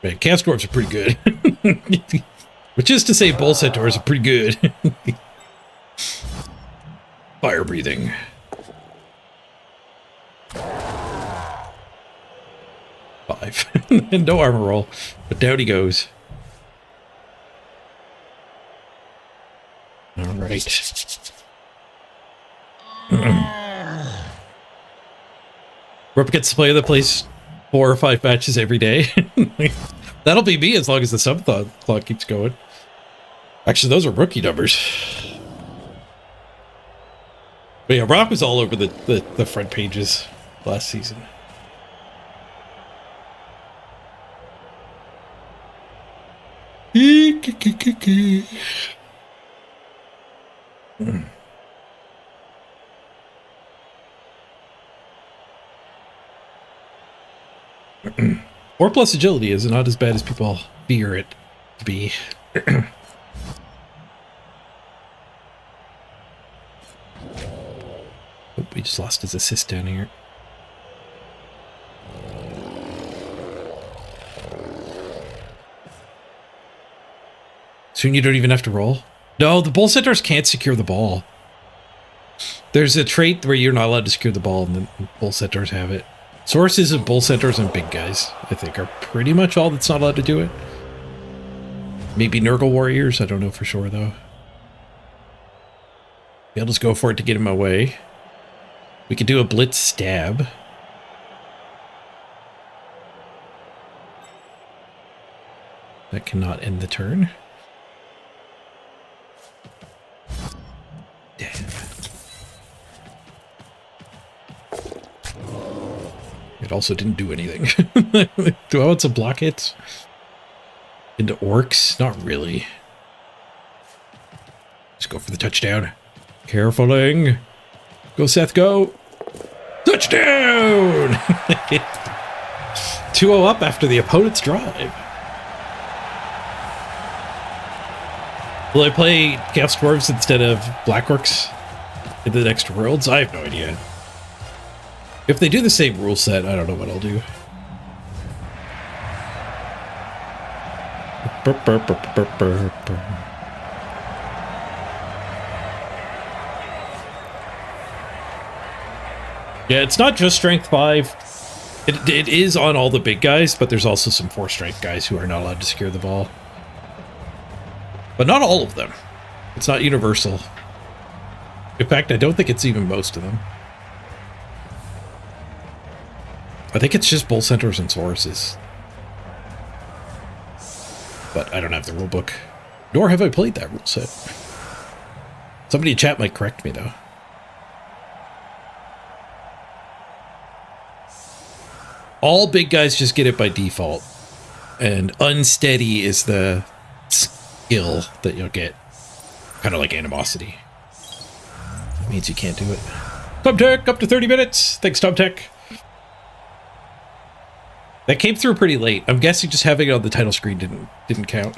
Man, cast dwarves are pretty good. Which is to say, bull centaurs are pretty good. Fire breathing. Five. No armor roll, but down he goes. All right. We're up against the player that plays 4 or 5 matches every day. That'll be me as long as the subathon clock keeps going. Actually, those are rookie numbers. But yeah, Rock was all over the front pages last season. Or plus agility is not as bad as people fear it to be. Oh, we just lost his assist down here. Soon you don't even have to roll. No, the bull centers can't secure the ball. There's a trait where you're not allowed to secure the ball, and the bull centers have it. Sources of bull centers and big guys, I think, are pretty much all that's not allowed to do it. Maybe Nurgle warriors, I don't know for sure though. I'll just go for it to get him away. We could do a blitz stab. That cannot end the turn. Damn. It also didn't do anything. Do I want some block hits? Into orcs? Not really. Let's go for the touchdown. Carefuling. Go, Seth, go. Touchdown! 2-0 up after the opponent's drive. Will I play Chaos Dwarves instead of Black Orcs in the next Worlds? I have no idea. If they do the same rule set, I don't know what I'll do. Yeah, it's not just Strength 5. It is on all the big guys, but there's also some 4 Strength guys who are not allowed to secure the ball. But not all of them. It's not universal. In fact, I don't think it's even most of them. I think it's just bull centers and sources. But I don't have the rule book. Nor have I played that rule set. Somebody in chat might correct me, though. All big guys just get it by default. And unsteady is the skill that you'll get. Kind of like animosity. It means you can't do it. TomTech, up to 30 minutes. Thanks, TomTech. That came through pretty late. I'm guessing just having it on the title screen didn't count.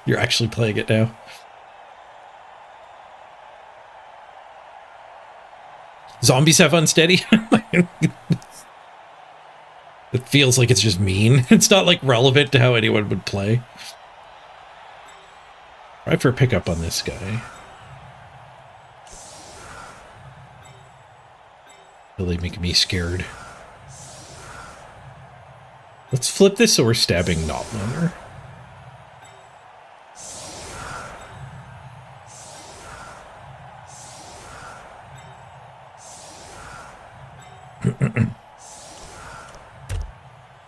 You're actually playing it now. Zombies have unsteady. It feels like it's just mean. It's not like relevant to how anyone would play. Try for a pickup on this guy. Really making me scared. Let's flip this so we're stabbing not longer.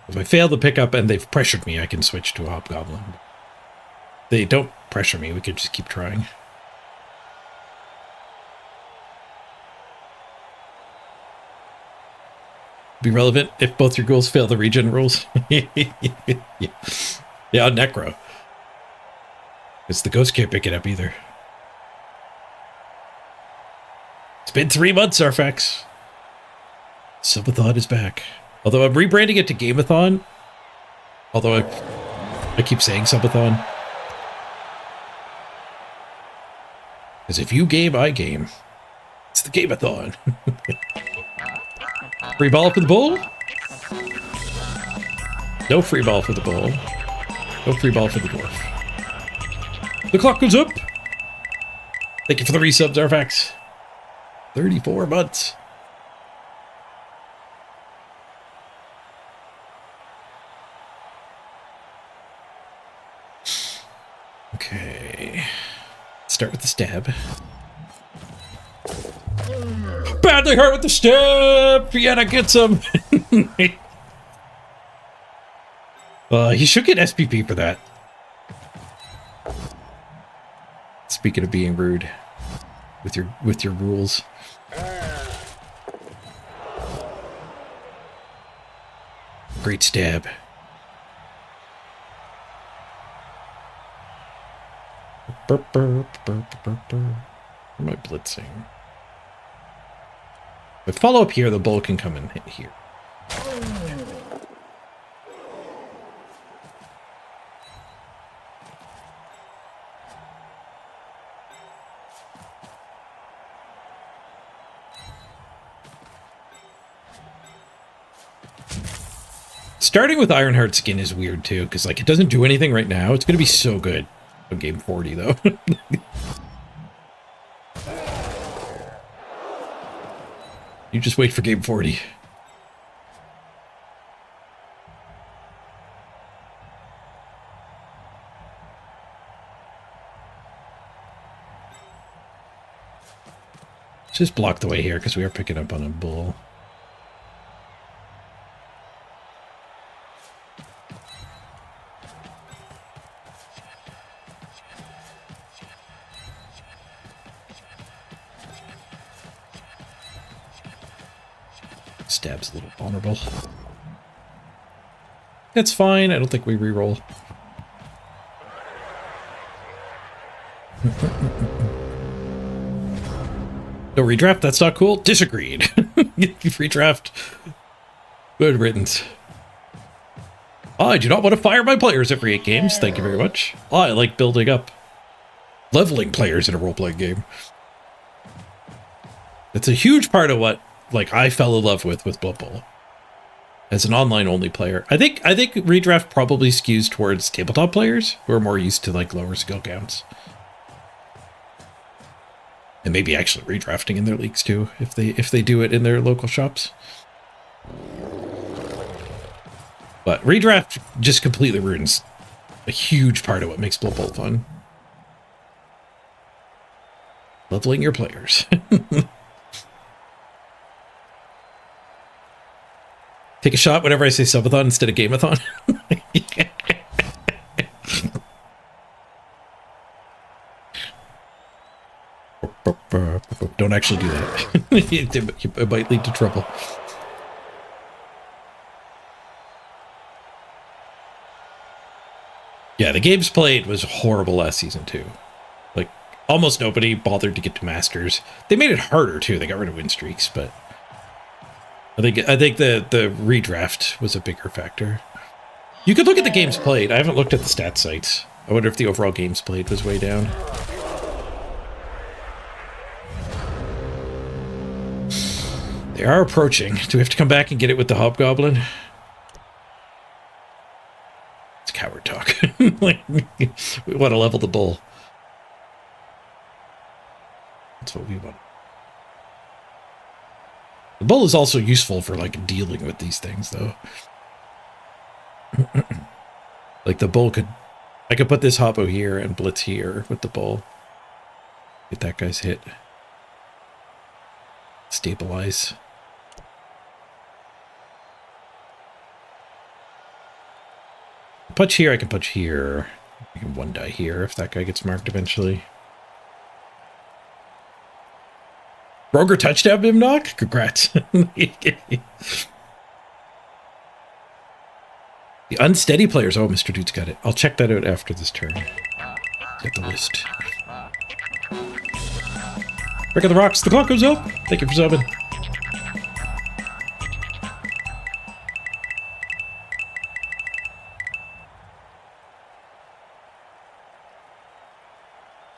If I fail the pickup and they've pressured me, I can switch to a hobgoblin. They don't pressure me, we could just keep trying. Be relevant if both your ghouls fail the regen rules. Yeah, on Necro. Because the ghost can't pick it up either. It's been 3 months, Arfax. Subathon is back. Although I'm rebranding it to GAMEATHON. Although I keep saying Subathon. Because if you game, I game. It's the GAMEATHON. Free ball for the bull? No free ball for the bull. No free ball for the dwarf. The clock goes up. Thank you for the resubs, Arfax. 34 months. Okay. Start with the stab. Badly hurt with the stab! Vienna gets him! He should get SPP for that. Speaking of being rude with your rules. Great stab. Am I blitzing? If I follow up here, the bull can come and hit here. Starting with Ironheart skin is weird too, because like it doesn't do anything right now. It's gonna be so good on game 40 though. You just wait for game 40. Just block the way here because we are picking up on a bull. Stab's a little vulnerable. That's fine. I don't think we reroll. No redraft. That's not cool. Disagreed. Redraft. Good riddance. I do not want to fire my players every 8 games. Thank you very much. I like building up, leveling players in a role-playing game. It's a huge part of what like I fell in love with Blood Bowl as an online only player. I think redraft probably skews towards tabletop players who are more used to like lower skill counts. And maybe actually redrafting in their leagues too, if they do it in their local shops. But redraft just completely ruins a huge part of what makes Blood Bowl fun. Leveling your players. Take a shot whenever I say subathon instead of gameathon. Don't actually do that. It might lead to trouble. Yeah, the games played was horrible last season too. Like almost nobody bothered to get to Masters. They made it harder too. They got rid of win streaks, but I think the redraft was a bigger factor. You could look at the games played. I haven't looked at the stats sites. I wonder if the overall games played was way down. They are approaching. Do we have to come back and get it with the hobgoblin? It's coward talk. Like, we want to level the bull. That's what we want. The bull is also useful for like dealing with these things though. Like the bull I could put this hoppo here and blitz here with the bull. Get that guy's hit. Stabilize. Punch here, I can punch here. I can one die here if that guy gets marked eventually. Roger touchdown, Bimnock? Congrats. The unsteady players. Oh, Mr. Dude's got it. I'll check that out after this turn. Get the list. Break of the rocks. The clock goes up. Thank you for subbing.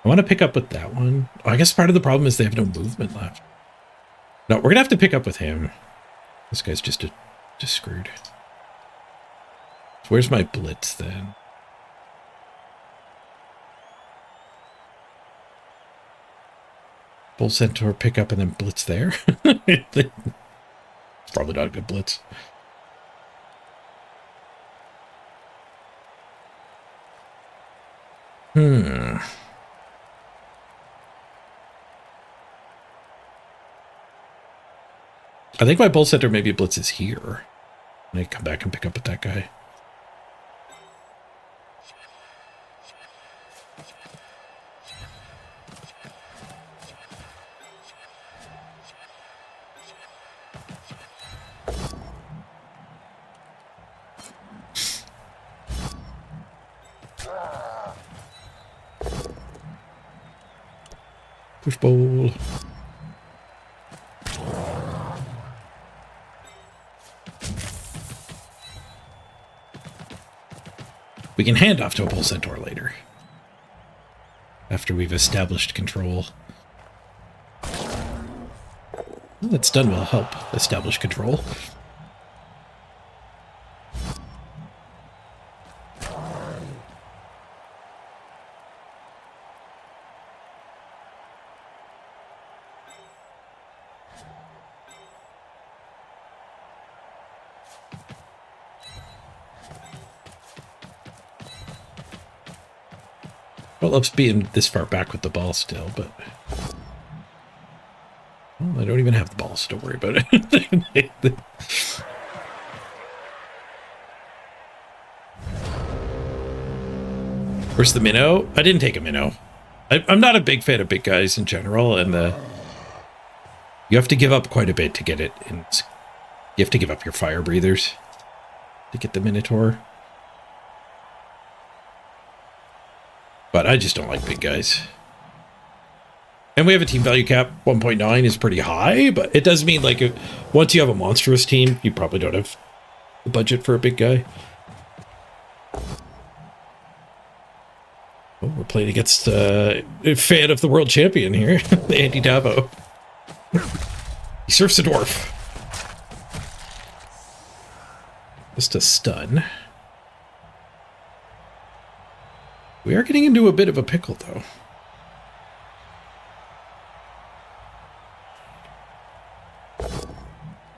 I want to pick up with that one. Oh, I guess part of the problem is they have no movement left. No, we're going to have to pick up with him. This guy's just screwed. So where's my blitz then? Bull Centaur pick up and then blitz there. It's probably not a good blitz. I think my Bull Center maybe blitzes here. And I come back and pick up with that guy. Push bowl. We can hand off to a Bull Centaur later. After we've established control. Well, that's done will help establish control. Well, us being this far back with the ball still, but... Well, I don't even have the ball, so don't worry about it. Where's the minnow? I didn't take a minnow. I'm not a big fan of big guys in general, and you have to give up quite a bit to get it. And you have to give up your fire breathers to get the Minotaur. But I just don't like big guys. And we have a team value cap. 1.9 is pretty high, but it does mean, like, once you have a monstrous team, you probably don't have the budget for a big guy. Oh, we're playing against a fan of the world champion here, Andy Davo. He surfs a dwarf. Just a stun. We are getting into a bit of a pickle, though.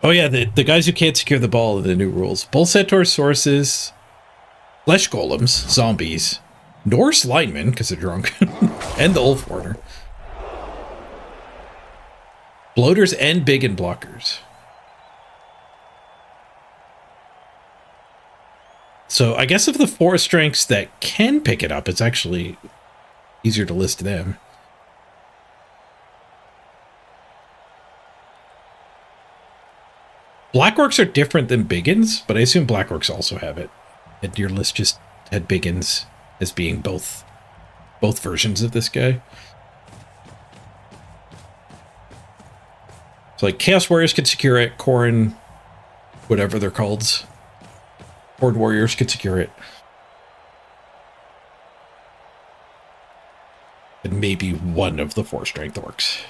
Oh yeah, the guys who can't secure the ball are the new rules. Bull Centaur sources, flesh golems, zombies, Norse linemen, because they're drunk, and the Ulf Warner. Bloaters and big and blockers. So I guess of the 4 strengths that can pick it up, it's actually easier to list them. Black Orcs are different than Biggins, but I assume Black Orcs also have it. And your list just had Biggins as being both versions of this guy. So like Chaos Warriors could secure it, Corrin, whatever they're called. Horde Warriors could secure it. And maybe one of the 4 strength orcs.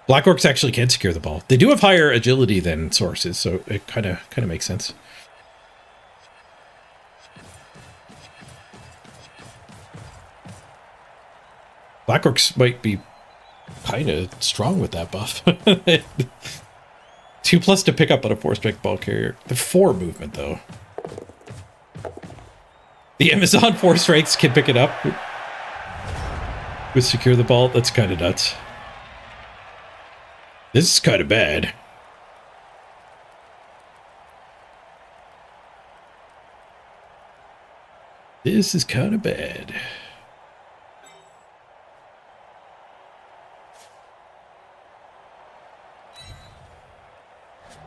Black Orcs actually can secure the ball. They do have higher agility than sources, so it kind of makes sense. Black Orcs might be kind of strong with that buff. 2+ to pick up on a 4-strength ball carrier. The 4 movement, though. The Amazon 4 strengths can pick it up with secure the ball. That's kind of nuts. This is kind of bad. This is kind of bad.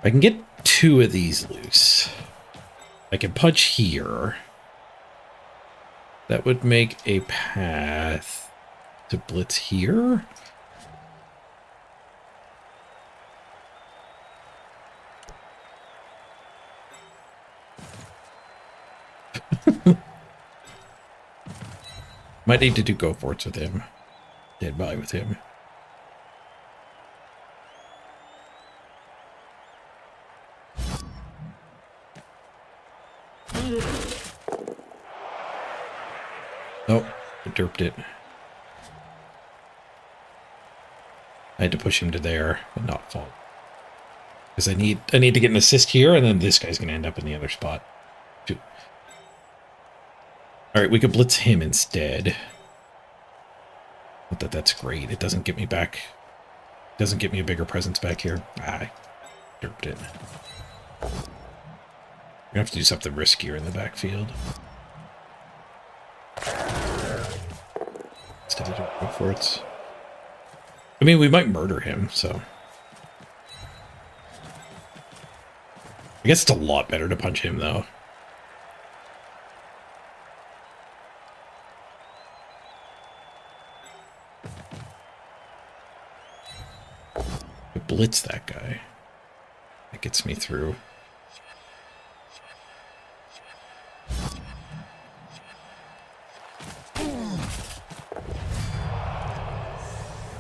I can get 2 of these loose. I can punch here. That would make a path to blitz here. Might need to do go for it with him. Dead body with him. Oh, I derped it. I had to push him to there and not fall. Because I need to get an assist here, and then this guy's gonna end up in the other spot. Too. Alright, we could blitz him instead. Not that that's great. It doesn't get me back. It doesn't get me a bigger presence back here. Ah, I derped it. We're gonna have to do something riskier in the backfield. Instead of go for it. I mean, we might murder him, so. I guess it's a lot better to punch him, though. blitz that guy. That gets me through.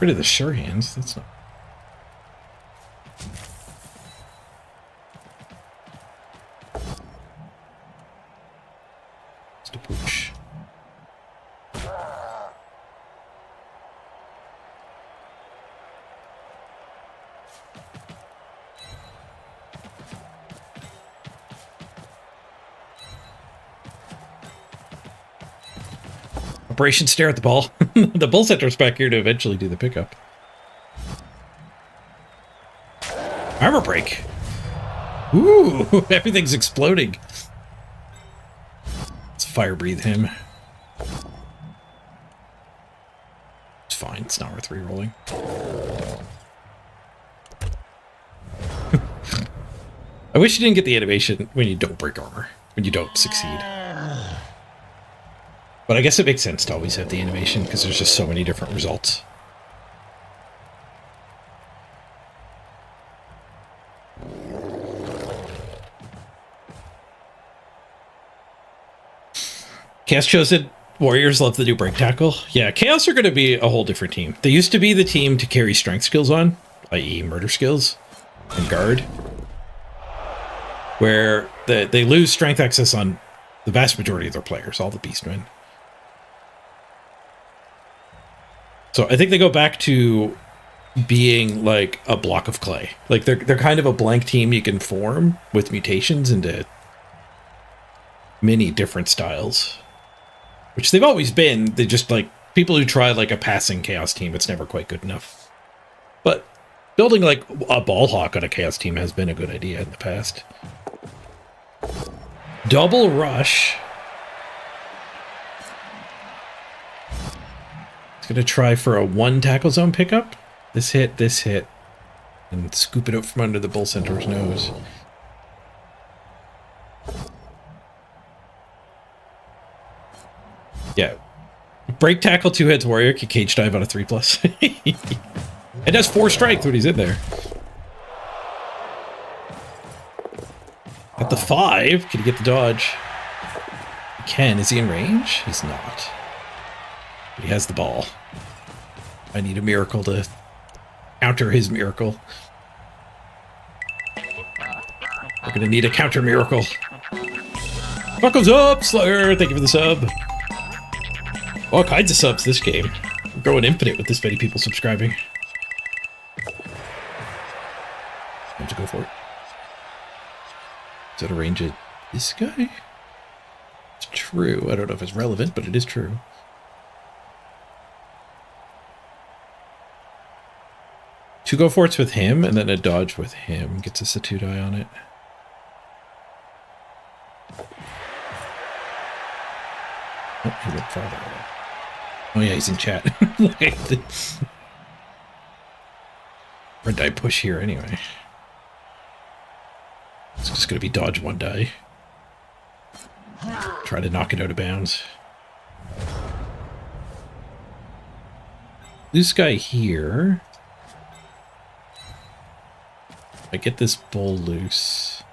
Rid of the sure hands. That's not. Just a pooch. Operation stare at the ball. The bull center's back here to eventually do the pickup. Armor break. Ooh, everything's exploding. Let's fire breathe him. It's fine. It's not worth re-rolling. I wish you didn't get the animation when you don't break armor, when you don't succeed. But I guess it makes sense to always have the animation because there's just so many different results. Chaos Chosen Warriors love the new break tackle. Yeah, Chaos are going to be a whole different team. They used to be the team to carry strength skills on, i.e. murder skills and guard, where they lose strength access on the vast majority of their players, all the beastmen. So I think they go back to being like a block of clay. Like they're kind of a blank team you can form with mutations into many different styles, which they've always been. They just like people who try like a passing chaos team. It's never quite good enough. But building like a ball hawk on a chaos team has been a good idea in the past. Double rush. Gonna try for a 1 tackle zone pickup. This hit, and scoop it up from under the bull center's nose. Yeah, break tackle 2 hits warrior can cage dive on a 3+. It does 4 strength when he's in there. At the 5, can he get the dodge? He can. Is he in range? He's not. He has the ball. I need a miracle to counter his miracle. We're gonna need a counter miracle. Buckles up, Slayer! Thank you for the sub. All kinds of subs this game. We're going infinite with this many people subscribing. Time to go for it. Is that a range of this guy? It's true. I don't know if it's relevant, but it is true. Two go for it's with him, and then a dodge with him gets us a 2-die on it. Oh, he went farther. Oh yeah, he's in chat. Red die push here anyway. It's just gonna be dodge 1 die. Try to knock it out of bounds. This guy here. I get this bull loose.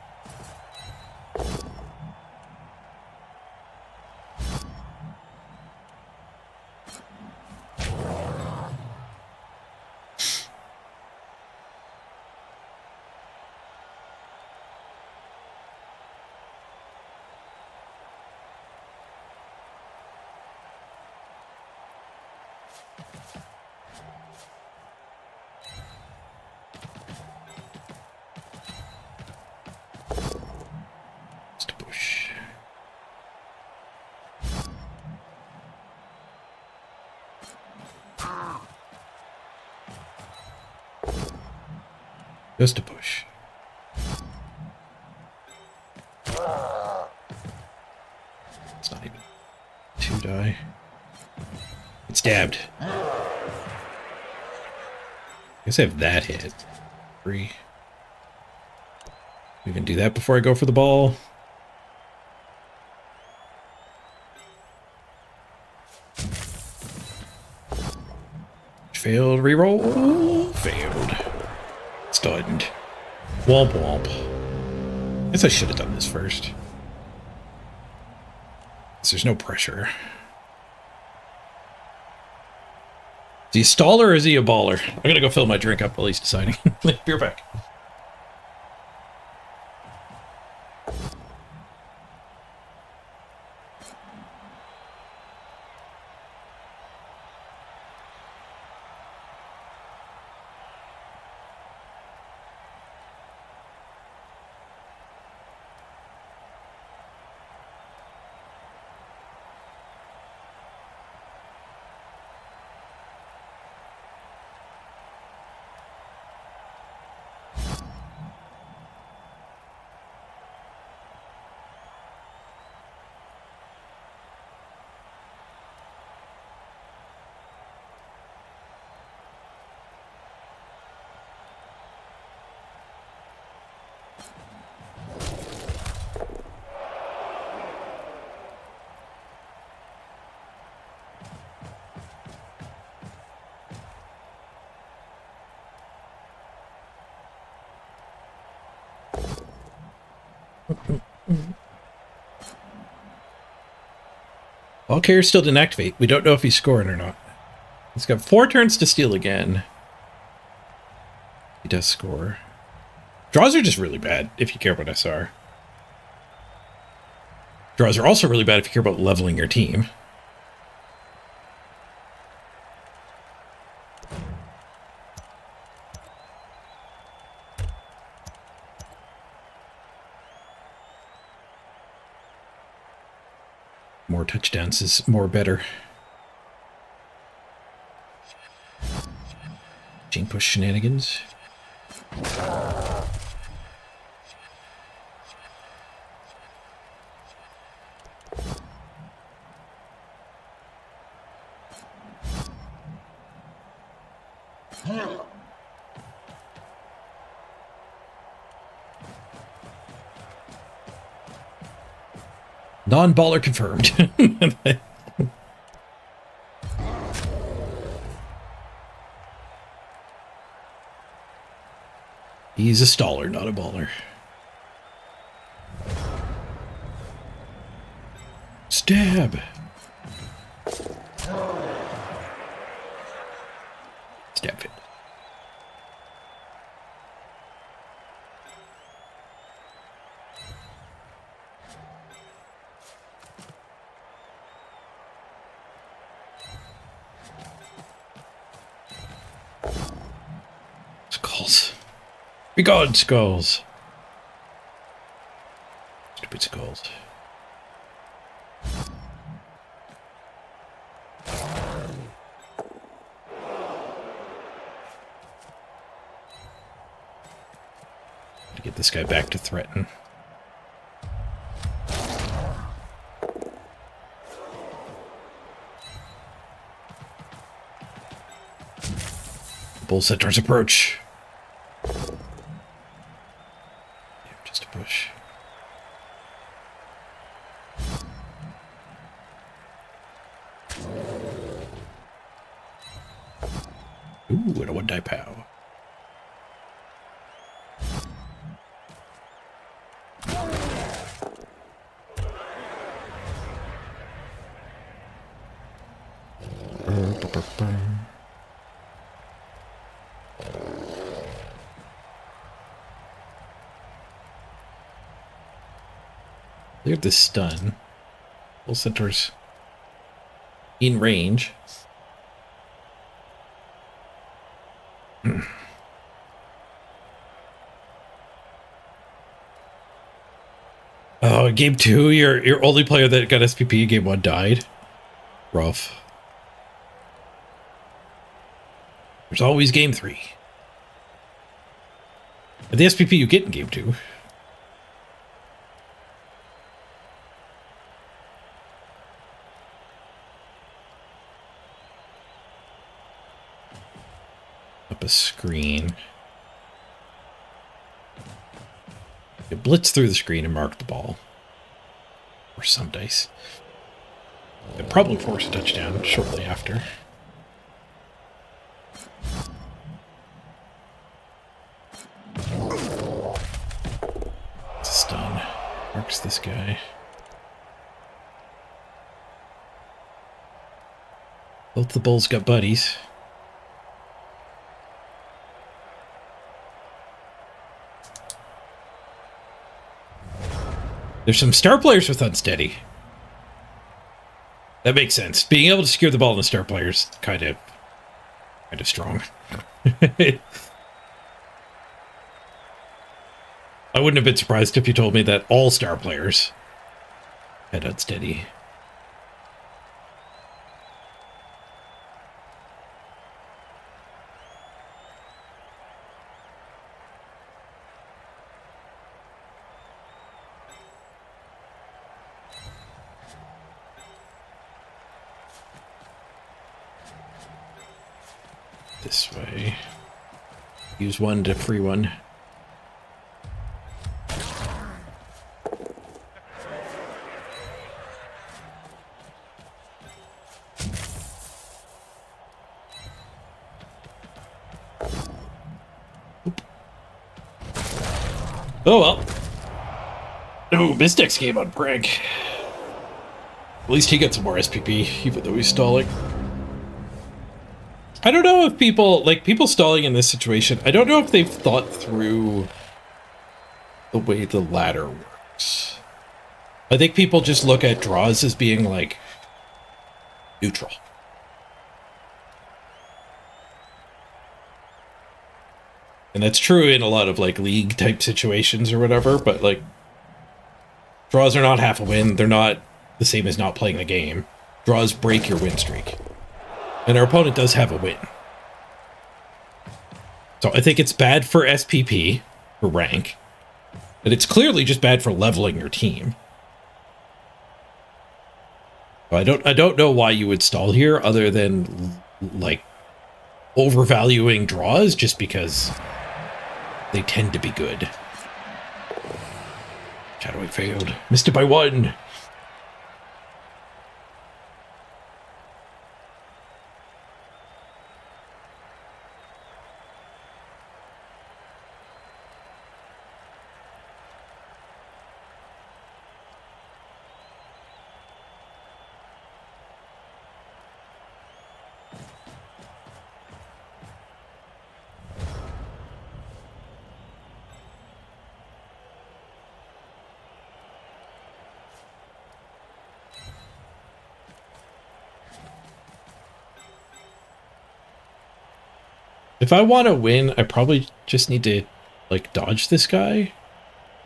Just a push. It's not even 2-die. It's stabbed. I guess I have that hit. 3. We can do that before I go for the ball. Failed reroll. Failed. stunned. Womp womp. Guess I should have done this first. There's no pressure. Is he a staller or is he a baller? I'm gonna go fill my drink up while he's deciding. Be right back. All carriers still didn't activate. We don't know if he's scoring or not. He's got 4 turns to steal again. He does score. Draws are just really bad if you care about SR. Draws are also really bad if you care about leveling your team. More touchdowns is more better. Chain push shenanigans. Non-baller confirmed. He's a staller, not a baller. Stab. Stab it. Skulls. Begone, skulls. Stupid skulls. To get this guy back to threaten. Bull centaur's approach. Just a push. Ooh, and a one-die pow. Look at this stun. Bull centaur's in range. Oh, game 2, your only player that got SPP in game 1 died. Rough. There's always game 3. And the SPP you get in game 2. Up a screen. You blitz through the screen and mark the ball. Or some dice. They'll probably force a touchdown shortly after. max this guy. Both the bulls got buddies. There's some star players with unsteady. That makes sense. Being able to secure the ball in the star players kind of strong. I wouldn't have been surprised if you told me that all star players had unsteady. This way. Use one to free one. Oh well. Oh, Mystics game on Prank. At least he gets some more SPP, even though he's stalling. I don't know if people stalling in this situation, I don't know if they've thought through the way the ladder works. I think people just look at draws as being like neutral. And that's true in a lot of like league type situations or whatever, but like draws are not half a win. They're not the same as not playing the game. Draws break your win streak. And our opponent does have a win. So I think it's bad for SPP, for rank. And it's clearly just bad for leveling your team. So I don't know why you would stall here other than like overvaluing draws just because they tend to be good. Shadowing failed. Missed it by 1. If I want to win, I probably just need to, like, dodge this guy.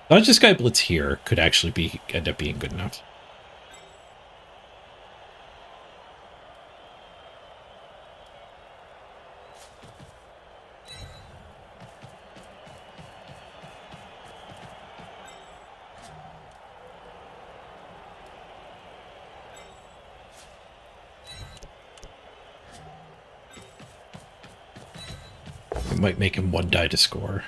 Dodge this guy blitz here could actually end up being good enough. Might make him 1 die to score.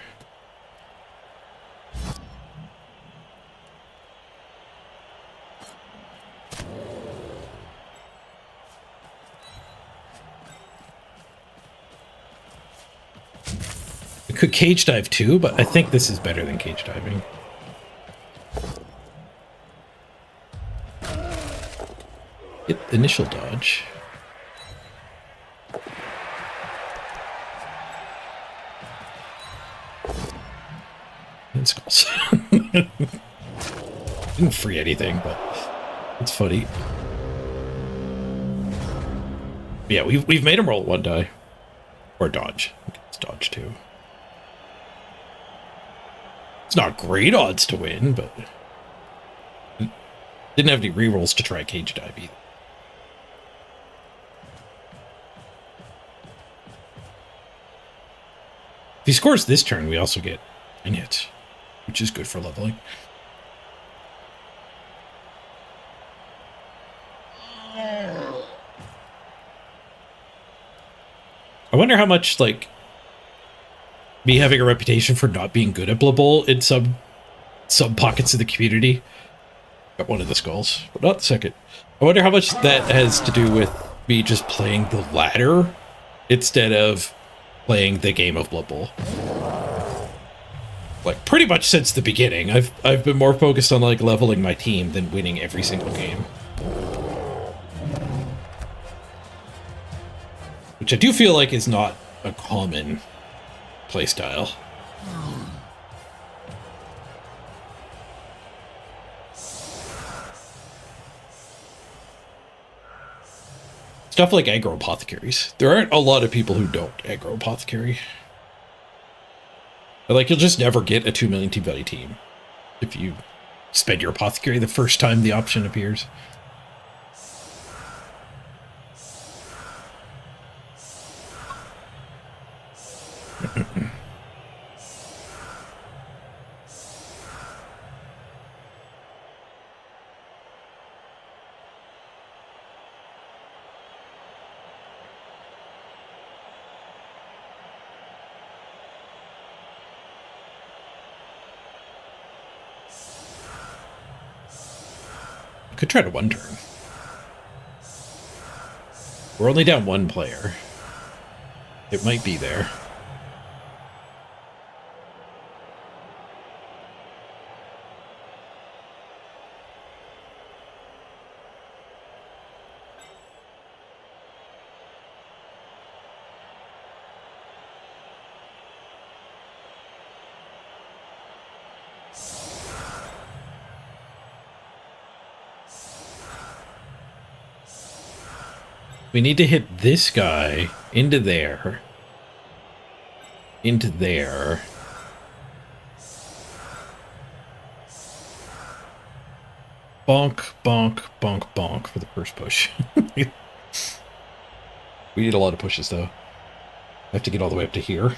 I could cage dive too, but I think this is better than cage diving. Hit initial dodge. Skulls. Didn't free anything, but it's funny. Yeah, we've made him roll 1 die. Or dodge. It's dodge too. It's not great odds to win, but didn't have any rerolls to try cage dive either. If he scores this turn, we also get it, which is good for leveling. I wonder how much, like, me having a reputation for not being good at Blood Bowl in some pockets of the community. Got 1 of the skulls, but not the second. I wonder how much that has to do with me just playing the ladder instead of playing the game of Blood Bowl. like pretty much since the beginning. I've been more focused on like leveling my team than winning every single game. Which I do feel like is not a common playstyle. Stuff like aggro apothecaries. There aren't a lot of people who don't aggro apothecary. Like, you'll just never get a 2 million team value team if you spend your apothecary the first time the option appears. Could try to one turn. We're only down one player. It might be there. We need to hit this guy into there. Into there. Bonk, bonk, bonk, bonk for the first push. We need a lot of pushes, though. I have to get all the way up to here.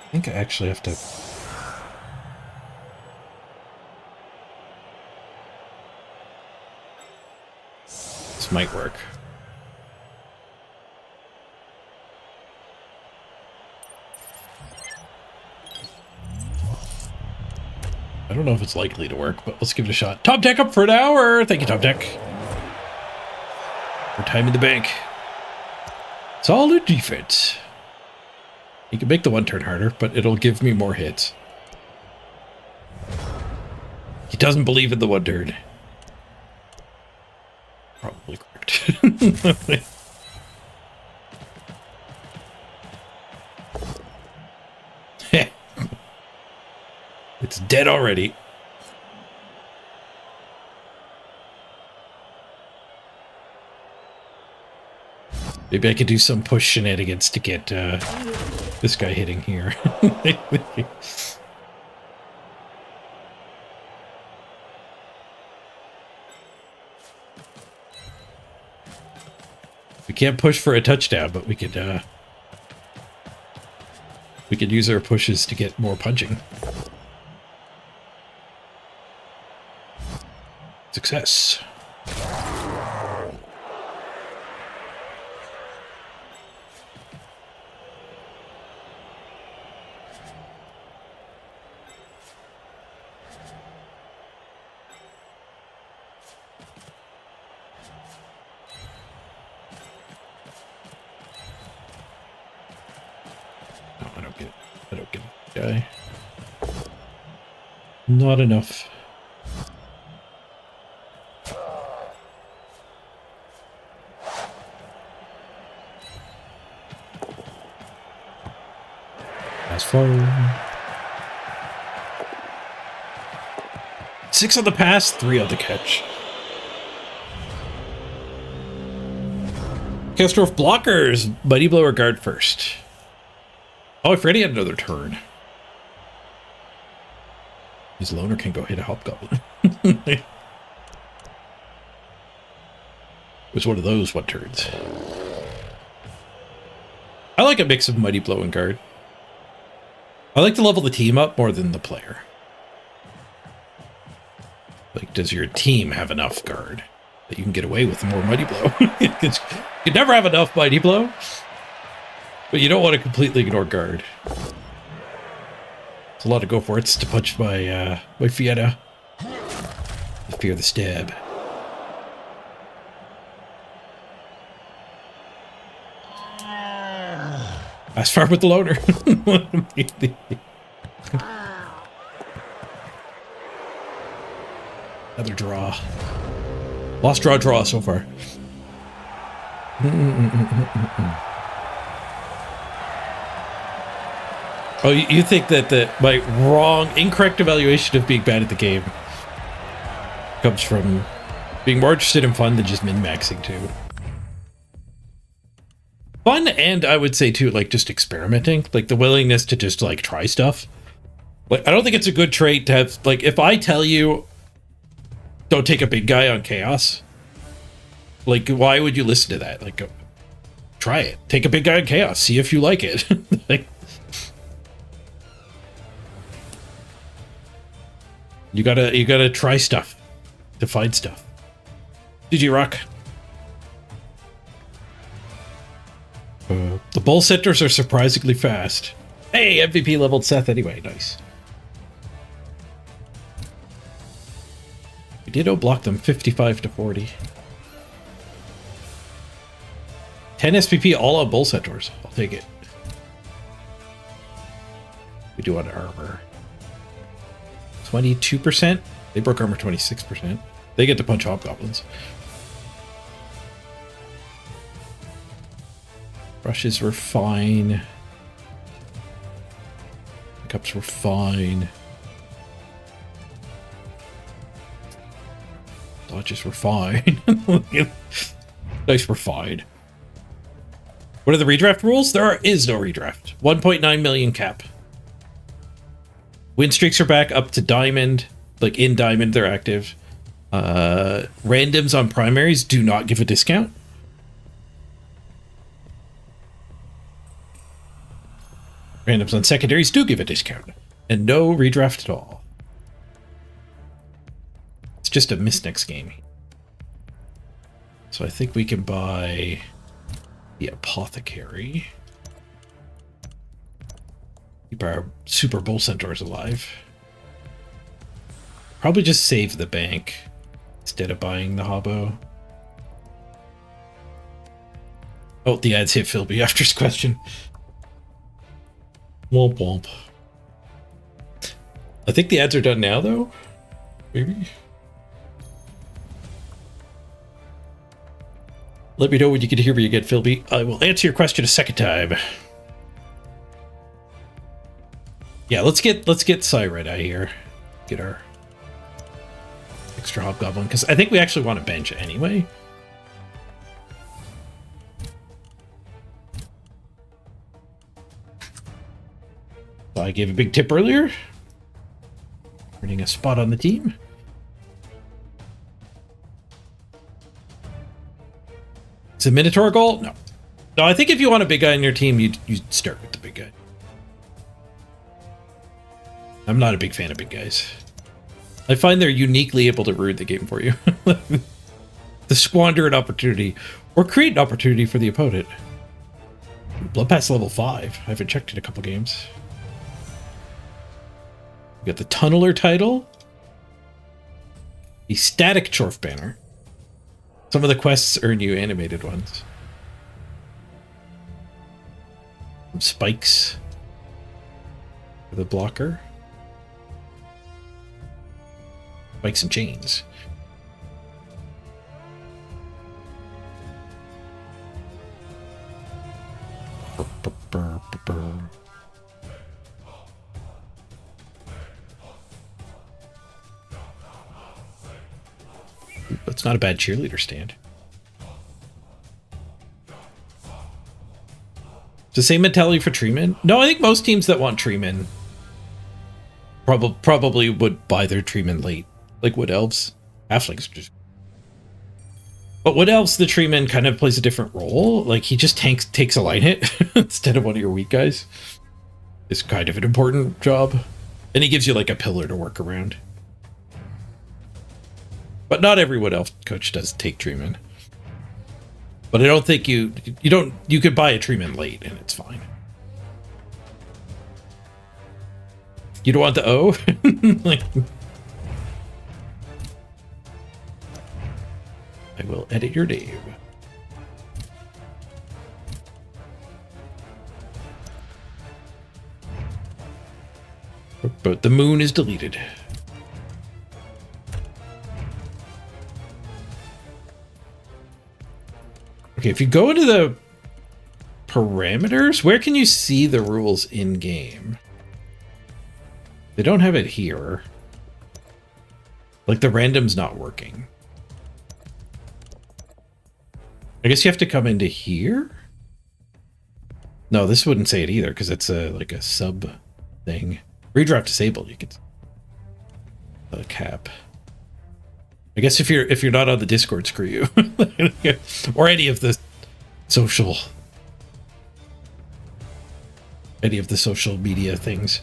I think I actually have to... This might work. I don't know if it's likely to work, but let's give it a shot. Top Deck up for an hour! Thank you, Top Deck. For time in the bank. Solid defense. You can make the one turn harder, but it'll give me more hits. He doesn't believe in the one turn. Probably correct. It's dead already. Maybe I could do some push shenanigans to get this guy hitting here. We can't push for a touchdown, but we could use our pushes to get more punching. Success. Guy. Not enough. Fast forward. 6 on the pass, 3 on the catch. Castro blockers. Mighty Blower guard first. Oh, I forgot he had another turn. His loner can go hit a hobgoblin. It was one of those one turns. I like a mix of Mighty Blow and guard. I like to level the team up more than the player. Like, does your team have enough guard that you can get away with more Mighty Blow? You never have enough Mighty Blow, but you don't want to completely ignore guard. It's a lot to go for. It's to punch my my Fietta. Fear the stab. Fast forward with the loader. Another draw. Lost draw so far. Oh, you think that my incorrect evaluation of being bad at the game comes from being more interested in fun than just min-maxing too. Fun, and I would say too, like, just experimenting, like the willingness to just like try stuff. Like, I don't think it's a good trait to have, like, if I tell you don't take a big guy on chaos, like, why would you listen to that? Like, go, try it. Take a big guy on chaos. See if you like it. Like, you gotta try stuff to find stuff. GG Rock. The bull centers are surprisingly fast. Hey, MVP leveled Seth anyway. Nice. We did block them 55 to 40. 10 SPP all on bull centaurs. I'll take it. We do on armor. 22%. They broke armor 26%. They get to punch hobgoblins. Rushes were fine. Pickups were fine. Dodges were fine. Dice were fine. What are the redraft rules? There is no redraft. 1.9 million cap. Win streaks are back up to diamond. Like, in diamond, they're active. Randoms on primaries do not give a discount. Randoms on secondaries do give a discount. And no redraft at all. It's just a miss next game. So I think we can buy the Apothecary. Keep our Super Bull Centaurs alive. Probably just save the bank instead of buying the Hobo. Oh, the ads hit Philby after his question. Womp womp. I think the ads are done now, though. Maybe. Let me know when you can hear me again, Philby. I will answer your question a second time. Yeah, let's get Cyrite out of here. Get our extra hobgoblin, because I think we actually want to bench anyway. I gave a big tip earlier. Earning a spot on the team. Is it Minotaur goal? No. No, I think if you want a big guy on your team, you'd start with the big guy. I'm not a big fan of big guys. I find they're uniquely able to ruin the game for you. To squander an opportunity or create an opportunity for the opponent. Blood Pass level 5. I haven't checked in a couple games. We got the Tunneler title. The Static Chorf banner. Some of the quests earn you animated ones. Some spikes for the blocker. Spikes and chains. That's not a bad cheerleader stand. It's the same mentality for Treeman? No, I think most teams that want Treeman probably would buy their Treeman late. Like Wood Elves. Halflings are just... But Wood Elves, the Treeman kind of plays a different role. Like, he just takes a line hit instead of one of your weak guys. It's kind of an important job. And he gives you like a pillar to work around. But not every Wood Elf coach does take Treeman. But I don't think you could buy a Treeman late and it's fine. You don't want the O? Like, will edit your name. But the moon is deleted. Okay, if you go into the parameters, where can you see the rules in game? They don't have it here. Like the random's not working. I guess you have to come into here? No, this wouldn't say it either because it's a like a sub thing. Redraft disabled, you could cap. I guess if you're not on the Discord, screw you. Or any of the social media things.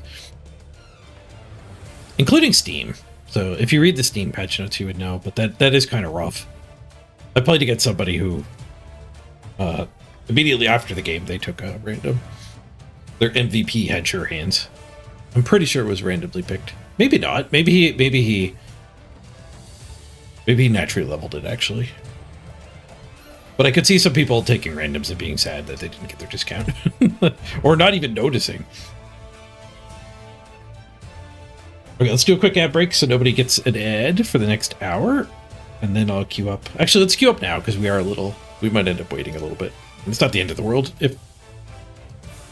Including Steam. So if you read the Steam patch notes, you would know, but that is kind of rough. I played against somebody who immediately after the game they took a random. Their MVP had sure hands. I'm pretty sure it was randomly picked. Maybe not. Maybe he naturally leveled it actually. But I could see some people taking randoms and being sad that they didn't get their discount. Or not even noticing. Okay, let's do a quick ad break so nobody gets an ad for the next hour. And then I'll queue up. Actually, let's queue up now because we might end up waiting a little bit. And it's not the end of the world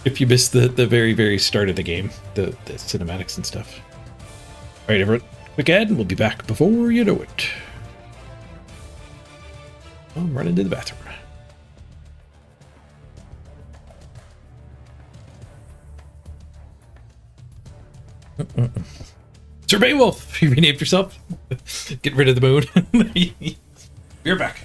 if you missed the very, very start of the game, the cinematics and stuff. All right, everyone, quick ad, and we'll be back before you know it. I'm running to the bathroom. Sir Beowulf, you renamed yourself. Get rid of the moon. You're back.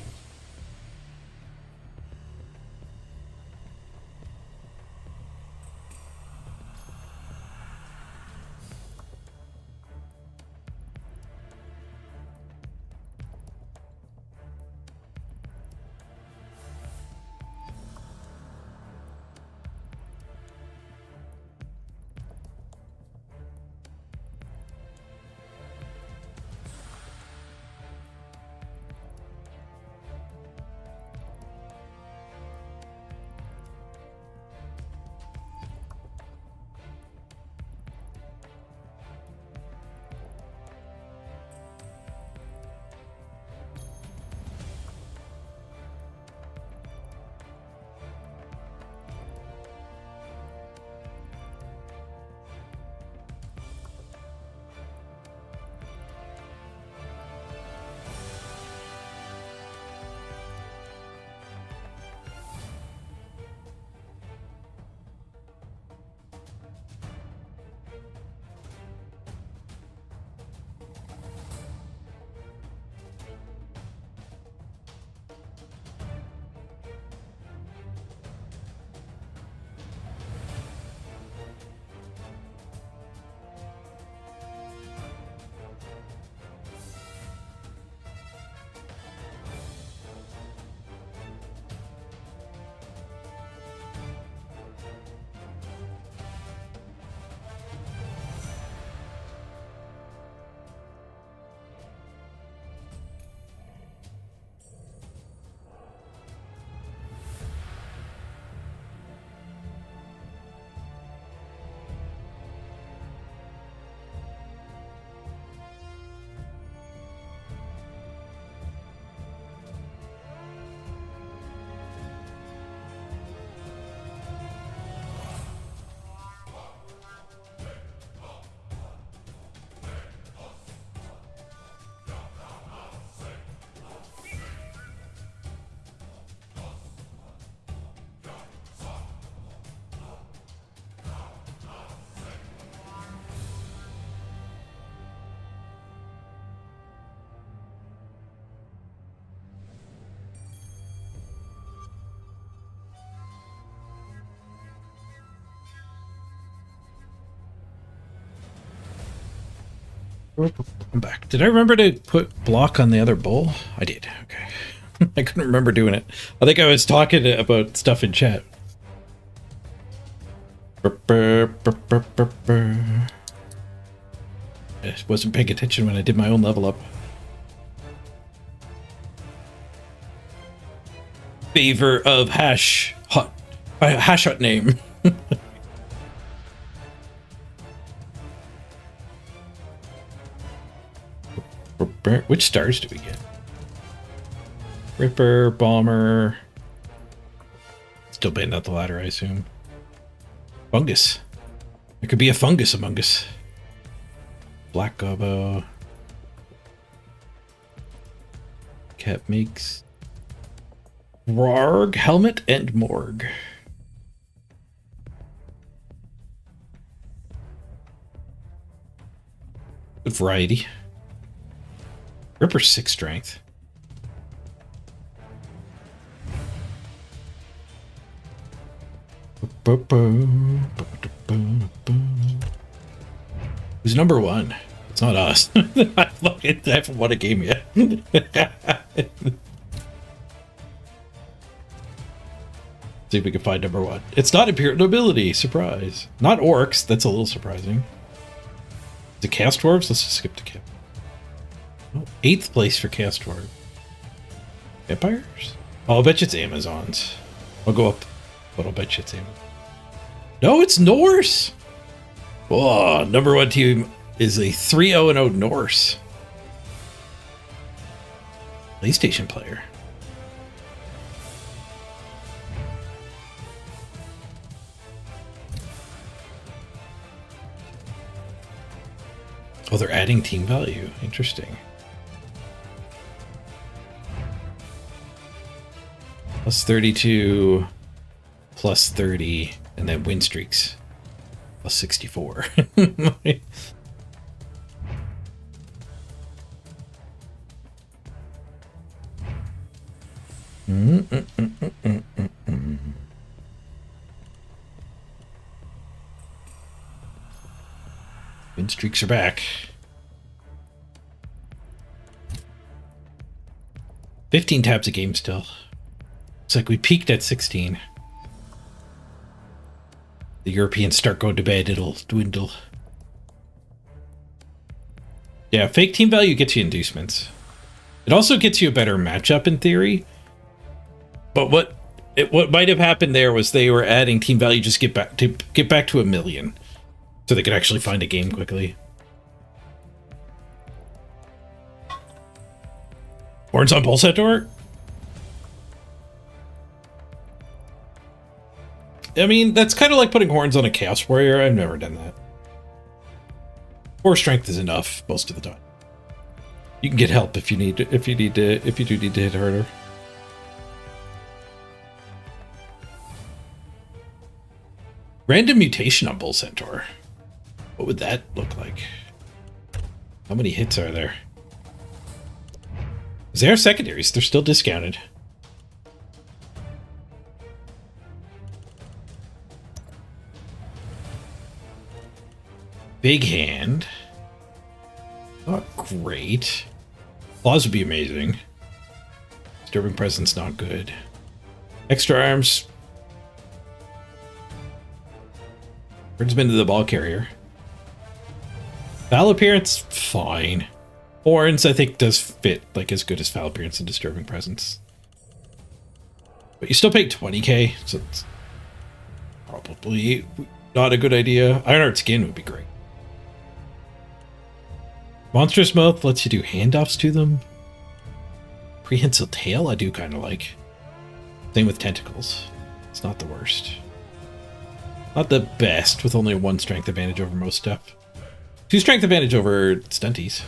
I'm back. Did I remember to put block on the other bowl? I did. Okay. I couldn't remember doing it. I think I was talking about stuff in chat. I wasn't paying attention when I did my own level up. favor of hash hut name. Which stars do we get? Ripper, Bomber. Still baiting out the ladder, I assume. Fungus. There could be a fungus among us. Black Gobbo. Cat makes. Rarg, Helmet, and Morg. Good variety. Ripper's 6 strength. Who's number 1? It's not us. I haven't won a game yet. See if we can find number 1. It's not Imperial Nobility. Surprise. Not Orcs. That's a little surprising. The Cast Dwarves? Let's just skip to Cap. Oh, 8th place for Cast Dwarves. Vampires? Oh, I'll bet you it's Amazons. I'll go up, but I'll bet you it's Amazons. No, it's Norse! Oh, number 1 team is a 3-0-0 Norse. PlayStation player. Oh, they're adding team value. Interesting. Plus 32, plus 30, and then win streaks. Plus 64. Win streaks are back. 15 tabs a game still. It's like we peaked at 16. The Europeans start going to bed, it'll dwindle. Yeah, fake team value gets you inducements. It also gets you a better matchup in theory. But what might have happened there was they were adding team value just get back to 1 million. So they could actually find a game quickly. Horns on Bull Centaur? I mean, that's kind of like putting horns on a Chaos Warrior. I've never done that. 4 strength is enough most of the time. You can get help if you do need to hit harder. Random mutation on Bull Centaur. What would that look like? How many hits are there? They are secondaries. They're still discounted. Big hand. Not great. Claws would be amazing. Disturbing presence, not good. Extra arms. Turns him into the ball carrier. Foul appearance, fine. Horns, I think, does fit like as good as foul appearance and disturbing presence. But you still pay 20k, so it's probably not a good idea. Ironheart skin would be great. Monstrous Mouth lets you do handoffs to them. Prehensile Tail I do kind of like. Same with Tentacles. It's not the worst. Not the best, with only 1 strength advantage over most stuff. 2 strength advantage over stunties.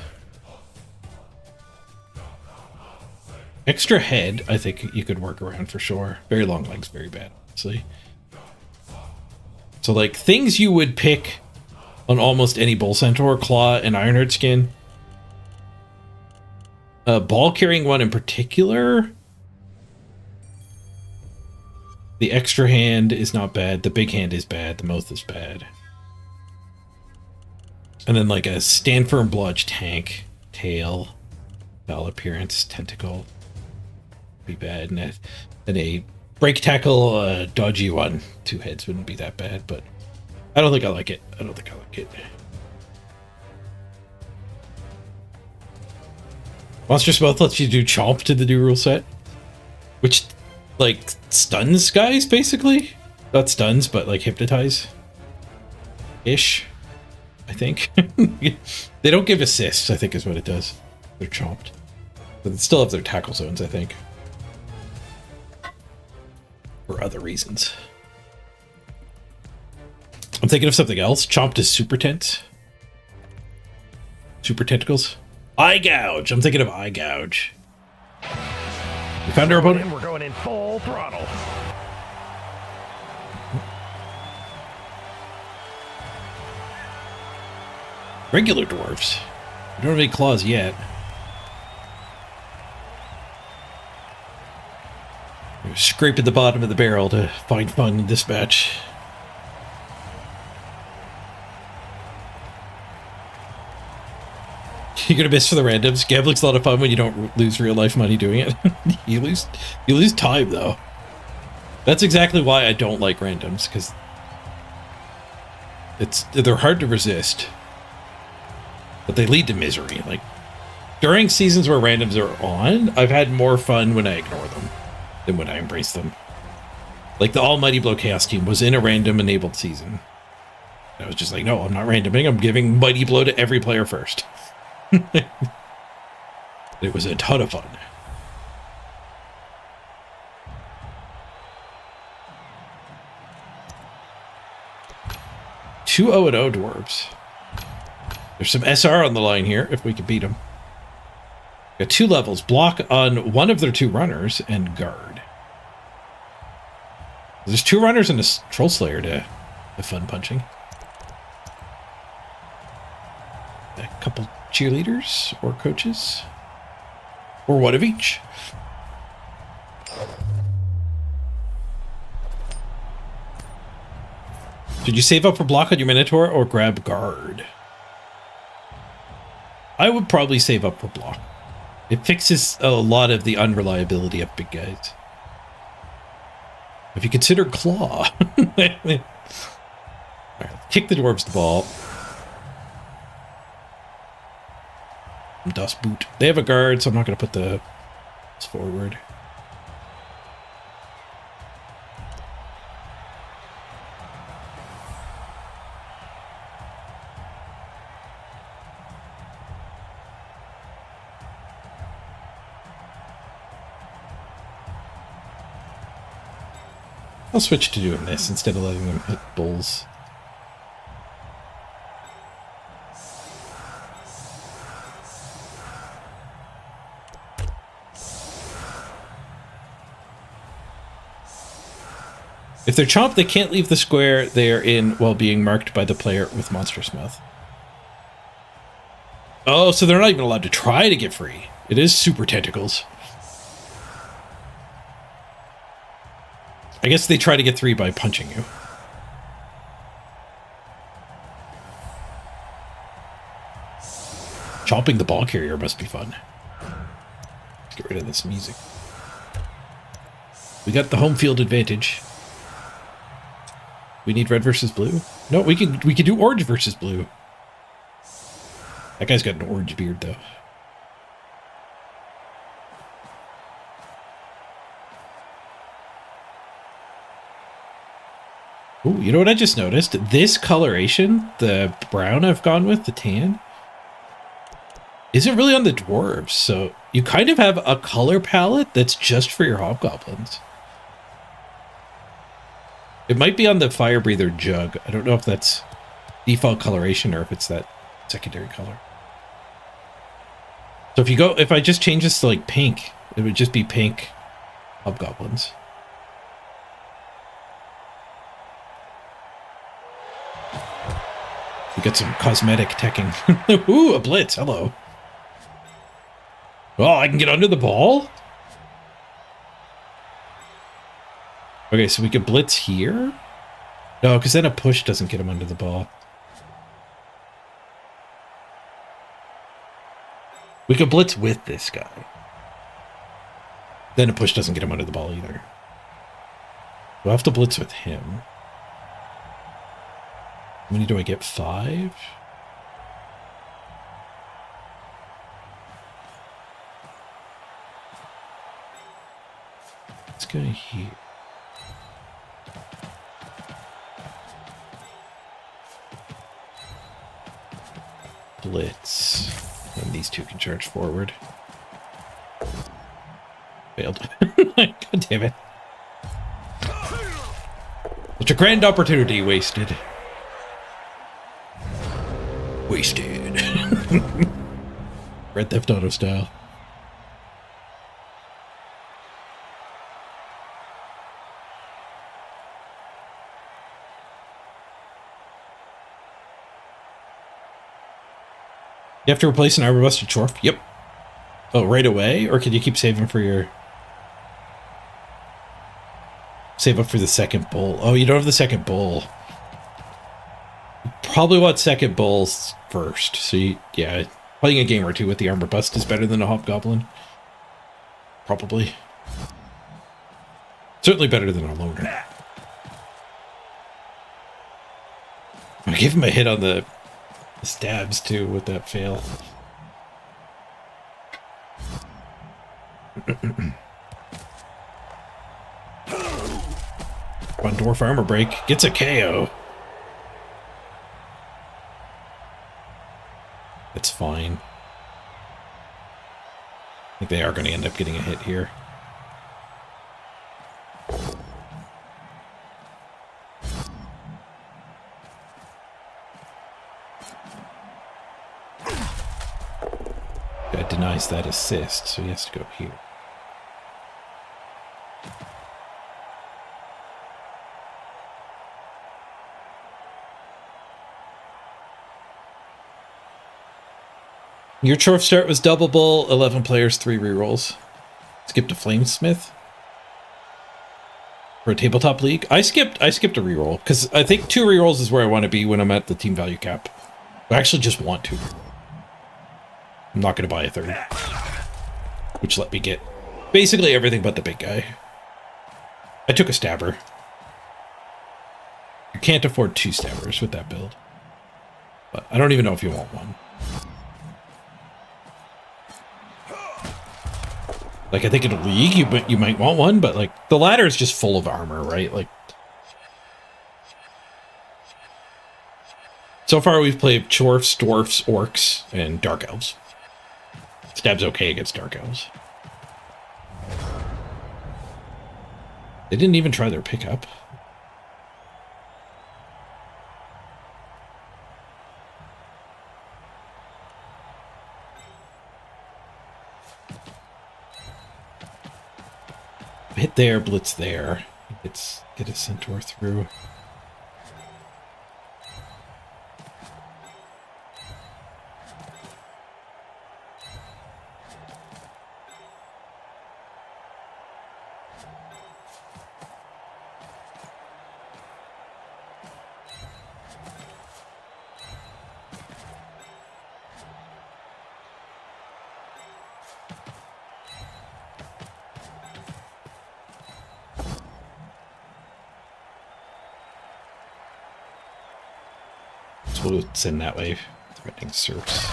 Extra head, I think you could work around for sure. Very long legs, very bad, honestly. So like things you would pick on almost any Bull Centaur, Claw, and Ironheart skin. Ball carrying one in particular. The extra hand is not bad. The big hand is bad. The mouth is bad. And then like a stand firm bludge tank, tail, foul appearance, tentacle. Be bad. And a break tackle, dodgy one. 2 heads wouldn't be that bad, but I don't think I like it. I don't think I like it. Monstrous Mouth lets you do chomp to the new rule set, which like stuns guys, basically. Not stuns, but like hypnotize ish, I think. They don't give assists, I think is what it does. They're chopped, but they still have their tackle zones, I think, for other reasons. I'm thinking of something else. Chomped is super tense. Super tentacles. Eye gouge. I'm thinking of eye gouge. We found our opponent. We're going in full throttle. Regular dwarves. We don't have any claws yet. We're scraping the bottom of the barrel to find fun in this match. You're gonna miss for the randoms. Gambling's a lot of fun when you don't lose real life money doing it. you lose time though. That's exactly why I don't like randoms, because they're hard to resist, but they lead to misery. Like during seasons where randoms are on, I've had more fun when I ignore them than when I embrace them. Like the Almighty Blow Chaos team was in a random enabled season. I was just like, no, I'm not randoming. I'm giving Mighty Blow to every player first. It was a ton of fun. Two 0-0 dwarves. There's some SR on the line here if we can beat them. Got 2 levels. Block on one of their 2 runners and guard. There's 2 runners and a Troll Slayer to fun punching. A couple cheerleaders or coaches, or one of each. Did you save up for block on your Minotaur or grab guard? I would probably save up for block. It fixes a lot of the unreliability of big guys. If you consider claw. All right, kick the dwarves the ball. Dust boot. They have a guard, so I'm not going to put the forward. I'll switch to doing this instead of letting them hit bulls. If they're chomped, they can't leave the square they are in while being marked by the player with monstrous mouth. Oh, so they're not even allowed to try to get free. It is super tentacles. I guess they try to get 3 by punching you. Chomping the ball carrier must be fun. Let's get rid of this music. We got the home field advantage. We need red versus blue. No, we can do orange versus blue. That guy's got an orange beard though. Ooh, you know what I just noticed? This coloration, the brown I've gone with, the tan, isn't really on the dwarves. So you kind of have a color palette that's just for your hobgoblins. It might be on the fire breather jug. I don't know if that's default coloration or if it's that secondary color. So if I just change this to like pink, it would just be pink hobgoblins. We got some cosmetic teching. Ooh, a blitz. Hello. Oh, I can get under the ball? Okay, so we could blitz here? No, because then a push doesn't get him under the ball. We could blitz with this guy. Then a push doesn't get him under the ball either. We'll have to blitz with him. How many do I get? 5? Let's guy here. Blitz. And these two can charge forward. Failed. God damn it. Such a grand opportunity wasted. Wasted. Red Theft Auto style. You have to replace an armor busted Chorf? Yep. Oh, right away? Or can you keep saving for your... Save up for the second bull. Oh, you don't have the second bull. You probably want second bulls first. So, yeah, playing a game or two with the armor bust is better than a hobgoblin. Probably. Certainly better than a loner. I gave him a hit on the stabs too with that fail. One dwarf armor break gets a KO. It's fine. I think they are going to end up getting a hit here. Guy denies that assist, so he has to go here. Your Chorf start was double bull, 11 players, 3 rerolls. Skipped a Flamesmith for a tabletop league. I skipped a reroll because I think 2 rerolls is where I want to be when I'm at the team value cap. I actually just want to. I'm not going to buy a 3rd, which let me get basically everything but the big guy. I took a stabber. You can't afford 2 stabbers with that build, but I don't even know if you want one. Like, I think in a league, you might want one, but, like, the ladder is just full of armor, right? Like, so far we've played Chorfs, Dwarfs, Orcs, and Dark Elves. Stab's okay against Dark Elves. They didn't even try their pickup. Hit there, blitz there. Get a centaur through. We'll send that way, threatening serfs.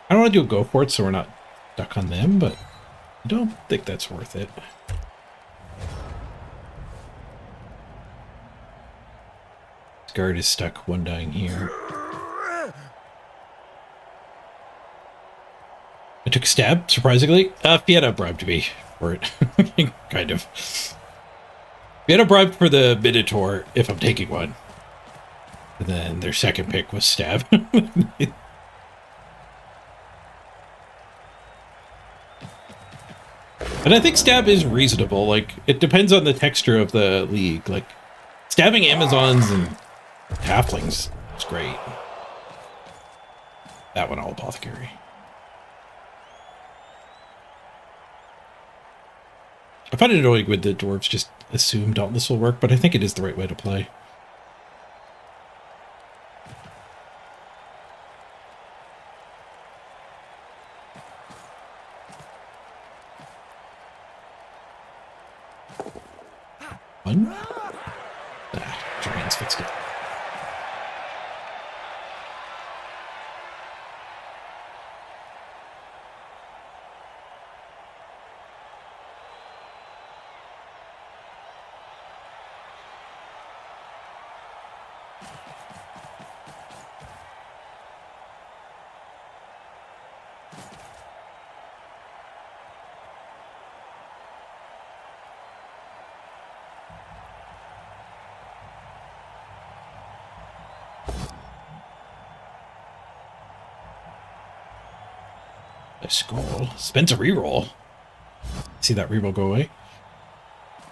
I don't want to do a go for it so we're not stuck on them, but I don't think that's worth it. Guard is stuck, one dying here. I took a stab, surprisingly. Fietta bribed me for it. Kind of. Fietta bribed for the Minotaur if I'm taking one. And then their second pick was stab. And I think stab is reasonable. Like, it depends on the texture of the league. Like, stabbing Amazons and halflings is great. That one all apothecary. I find it annoying when the dwarves just assume Dauntless will work, but I think it is the right way to play. One? Drains, fixed it. School. Spends a reroll. See that reroll go away?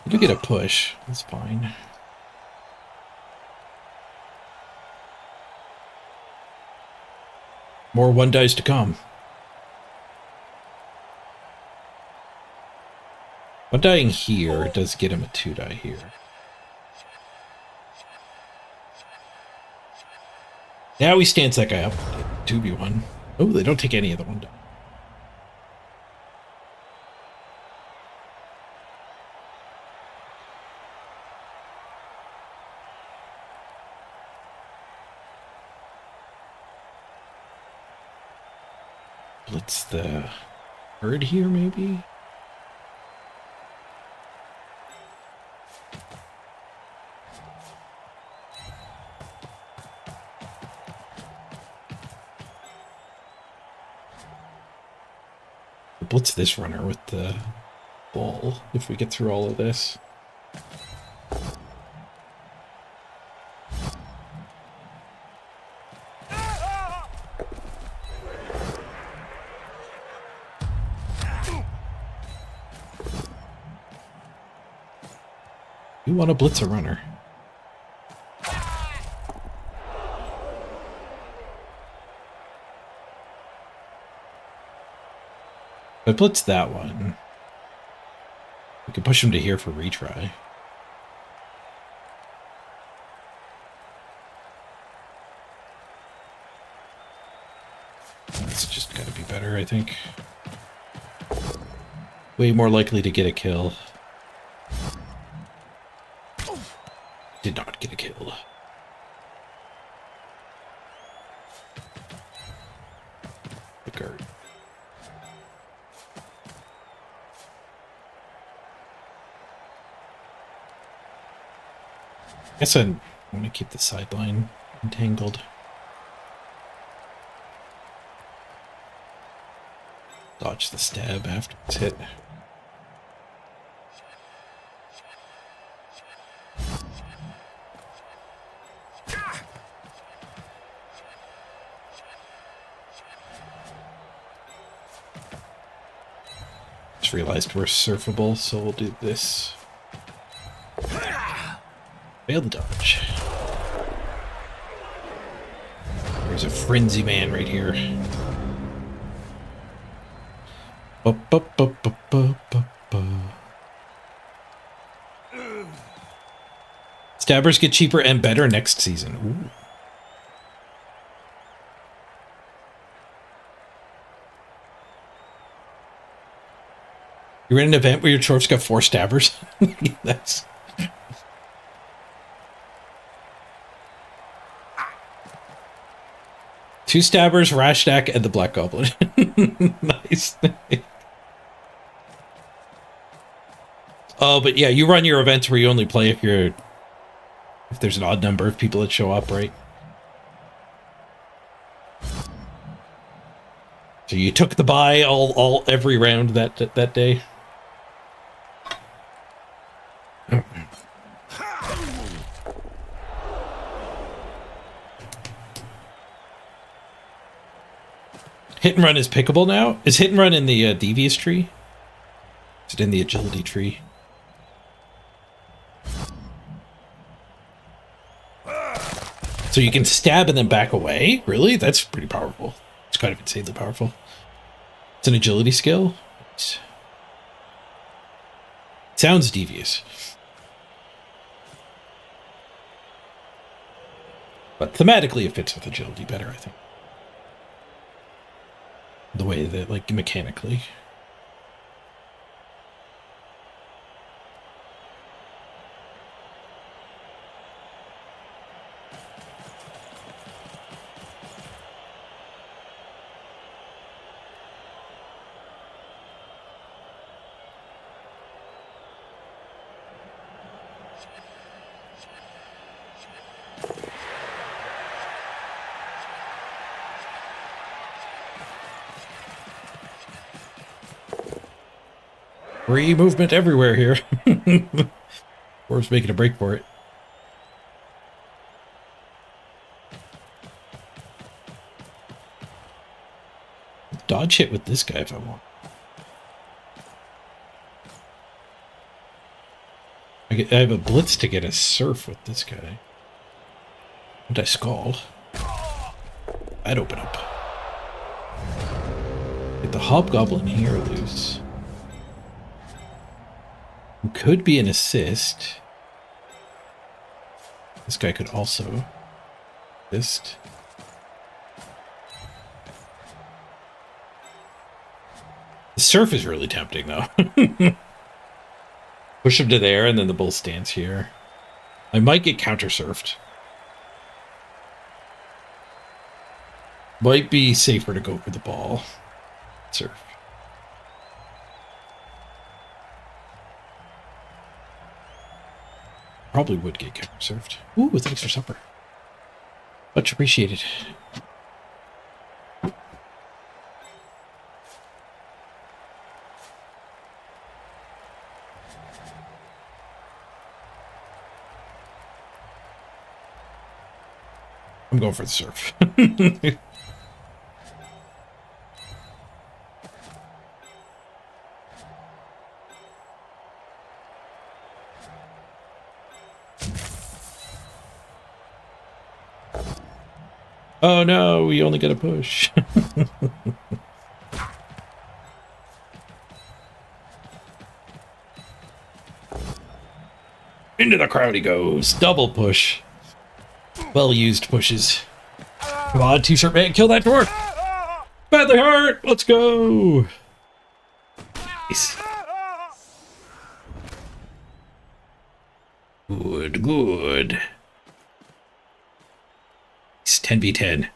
You do get a push. That's fine. More 1 dice to come. 1 dying here does get him a 2 die here. Now he stands that guy up. 2v1. Oh, they don't take any of the 1 die. Blitz the herd here, maybe? Blitz this runner with the ball if we get through all of this. You want to blitz a runner. If I blitz that one, we can push him to here for retry. That's just gotta be better, I think. Way more likely to get a kill. Did not get a kill. The guard. Guess I want to keep the sideline entangled. Dodge the stab after it's hit. Just realized we're surfable, so we'll do this. Fail the dodge. There's a frenzy man right here. Stabbers get cheaper and better next season. Ooh. You're in an event where your troops got 4 stabbers? That's... Two stabbers, Rashdak, and the Black Goblin. Nice. Oh, but yeah, you run your events where you only play if there's an odd number of people that show up, right? So you took the bye every round that day. Hit and run is pickable now? Is hit and run in the devious tree? Is it in the agility tree? So you can stab and then back away? Really? That's pretty powerful. It's kind of insanely powerful. It's an agility skill. Sounds devious. But thematically it fits with agility better, I think. The way that, like, mechanically. Free movement everywhere here. Warp's making a break for it. Dodge hit with this guy if I want. I have a blitz to get a surf with this guy. And I scald. I'd open up. Get the hobgoblin here loose. Could be an assist. This guy could also assist. The surf is really tempting though. Push him to there and then the bull stands here. I might get counter surfed. Might be safer to go for the ball. Surf. Probably would get counter surfed. Ooh, thanks for supper. Much appreciated. I'm going for the surf. Oh no, we only get a push. Into the crowd he goes. Double push. Well used pushes. Come on, t-shirt man, kill that dwarf. Badly hurt. Let's go. Nice. Good, good. It's 10v10.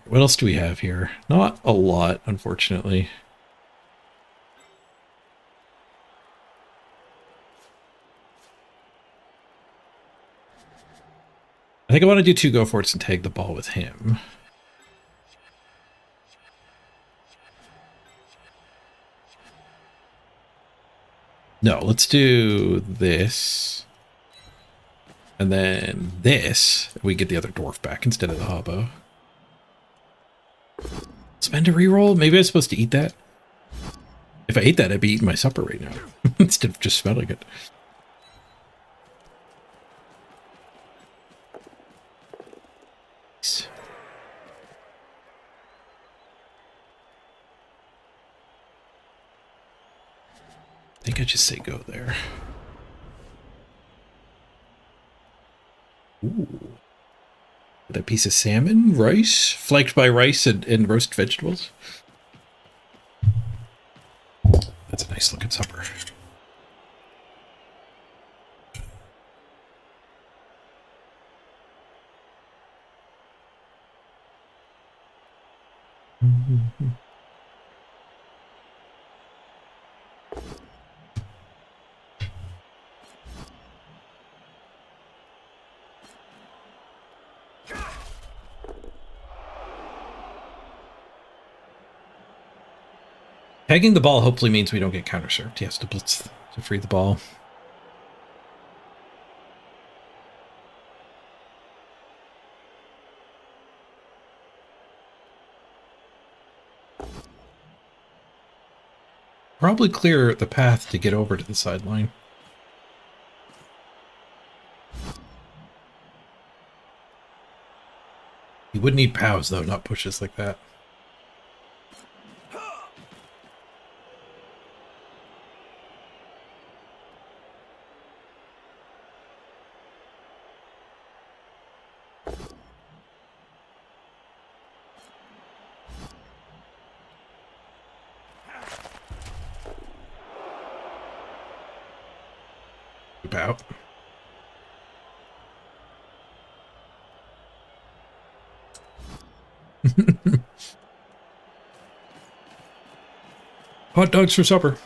What else do we have here? Not a lot, unfortunately. I think I want to do 2 go forts and tag the ball with him. No, let's do this. And then this. We get the other dwarf back instead of the hobbo. Spend a reroll? Maybe I'm supposed to eat that? If I ate that, I'd be eating my supper right now. Instead of just smelling it. I think I just say go there. Ooh. That piece of salmon, rice, flanked by rice and roast vegetables. That's a nice looking supper. Mm-hmm. Pegging the ball hopefully means we don't get counter-served. He has to blitz to free the ball. Probably clear the path to get over to the sideline. He would need POWs though, not pushes like that. Out. Hot dogs for supper.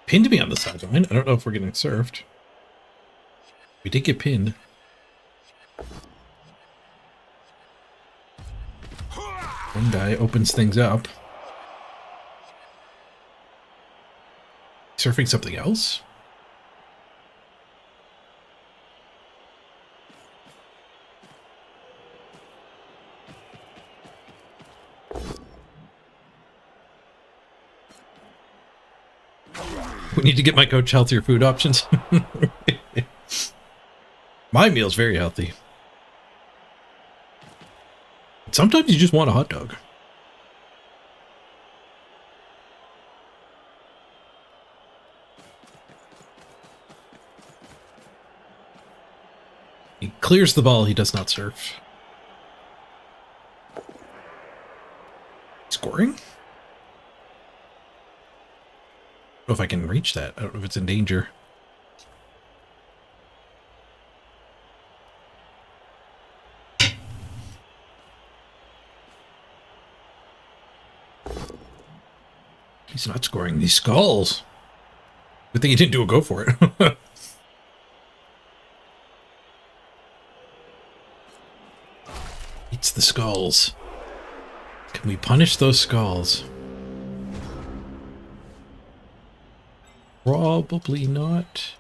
Pinned me on the sideline. I don't know if we're getting served. We did get pinned. one guy opens things up. Surfing something else? We need to get my coach healthier food options. My meal's very healthy. Sometimes you just want a hot dog. He clears the ball, he does not surf. Scoring? I don't know if I can reach that. I don't know if it's in danger. He's not scoring these skulls. Good thing he didn't do a go for it. It's the skulls. Can we punish those skulls? Probably not.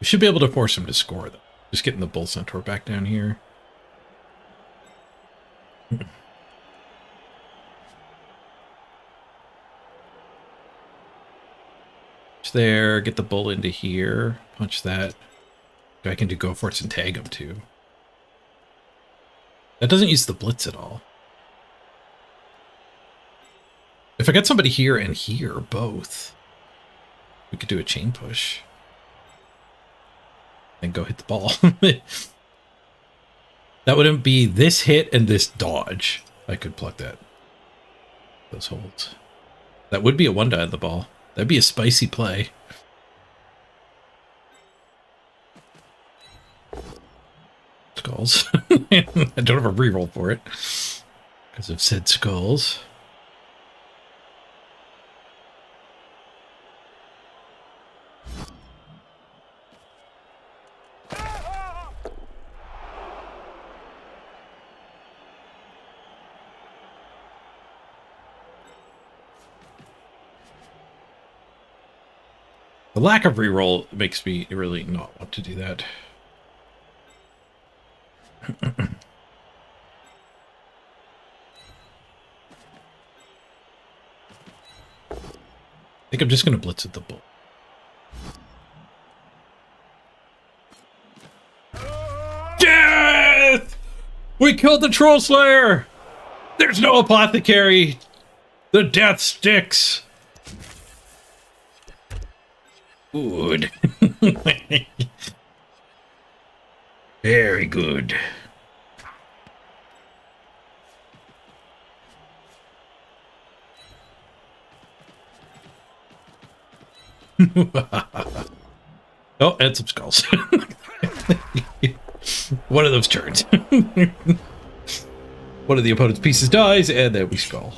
We should be able to force him to score, though. Just getting the Bull Centaur back down here. There, get the bull into here, punch that. I can do go for it and tag him too. That doesn't use the blitz at all. If I got somebody here and here, both, we could do a chain push. And go hit the ball. That wouldn't be this hit and this dodge. I could pluck that. Those holds. That would be a one die on the ball. That'd be a spicy play. Skulls. I don't have a reroll for it. Because I've said skulls. The lack of reroll makes me really not want to do that. I think I'm just going to blitz at the bull. Death! We killed the Troll Slayer! There's no apothecary! The death sticks! Good. Very good. Oh, and some skulls. One of those turns. One of the opponent's pieces dies, and then we skull.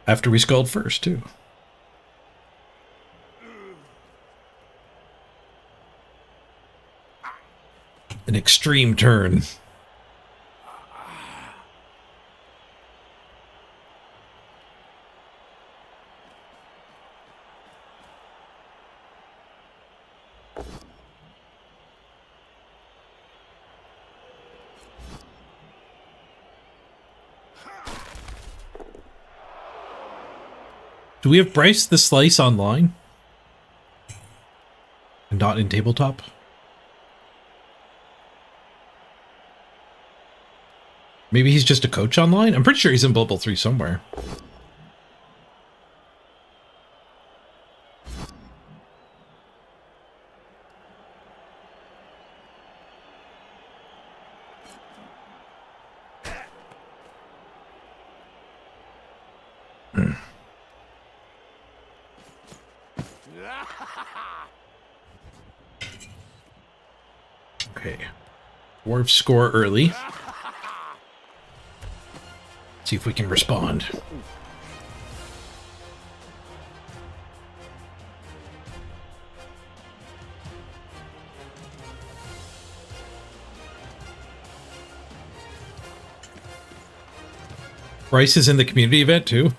After we skulled first, too. An extreme turn. Do we have Bryce the Slice online? And not in tabletop? Maybe he's just a coach online? I'm pretty sure he's in Blood Bowl 3 somewhere. Okay. Dwarves score early. See if we can respond. Bryce is in the community event too.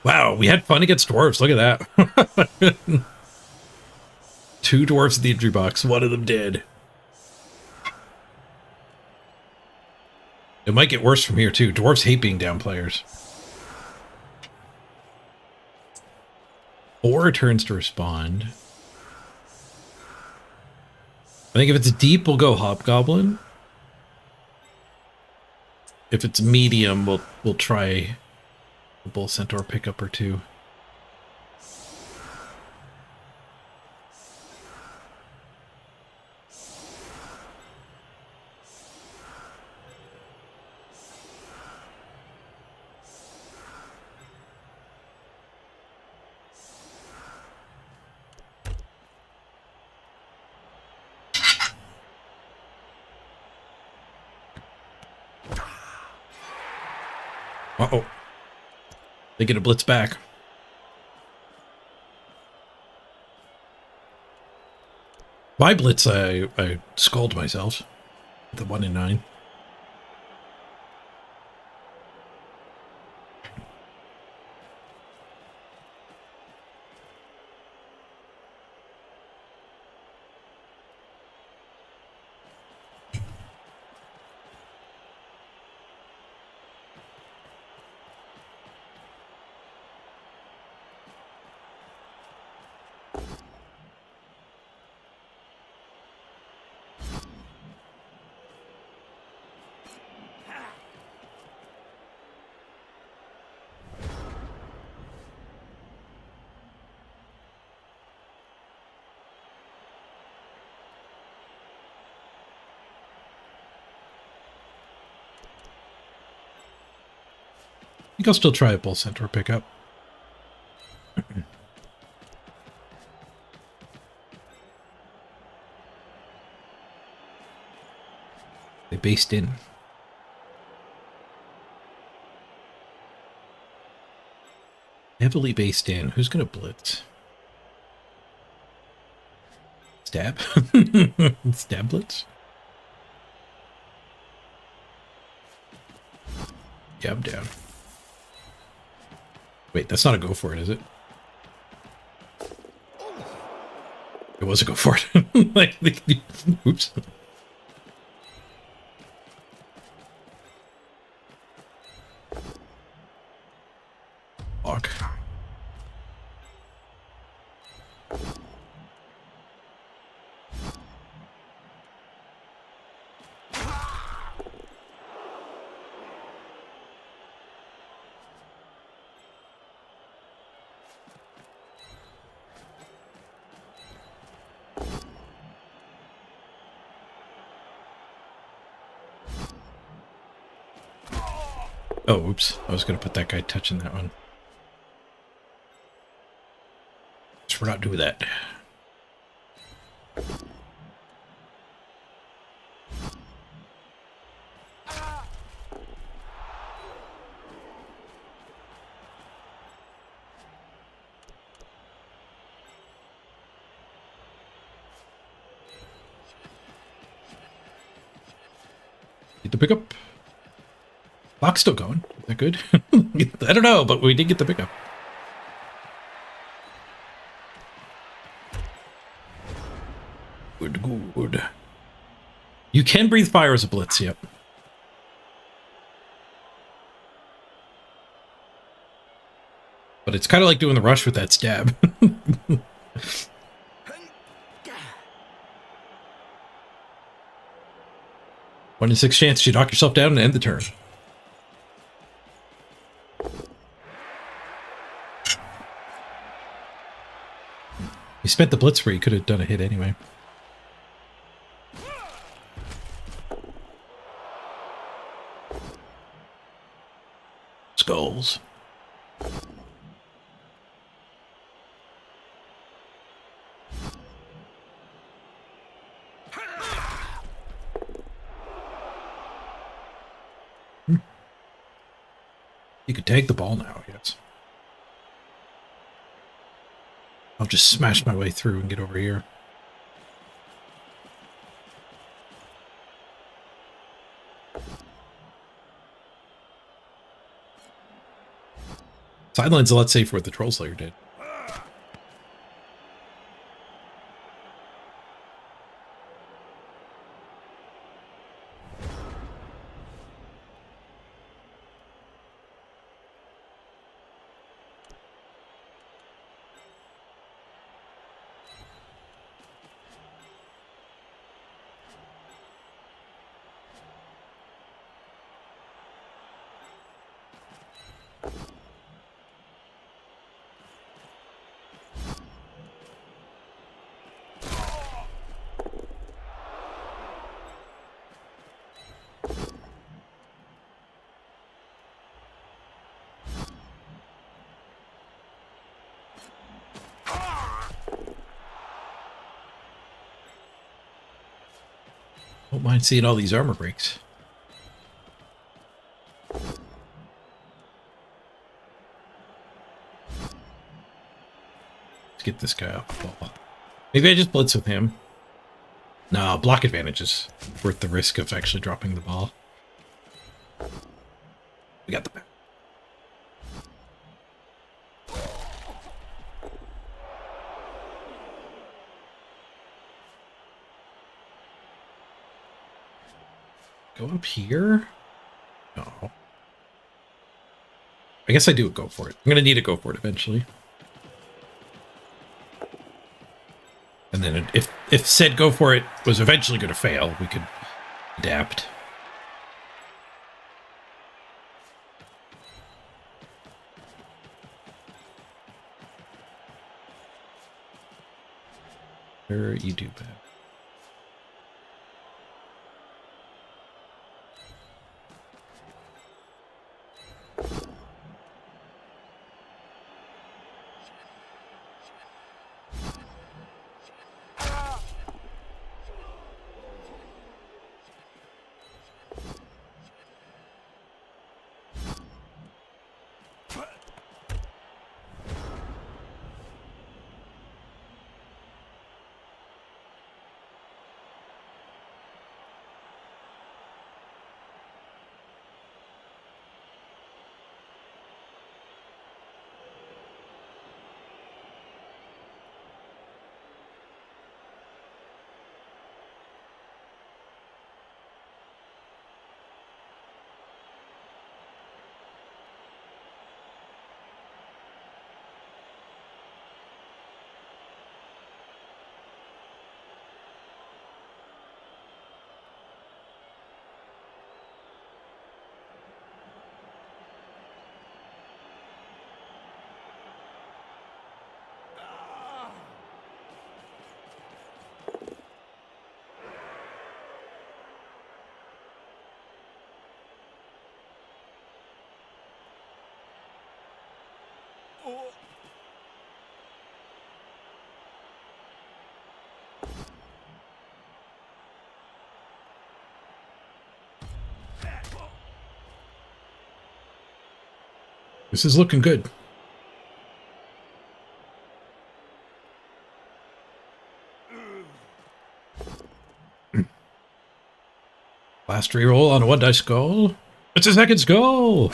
Wow, we had fun against dwarves. Look at that. 2 dwarves in the injury box. One of them dead. It might get worse from here too. Dwarves hate being down players. 4 turns to respond. I think if it's deep, we'll go Hobgoblin. If it's medium, we'll try a Bull Centaur pickup or 2. Uh-oh. They get a blitz back. My blitz, I scold myself. The 1 in 9. I think I'll still try a Bull Centaur pickup. They based in. Heavily based in. Who's gonna blitz? Stab? Stab blitz? Yeah, I'm down. Wait, that's not a go for it, is it? It was a go for it. Like, oops. Fuck. Oh, oops. I was going to put that guy touching that one. So we're not doing that. Get the pickup. Clock's still going. Is that good? I don't know, but we did get the pickup. Good. You can breathe fire as a blitz, yep. But it's kind of like doing the rush with that stab. 1 in 6 chance you knock yourself down and end the turn. He spent the blitz where he could have done a hit anyway. Skulls. You could take the ball now, yes. I'll just smash my way through and get over here. Sideline's a lot safer what the Troll Slayer did. Don't mind seeing all these armor breaks. Let's get this guy off the ball. Maybe I just blitz with him. No, block advantage is worth the risk of actually dropping the ball. We got the back. Go up here? No. I guess I do go for it. I'm gonna need to go for it eventually. And then if said go for it was eventually gonna fail, we could adapt. Sure, you do bad. This is looking good. Last reroll on a 1-dice skull. It's a second skull.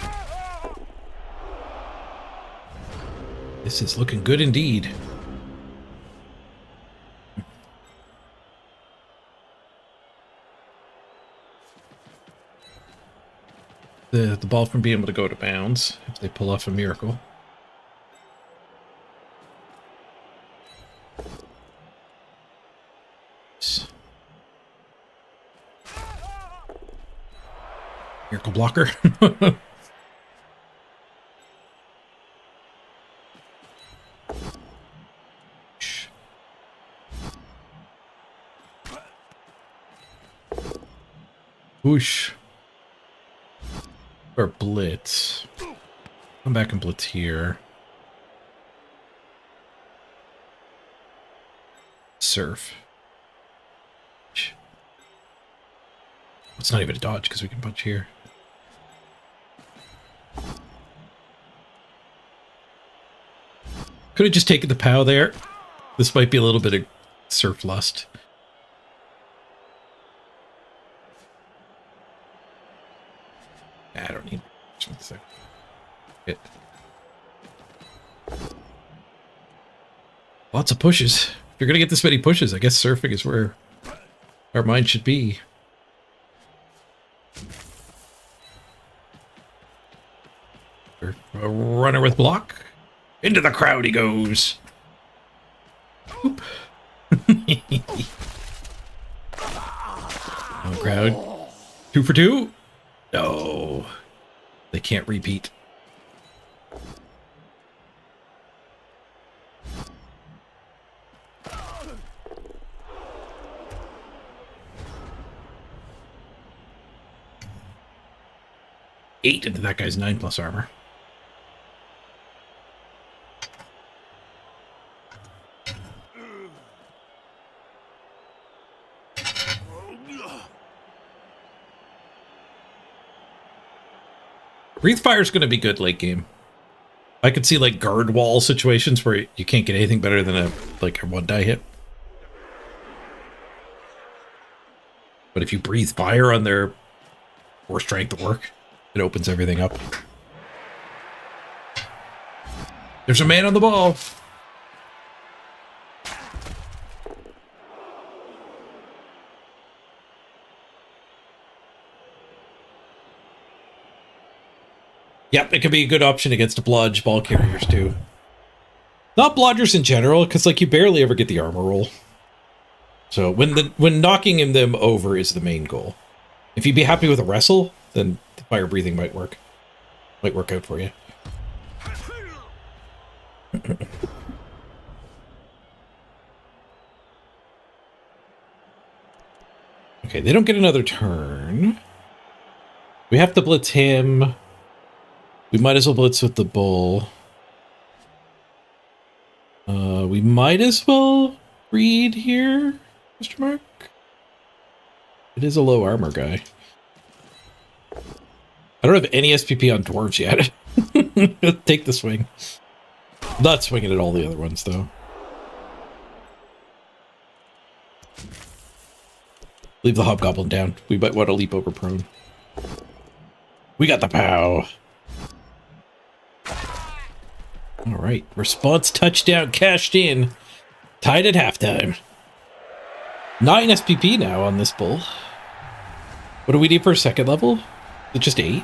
This is looking good indeed. The ball from being able to go to bounds if they pull off a miracle. Miracle blocker. Whoosh. Or blitz. Come back and blitz here. Surf. It's not even a dodge because we can punch here. Could have just taken the POW there. This might be a little bit of surf lust. I don't need it. Lots of pushes. If you're gonna get this many pushes, I guess surfing is where our mind should be. A runner with block. Into the crowd he goes. Oop. Oh, crowd. 2 for 2? No. They can't repeat. Eight into that guy's 9+ armor. Breathe Fire is going to be good late game. I could see like guard wall situations where you can't get anything better than a 1-die hit. But if you breathe fire on their 4 strength work, it opens everything up. There's a man on the ball. Yep, it could be a good option against bludge ball carriers too. Not bludgers in general, because like you barely ever get the armor roll. So when knocking them over is the main goal. If you'd be happy with a wrestle, then the fire breathing might work. Might work out for you. Okay, they don't get another turn. We have to blitz him. We might as well blitz with the bull. We might as well read here, Mr. Mark. It is a low armor guy. I don't have any SPP on dwarves yet. Take the swing. I'm not swinging at all the other ones, though. Leave the hobgoblin down. We might want to leap over prone. We got the POW. All right. Response touchdown cashed in. Tied at halftime. 9 SPP now on this bull. What do we need for a second level? Is it just 8?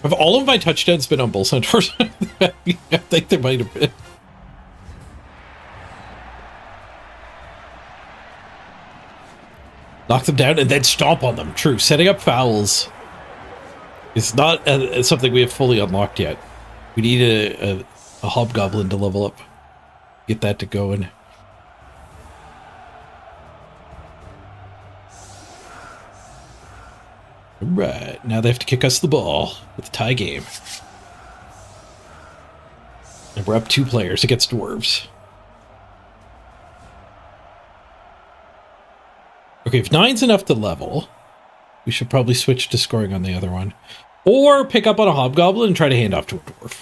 Have all of my touchdowns been on bull centaurs? I think there might have been. Knock them down and then stomp on them. True. Setting up fouls is not something we have fully unlocked yet. We need a hobgoblin to level up. Get that to going. Right, now they have to kick us the ball with a tie game. And we're up 2 players against dwarves. Okay, if 9's enough to level, we should probably switch to scoring on the other one. Or pick up on a hobgoblin and try to hand off to a dwarf.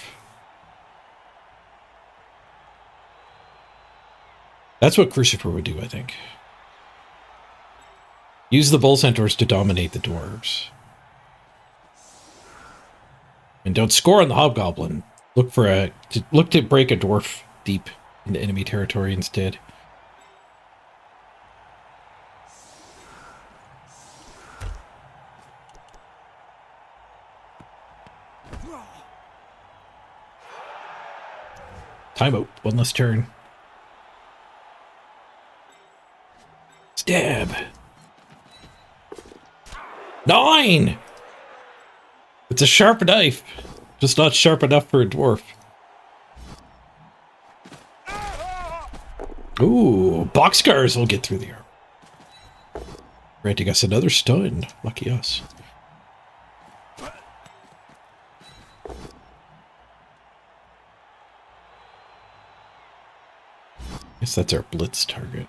That's what Crucifer would do, I think. Use the bull centaurs to dominate the dwarves. And don't score on the hobgoblin. Look to break a dwarf deep into enemy territory instead. Timeout. 1 less turn. Stab. 9! It's a sharp knife. Just not sharp enough for a dwarf. Ooh, boxcars will get through the armor. Granting us another stun. Lucky us. Guess that's our blitz target.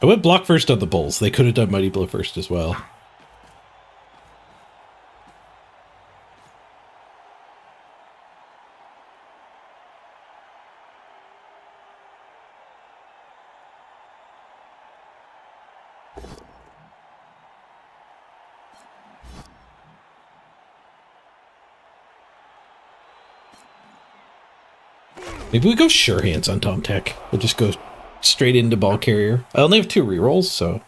I went block first on the bulls. They could have done mighty blow first as well. Maybe we go sure hands on Tom Tech. We'll just go straight into ball carrier. I only have 2 rerolls, so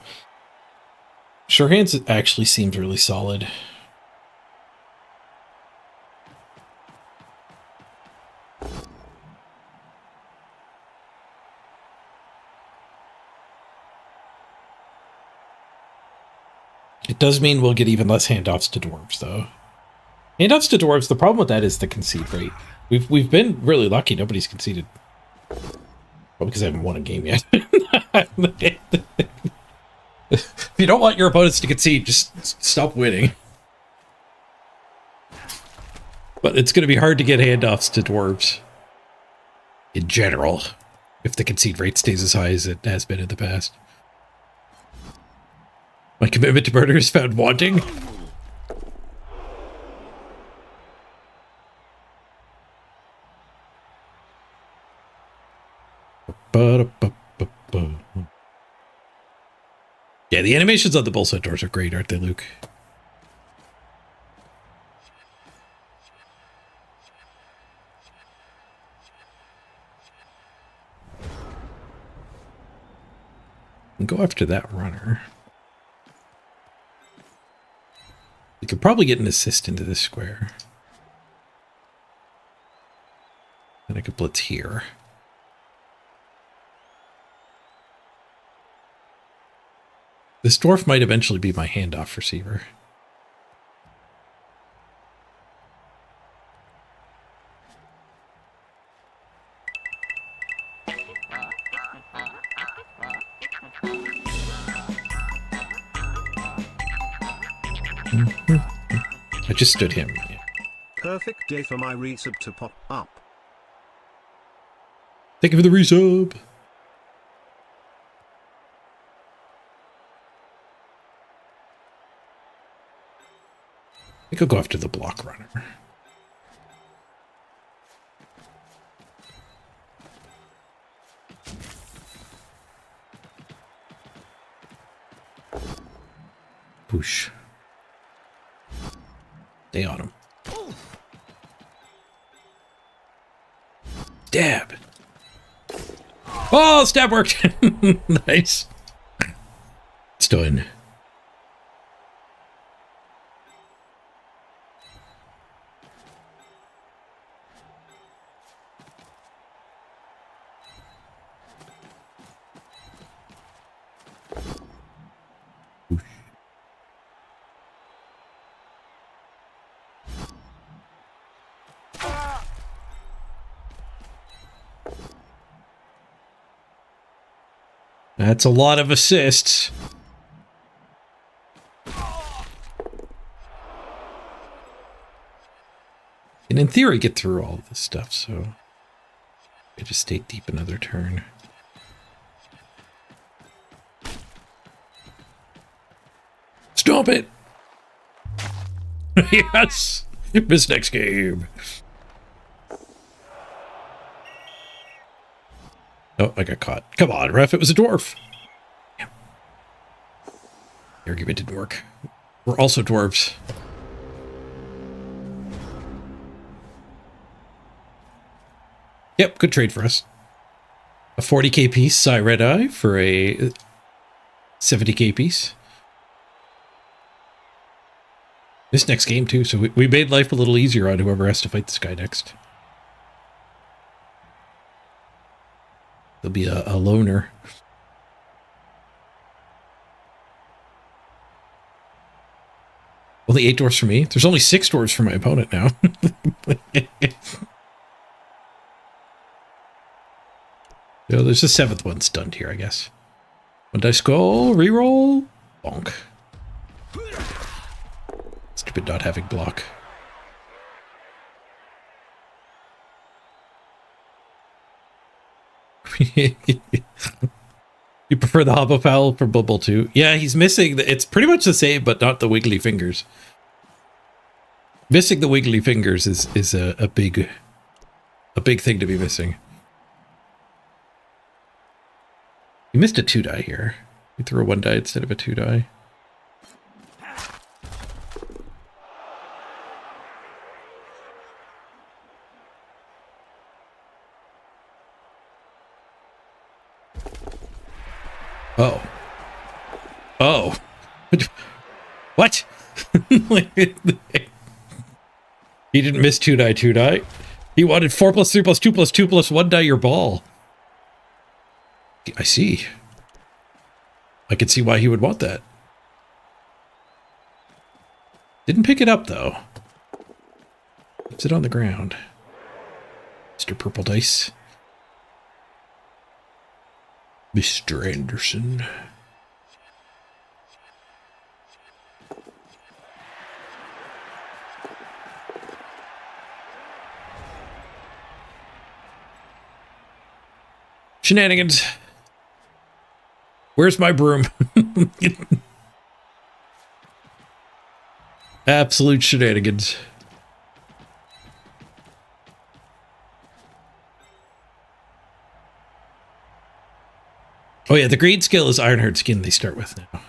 sure hands actually seems really solid. It does mean we'll get even less handoffs to dwarves, though. Handoffs to dwarves, the problem with that is the concede rate. We've been really lucky. Nobody's conceded. Well, because I haven't won a game yet. If you don't want your opponents to concede, just stop winning. But it's going to be hard to get handoffs to dwarves. In general. If the concede rate stays as high as it has been in the past. My commitment to murder is found wanting. Yeah, the animations on the bull centaurs are great, aren't they, Luke? And go after that runner. We could probably get an assist into this square. Then I could blitz here. This dwarf might eventually be my handoff receiver. I just stood him. Yeah. Perfect day for my resub to pop up. Thank you for the resub. I think I'll go after the block runner. Push. Stay on him. Stab. Oh, stab worked. Nice. It's done. That's a lot of assists. And in theory, get through all of this stuff, so I just stay deep another turn. Stomp it! Yes! Miss next game. Oh, I got caught. Come on, ref, it was a dwarf. Yeah. The argument didn't work. We're also dwarves. Yep, good trade for us. A 40k piece, Psy Red Eye, for a 70k piece. This next game, too, so we made life a little easier on whoever has to fight this guy next. There'll be a loner. Only 8 dwarfs for me. There's only 6 dwarfs for my opponent now. So there's a 7th one stunned here, I guess. 1 dice skull, reroll, bonk. Stupid not having block. You prefer the Hobo Fowl for Blood Bowl 2? Yeah, he's missing. It's pretty much the same, but not the wiggly fingers. Missing the wiggly fingers is a big thing to be missing. You missed a 2-die here. You threw a 1-die instead of a 2-die. Oh. Oh. What? He didn't miss 2-die, 2-die. He wanted 4 + 3 + 2 + 2 + 1 die your ball. I see. I can see why he would want that. Didn't pick it up, though. Puts it on the ground. Mr. Purple Dice. Mr. Anderson. Shenanigans. Where's my broom? Absolute shenanigans. Oh yeah, the green skill is Ironheart Skin they start with now.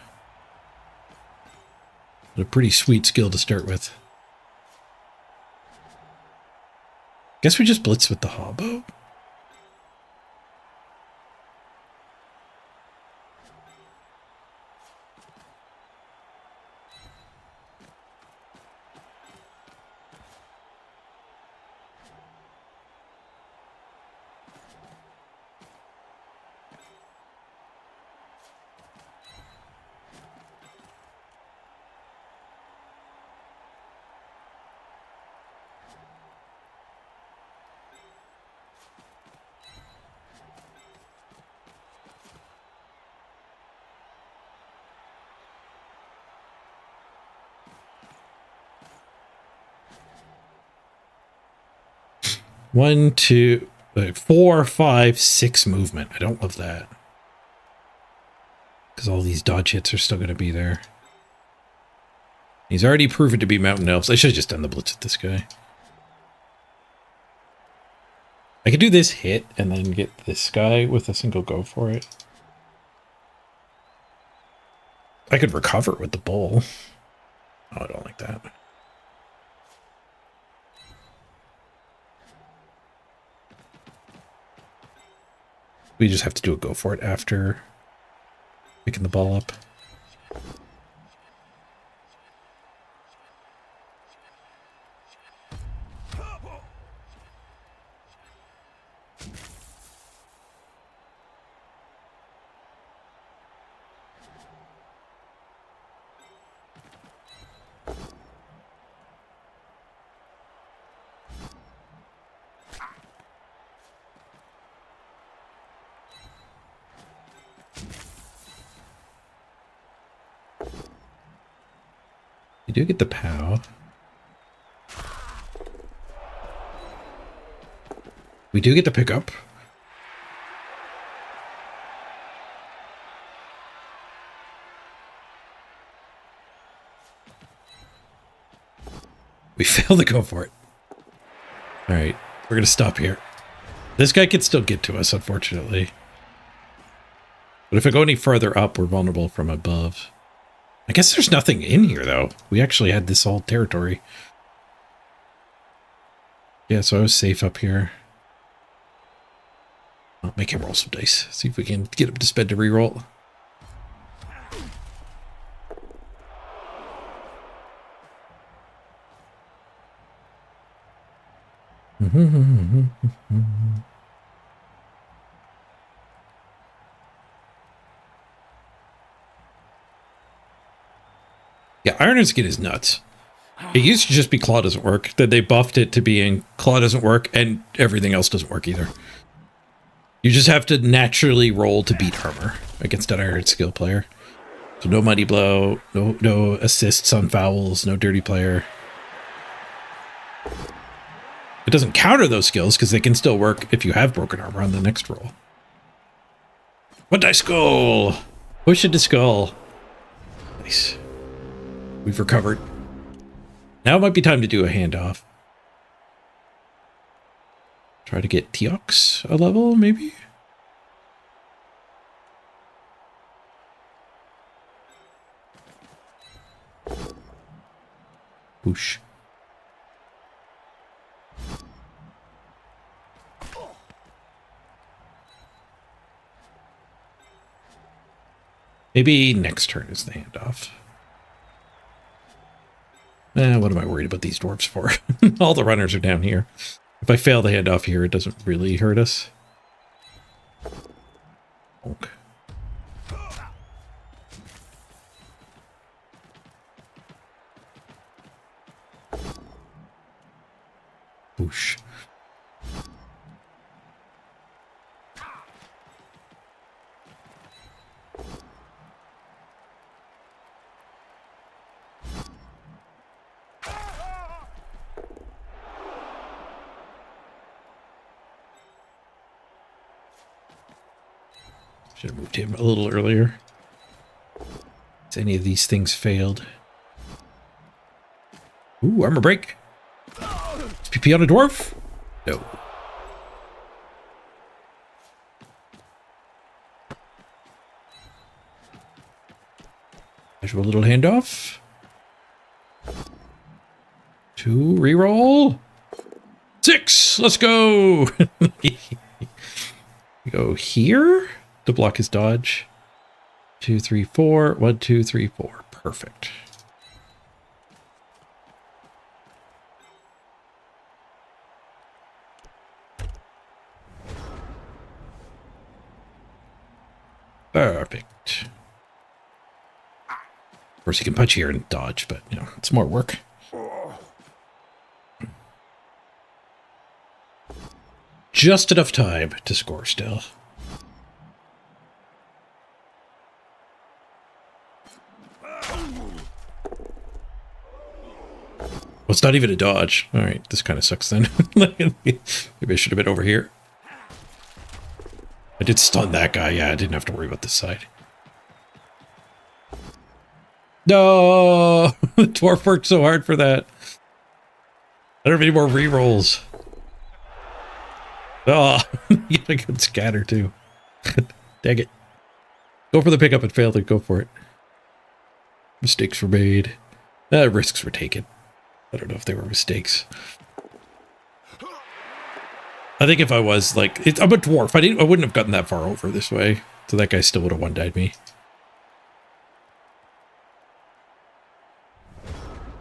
A pretty sweet skill to start with. Guess we just blitz with the Hobo. One, two, 4, 5, 6 movement. I don't love that. Because all these dodge hits are still going to be there. He's already proven to be Mountain Elves. I should have just done the blitz with this guy. I could do this hit and then get this guy with a single go for it. I could recover with the bull. Oh, I don't like that. We just have to do a go for it after picking the ball up. You do get the POW. We do get the pickup. We failed to go for it. All right, we're going to stop here. This guy can still get to us, unfortunately. But if I go any further up, we're vulnerable from above. I guess there's nothing in here, though. We actually had this whole territory. Yeah, so I was safe up here. I'll make him roll some dice. See if we can get him to spend a reroll. Yeah, Iron and Skin is nuts. It used to just be Claw doesn't work. Then they buffed it to being Claw doesn't work and everything else doesn't work either. You just have to naturally roll to beat armor against an Iron Skill player. So no Mighty Blow, no assists on fouls, no dirty player. It doesn't counter those skills because they can still work if you have broken armor on the next roll. What die skull? Push into skull. Nice. We've recovered. Now it might be time to do a handoff. Try to get Teox a level, maybe? Whoosh. Maybe next turn is the handoff. What am I worried about these dwarves for? All the runners are down here. If I fail the handoff here, it doesn't really hurt us. Okay. Whoosh. Should have moved him a little earlier. Has any of these things failed? Ooh, armor break. Is PP on a dwarf? No. There's a little handoff. 2, reroll. 6, let's go. Go here to block his dodge. 2, 3, 4. 1, 2, 3, 4. Perfect. Perfect. Of course, he can punch here and dodge, but, you know, it's more work. Just enough time to score still. Well, it's not even a dodge. All right, this kind of sucks then. Maybe I should have been over here. I did stun that guy. Yeah, I didn't have to worry about this side. No! The dwarf worked so hard for that. I don't have any more rerolls. Oh, you get a good scatter too. Dang it. Go for the pickup and fail to go for it. Mistakes were made. Risks were taken. I don't know if they were mistakes. I think if I was like, I'm a dwarf. I wouldn't have gotten that far over this way. So that guy still would have one-died me.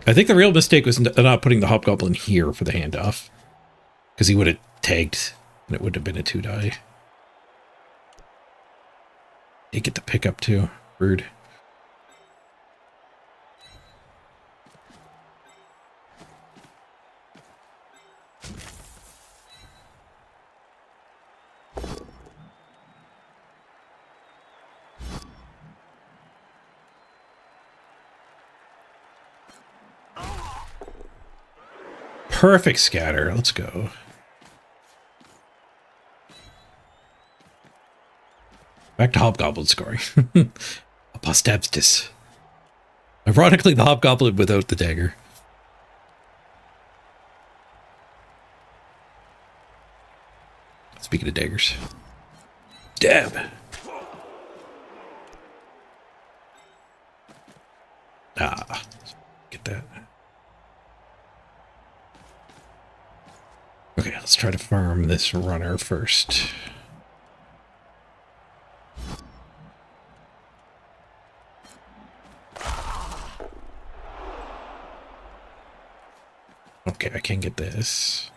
I think the real mistake was not putting the hobgoblin here for the handoff. Because he would have tagged and it would have been a 2-die. They get the pickup too. Rude. Perfect scatter. Let's go. Back to hobgoblin scoring. Apostabstis. Ironically, the hobgoblin without the dagger. Speaking of daggers. Stab. Ah. Get that. Okay, let's try to farm this runner first. Okay, I can get this.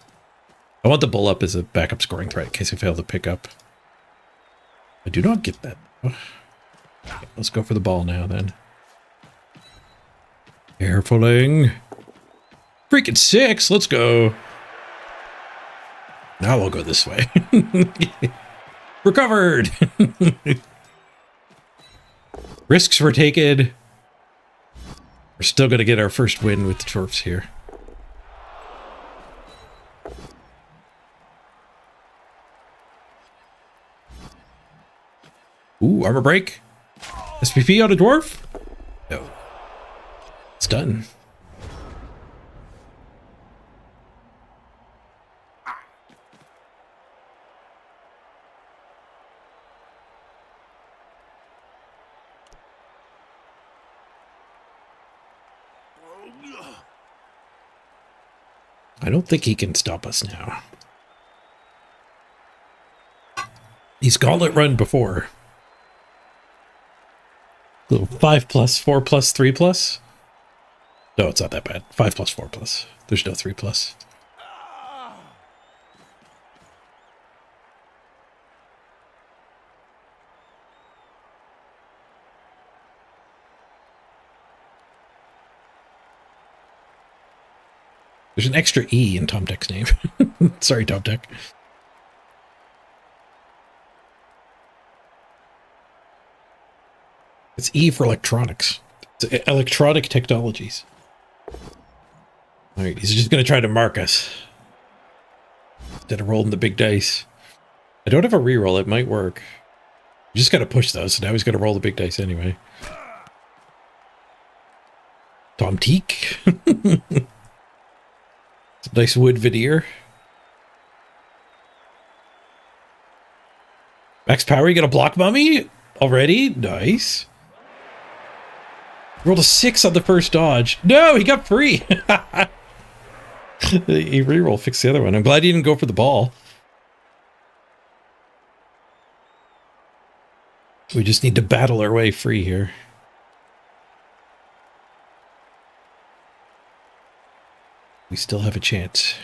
I want the bull up as a backup scoring threat in case I fail to pick up. I do not get that. Okay, let's go for the ball now then. Carefuling. Freaking 6, let's go. Now we'll go this way. Recovered! Risks were taken. We're still going to get our first win with the dwarfs here. Ooh, armor break. SPP on a dwarf? No. It's done. I don't think he can stop us now. He's gauntlet run before. Little 5+, 4+, 3+. No, it's not that bad. 5+, 4+. There's no 3+. There's an extra E in Tom Tech's name. Sorry, Tom Tech. It's E for electronics. It's electronic technologies. All right, he's just going to try to mark us. Instead of rolling the big dice. I don't have a reroll. It might work. You just got to push those. So now he's going to roll the big dice anyway. Tom Teak. Nice wood veneer. Max power, you got a block mummy already? Nice. Rolled a 6 on the first dodge. No, he got free. He reroll fixed the other one. I'm glad he didn't go for the ball. We just need to battle our way free here. We still have a chance.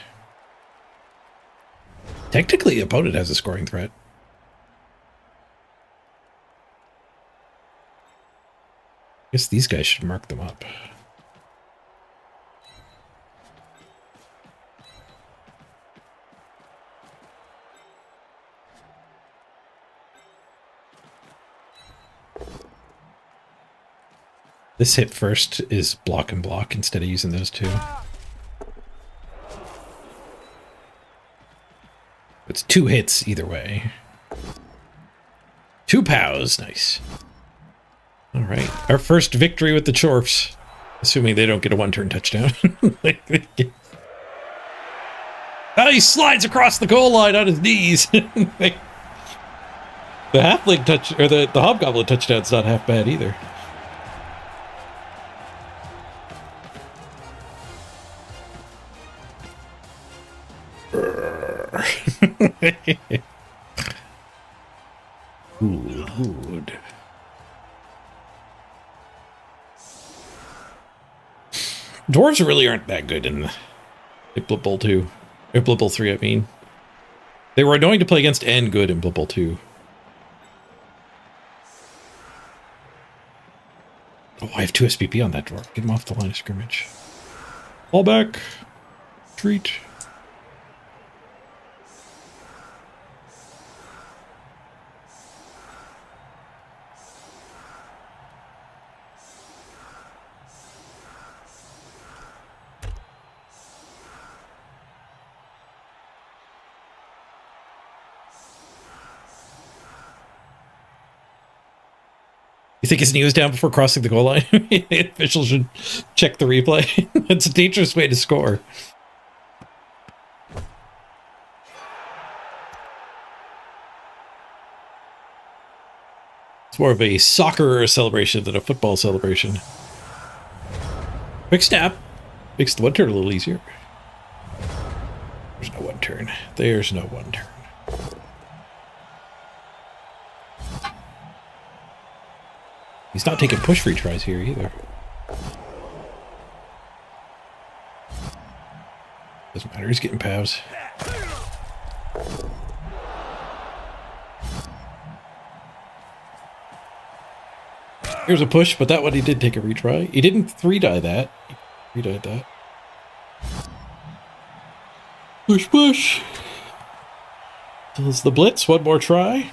Technically, the opponent has a scoring threat. I guess these guys should mark them up. This hit first is block and block instead of using those two. It's 2 hits either way. 2 pows, nice. All right, our first victory with the Chorfs, assuming they don't get a 1-turn touchdown. Oh, he slides across the goal line on his knees. The halfling touch, or the hobgoblin touchdown's not half bad either. Good. Dwarves really aren't that good in Blood Bowl 2. Or Blood Bowl 3, I mean. They were annoying to play against and good in Blood Bowl 2. Oh, I have 2 SPP on that dwarf. Get him off the line of scrimmage. Fall back. Treat. You think his knee was down before crossing the goal line? Officials should check the replay. It's a dangerous way to score. It's more of a soccer celebration than a football celebration. Quick snap. Makes the 1-turn a little easier. There's no 1-turn. There's no 1-turn. He's not taking push retries here either. Doesn't matter, he's getting pavs. Here's a push, but that one he did take a retry. He didn't 3-die that. He 3-died that. Push, push. Does the blitz, one more try.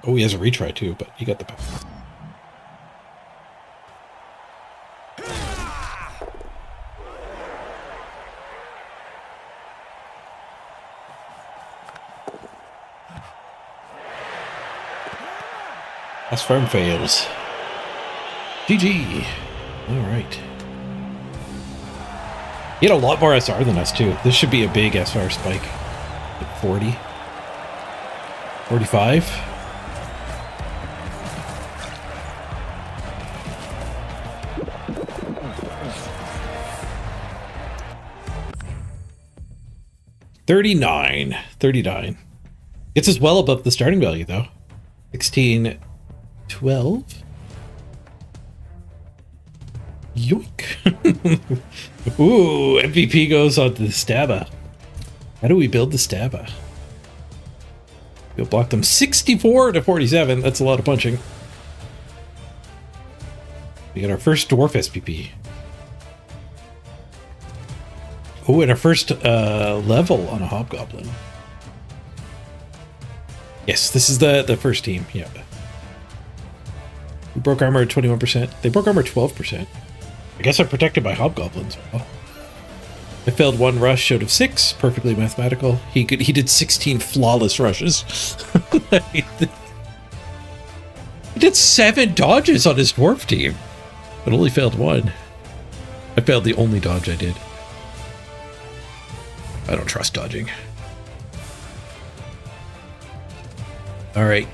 Oh, he has a retry too, but he got the pass. Last farm fails. GG. All right. He had a lot more SR than us too. This should be a big SR spike. Like 40. 45. $39. $39. Gets us well above the starting value though. 16, 12. Yoink. Ooh, MVP goes on to the Stabba. How do we build the Stabba? We'll block them 64 to 47. That's a lot of punching. We got our first dwarf SPP. Oh, and our first level on a hobgoblin. Yes, this is the first team. Yeah. We broke armor at 21%. They broke armor 12%. I guess I'm protected by hobgoblins. Well, I failed one rush, showed of 6, perfectly mathematical. He did 16 flawless rushes. He did 7 dodges on his dwarf team, but only failed 1. I failed the only dodge I did. I don't trust dodging. All right,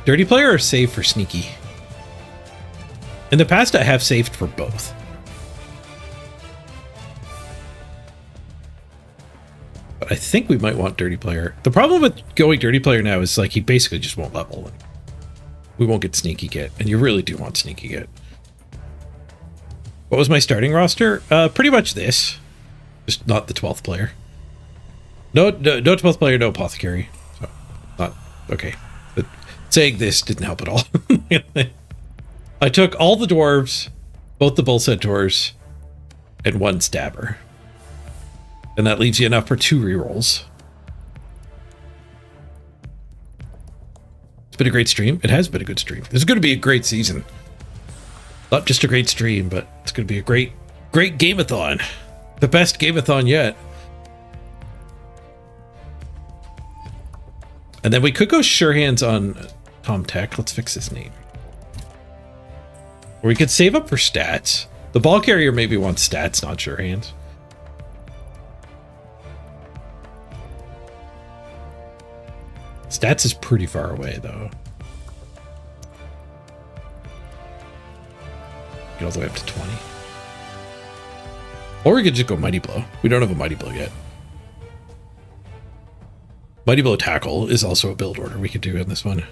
dirty player or save for sneaky? In the past, I have saved for both. But I think we might want dirty player. The problem with going dirty player now is like he basically just won't level. We won't get sneaky get, and you really do want sneaky get. What was my starting roster? Pretty much this, just not the 12th player. No 12th player, no apothecary. So, not okay. But saying this didn't help at all. I took all the dwarves, both the bull centaurs, and 1 stabber. And that leaves you enough for 2 rerolls. It's been a great stream. It has been a good stream. This is going to be a great season. Not just a great stream, but it's going to be a great gameathon. The best gameathon yet. And then we could go sure hands on Tom Tech. Let's fix his name. Or we could save up for stats. The ball carrier maybe wants stats, not sure hands. Stats is pretty far away, though. Get all the way up to 20. Or we could just go Mighty Blow. We don't have a Mighty Blow yet. Mighty Blow Tackle is also a build order we could do in this one.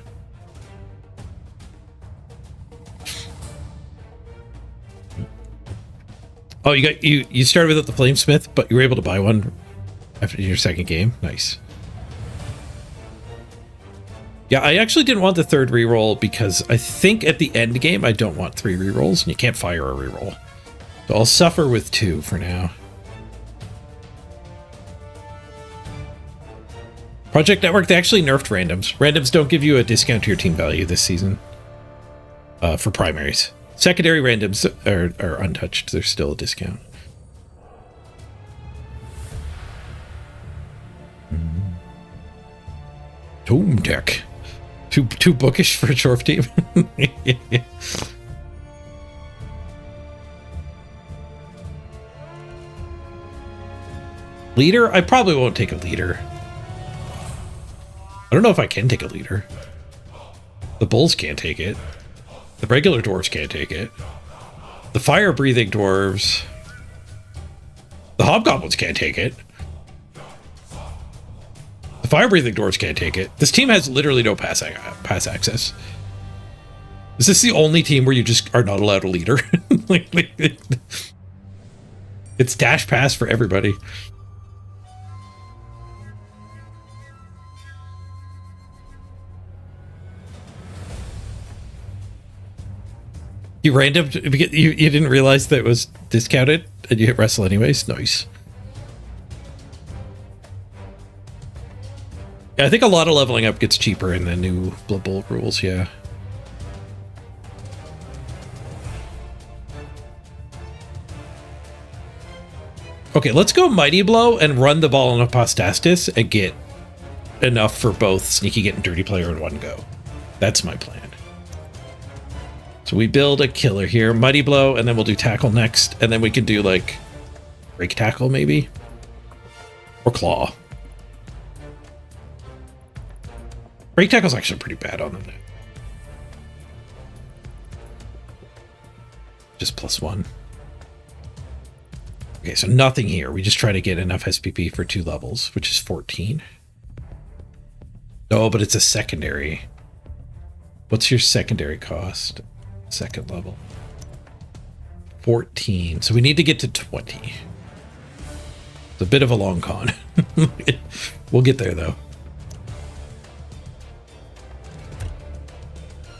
Oh, you started without the Flamesmith, but you were able to buy one after your second game. Nice. Yeah, I actually didn't want the 3rd reroll because I think at the end game I don't want 3 rerolls, and you can't fire a reroll. So I'll suffer with 2 for now. Project Network, they actually nerfed randoms. Randoms don't give you a discount to your team value this season for primaries. Secondary randoms are untouched. There's still a discount. Tome Deck. Too bookish for a Chorf team. Leader? I probably won't take a leader. I don't know if I can take a leader. The bulls can't take it. The regular dwarves can't take it. The fire-breathing dwarves. The hobgoblins can't take it. The fire-breathing dwarves can't take it. This team has literally no pass access. Is this the only team where you just are not allowed a leader? It's dash pass for everybody. You random, you didn't realize that it was discounted and you hit wrestle anyways? Nice. Yeah, I think a lot of leveling up gets cheaper in the new Blood Bowl rules, yeah. Okay, let's go Mighty Blow and run the ball on Apostastis and get enough for both Sneaky Get and Dirty Player in one go. That's my plan. So we build a killer here, Mighty Blow, and then we'll do tackle next, and then we can do like break tackle maybe, or claw. Break tackle's actually pretty bad on them. Just +1. Okay, so nothing here. We just try to get enough SPP for 2 levels, which is 14. Oh, but it's a secondary. What's your secondary cost? Second level. 14. So we need to get to 20. It's a bit of a long con. We'll get there though.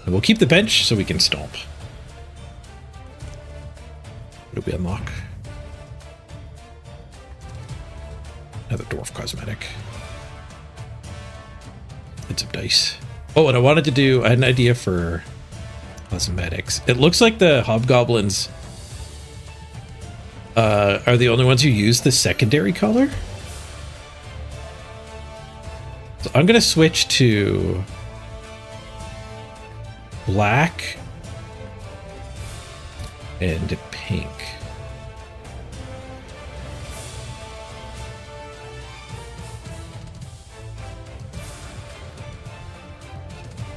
And we'll keep the bench so we can stomp. What do we unlock? Another dwarf cosmetic. And some dice. Oh, and I wanted to do, I had an idea for cosmetics. It looks like the hobgoblins are the only ones who use the secondary color. So I'm gonna switch to black and pink.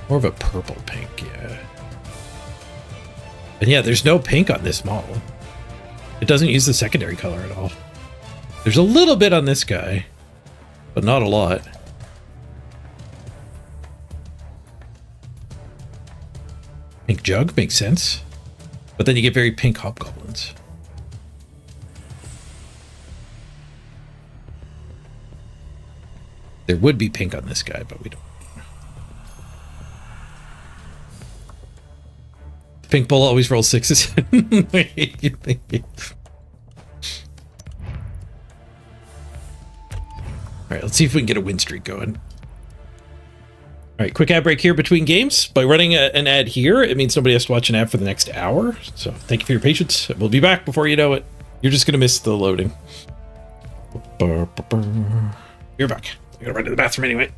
More of a purple pink, yeah. And yeah, there's no pink on this model. It doesn't use the secondary color at all. There's a little bit on this guy, but not a lot. Pink jug makes sense, but then you get very pink hobgoblins. There would be pink on this guy, but we don't. Pink bull always rolls 6s. All right, let's see if we can get a win streak going. All right, quick ad break here between games. By running an ad here, it means nobody has to watch an ad for the next hour. So thank you for your patience. We'll be back before you know it. You're just going to miss the loading. You're back. I gotta run to the bathroom anyway.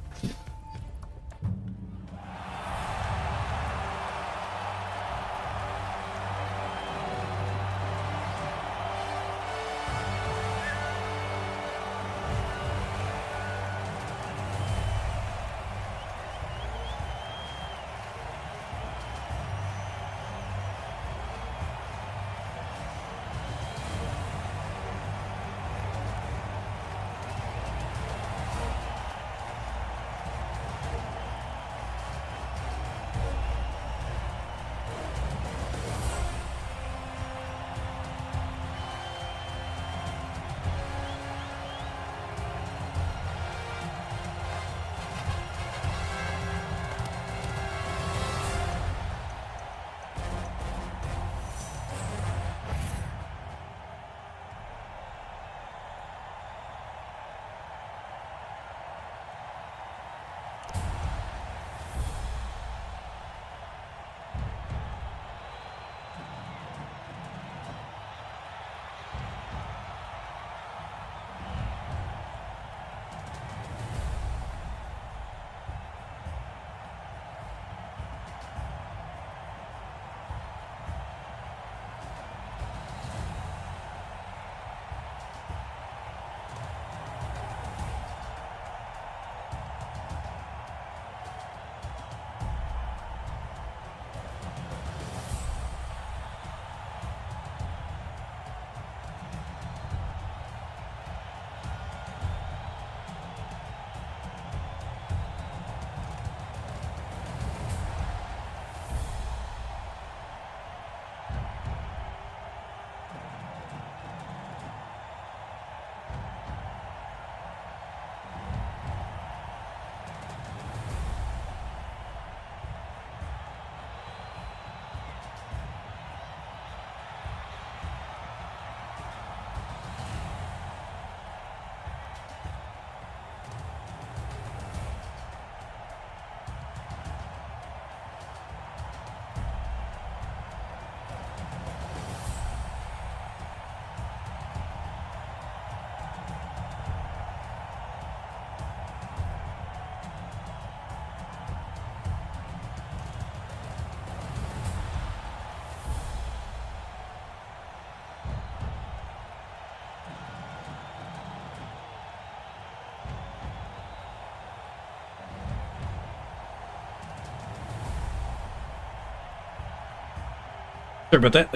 Sorry about that.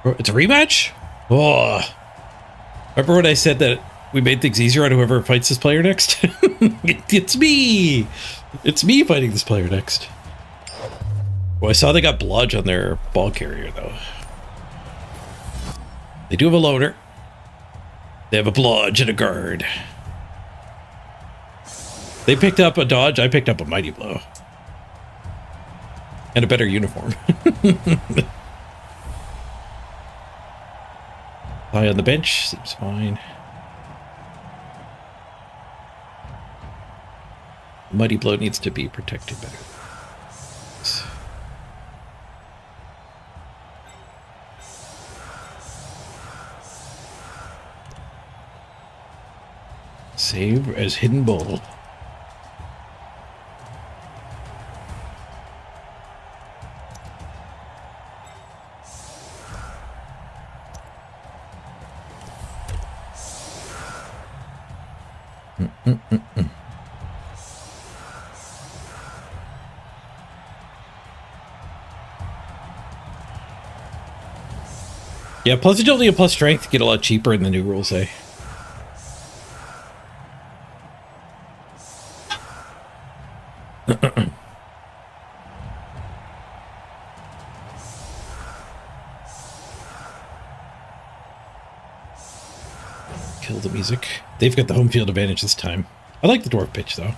Oh, it's a rematch? Oh. Remember when I said that we made things easier on whoever fights this player next? It's me! It's me fighting this player next. Well, I saw they got bludge on their ball carrier, though. They do have a loader. They have a bludge and a guard. They picked up a dodge. I picked up a mighty blow. And a better uniform. High on the bench. Seems fine. Mighty blow needs to be protected better. Save as hidden bull. Yeah, plus agility and plus strength get a lot cheaper in the new rules, eh? Kill the music. They've got the home field advantage this time. I like the dwarf pitch, though.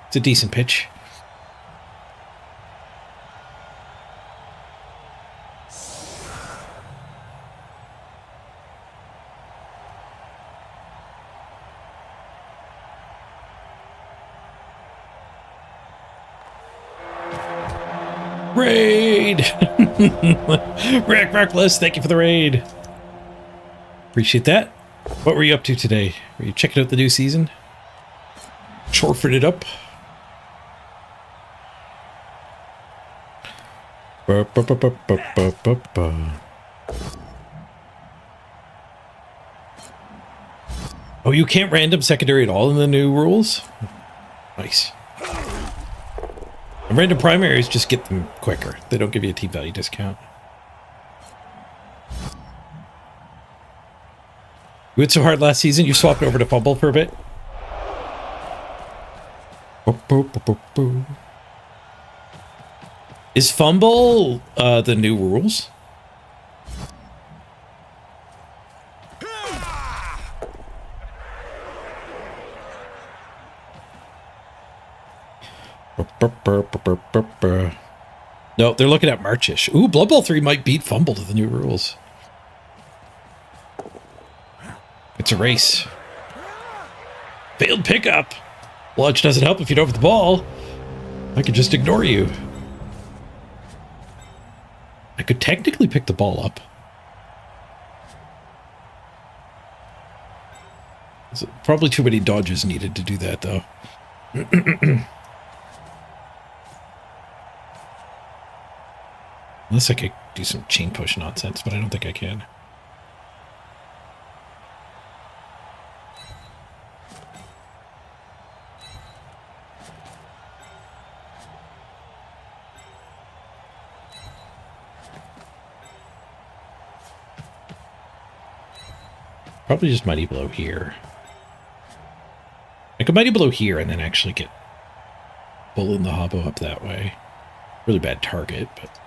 It's a decent pitch. Raid! Rick Reckless, thank you for the raid. Appreciate that. What were you up to today? Were you checking out the new season? Chorfing it up? Oh, you can't random secondary at all in the new rules? Nice. And random primaries just get them quicker. They don't give you a team value discount. You went so hard last season, you swapped over to fumble for a bit. Is fumble the new rules? No, they're looking at Marchish. Ooh, Blood Bowl 3 might beat fumble to the new rules. It's a race. Failed pickup. Bludge doesn't help if you don't have the ball. I could just ignore you. I could technically pick the ball up. There's probably too many dodges needed to do that, though. Unless I could do some chain push nonsense, but I don't think I can. Probably just Mighty Blow here. I could Mighty Blow here and then actually get Bull in the Hobo up that way. Really bad target, but...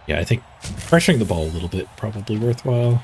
yeah, I think pressuring the ball a little bit probably worthwhile.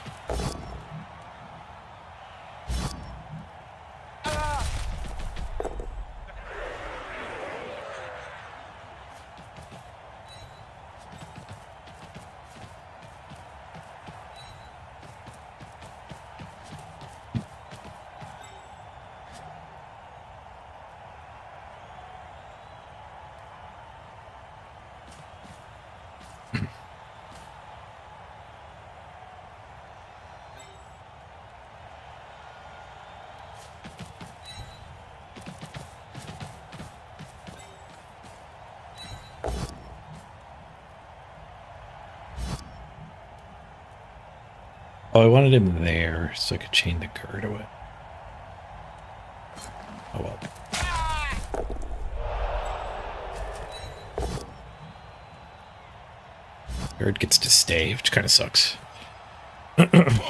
Oh, I wanted him there so I could chain the guard away. Oh well. Jared gets to stay, which kind of sucks. A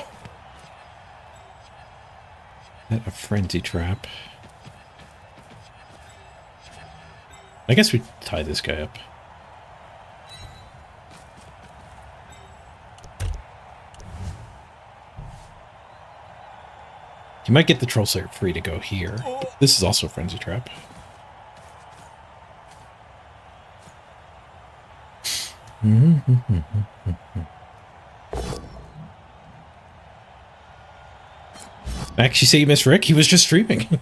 frenzy trap. I guess we tie this guy up. You might get the Troll Slayer free to go here. This is also a frenzy trap. Max, you say you miss Rick? He was just streaming.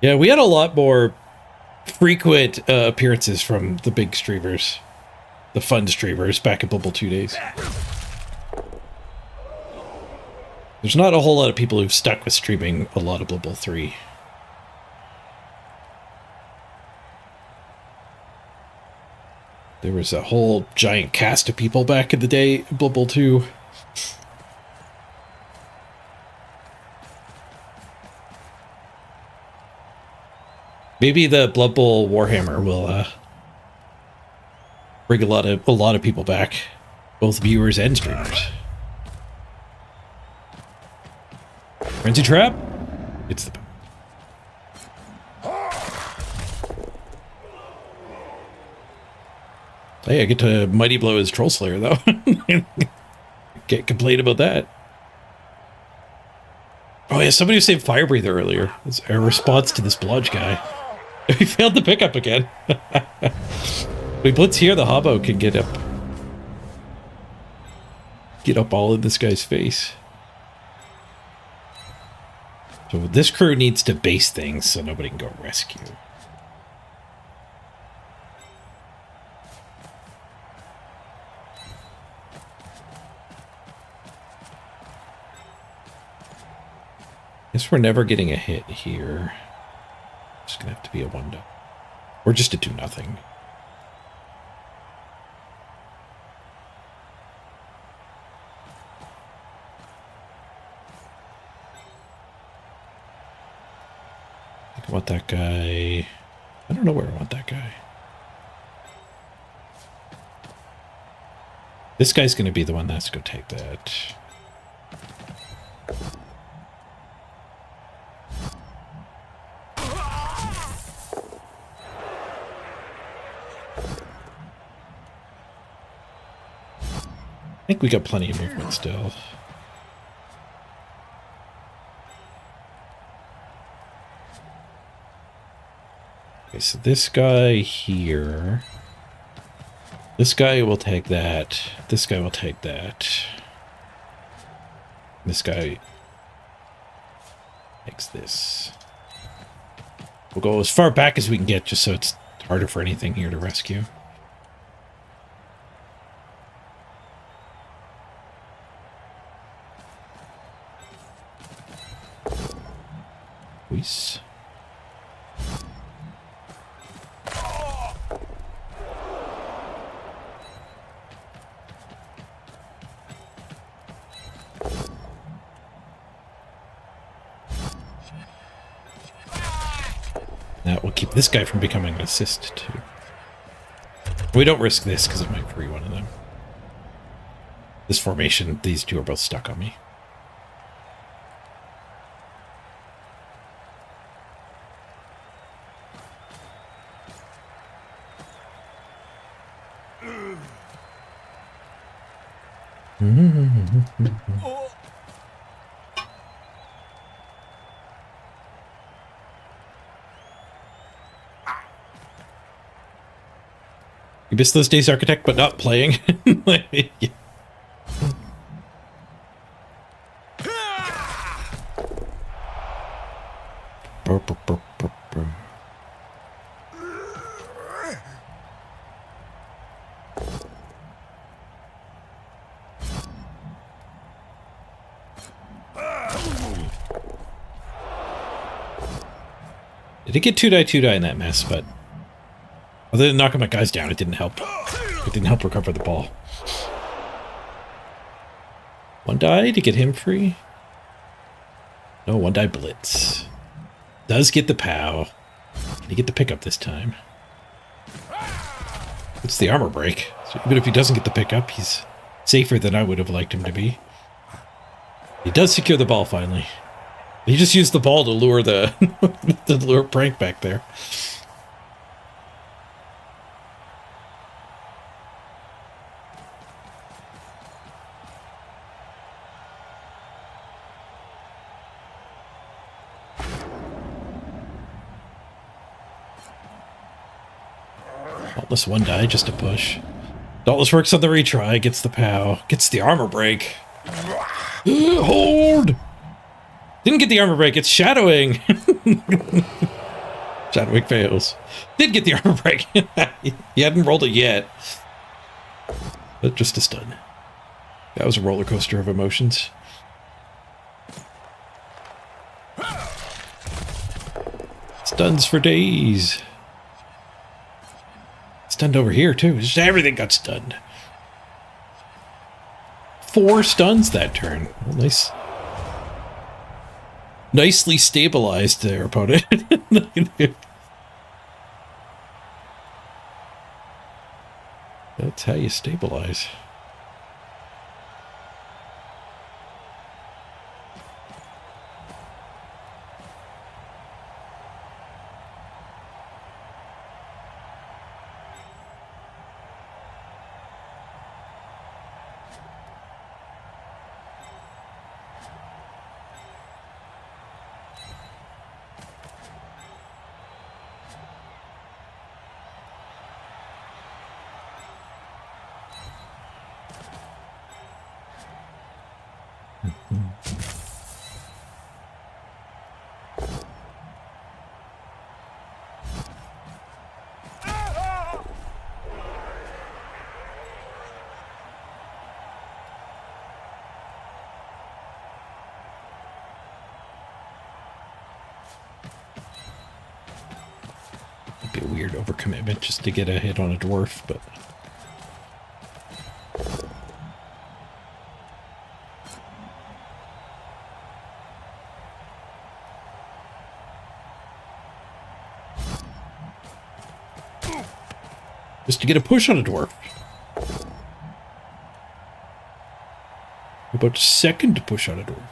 Yeah, we had a lot more frequent appearances from the big streamers, the fun streamers back at Bubble 2 days. There's not a whole lot of people who've stuck with streaming a lot of Bubble 3. There was a whole giant cast of people back in the day, Bubble 2. Maybe the Blood Bowl Warhammer will bring a lot of people back, both viewers and streamers. Frenzy trap? It's the. Hey, I get to mighty blow his Troll Slayer though. Can't complain about that. Oh yeah, somebody was saying Fire Breather earlier. It's a response to this Blodge guy. He failed the pickup again. We blitz here, the Hobo can get up all in this guy's face. So this crew needs to base things so nobody can go rescue. Guess we're never getting a hit here. It's gonna have to be a 1-0. Or just a 2-0. I think I want that guy. I don't know where I want that guy. This guy's gonna be the one that's gonna take that. I think we got plenty of movement still. Okay, so this guy here. This guy will take that. This guy will take that. This guy takes this. We'll go as far back as we can get just so it's harder for anything here to rescue. Peace. That will keep this guy from becoming an assist too. We don't risk this because it might free one of them. This formation, these two are both stuck on me. You missed those days, Architect, but not playing. Yeah. I did get 2-die in that mess, but other than knocking my guys down, it didn't help. It didn't help recover the ball. One die to get him free. No, one die blitz. Does get the POW. Can he get the pickup this time? It's the armor break. So even if he doesn't get the pickup, he's safer than I would have liked him to be. He does secure the ball finally. He just used the ball to lure the to lure Prank back there. Dauntless one die just to push. Dauntless works on the retry, gets the POW, gets the armor break. Hold! Didn't get the armor break, it's shadowing. Shadowing fails. Did get the armor break. He hadn't rolled it yet. But just a stun. That was a roller coaster of emotions. Stuns for days. Stunned over here too. Just everything got stunned. 4 stuns that turn. Well, nice. Nicely stabilized their opponent. That's how you stabilize. Be a weird overcommitment just to get a hit on a dwarf, but just to get a push on a dwarf. About a second to push on a dwarf.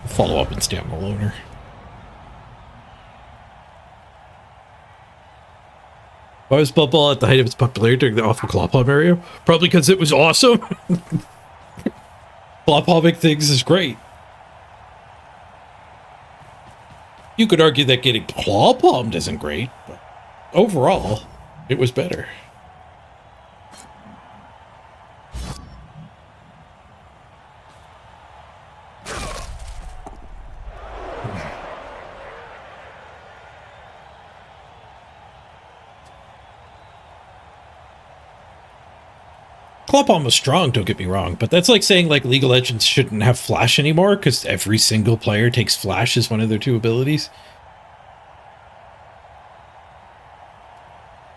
Follow up and stay on the loner. Why was Blood Bowl at the height of its popularity during the awful Claw Palm area? Probably because it was awesome. Claw palming things is great. You could argue that getting claw palmed isn't great, but overall, it was better. Claw Palm was strong, don't get me wrong, but that's like saying like League of Legends shouldn't have Flash anymore because every single player takes Flash as one of their 2 abilities.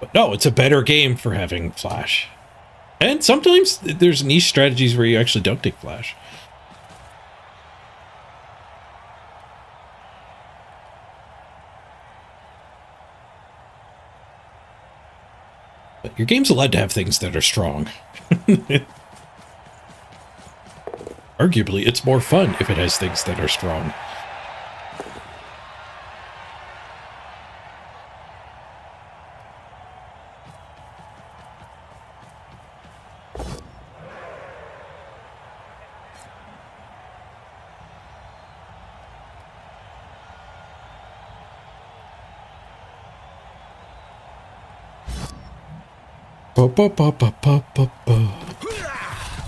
But no, it's a better game for having Flash. And sometimes there's niche strategies where you actually don't take Flash. But your game's allowed to have things that are strong. Arguably, it's more fun if it has things that are strong.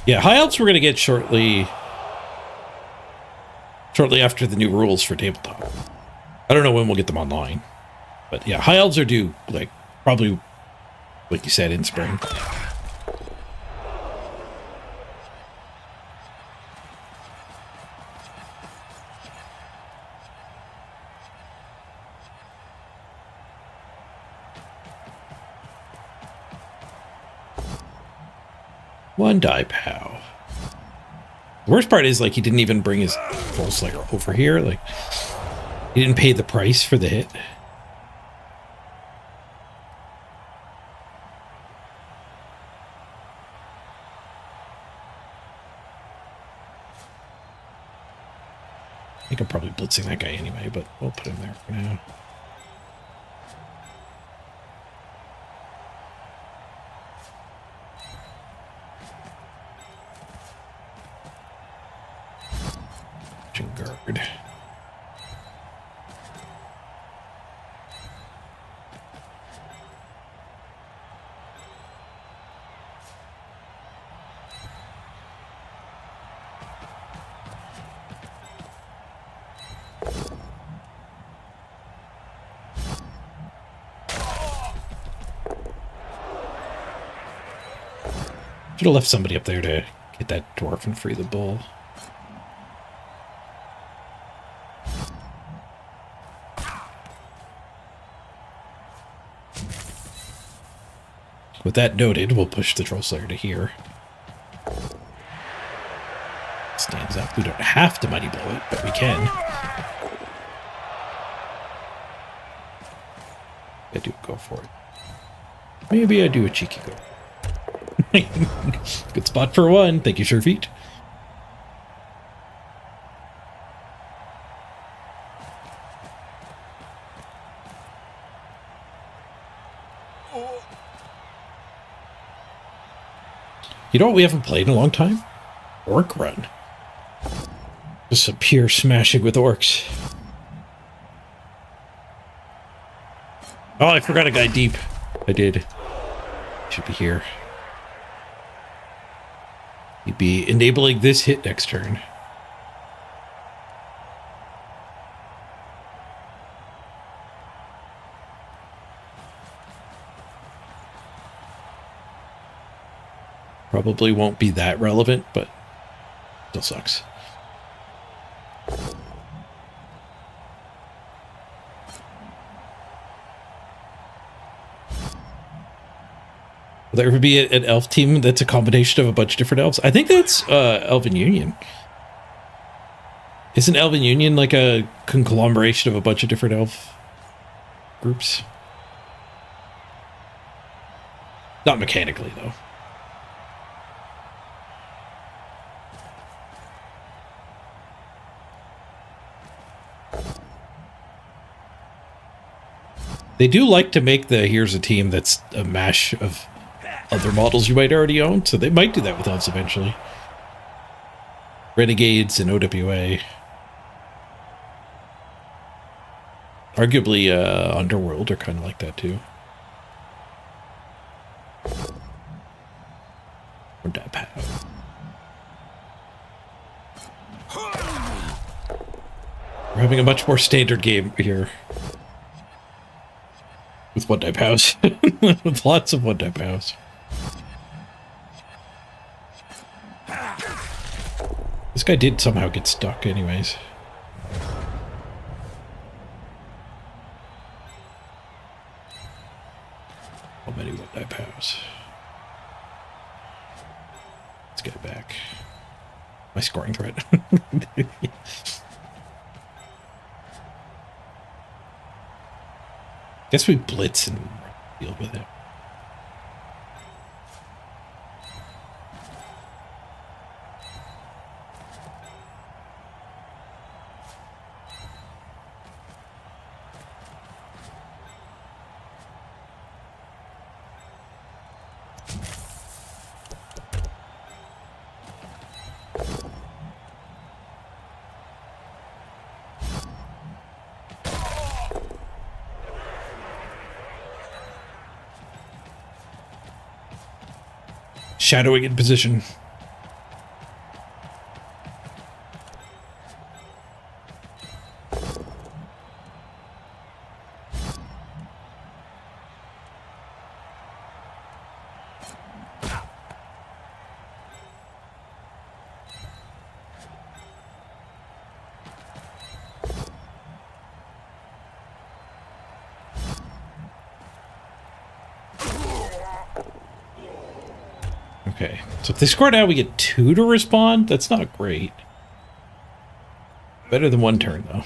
Yeah, high elves we're gonna get shortly after the new rules for tabletop. I don't know when we'll get them online, but yeah, high elves are due like probably, like you said, in spring. One die pow. The worst part is, like, he didn't even bring his Troll Slayer over here. Like, he didn't pay the price for the hit. I think I'm probably blitzing that guy anyway, but we'll put him there for now. Guard. Should have left somebody up there to get that dwarf and free the bull. With that noted, we'll push the Troll Slayer to here. Stands up. We don't have to Mighty Blow it, but we can. I do go for it. Maybe I do a cheeky go. Good spot for one. Thank you, Surefeet. You know what we haven't played in a long time? Orc Run. Just a pure smashing with orcs. Oh, I forgot a guy deep. I did. Should be here. He'd be enabling this hit next turn. Probably won't be that relevant, but still sucks. Will there ever be an elf team that's a combination of a bunch of different elves? I think that's Elven Union. Isn't Elven Union like a conglomeration of a bunch of different elf groups? Not mechanically, though. They do like to make the here's a team that's a mash of other models you might already own, so they might do that with elves eventually. Renegades and OWA. Arguably, Underworld are kind of like that too. Or die. We're having a much more standard game here. With one-die pows. With lots of one-die pows. This guy did somehow get stuck anyways. How many one-die pows? Let's get it back. My scoring threat. Guess we blitz and deal with it. Shadowing in position. Okay, so if they score now, we get 2 to respond. That's not great. Better than 1 turn, though.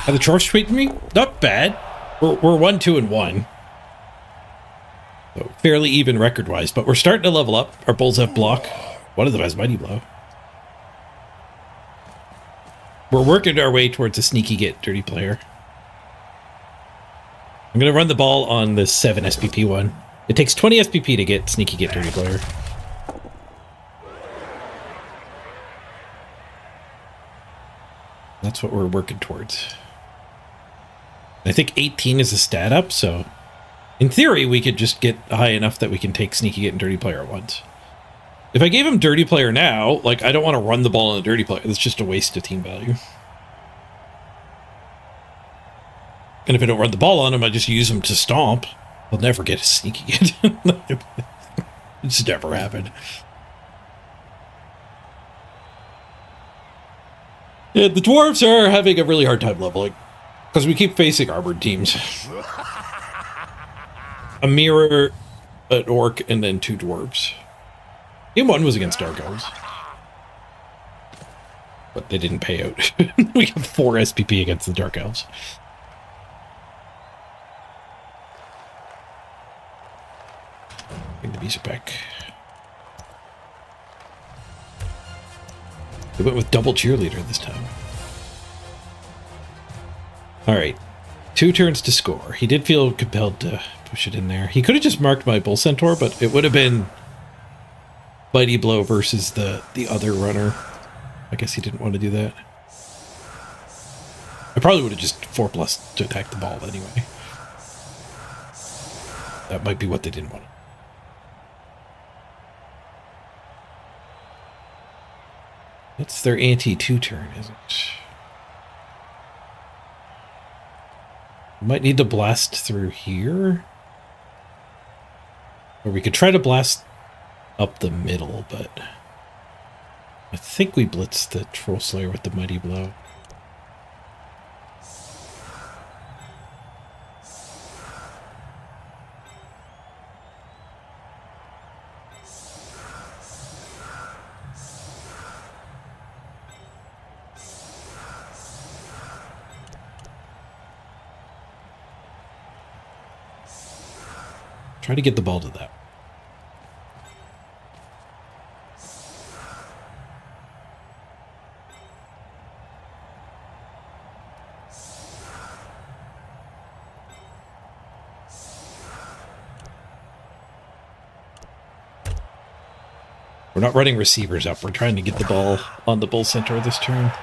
Are the Dwarves tweeting me? Not bad. We're 1, 2, and 1. So fairly even record-wise, but we're starting to level up. Our bulls have block. One of them has mighty blow. We're working our way towards a sneaky get dirty player. I'm going to run the ball on the 7 SPP one. It takes 20 SPP to get sneaky get dirty player. That's what we're working towards. I think 18 is a stat up, so in theory we could just get high enough that we can take sneaky get and dirty player at once. If I gave him dirty player now, like, I don't want to run the ball on the dirty player. That's just a waste of team value. And if I don't run the ball on him, I just use him to stomp. I'll never get a sneaky get. It's never happened. Yeah, the dwarves are having a really hard time leveling because we keep facing armored teams. A mirror, an orc, and then 2 dwarves. Game 1 was against dark elves, but they didn't pay out. We have 4 SPP against the dark elves. Bring the beast back. They went with double cheerleader this time. All right, 2 turns to score. He did feel compelled to push it in there. He could have just marked my bull centaur, but it would have been mighty blow versus the other runner. I guess he didn't want to do that. I probably would have just 4+ to attack the ball anyway. That might be what they didn't want. That's their anti-2 turn, isn't it? We might need to blast through here. Or we could try to blast up the middle, but I think we blitzed the Troll Slayer with the mighty blow. Try to get the ball to that. We're not running receivers up. We're trying to get the ball on the bull center this turn.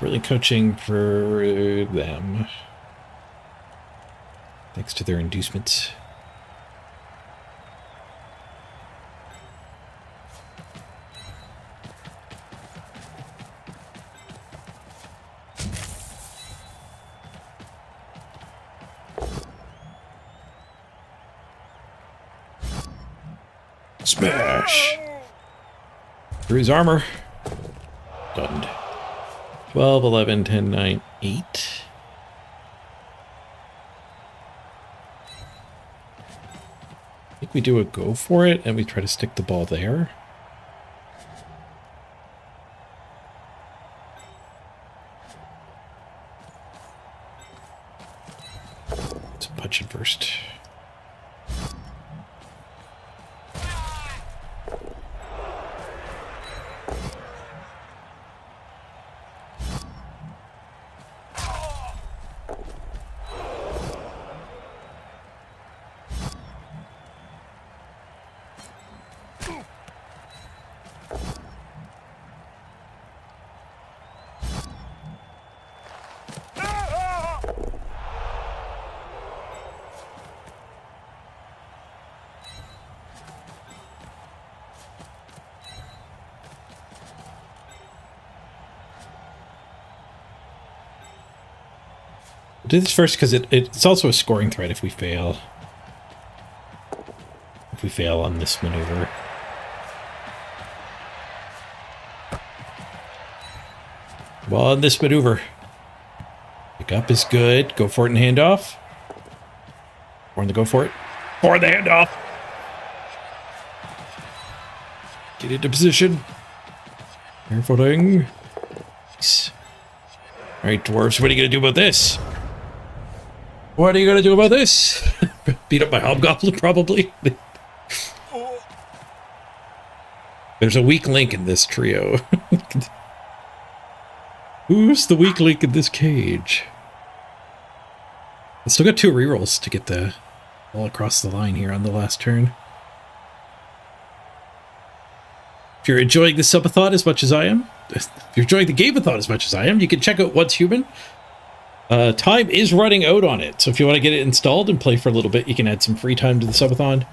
Really coaching for them. Thanks to their inducements. Smash! Through his armor. Stunned. 12, 11, 10, 9, 8. I think we do a go for it and we try to stick the ball there. Let's punch it first. I'll do this first because it's also a scoring threat if we fail. If we fail on this maneuver. Well, on this maneuver. Pick up is good. Go for it and hand off. Or in the go for it. Or the handoff. Get into position. Air footing. Nice. Alright, dwarves, what are you going to do about this? What are you going to do about this? Beat up my hobgoblin, probably. There's a weak link in this trio. Who's the weak link in this cage? I still got 2 rerolls to get the ball across the line here on the last turn. If you're enjoying the subathon as much as I am, if you're enjoying the gameathon as much as I am, you can check out Once Human. Time is running out on it, so if you want to get it installed and play for a little bit, you can add some free time to the subathon.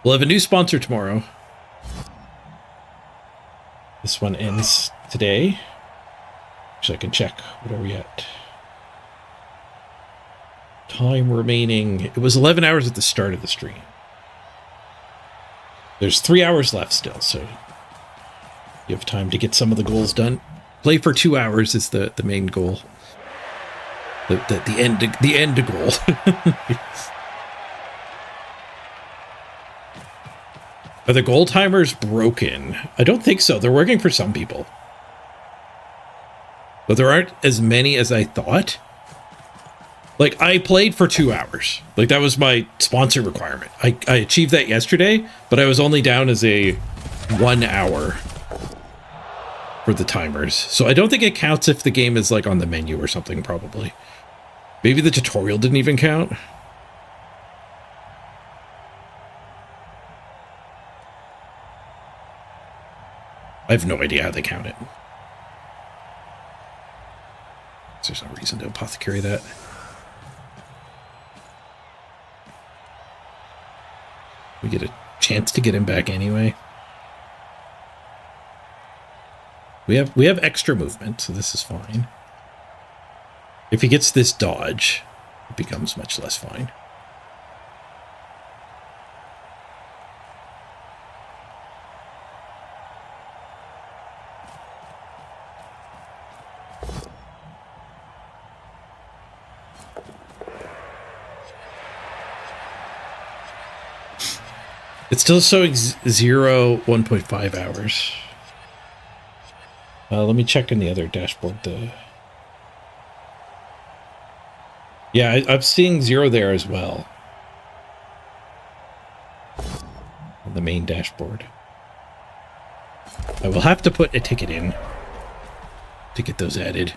We'll have a new sponsor tomorrow. This one ends today. Actually, I can check. What are we at? Time remaining. It was 11 hours at the start of the stream. There's 3 hours left still, so you have time to get some of the goals done. Play for 2 hours is the main goal. The end goal. Are the goal timers broken? I don't think so. They're working for some people. But there aren't as many as I thought. Like, I played for 2 hours. Like, that was my sponsor requirement. I achieved that yesterday, but I was only down as a 1 hour for the timers. So I don't think it counts if the game is, like, on the menu or something, probably. Maybe the tutorial didn't even count. I have no idea how they count it. There's no reason to apothecary that. We get a chance to get him back anyway. We have extra movement, so this is fine. If he gets this dodge, it becomes much less fine. It's still showing 1.5 hours. Let me check in the other dashboard. Yeah, I'm seeing 0 there as well. On the main dashboard. I will have to put a ticket in to get those added.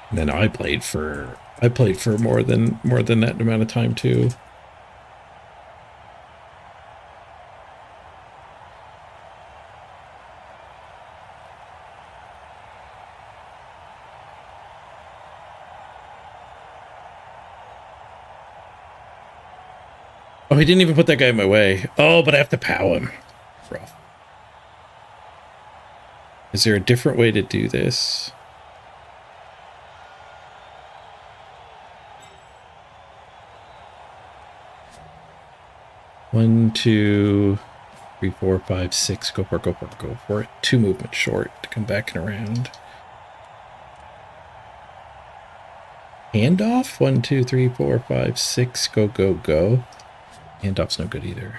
And then I played for more than that amount of time too. Oh, he didn't even put that guy in my way. Oh, but I have to pow him. Rough. Is there a different way to do this? One, 2, 3, 4, 5, 6. Go for it, go for it, go for it. 2 movements short to come back and around. Handoff? 1, 2, 3, 4, 5, 6. Go, go, go. Handoff's no good either.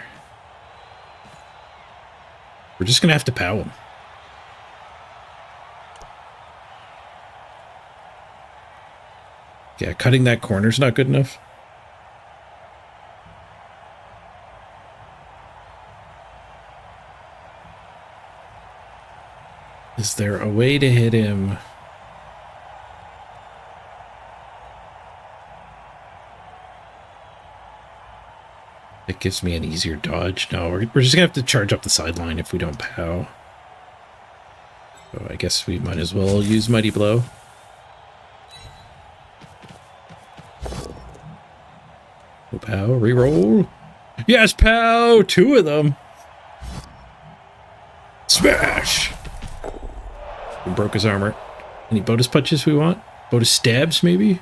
We're just gonna have to pow him. Yeah, cutting that corner's not good enough. Is there a way to hit him? It gives me an easier dodge. No, we're just gonna have to charge up the sideline if we don't pow. So I guess we might as well use Mighty Blow. Go pow, reroll. Yes, pow! 2 of them. broke his armor. Any bonus punches we want? Bonus stabs, maybe?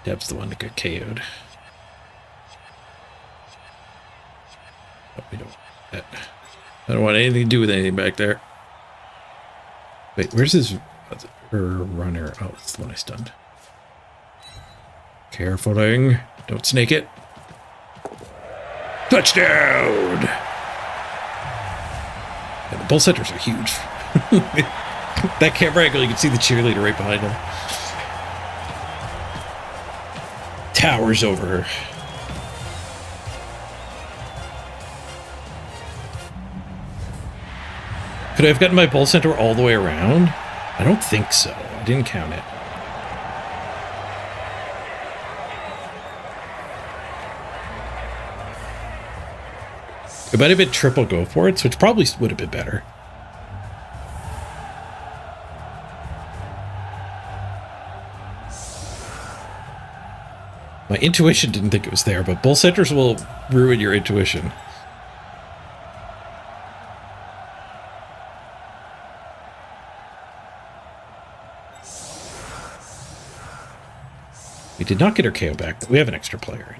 Stab's the one that got KO'd. Oh, we don't want that. I don't want anything to do with anything back there. Wait, where's his runner? Oh, it's the one I stunned. Carefuling. Don't snake it. Touchdown! Yeah, the bull centers are huge. That camera angle, you can see the cheerleader right behind him. Towers over her. Could I have gotten my bull center all the way around? I don't think so. I didn't count it. It might have been triple go for it, which probably would have been better. My intuition didn't think it was there, but bull centers will ruin your intuition. We did not get our KO back, but we have an extra player.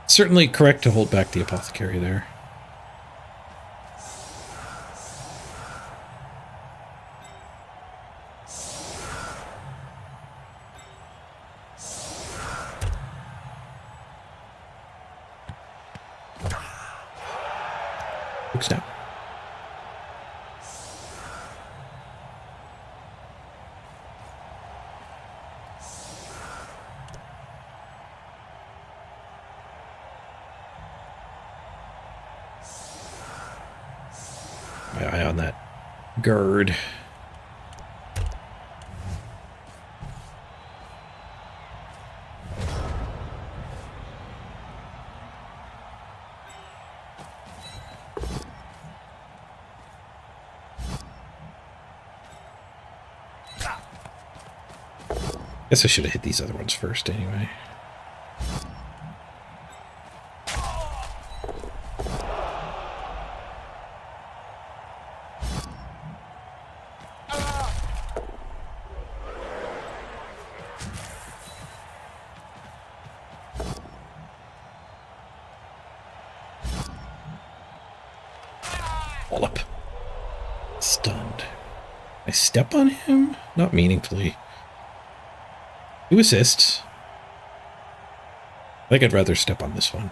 Certainly correct to hold back the apothecary there. Quick snap. My eye on that gird. Guess I should have hit these other ones first anyway. Wallop. Stunned. I step on him? Not meaningfully. 2 assists. I think I'd rather step on this one.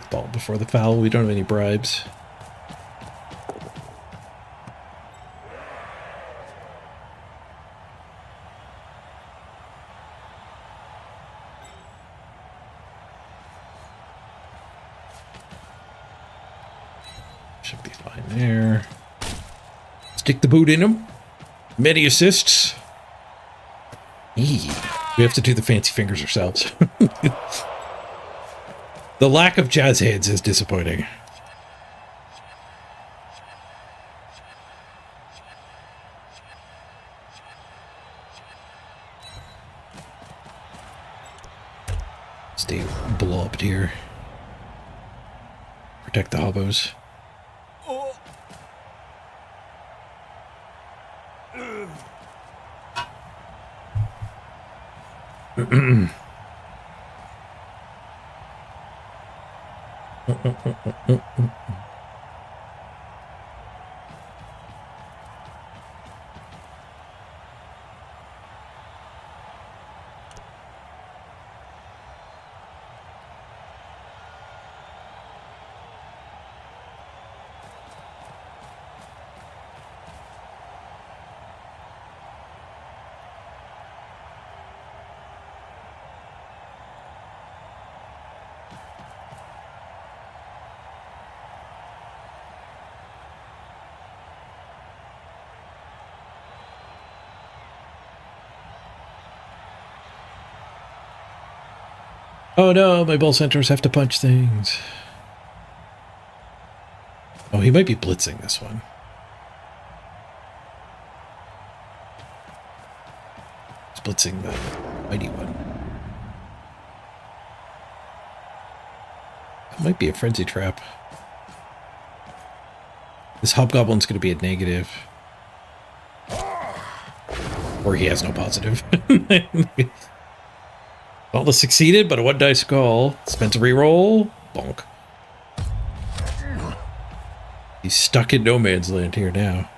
Ball before the foul. We don't have any bribes. Should be fine there. Stick the boot in him. Many assists. Eee. We have to do the fancy fingers ourselves. The lack of jazz hands is disappointing. Stay blobbed here. Protect the hobos. Oh no, my ball centers have to punch things. Oh, he might be blitzing this one. He's blitzing the mighty one. That might be a frenzy trap. This hobgoblin's going to be a negative. Or he has no positive. Well, this succeeded, but a 1 dice skull. Spent a reroll. Bonk. He's stuck in no man's land here now.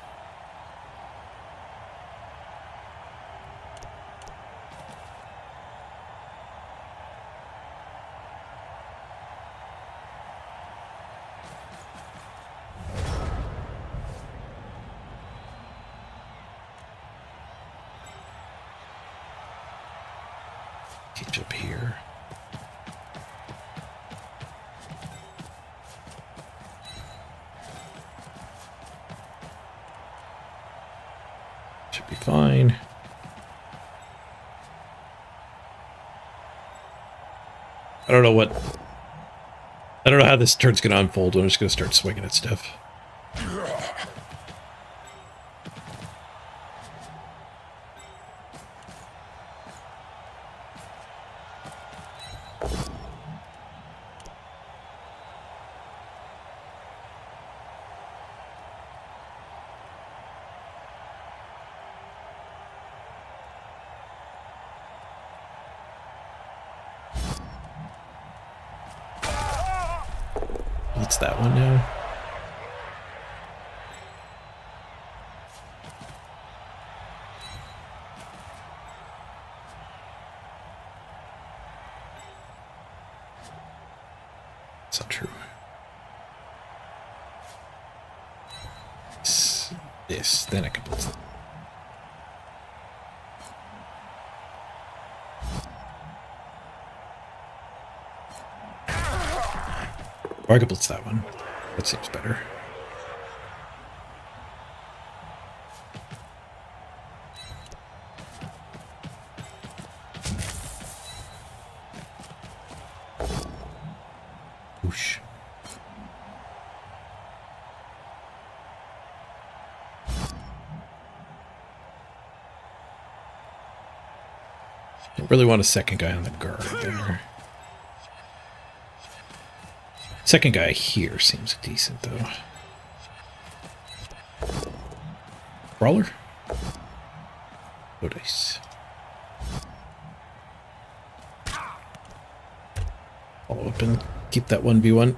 Cage up here. Should be fine. I don't know how this turn's gonna unfold. I'm just gonna start swinging at stuff. What's that one now? It's not true. This, then I can blitz it. Or I could blitz that one. That seems better. Whoosh. I really want a second guy on the guard there. Second guy here seems decent, though. Brawler? Oh, nice. Follow up and keep that 1v1.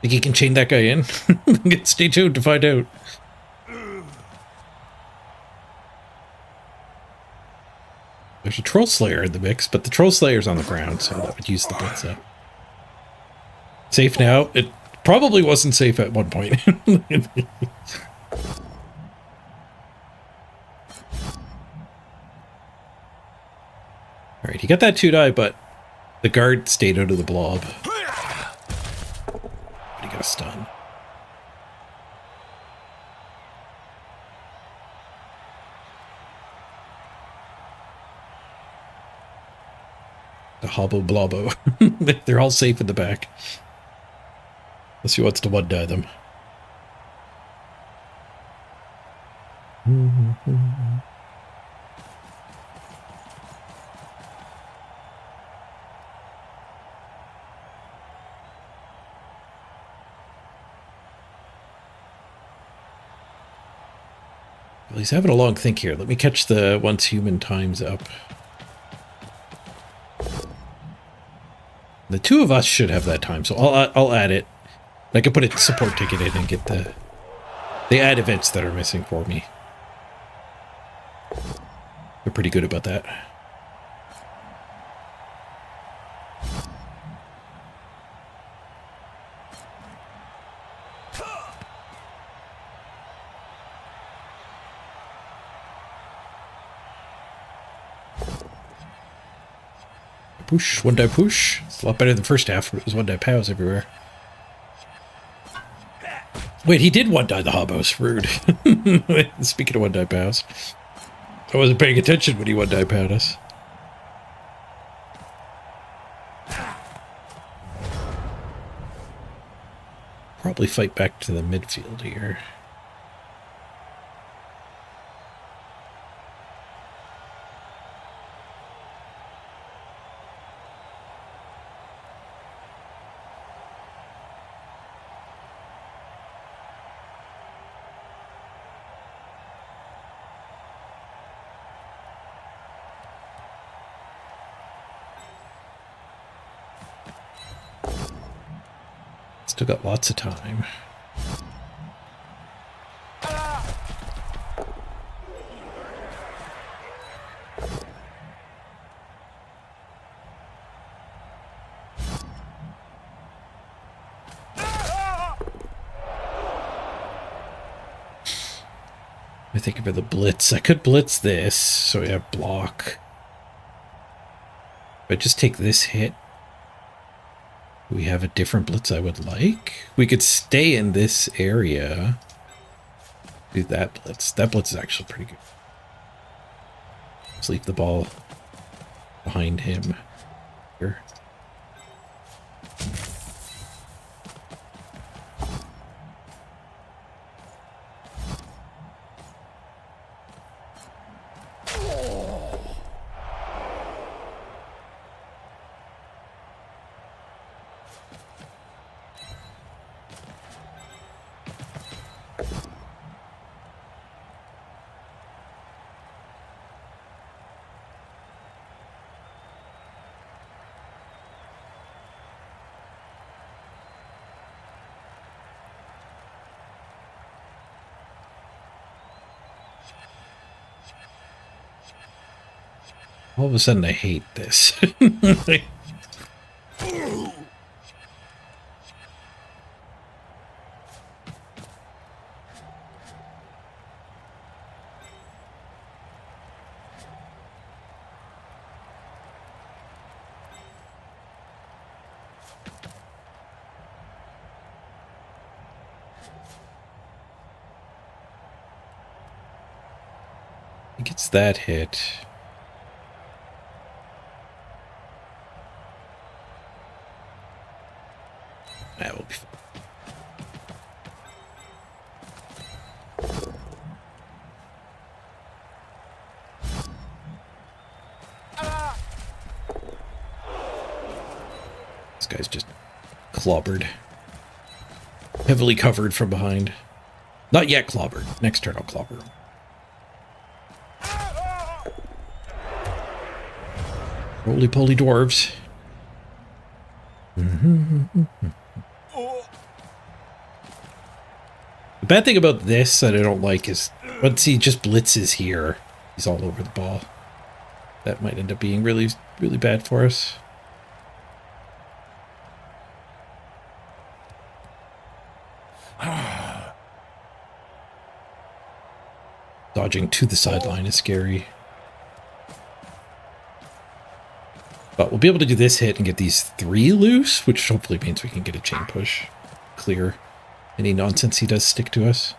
Think he can chain that guy in? Stay tuned to find out. There's a Troll Slayer in the mix, but the Troll Slayer's on the ground, so that would use the blitz up. Safe now. It probably wasn't safe at one point. Alright, he got that 2-die, but the guard stayed out of the blob. He got a stun. The hobbo blobbo. They're all safe in the back. Let's see who wants to 1-die them. Well, he's having a long think here. Let me catch the once human times up. The two of us should have that time, so I'll add it. I can put a support ticket in and get the add events that are missing for me. They're pretty good about that. Push, 1-die push. It's a lot better than the first half where it was 1-die pows everywhere. Wait, he did one-die the hobos. Rude. Speaking of one-die pows. I wasn't paying attention when he one-die powed us. Probably fight back to the midfield here. Still got lots of time. I think about the blitz. I could blitz this, so we have block. But just take this hit. We have a different blitz I would like. We could stay in this area. Do that blitz. That blitz is actually pretty good. Let's leave the ball behind him here. All of a sudden, I hate this. He gets that hit. That will be fun. This guy's just clobbered. Heavily covered from behind. Not yet clobbered. Next turn I'll clobber him. Roly-poly dwarves. The bad thing about this that I don't like is once he just blitzes here, he's all over the ball. That might end up being really, really bad for us. Dodging to the sideline is scary. But we'll be able to do this hit and get these 3 loose, which hopefully means we can get a chain push. Clear any nonsense he does stick to us.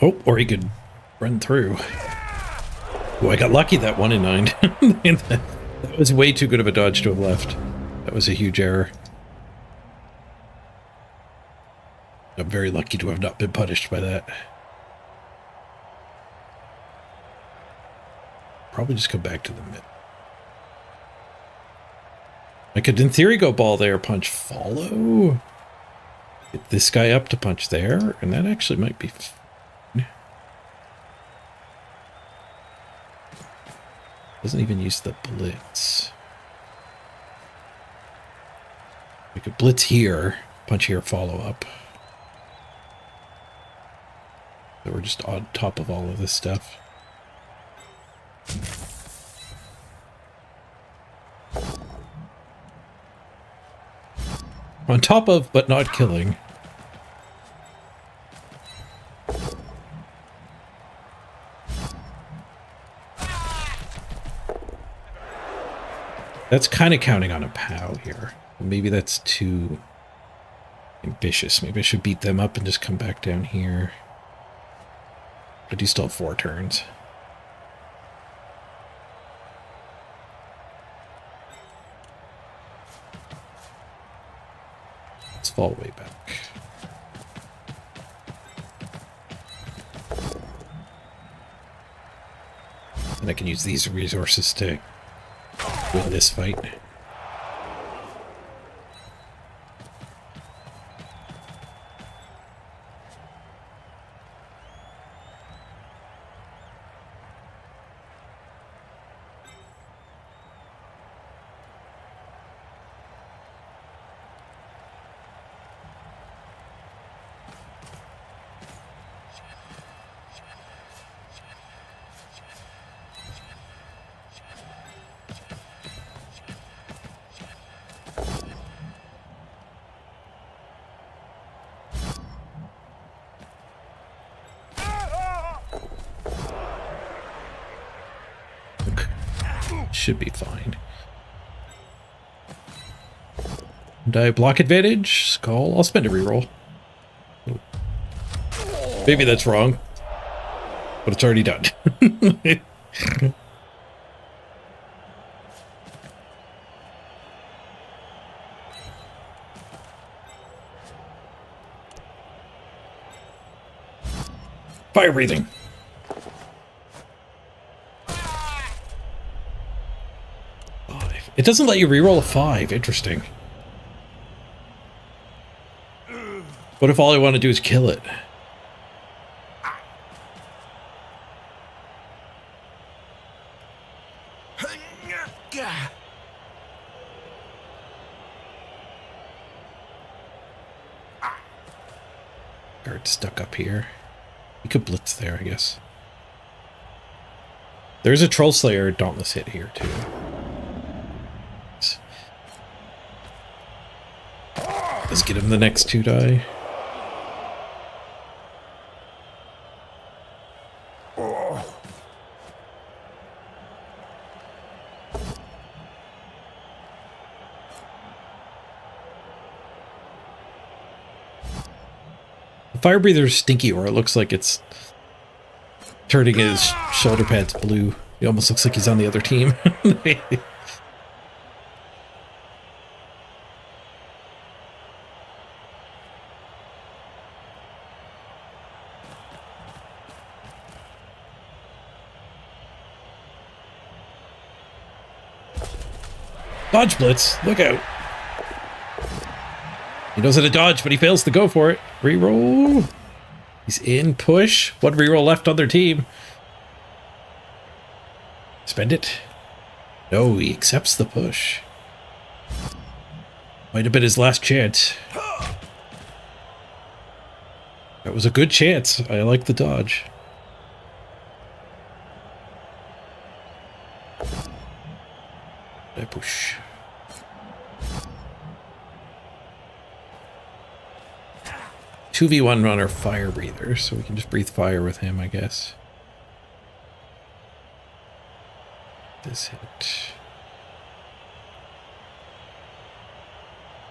Oh, or he could run through. Oh, I got lucky that 1 in 9. That was way too good of a dodge to have left. That was a huge error. I'm very lucky to have not been punished by that. Probably just come back to the mid. I could, in theory, go ball there, punch follow. Get this guy up to punch there, and that actually might be... Doesn't even use the blitz. We could blitz here, punch here, follow up. So we're just on top of all of this stuff. On top of, but not killing. That's kind of counting on a POW here. Maybe that's too ambitious. Maybe I should beat them up and just come back down here. I do still have 4 turns. Let's fall way back. And I can use these resources to win this fight. Should be fine. Die block advantage? Skull? I'll spend a reroll. Maybe that's wrong. But it's already done. Fire breathing. It doesn't let you reroll a 5. Interesting. What if all I want to do is kill it? Guard stuck up here. You could blitz there, I guess. There's a Troll Slayer Dauntless hit here, too. Let's get him the next 2 die. The Fire Breather's stinky, or it looks like it's turning his shoulder pads blue. He almost looks like he's on the other team. Dodge blitz, look out. He knows how to dodge, but he fails to go for it. Reroll. He's in, push. 1 reroll left on their team. Spend it. No, he accepts the push. Might have been his last chance. That was a good chance. I like the dodge. I push. Two 2v1 runner fire breather, so we can just breathe fire with him, I guess. This hit.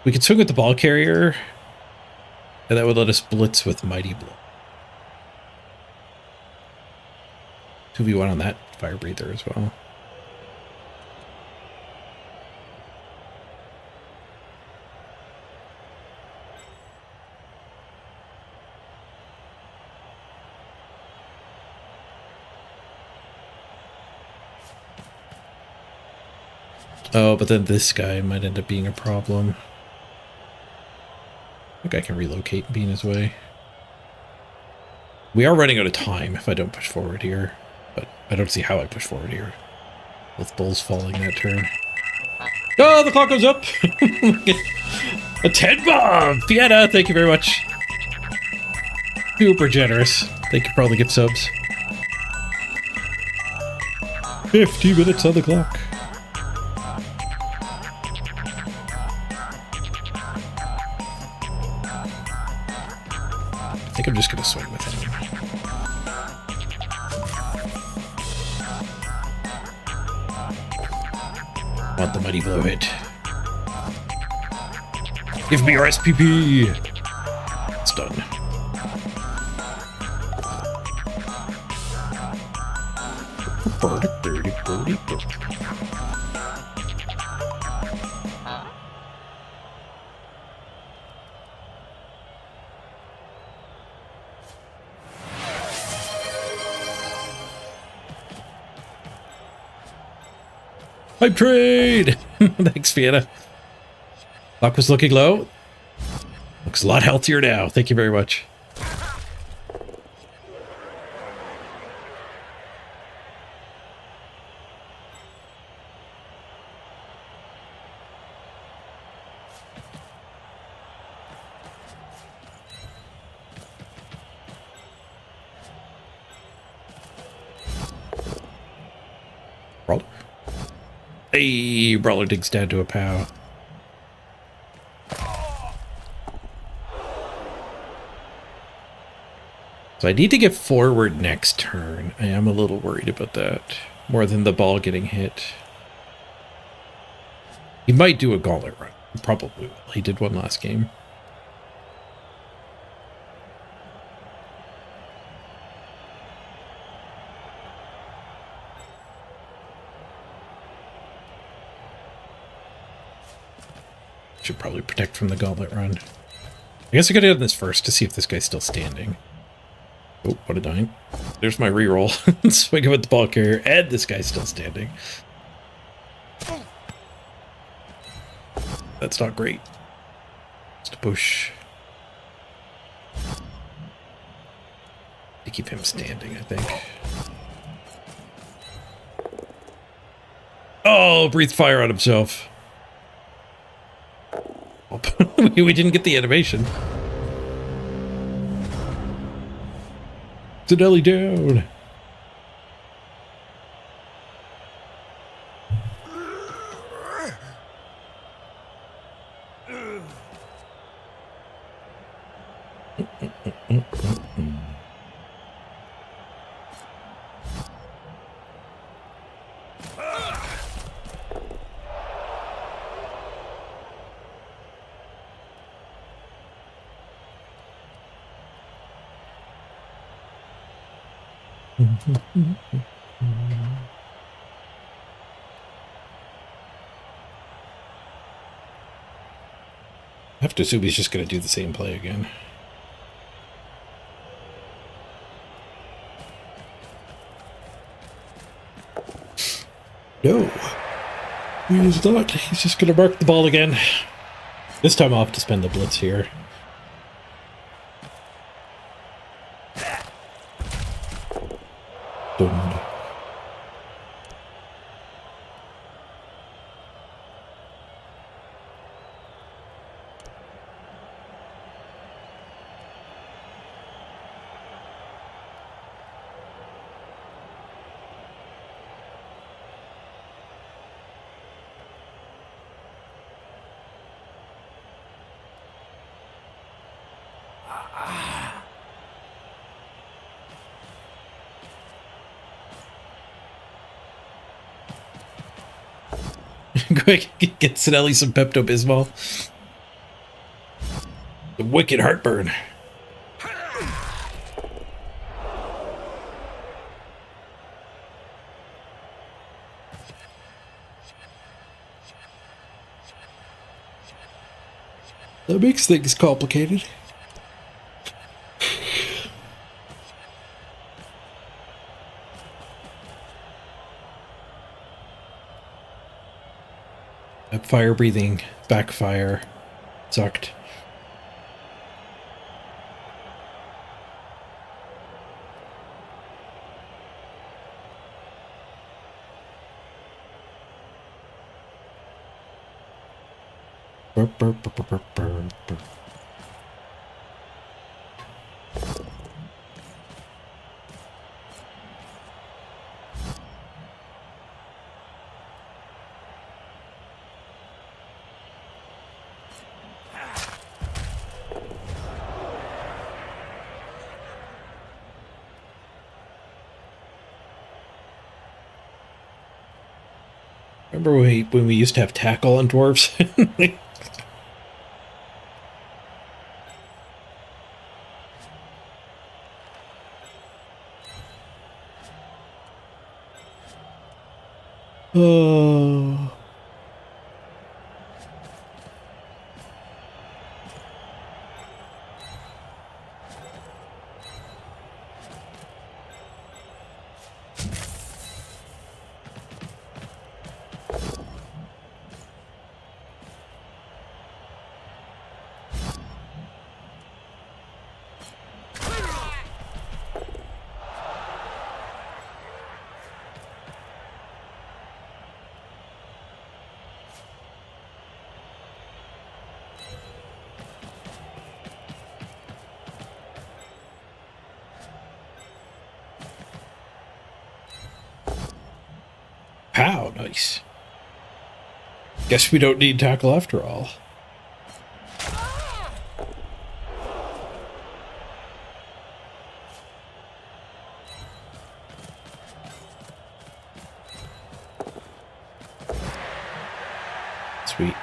We could swing with the ball carrier, and that would let us blitz with Mighty Blow. 2v1 on that fire breather as well. Oh, but then this guy might end up being a problem. I think I can relocate and be in his way. We are running out of time if I don't push forward here, but I don't see how I push forward here. With bulls falling that turn. Oh, the clock goes up! A 10 bomb! Fiona, thank you very much. Super generous. Thank you for all the gift subs. 50 minutes on the clock. I think I'm just gonna swing with him. Want the mighty blow hit. Give me your SPP! It's done. Hype trade! Thanks, Vienna. Luck was looking low. Looks a lot healthier now. Thank you very much. Brawler. Hey, Brawler digs down to a POW. So I need to get forward next turn. I am a little worried about that. More than the ball getting hit. He might do a gauntlet run. Probably will. He did one last game. Should probably protect from the gauntlet run. I guess I could have done this first to see if this guy's still standing. Oh, what a dime. There's my reroll. Swing him with the ball carrier, and this guy's still standing. That's not great. Just a push. To keep him standing, I think. Oh, breathed fire on himself. Oh, we didn't get the animation. Delhi down. I have to assume he's just going to do the same play again. No, he is not. He's just going to mark the ball again. This time I'll have to spend the blitz here. Dun. Quick, get Sinelli some Pepto-Bismol. The wicked heartburn. That makes things complicated. That fire breathing backfire sucked. Burp, burp, burp, burp, burp, burp, burp. Remember when we used to have tackle on dwarves? Oh. Pow, nice. Guess we don't need tackle after all. Sweet.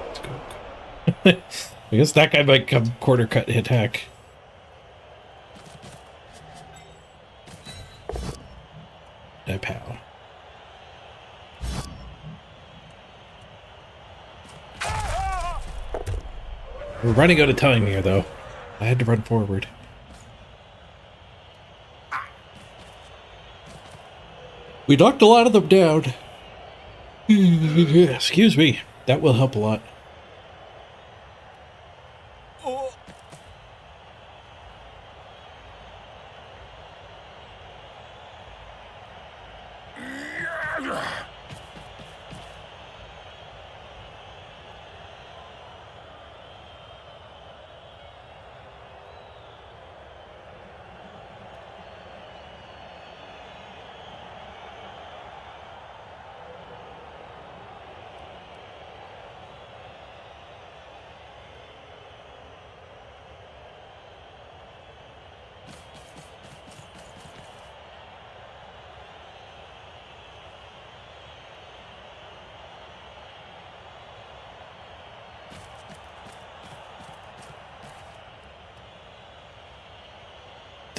Let's go. I guess that guy might come quarter cut hit hack. Pow. We're running out of time here, though. I had to run forward. We knocked a lot of them down. Excuse me. That will help a lot.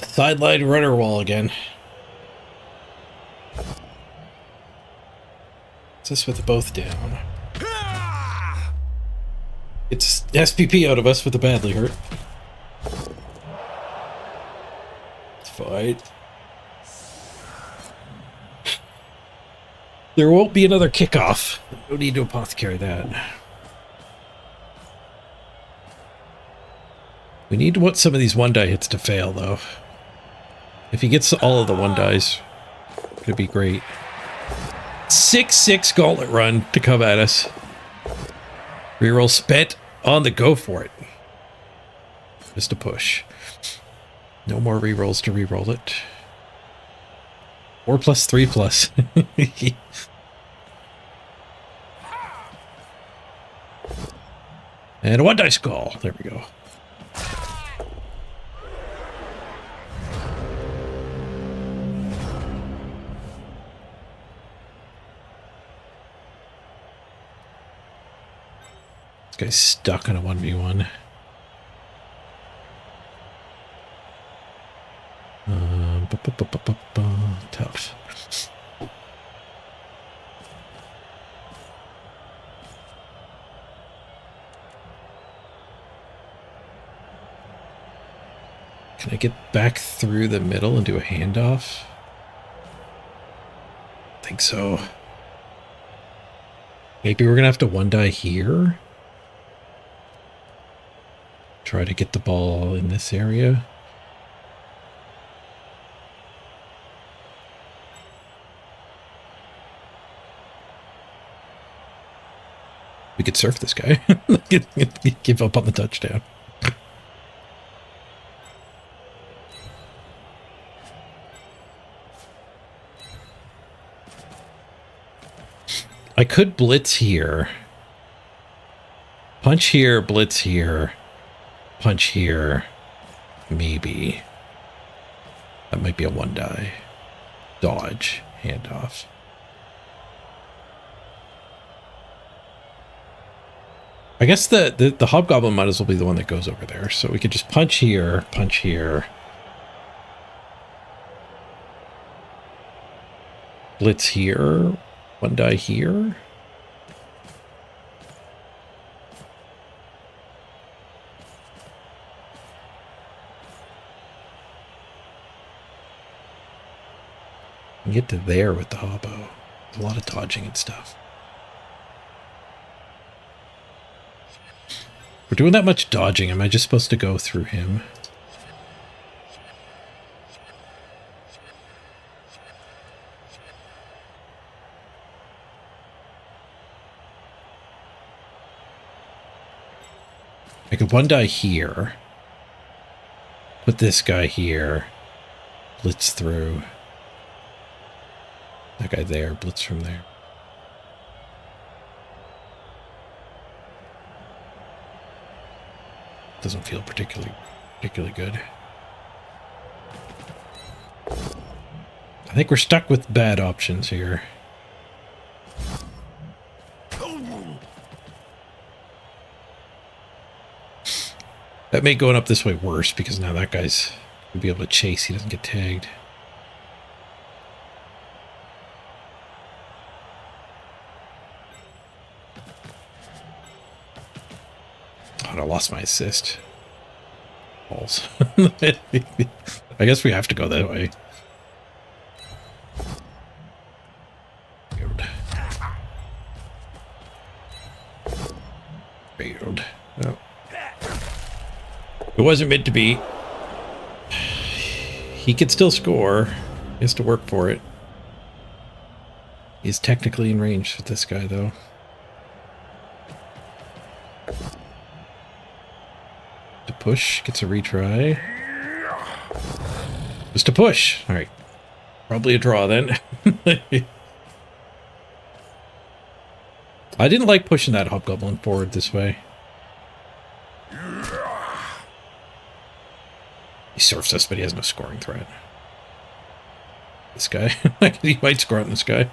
Sideline runner wall again. What's this with both down? It's SPP out of us with the badly hurt. Let's fight. There won't be another kickoff. No need to apothecary that. We need to want some of these one die hits to fail, though. If he gets all of the one dies, it could be great. 6-6 gauntlet run to come at us. Reroll spent on the go for it. Just a push. No more rerolls to reroll it. 4+, 3+. And a one dice call. There we go. Guy's stuck on a 1v1. Tough. Can I get back through the middle and do a handoff? I think so. Maybe we're gonna have to one die here. Try to get the ball in this area. We could surf this guy. Give up on the touchdown. I could blitz here. Punch here, blitz here. Punch here. Maybe. That might be a 1-die. Dodge. Handoff. I guess the Hobgoblin might as well be the one that goes over there. So we could just punch here, punch here. Blitz here. 1-die here. And get to there with the Hobbo. A lot of dodging and stuff. We're doing that much dodging. Am I just supposed to go through him? I could 1-die here. Put this guy here. Blitz through. That guy there. Blitz from there. Doesn't feel particularly good. I think we're stuck with bad options here. That made going up this way worse because now that guy's gonna be able to chase. He doesn't get tagged. Oh, I lost my assist. Balls. I guess we have to go that way. Failed. Oh. It wasn't meant to be. He could still score. He has to work for it. He's technically in range with this guy, though. To push, gets a retry. Just to push. All right. Probably a draw then. I didn't like pushing that Hobgoblin forward this way. He surfs us, but he has no scoring threat. This guy. He might score on this guy.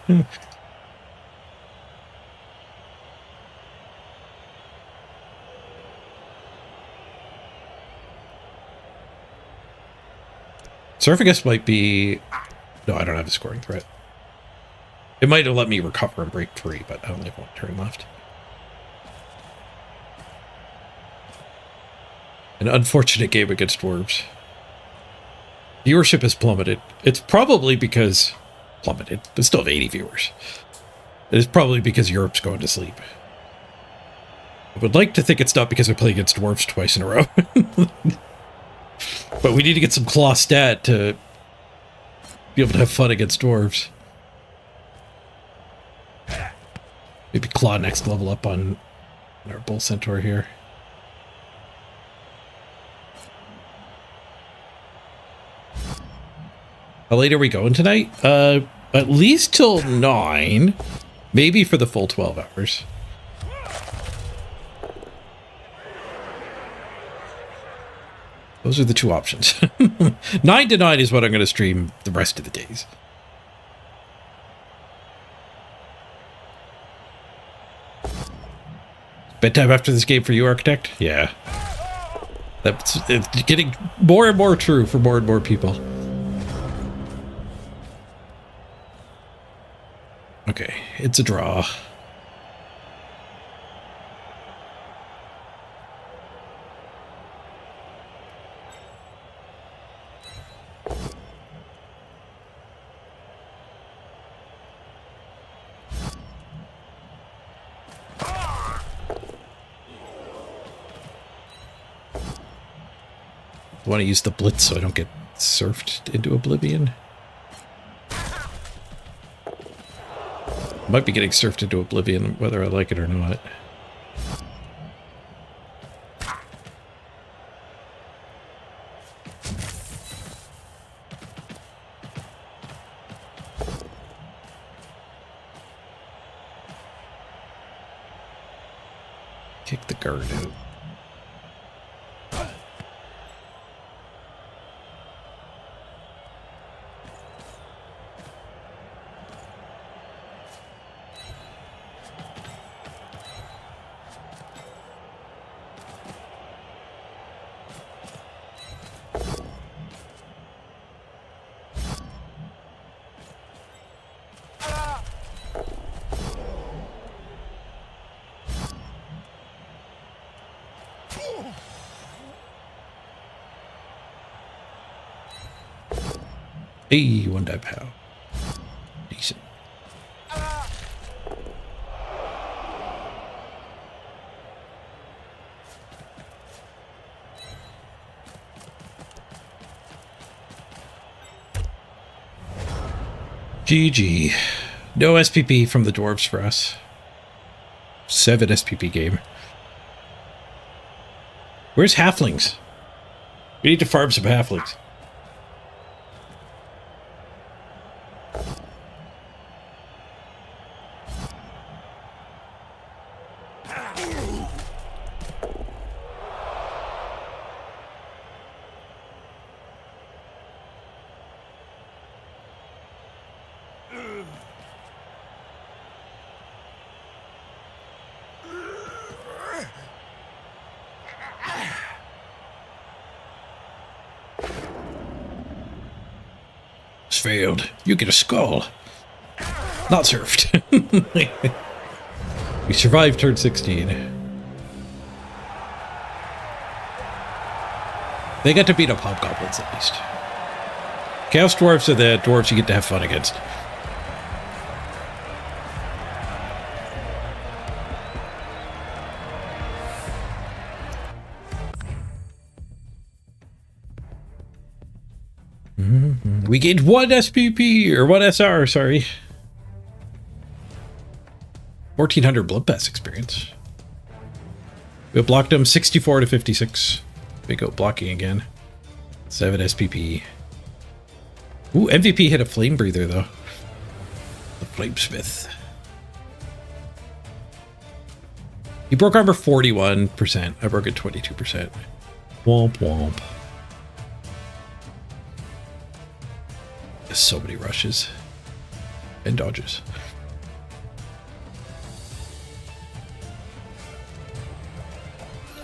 Surf, I guess, might be... No, I don't have a scoring threat. It might have let me recover and break free, but I only have one turn left. An unfortunate game against dwarves. Viewership has plummeted. It's probably because... Plummeted. But still have 80 viewers. It is probably because Europe's going to sleep. I would like to think it's not because I play against dwarves twice in a row. But we need to get some claw stat to be able to have fun against dwarves. Maybe claw next level up on our bull centaur here. How late are we going tonight? At least till 9. Maybe for the full 12 hours. Those are the two options. 9 to 9 is what I'm going to stream the rest of the days. Bedtime after this game for you, Architect? Yeah. It's getting more and more true for more and more people. Okay, it's a draw. I want to use the blitz so I don't get surfed into oblivion. Might be getting surfed into oblivion whether I like it or not. Kick the guard out. Hey, one die pow. Decent. GG. No SPP from the dwarves for us. 7 SPP game. Where's halflings? We need to farm some halflings. Failed. You get a skull. Not served. We survived turn 16. They got to beat up hobgoblins at least. Chaos dwarves are the dwarves you get to have fun against. We gained 1 SPP, or 1 SR, sorry. 1400 Blood Pass experience. We blocked him 64 to 56. Big out blocking again. 7 SPP. Ooh, MVP hit a Flame Breather, though. The Flamesmith. He broke armor 41%. I broke it 22%. Womp womp. So many rushes and dodges.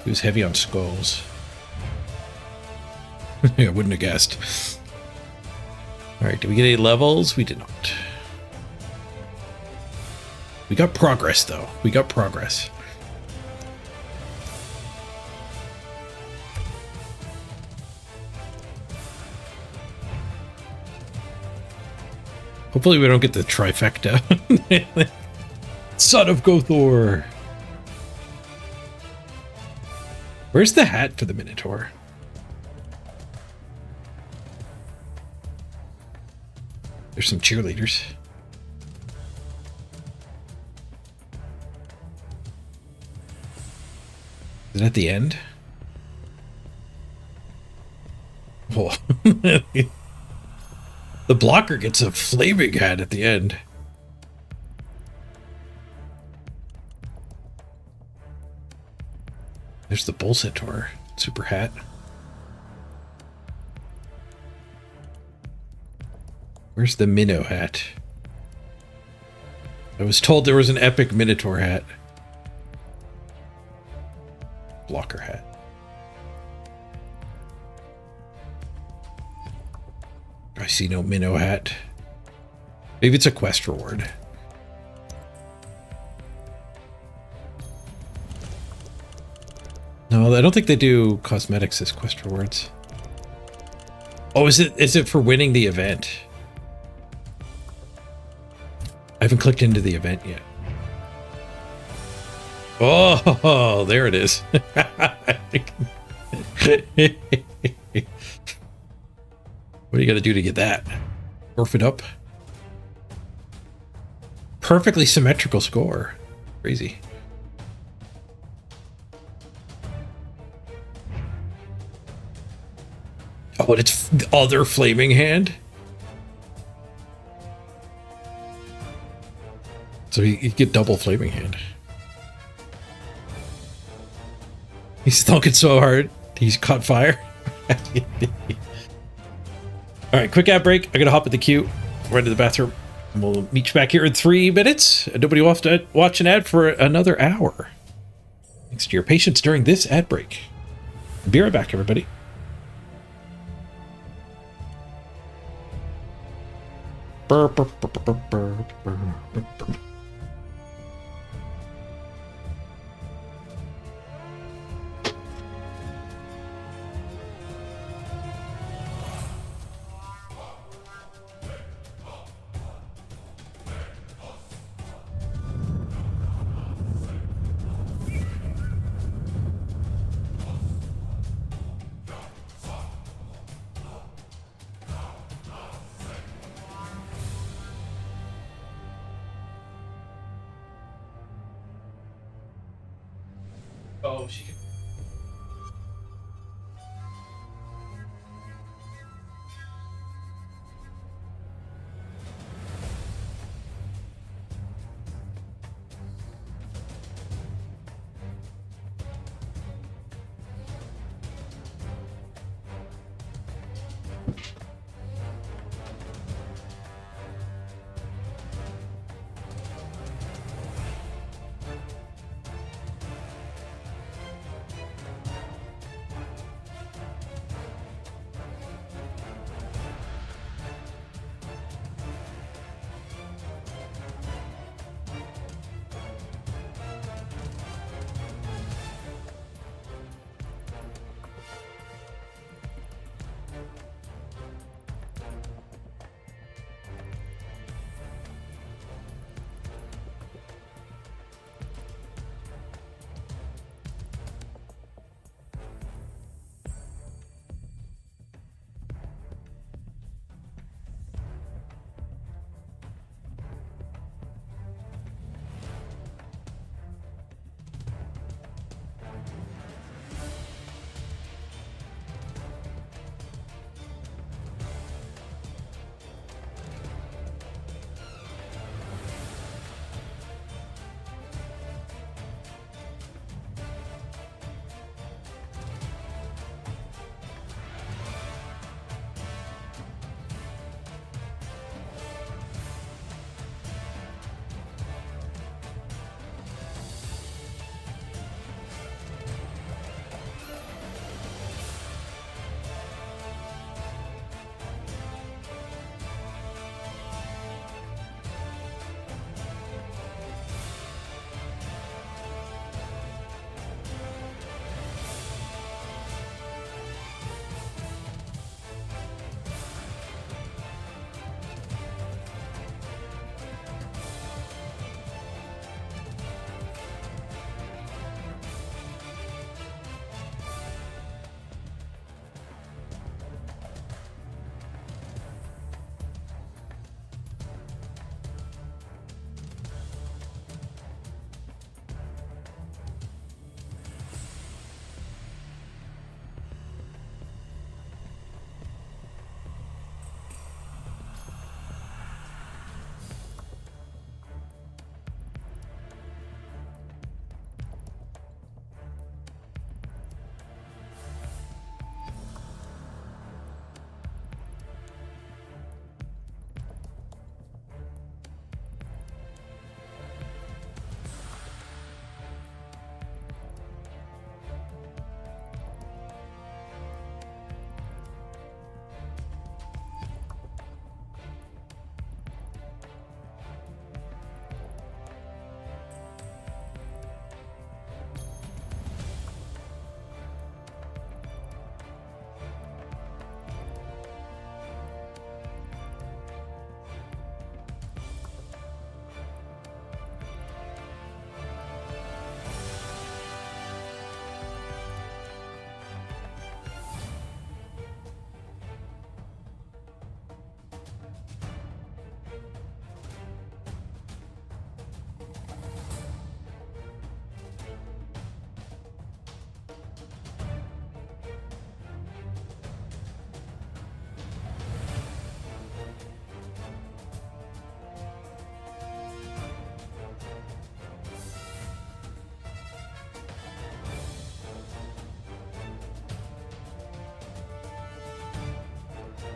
He was heavy on skulls. I wouldn't have guessed. All right, did we get any levels? We did not. We got progress, though. We got progress. Hopefully we don't get the trifecta. Son of Gothor. Where's the hat for the Minotaur? There's some cheerleaders. Is it at the end? Oh. The blocker gets a flaming hat at the end. There's the Bull Centaur super hat. Where's the Minnow hat? I was told there was an epic Minotaur hat. Blocker hat. I see no Minnow hat. Maybe it's a quest reward. No, I don't think they do cosmetics as quest rewards. Oh, is it for winning the event? I haven't clicked into the event yet. Oh, there it is. What do you got to do to get that? Orph it up. Perfectly symmetrical score. Crazy. Oh, and it's the other flaming hand. So you get double flaming hand. He's thunking so hard, he's caught fire. All right, quick ad break. I gotta hop at the queue, run to the bathroom. And we'll meet you back here in 3 minutes. And nobody will have to watch an ad for another hour. Thanks to your patience during this ad break. Be right back, everybody. Burr, burr, burr, burr, burr, burr, burr, burr. Oh, she can.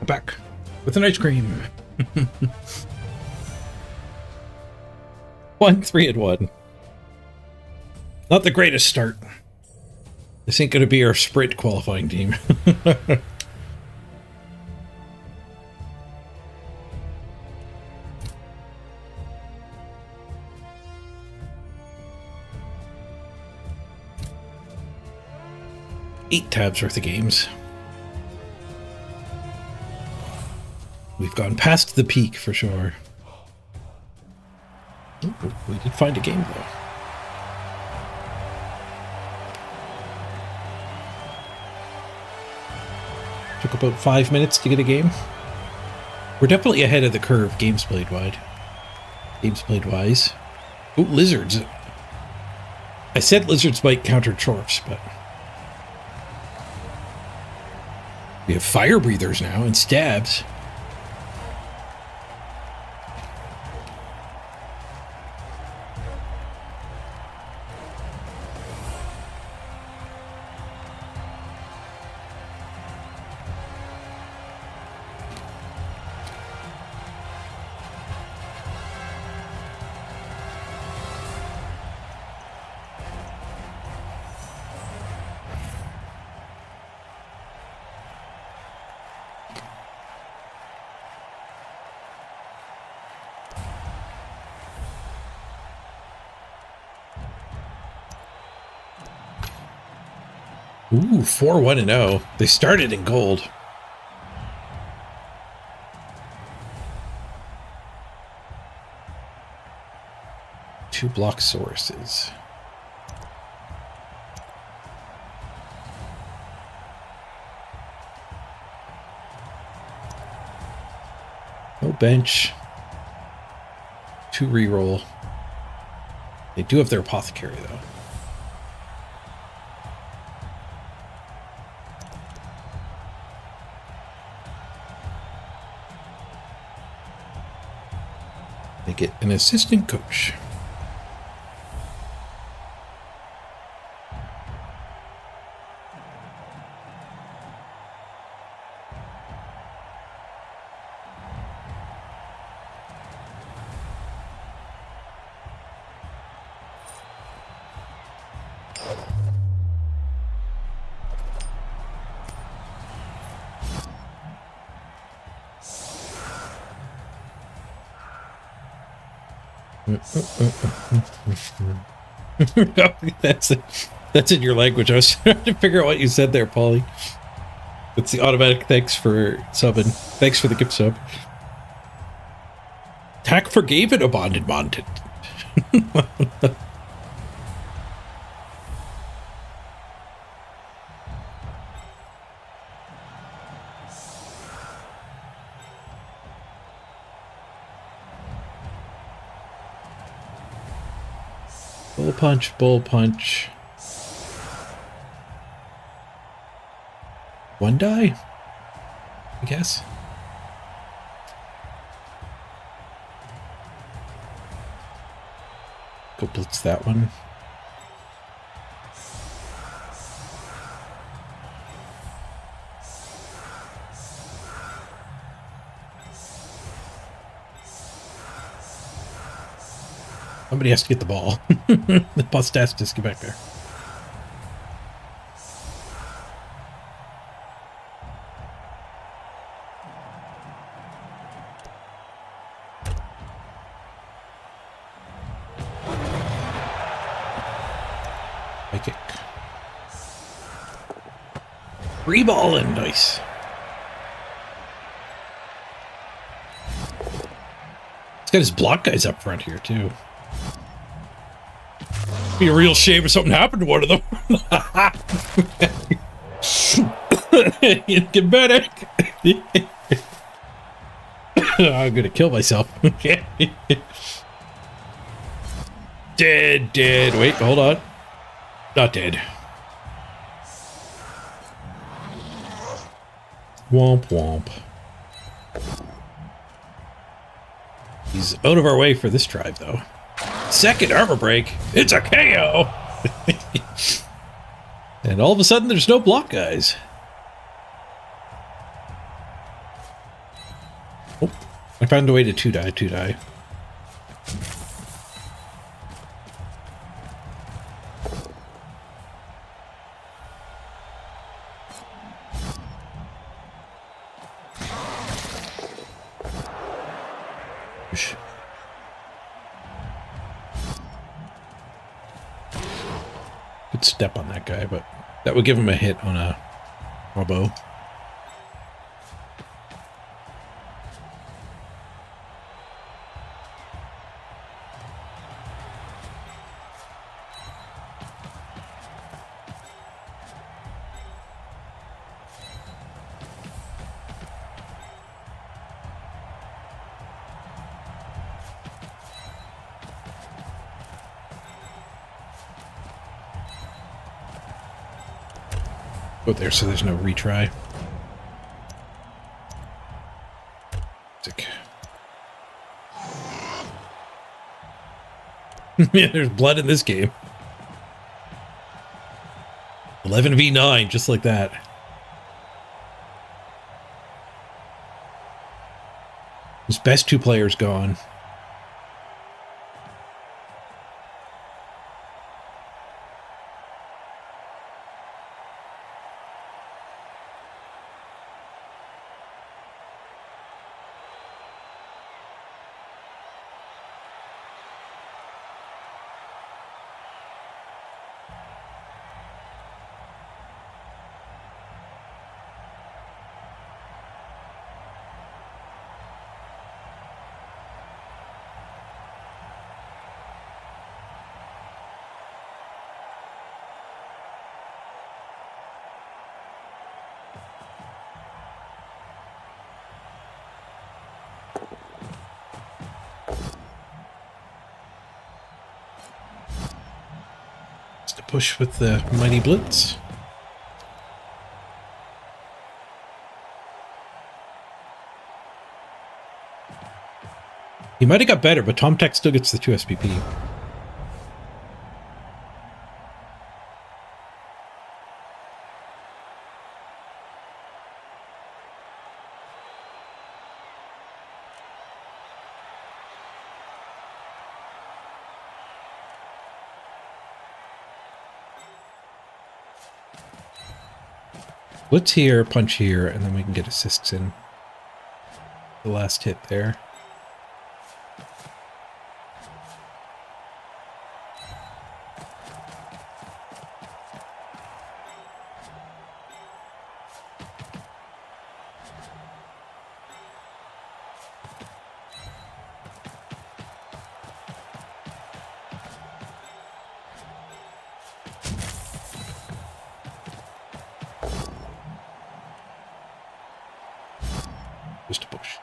Back with an ice cream. 1-3-1. Not the greatest start. This ain't going to be our sprint qualifying team. Eight tabs worth of games. We've gone past the peak for sure. Ooh, we did find a game though. Took about 5 minutes to get a game. We're definitely ahead of the curve, games played wise. Ooh, lizards. I said lizards might counter chorfs, but we have fire breathers now and stabs. Ooh, 4-1-0. They started in gold. Two block sources. No bench. 2 reroll. They do have their apothecary though. They get an assistant coach. That's in your language. I was trying to figure out what you said there, Paulie. It's the automatic thanks for subbing. Thanks for the gift sub. Tack forgave it, abandoned bonded. Bull punch, bull punch. 1 die, I guess. Go blitz that one. Somebody has to get the ball. The bus has to get back there. High kick. Free ball and nice. He's got his block guys up front here too. Be a real shame if something happened to one of them. Get better. I'm gonna kill myself. Dead. Wait, hold on. Not dead. Womp womp. He's out of our way for this drive though. Second armor break. It's a KO. And all of a sudden there's no block guys. Oh, I found a way to 2-die. Good step on that guy, but that would give him a hit on a robo. Go there so there's no retry. Yeah, there's blood in this game. 11v9, just like that. His best 2 players gone. Push with the mighty blitz. He might have got better, but Tom Tech still gets the 2 SPP. Blitz here, punch here, and then we can get assists in. The last hit there. Just a push.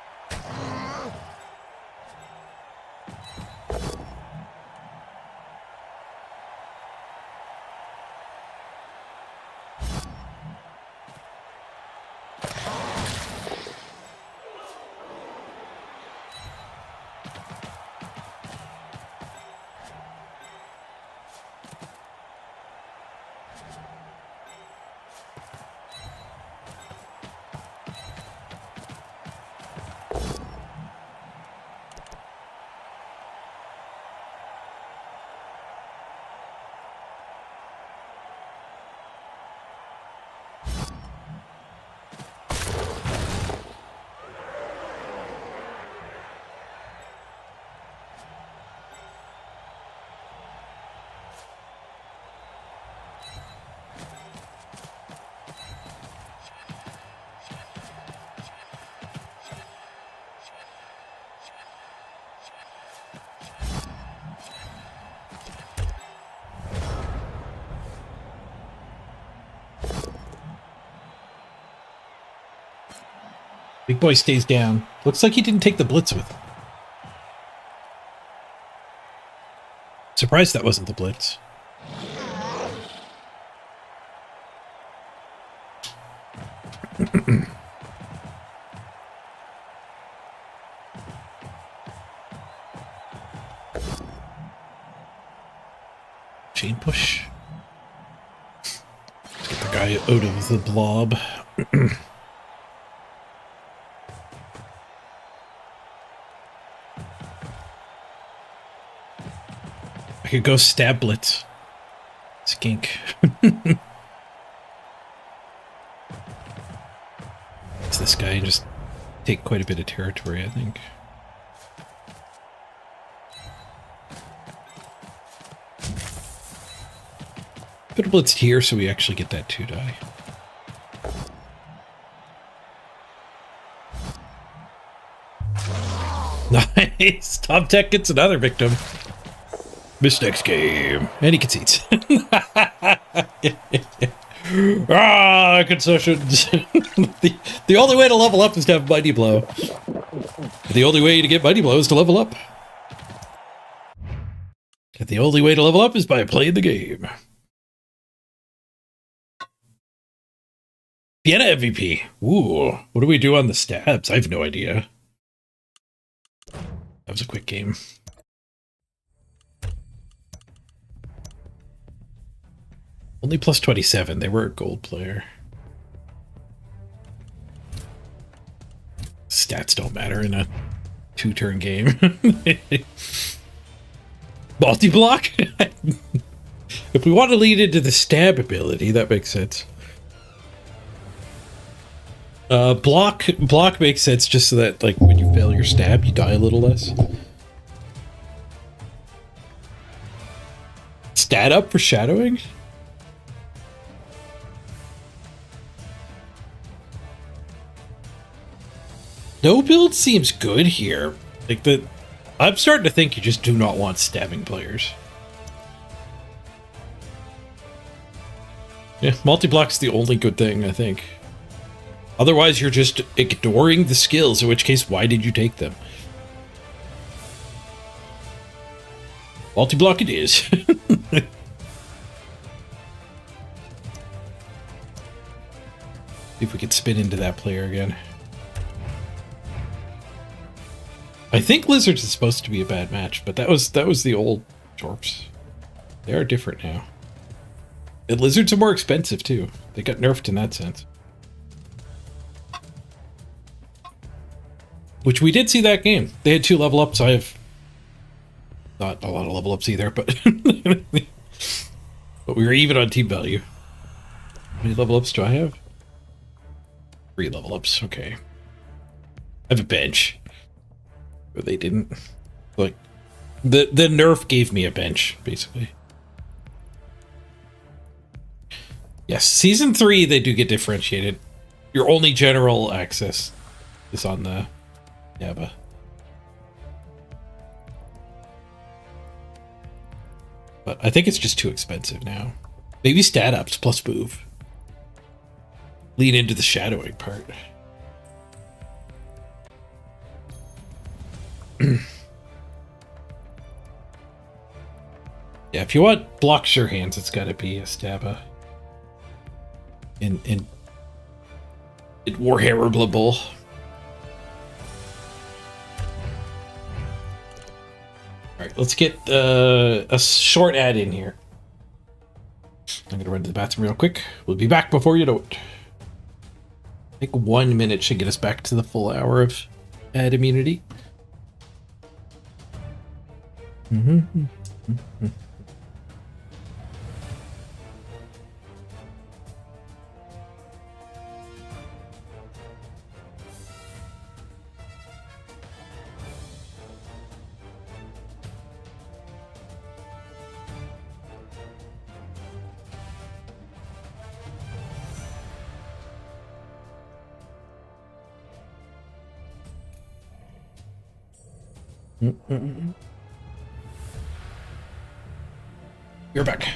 Big boy stays down. Looks like he didn't take the blitz with him. Surprised that wasn't the blitz. Chain push. Get the guy out of the blob. I could go stab blitz. Skink. It's this guy and just take quite a bit of territory, I think. Put a blitz here so we actually get that 2 die. Nice! Tom Tech gets another victim. Missed next game. And he concedes. Concessions. the only way to level up is to have Mighty Blow. The only way to get Mighty Blow is to level up. And the only way to level up is by playing the game. Vienna MVP. Ooh, what do we do on the stabs? I have no idea. That was a quick game. Only plus 27. They were a gold player. Stats don't matter in a 2-turn game. Multi-block? If we want to lead into the stab ability, that makes sense. Block makes sense just so that, like, when you fail your stab, you die a little less. Stat up for shadowing? No build seems good here. Like, I'm starting to think you just do not want stabbing players. Yeah, multi-block's the only good thing, I think. Otherwise, you're just ignoring the skills, in which case, why did you take them? Multi-block it is. See if we can spin into that player again. I think Lizards is supposed to be a bad match, but that was the old Torps. They are different now. And Lizards are more expensive, too. They got nerfed in that sense. Which we did see that game. They had 2 level ups. I have not a lot of level ups either, but but we were even on team value. How many level ups do I have? 3 level ups. Okay. I have a bench. But they didn't. Like, the nerf gave me a bench, basically. Yes, season 3 they do get differentiated. Your only general access is on the Yaba. But I think it's just too expensive now. Maybe stat ups plus move. Lean into the shadowing part. Yeah, if you want block sure hands, it's gotta be a Staba. In Warhammerable. Alright, let's get a short ad in here. I'm gonna run to the bathroom real quick. We'll be back before you know it. I think 1 minute should get us back to the full hour of ad immunity. You're back.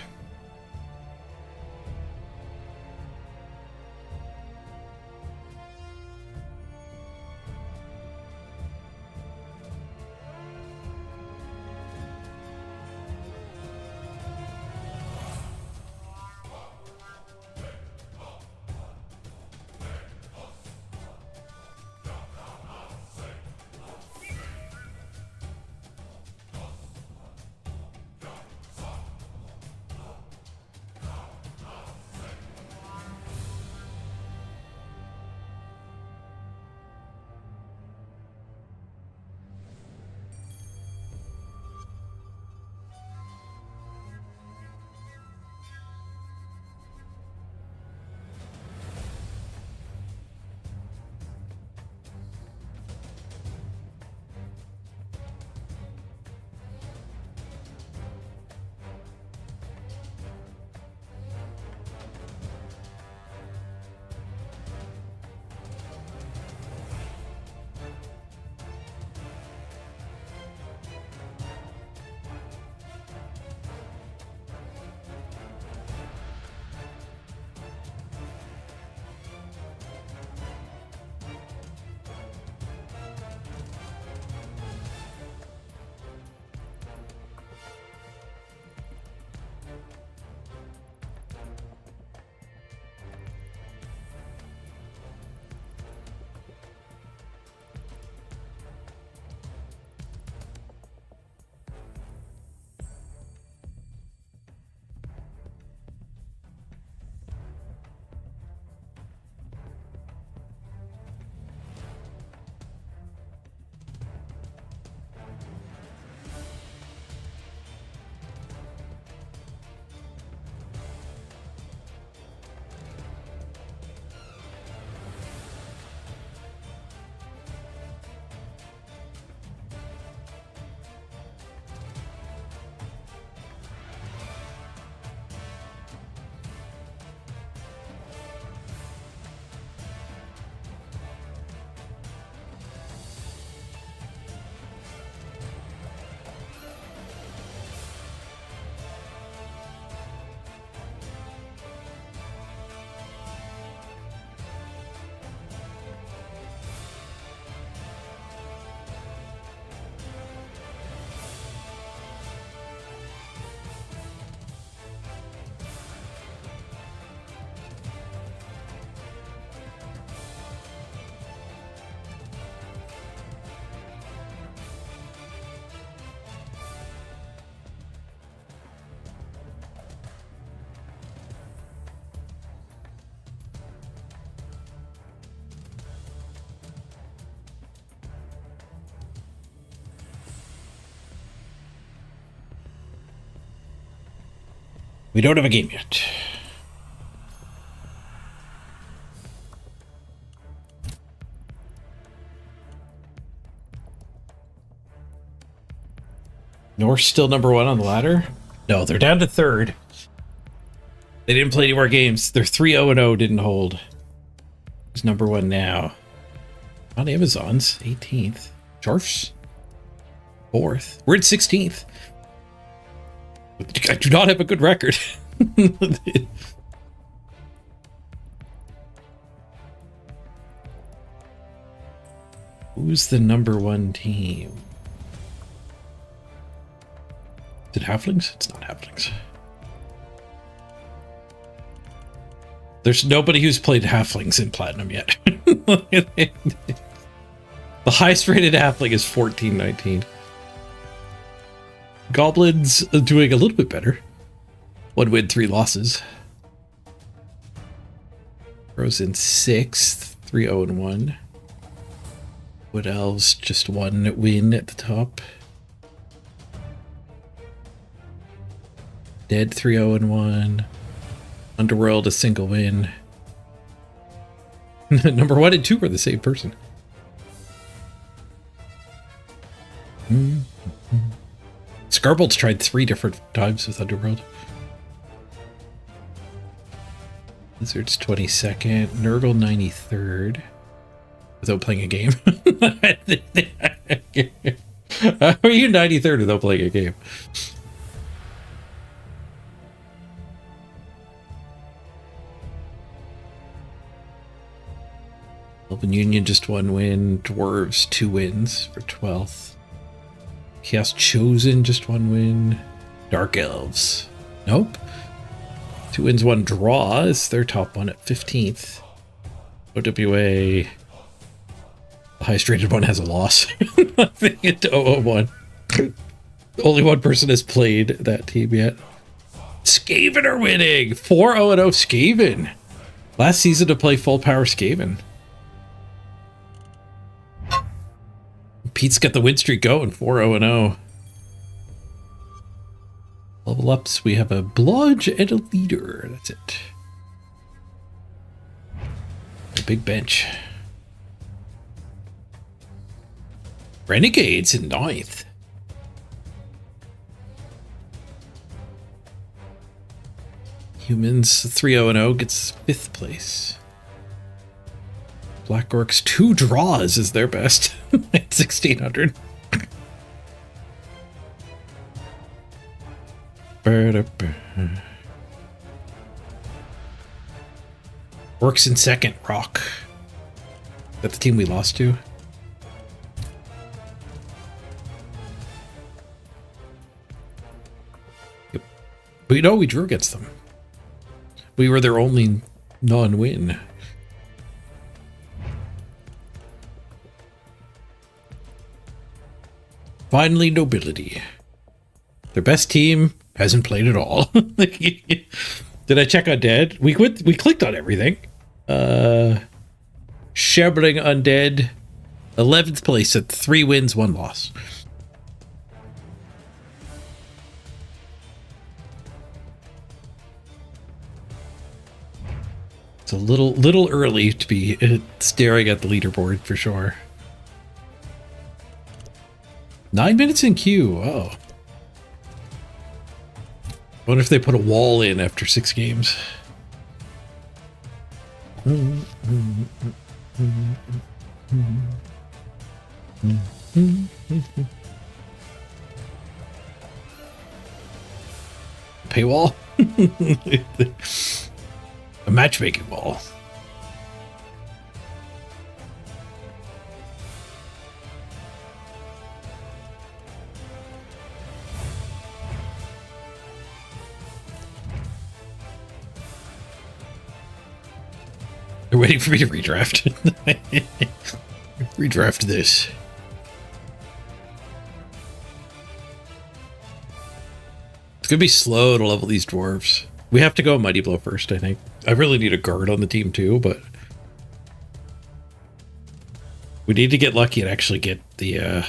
We don't have a game yet. North's still number 1 on the ladder? No, they're down to 3rd. They didn't play any more games. They're 3-0-0, didn't hold. Who's number 1 now? On Amazon's 18th. Jarf's 4th. We're at 16th. I do not have a good record. Who's the number 1 team? Is it Halflings? It's not Halflings. There's nobody who's played Halflings in Platinum yet. The highest rated Halfling is 1419. Goblins doing a little bit better. 1 win, 3 losses. Rose in 6th, 3-0-1. Wood Elves just 1 win at the top. Dead 3-0-1. Underworld a single win. Number 1 and 2 are the same person. Scarbold's tried 3 different times with Underworld. Lizard's 22nd. Nurgle 93rd. Without playing a game. How are you 93rd without playing a game? Elven Union just 1 win. Dwarves 2 wins for 12th. Chaos Chosen just 1 win. Dark Elves. Nope. 2 wins, 1 draw is their top one at 15th. OWA. The highest rated one has a loss. I think it's 0-1. Only 1 person has played that team yet. Skaven are winning. 4-0-0 Skaven. Last season to play full power Skaven. Pete's got the win streak going, 4-0-0. Level ups, we have a blodge and a leader. That's it. A big bench. Renegades in 9th. Humans 3-0-0 gets 5th place. Black Orcs 2 draws is their best at 1600. Orcs in 2nd, Rock. That's the team we lost to. Yep. But we drew against them. We were their only non-win. Finally, nobility. Their best team hasn't played at all. Did I check Undead? We clicked on everything. Shambling Undead, 11th place at 3 wins, 1 loss. It's a little early to be staring at the leaderboard for sure. 9 minutes in queue. Oh. Wonder if they put a wall in after 6 games. Paywall? A matchmaking wall. They're waiting for me to redraft. Redraft this. It's gonna be slow to level these dwarves. We have to go Mighty Blow first, I think. I really need a guard on the team too, but we need to get lucky and actually get the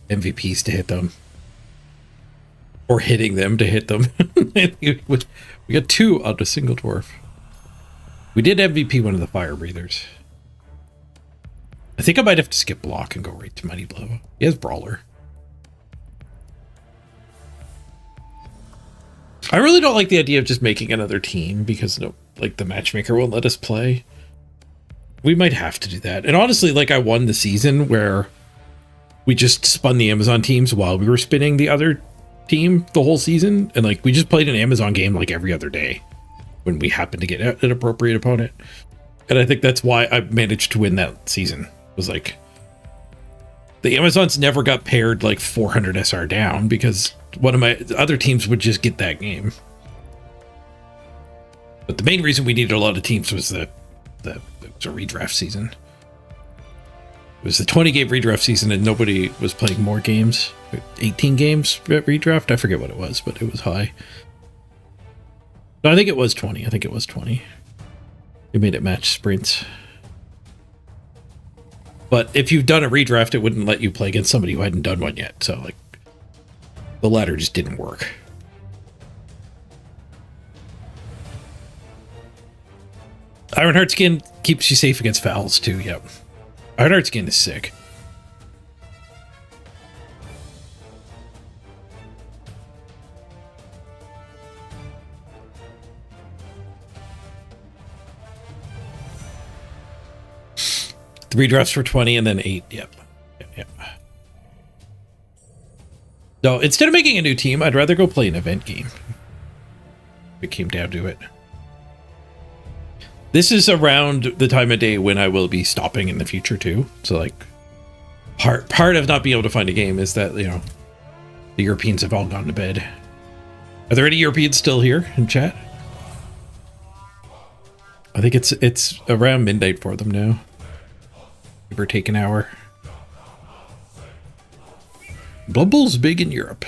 MVPs to hit them. Or hitting them to hit them. We got 2 on a single dwarf. We did MVP one of the fire breathers. I think I might have to skip block and go right to Mighty Blow. He has Brawler. I really don't like the idea of just making another team because like the matchmaker won't let us play. We might have to do that. And honestly, like I won the season where we just spun the Amazon teams while we were spinning the other team the whole season. And like we just played an Amazon game like every other day when we happened to get an appropriate opponent. And I think that's why I managed to win that season. It was like the Amazons never got paired like 400 SR down because one of my other teams would just get that game. But the main reason we needed a lot of teams was it was a redraft season. It was the 20 game redraft season and nobody was playing more games. 18 games at redraft. I forget what it was, but it was high. No, I think it was 20. I think it was 20. It made it match sprints. But if you've done a redraft, it wouldn't let you play against somebody who hadn't done one yet. So like the ladder just didn't work. Ironheart skin keeps you safe against fouls too. Yep. Ironheart skin is sick. Three drafts for 20 and then 8. Yep. Yep. No, instead of making a new team, I'd rather go play an event game. If it came down to it. This is around the time of day when I will be stopping in the future too. So like part of not being able to find a game is that, you know, the Europeans have all gone to bed. Are there any Europeans still here in chat? I think it's around midnight for them now. Give or take an hour. Blood Bowl's big in Europe.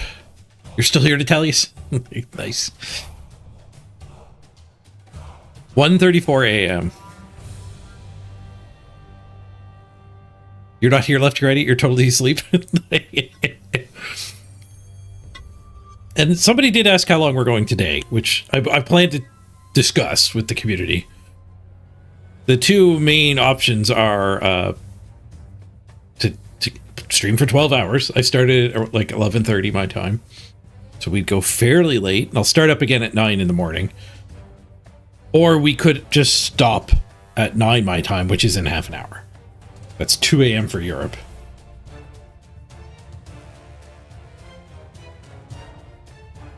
You're still here to tell us? Nice. 1:34 a.m. You're not here left to right, you're totally asleep. And somebody did ask how long we're going today, which I plan to discuss with the community. The two main options are to stream for 12 hours. I started at like 11:30 my time. So we'd go fairly late. And I'll start up again at 9 in the morning. Or we could just stop at 9 my time, which is in half an hour. That's 2 a.m. for Europe.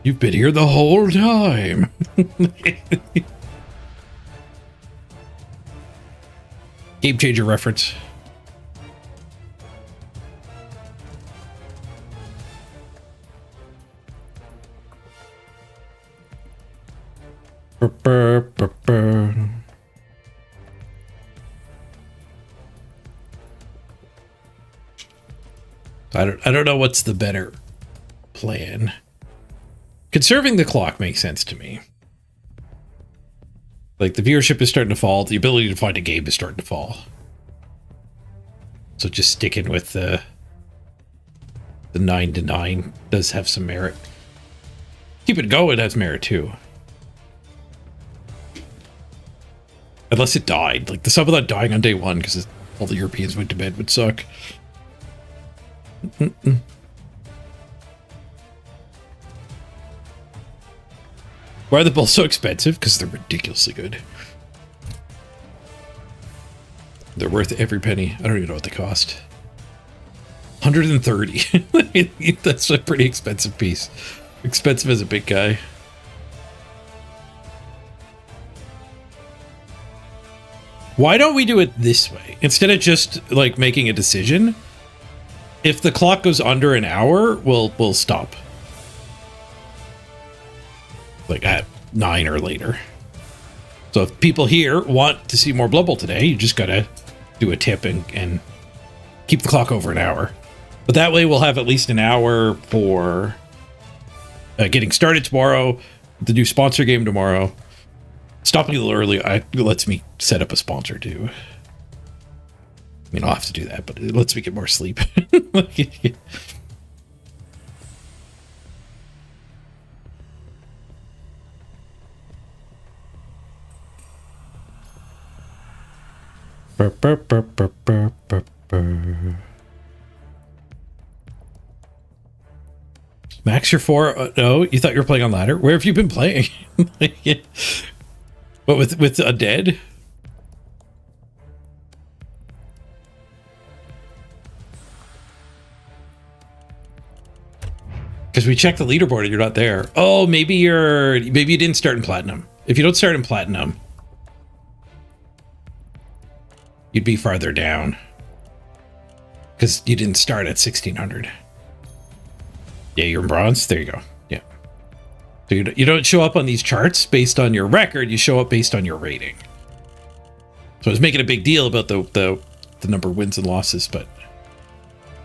You've been here the whole time. Game changer reference. I don't know what's the better plan. Conserving the clock makes sense to me. Like the viewership is starting to fall, the ability to find a game is starting to fall. So just sticking with the 9 to 9 does have some merit. Keep it going has merit too. Unless it died. Like the sub of that dying on day 1 because all the Europeans went to bed would suck. Why are the balls so expensive? Because they're ridiculously good. They're worth every penny. I don't even know what they cost. 130. That's a pretty expensive piece. Expensive as a big guy. Why don't we do it this way? Instead of just like making a decision, if the clock goes under an hour, we'll stop. Like at 9 or later. So if people here want to see more Blood Bowl today, you just gotta do a tip and keep the clock over an hour. But that way we'll have at least an hour for getting started tomorrow, the new sponsor game tomorrow. Stopping a little early lets me set up a sponsor too. I mean, I'll have to do that, but it lets me get more sleep. Burr, burr, burr, burr, burr, burr, burr. Max, you're 4. No, you thought you were playing on ladder? Where have you been playing? What, with Undead? Because we checked the leaderboard and you're not there. Oh, maybe you didn't start in Platinum. If you don't start in Platinum, you'd be farther down. Because you didn't start at 1600. Yeah, you're in Bronze. There you go. Yeah. So you don't show up on these charts based on your record. You show up based on your rating. So I was making a big deal about the number of wins and losses, but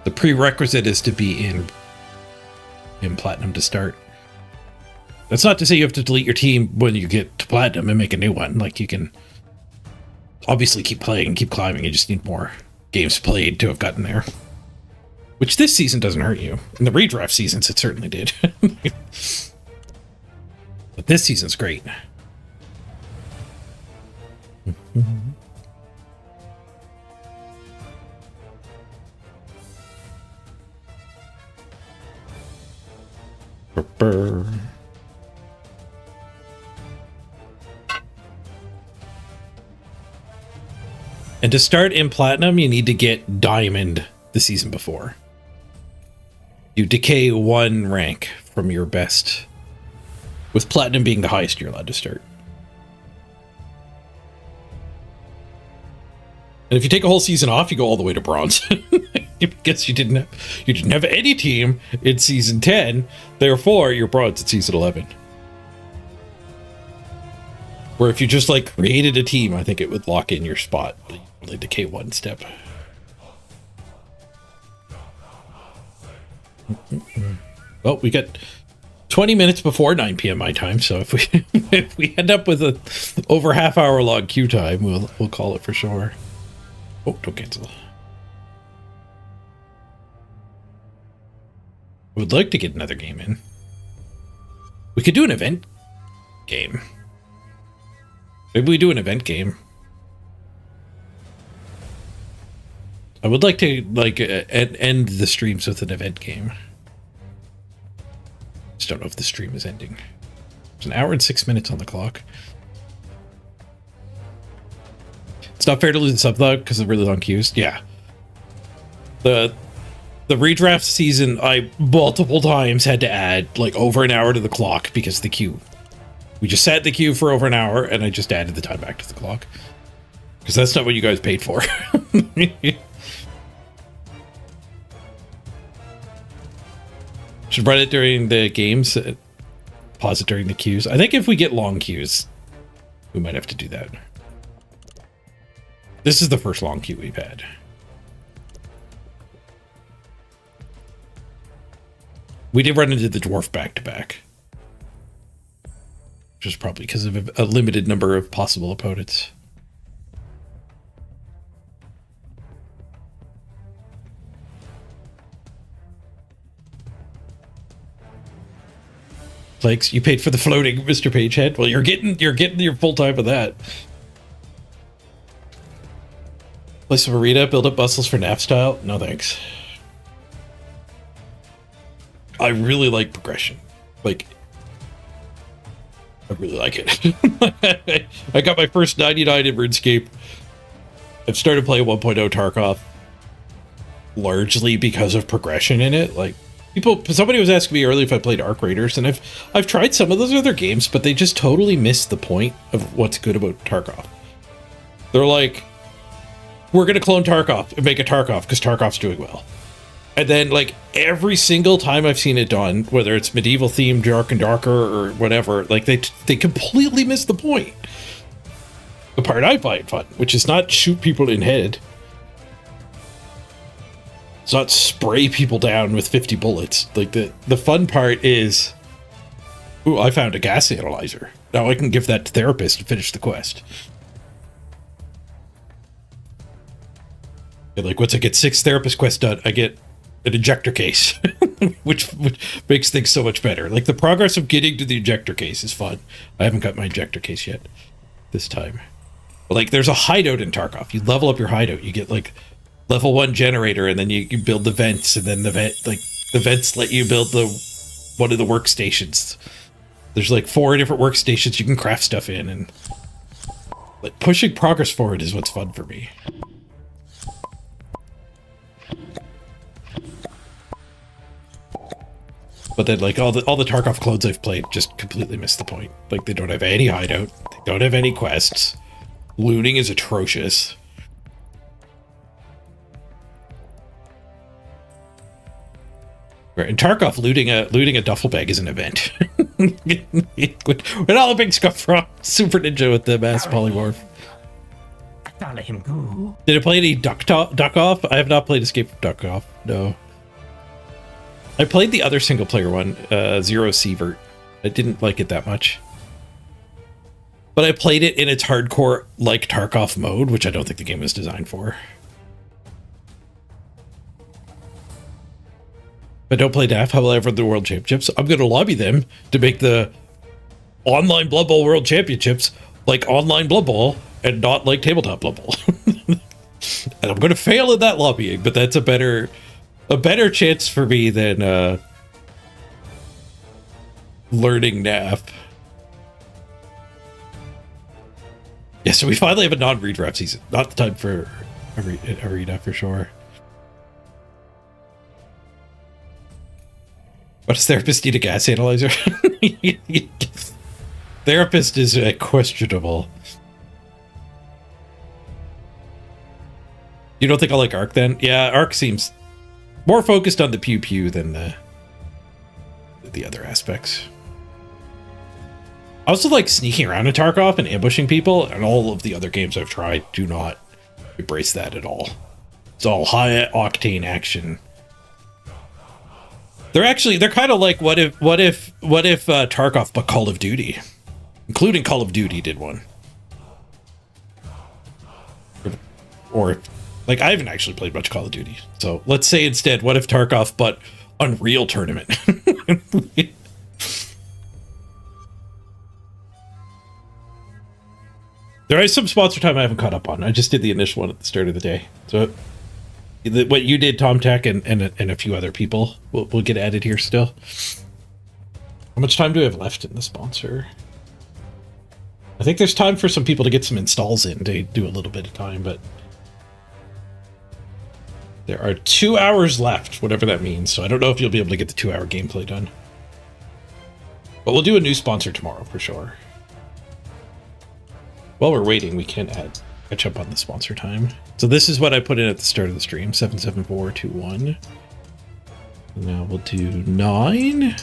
the prerequisite is to be in Platinum to start. That's not to say you have to delete your team when you get to Platinum and make a new one. Like, you can obviously keep playing and keep climbing. You just need more games played to have gotten there. Which this season doesn't hurt you. In the redraft seasons, it certainly did. But this season's great. Burr. And to start in Platinum, you need to get Diamond the season before. You decay 1 rank from your best, with Platinum being the highest you're allowed to start. And if you take a whole season off, you go all the way to Bronze. Because you didn't have any team in season 10, therefore you're Bronze at season 11. Where if you just like created a team, I think it would lock in your spot. You only decay 1 step. Well, we got 20 minutes before 9 p.m. my time, so if we end up with a over half-hour long queue time, we'll call it for sure. Oh, don't cancel. I would like to get another game in. We could do an event game. Maybe we do an event game. I would like to end the streams with an event game. Just don't know if the stream is ending. There's 1 hour and 6 minutes on the clock. It's not fair to lose the sub though because of really long queues. Yeah. The redraft season, I multiple times had to add like over an hour to the clock because the queue. We just sat in the queue for over an hour and I just added the time back to the clock. Because that's not what you guys paid for. Should run it during the games. Pause it during the queues. I think if we get long queues, we might have to do that. This is the first long queue we've had. We did run into the dwarf back-to-back. Which is probably because of a limited number of possible opponents. Flakes, you paid for the floating, Mr. Pagehead. Well, you're getting your full time of that. Play some arena, build up muscles for nap style. No thanks. I really like progression. Like, I really like it. I got my first 99 in RuneScape. I've started playing 1.0 Tarkov largely because of progression in it. Like, somebody was asking me earlier if I played Arc Raiders, and I've tried some of those other games, but they just totally miss the point of what's good about Tarkov. They're like, we're gonna clone Tarkov and make a Tarkov because Tarkov's doing well. And then, like, every single time I've seen it done, whether it's medieval themed, dark and darker, or whatever, like, they completely miss the point. The part I find fun, which is not shoot people in head. It's not spray people down with 50 bullets. Like, the fun part is, ooh, I found a gas analyzer. Now I can give that to therapist to finish the quest. And like, once I get 6 therapist quests done, I get an ejector case, which makes things so much better. Like, the progress of getting to the ejector case is fun. I haven't got my ejector case yet this time. Like, there's a hideout in Tarkov. You level up your hideout. You get, like, level 1 generator, and then you build the vents, and then the vents let you build one of the workstations. There's, like, 4 different workstations you can craft stuff in, and like, pushing progress forward is what's fun for me. But then, like, all the Tarkov clones I've played just completely missed the point. Like, they don't have any hideout. They don't have any quests. Looting is atrocious. Right, in Tarkov, looting a duffel bag is an event. Where'd all the pigs come from? Super Ninja with the mass polymorph. Gotta let him go. Did I play any Duck Off? I have not played Escape from Duck Off. No. I played the other single player one, Zero Sievert. I didn't like it that much. But I played it in its hardcore, like, Tarkov mode, which I don't think the game was designed for. But don't play DAF, however, the World Championships. I'm going to lobby them to make the online Blood Bowl World Championships like online Blood Bowl and not like tabletop Blood Bowl. And I'm going to fail at that lobbying, but that's a better chance for me than learning NAF. Yeah, so we finally have a non-read rep season. Not the time for a read for sure. What does therapist need a gas analyzer? Therapist is questionable. You don't think I like Arc then? Yeah, Arc seems more focused on the pew-pew than the other aspects. I also like sneaking around in Tarkov and ambushing people, and all of the other games I've tried do not embrace that at all. It's all high octane action. They're kind of like what if Tarkov but Call of Duty, including Call of Duty did one. Or like, I haven't actually played much Call of Duty, so let's say instead, what if Tarkov but Unreal Tournament? There is some sponsor time I haven't caught up on. I just did the initial one at the start of the day. So what you did, Tom Tech, and a few other people will get added here still. How much time do we have left in the sponsor? I think there's time for some people to get some installs in to do a little bit of time, but there are 2 hours left, whatever that means. So I don't know if you'll be able to get the 2-hour gameplay done. But we'll do a new sponsor tomorrow for sure. While we're waiting, we can catch up on the sponsor time. So this is what I put in at the start of the stream, 77421. Now we'll do 9.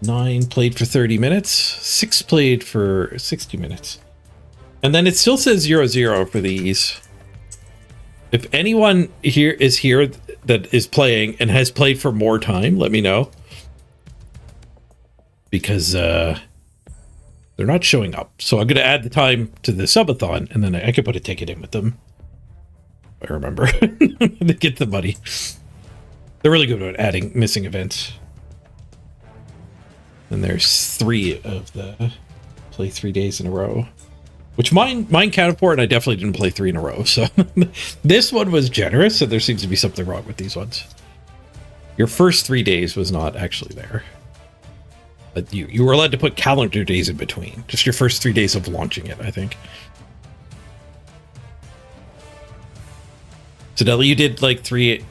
9 played for 30 minutes. 6 played for 60 minutes. And then it still says 0-0 for these. If anyone here that is playing and has played for more time, let me know. Because they're not showing up. So I'm going to add the time to the subathon, and then I could put a ticket in with them. I remember. To get the money. They're really good at adding missing events. And there's 3 of the play 3 days in a row. Which mine counted for, and I definitely didn't play 3 in a row. So this one was generous, and there seems to be something wrong with these ones. Your first 3 days was not actually there. But you were allowed to put calendar days in between. Just your first 3 days of launching it, I think. So Nelly, you did like 3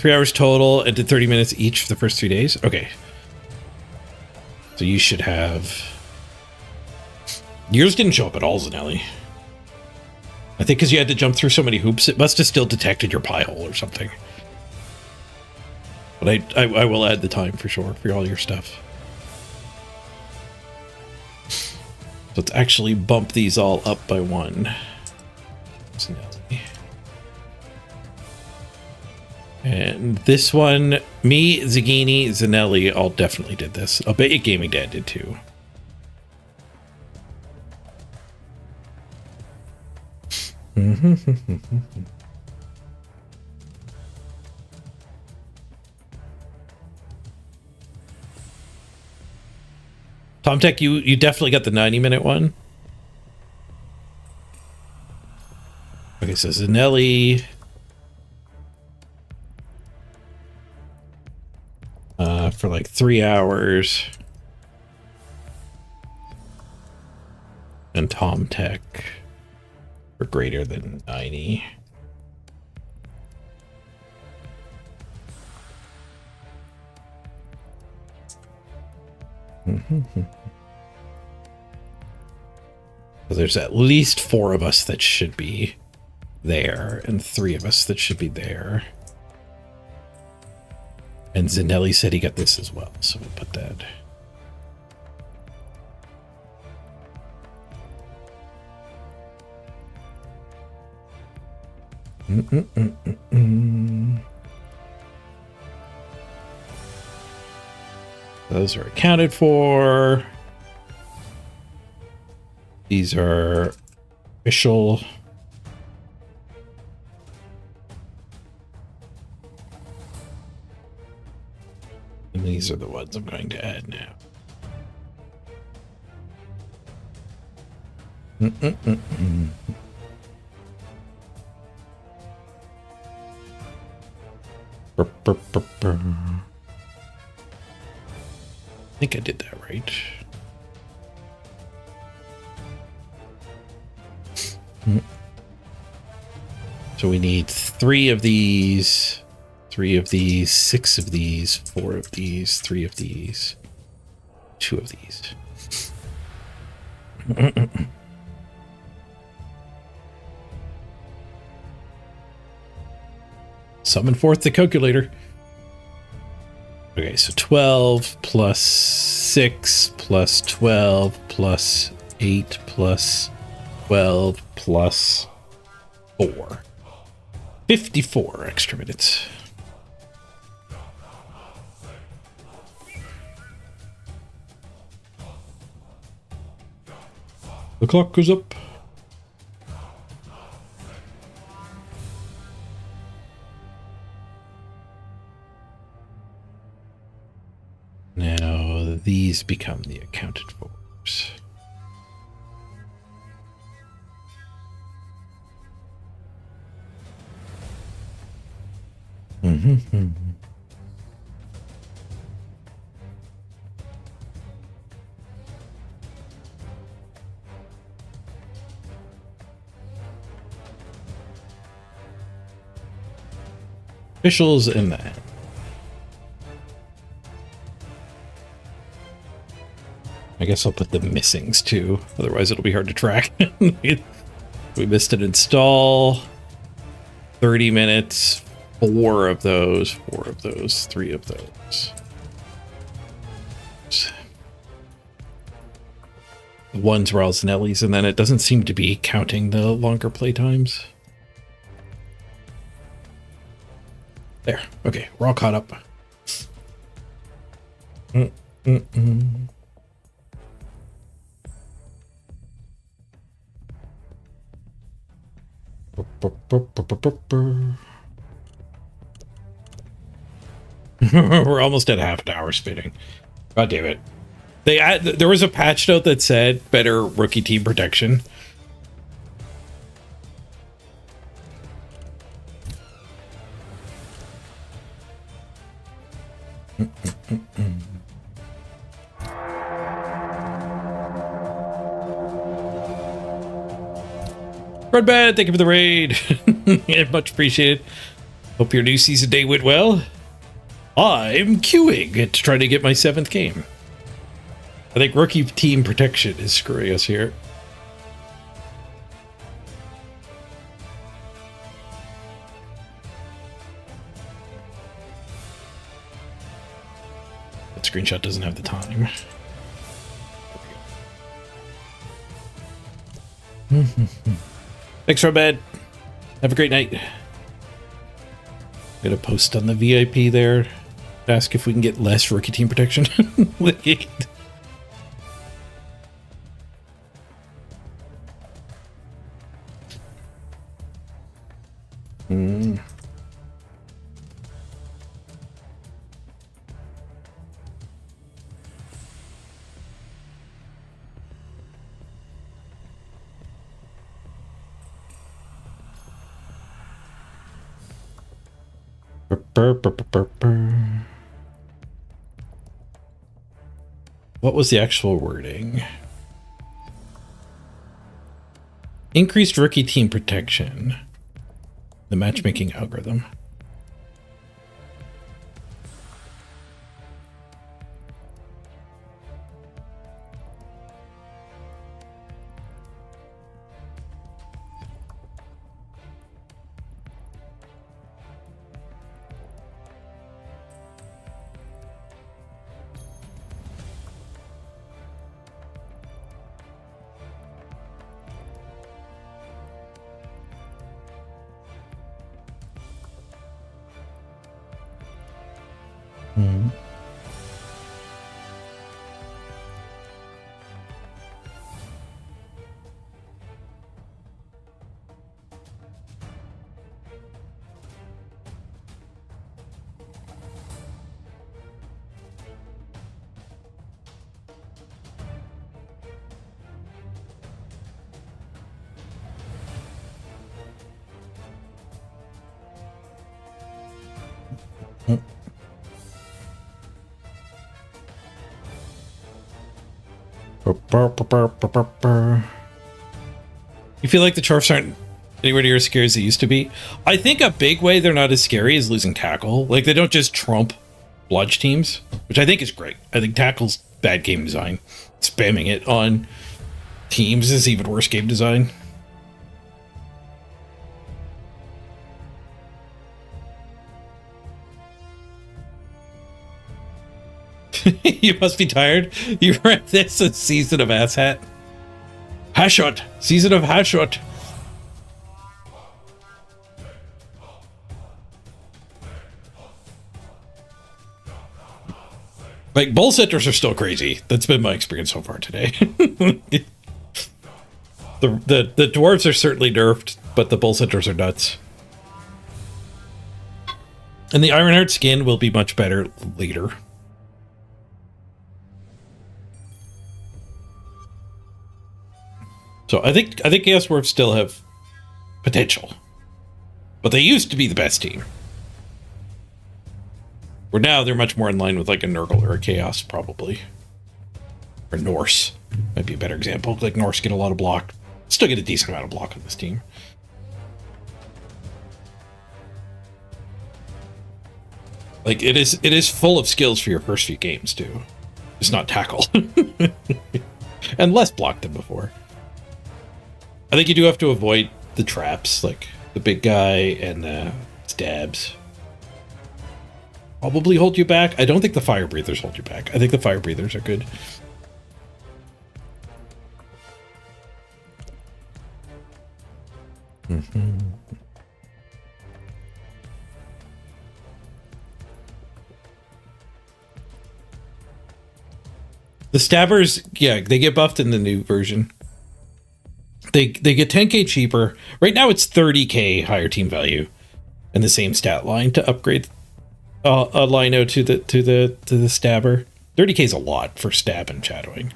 hours total and did 30 minutes each for the first 3 days? Okay. So you should have... Yours didn't show up at all, Zanelli. I think because you had to jump through so many hoops, it must have still detected your pie hole or something. But I will add the time for sure for all your stuff. So let's actually bump these all up by 1. Zanelli. And this one, me, Zagini, Zanelli all definitely did this. I'll bet you Gaming Dad did too. Tom Tech, you definitely got the 90-minute one. Okay, so Zanelli. For like 3 hours. And Tom Tech for greater than 90. So there's at least 4 of us that should be there, and 3 of us that should be there. And Zanelli said he got this as well, so we'll put that. Those are accounted for. These are official. And these are the ones I'm going to add now. I think I did that right. So we need 3 of these, 3 of these, 6 of these, 4 of these, 3 of these, 2 of these. Summon forth the calculator. Okay, so 12 plus 6 plus 12 plus 8 plus 12 plus 4. 54 extra minutes. The clock goes up. Now these become the accounted for. Officials in that. I guess I'll put the missings too, otherwise it'll be hard to track. We missed an install. 30 minutes. 4 of those, 4 of those, 3 of those. The ones were all Zanelli's, and then it doesn't seem to be counting the longer play times. There. Okay, we're all caught up. We're almost at half an hour spinning. God damn it. There was a patch note that said better rookie team protection. Red Bad, thank you for the raid. Yeah, much appreciated. Hope your new season day went well. I'm queuing to try to get my 7th game. I think rookie team protection is screwing us here. That screenshot doesn't have the time. Thanks, Robed. Have a great night. Gonna post on the VIP there. Ask if we can get less rookie team protection. Burr, burr, burr, burr, burr. What was the actual wording? Increased rookie team protection. The matchmaking algorithm. You feel like the Chorfs aren't anywhere near as scary as they used to be? I think a big way they're not as scary is losing tackle. Like, they don't just trump bludge teams, which I think is great. I think tackle's bad game design. Spamming it on teams is even worse game design. You must be tired. You read this a season of asshat. Hashot. Season of Hashot. Like, bull centers are still crazy. That's been my experience so far today. the dwarves are certainly nerfed, but the bull centers are nuts. And the Ironheart skin will be much better later. So I think Chaos Dwarves still have potential, but they used to be the best team. Where now they're much more in line with like a Nurgle or a Chaos, probably, or Norse might be a better example. Like Norse get a lot of block, still get a decent amount of block on this team. Like it is full of skills for your first few games too. It's not tackle and less block than before. I think you do have to avoid the traps, like the big guy and the stabs. Probably hold you back. I don't think the fire breathers hold you back. I think the fire breathers are good. The stabbers, yeah, they get buffed in the new version. They get 10k cheaper. Right now it's 30k higher team value and the same stat line to upgrade a Lino to the stabber. 30k is a lot for stab and shadowing.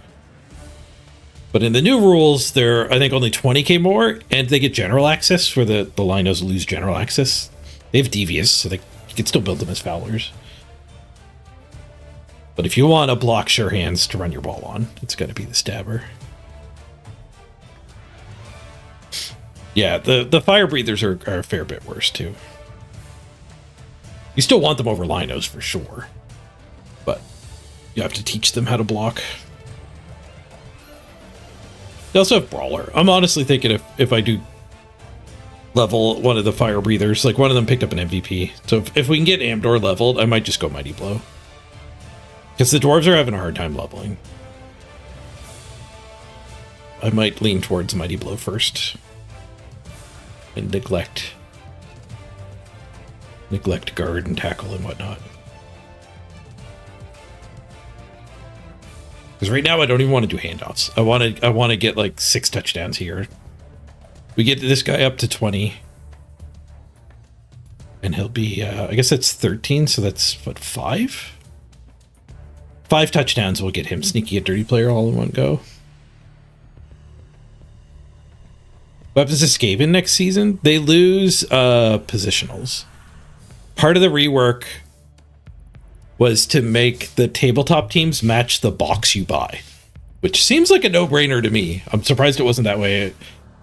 But in the new rules, they're I think only 20k more, and they get general access where the Linos lose general access. They have devious, so you can still build them as Fowlers. But if you want a block sure hands to run your ball on, it's going to be the stabber. Yeah, the fire breathers are a fair bit worse too. You still want them over Linos for sure, but you have to teach them how to block. They also have Brawler. I'm honestly thinking if I do level one of the fire breathers, like one of them picked up an MVP. So if we can get Amdor leveled, I might just go Mighty Blow. Because the dwarves are having a hard time leveling. I might lean towards Mighty Blow first. And neglect guard and tackle and whatnot. Because right now I don't even want to do handoffs. I want to get like 6 touchdowns here. We get this guy up to 20. And he'll be, I guess that's 13, so that's, what, 5? 5 touchdowns will get him sneaky a dirty player all in one go. What happens to Skaven next season? They lose positionals. part of the rework was to make the tabletop teams match the box you buy, which seems like a no-brainer to me. I'm surprised it wasn't that way.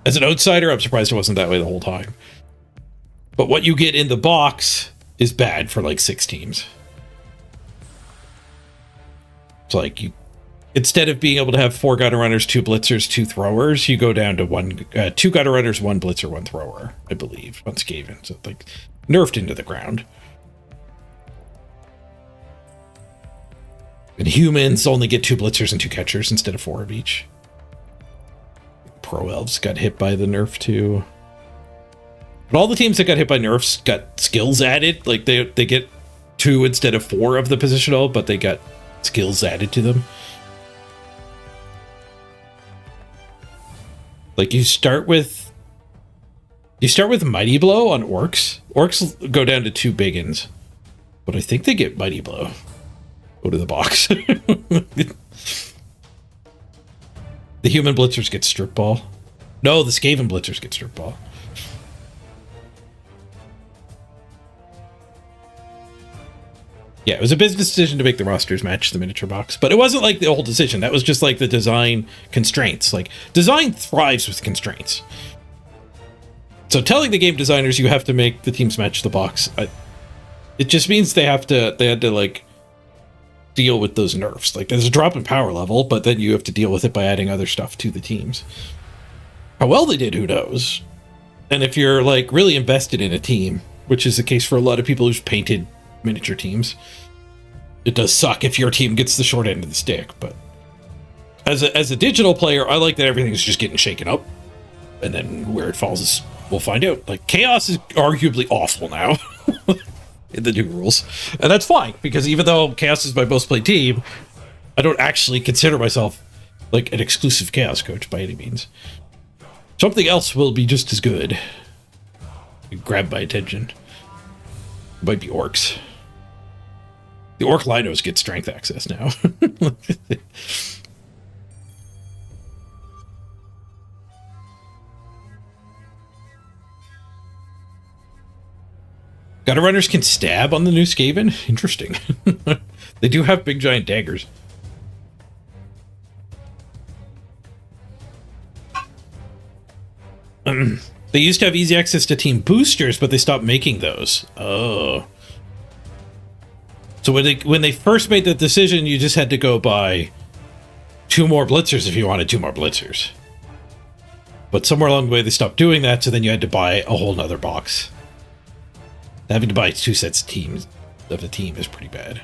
As an outsider, I'm surprised it wasn't that way the whole time. But what you get in the box is bad for like 6 teams. It's like you, instead of being able to have 4 gutter runners, 2 blitzers, 2 throwers, you go down to 2 gutter runners, 1 blitzer, 1 thrower, I believe, on Skaven. So like nerfed into the ground. And humans only get 2 blitzers and 2 catchers instead of 4 of each. Pro elves got hit by the nerf too. But all the teams that got hit by nerfs got skills added. Like they get 2 instead of 4 of the positional, but they got skills added to them. Like you start with Mighty Blow on orcs. Orcs go down to 2 biggins, but I think they get Mighty Blow. Go to the box. The human blitzers get strip ball. No, the Skaven blitzers get strip ball. Yeah, it was a business decision to make the rosters match the miniature box, but it wasn't like the whole decision. That was just like the design constraints. Like design thrives with constraints. So telling the game designers you have to make the teams match the box, it just means they had to like deal with those nerfs. Like there's a drop in power level, but then you have to deal with it by adding other stuff to the teams. How well they did, who knows? And if you're like really invested in a team, which is the case for a lot of people who've painted miniature teams, it does suck if your team gets the short end of the stick. But as a digital player, I like that everything's just getting shaken up, and then where it falls is we'll find out. Like chaos is arguably awful now in the new rules, and that's fine, because even though chaos is my most played team, I don't actually consider myself like an exclusive chaos coach by any means. Something else will be just as good. Grab my attention. It might be orcs. The orc linos get strength access now. Gutter runners can stab on the new Skaven? Interesting. They do have big giant daggers. They used to have easy access to team boosters, but they stopped making those. Oh. So when they first made the decision, you just had to go buy 2 more blitzers if you wanted 2 more blitzers. But somewhere along the way, they stopped doing that, so then you had to buy a whole nother box. Having to buy 2 sets of the team is pretty bad.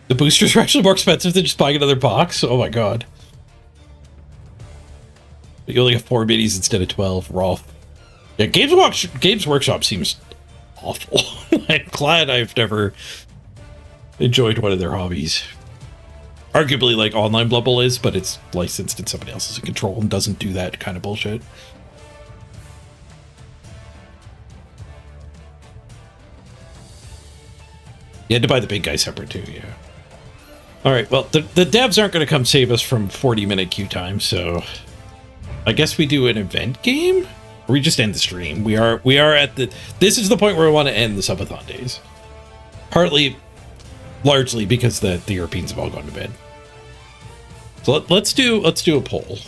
The boosters are actually more expensive than just buying another box. Oh my god. But you only have 4 minis instead of 12. Rolf. Yeah, Games Workshop seems awful. I'm glad I've never enjoyed one of their hobbies. Arguably like online Blood Bowl is, but it's licensed and somebody else is in control and doesn't do that kind of bullshit. You had to buy the big guy separate too, yeah. All right, well, the devs aren't going to come save us from 40-minute queue time, so I guess we do an event game? Or we just end the stream. We are at the... This is the point where I want to end the subathon days. Largely because the Europeans have all gone to bed. So let's do a poll.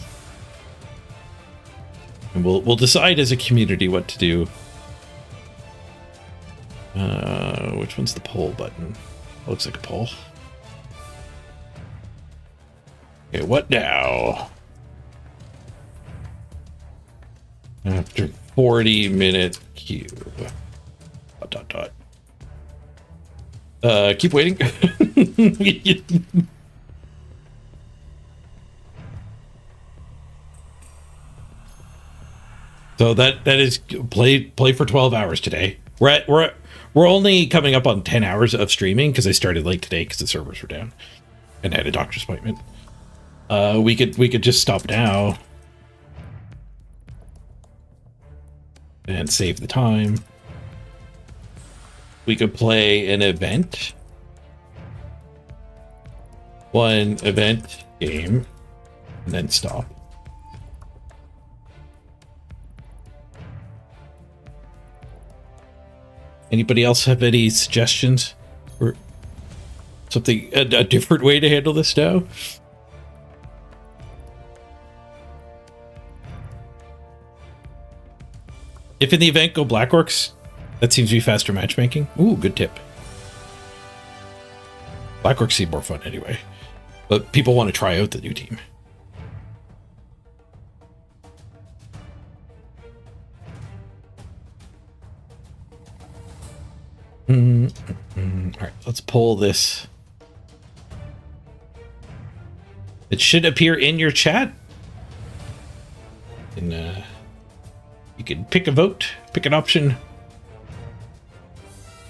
And we'll decide as a community what to do. Which one's the poll button? Looks like a poll. Okay, what now? After 40-minute queue. ... Keep waiting. So that is play for 12 hours today. We're only coming up on 10 hours of streaming because I started late today because the servers were down and I had a doctor's appointment. We could just stop now and save the time. We could play an event. One event game and then stop. Anybody else have any suggestions or something, a different way to handle this now? If in the event go Black Orcs, that seems to be faster matchmaking. Ooh, good tip. Black Orcs seem more fun anyway, but people want to try out the new team. All right, let's pull this. It should appear in your chat. And you can pick a vote, pick an option.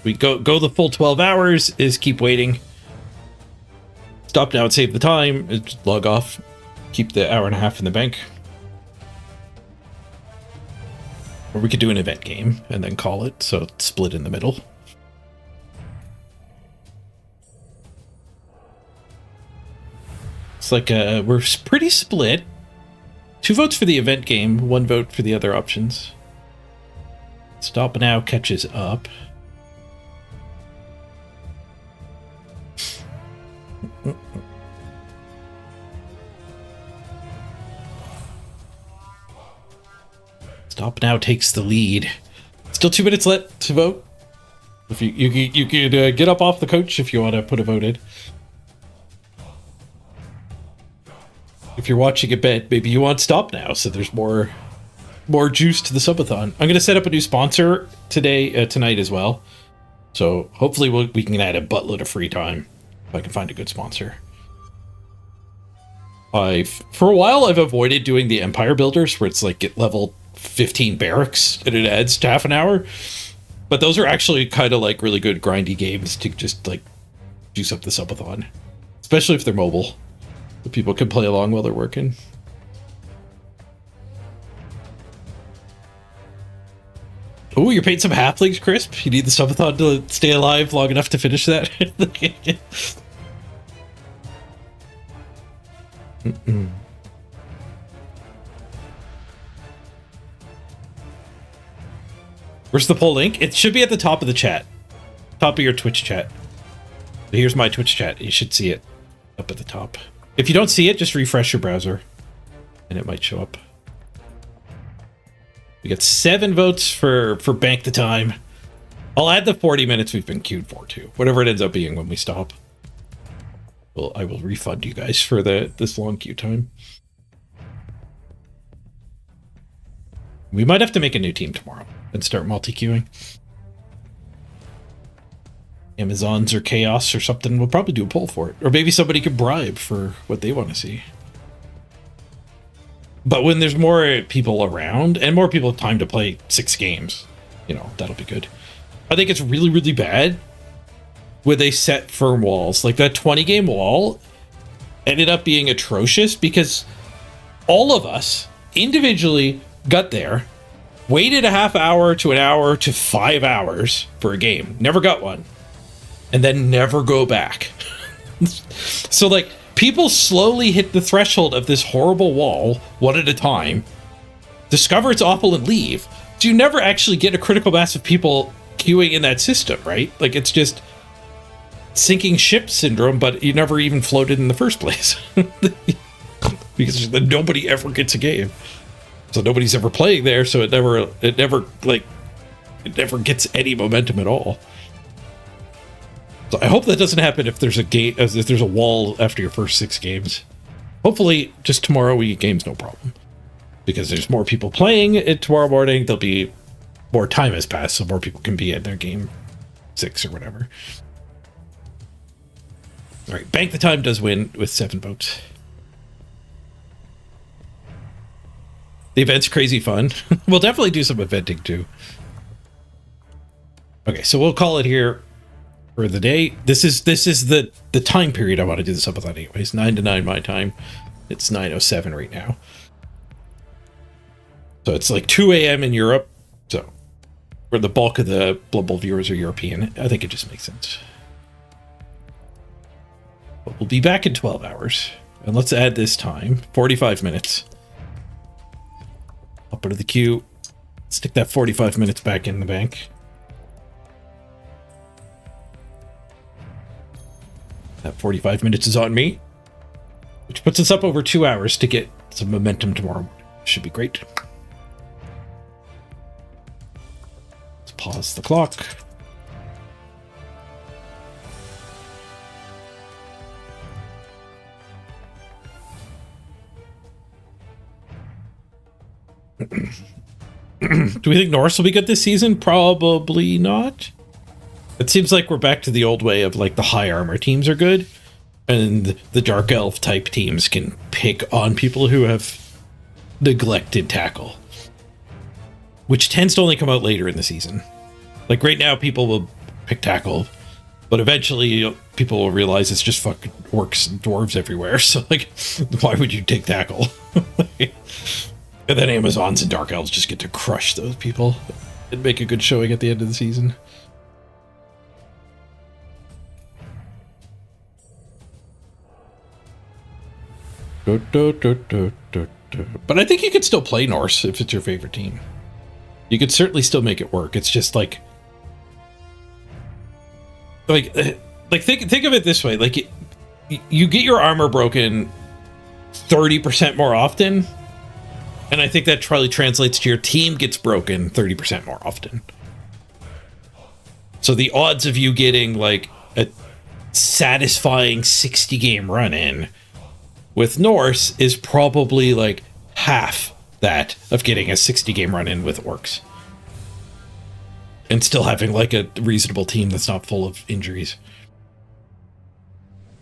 We go the full 12 hours is keep waiting. Stop now and save the time. Just log off. Keep the hour and a half in the bank. Or we could do an event game and then call it, so it's split in the middle. It's like we're pretty split. 2 votes for the event game, 1 vote for the other options. Stop now catches up. Stop now takes the lead. Still 2 minutes left to vote. If you could get up off the couch if you want to put a vote in. If you're watching a bet, maybe you want stop now, so there's more juice to the subathon. I'm going to set up a new sponsor tonight as well. So hopefully we can add a buttload of free time if I can find a good sponsor. For a while, I've avoided doing the Empire Builders, where it's like get level 15 barracks and it adds to half an hour. But those are actually kind of like really good grindy games to just like juice up the subathon, especially if they're mobile. So people can play along while they're working. Oh, you're paid some halflings, Crisp? You need the subathon to stay alive long enough to finish that? Where's the poll link? It should be at the top of the chat. Top of your Twitch chat. So here's my Twitch chat. You should see it up at the top. If you don't see it, just refresh your browser and it might show up. We got 7 votes for Bank the Time. I'll add the 40 minutes we've been queued for too. Whatever it ends up being when we stop. Well, I will refund you guys for this long queue time. We might have to make a new team tomorrow and start multi-queuing. Amazons or Chaos or something. We'll probably do a poll for it. Or maybe somebody could bribe for what they want to see. But when there's more people around and more people have time to play 6 games, you know, that'll be good. I think it's really, really bad when they set firm walls. Like that 20-game wall ended up being atrocious because all of us individually got there, waited a half hour to an hour to 5 hours for a game, never got one, and then never go back. So like people slowly hit the threshold of this horrible wall one at a time, discover it's awful and leave. So you never actually get a critical mass of people queuing in that system, right? Like it's just sinking ship syndrome, but you never even floated in the first place. Because nobody ever gets a game. So nobody's ever playing there, so it never gets any momentum at all. So I hope that doesn't happen if there's a wall after your first 6 games. Hopefully, just tomorrow we get games, no problem. Because there's more people playing it tomorrow morning. There'll be more time has passed, so more people can be in their game 6 or whatever. All right, Bank the Time does win with 7 votes. The event's crazy fun. We'll definitely do some eventing too. Okay, so we'll call it here for the day. This is the time period I want to do this subathon anyways. 9 to 9 my time. It's 9:07 right now. So it's like 2 a.m. in Europe. So where the bulk of the Blood Bowl viewers are European, I think it just makes sense. But we'll be back in 12 hours. And let's add this time, 45 minutes. I'll put it to the queue. Stick that 45 minutes back in the bank. That 45 minutes is on me, which puts us up over 2 hours to get some momentum tomorrow. Should be great. Let's pause the clock. Do we think Norse will be good this season? Probably not. It seems like we're back to the old way of like the high armor teams are good and the dark elf type teams can pick on people who have neglected tackle, which tends to only come out later in the season. Like right now people will pick tackle, but eventually people will realize it's just fucking orcs and dwarves everywhere. So like, why would you take tackle? And then Amazons and dark elves just get to crush those people and make a good showing at the end of the season. But I think you could still play Norse if it's your favorite team. You could certainly still make it work. It's just like think of it this way. Like you get your armor broken 30% more often. And I think that probably translates to your team gets broken 30% more often. So the odds of you getting like a satisfying 60 game run in with Norse is probably like half that of getting a 60 game run in with orcs. And still having like a reasonable team that's not full of injuries.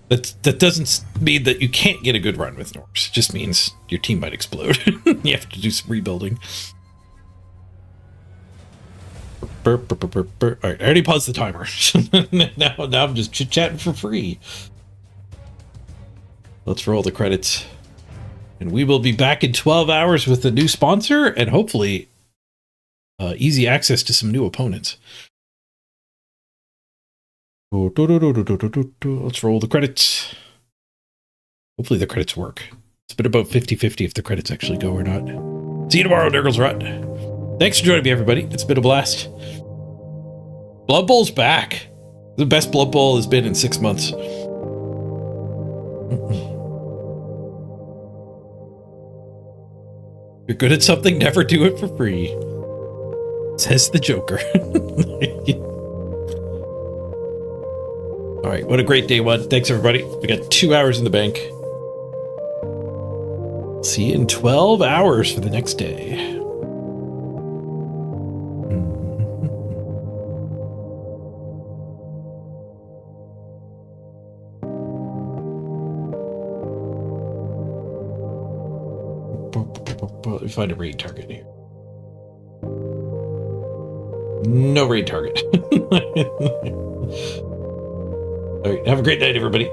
That doesn't mean that you can't get a good run with Norse. It just means your team might explode. You have to do some rebuilding. All right, I already paused the timer. now I'm just chit-chatting for free. Let's roll the credits. And we will be back in 12 hours with a new sponsor and hopefully easy access to some new opponents. Let's roll the credits. Hopefully the credits work. It's been about 50-50 if the credits actually go or not. See you tomorrow, Nurgle's Rut. Thanks for joining me, everybody. It's been a blast. Blood Bowl's back. The best Blood Bowl has been in 6 months. You're good at something, never do it for free. Says the Joker. All right, what a great day one. Thanks, everybody. We got 2 hours in the bank. See you in 12 hours for the next day. Let me find a raid target here. No raid target. All right, have a great night, everybody.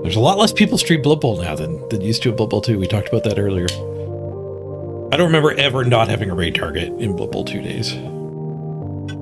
There's a lot less people stream Blood Bowl now than used to at Blood Bowl 2. We talked about that earlier. I don't remember ever not having a raid target in Blood Bowl 2 days.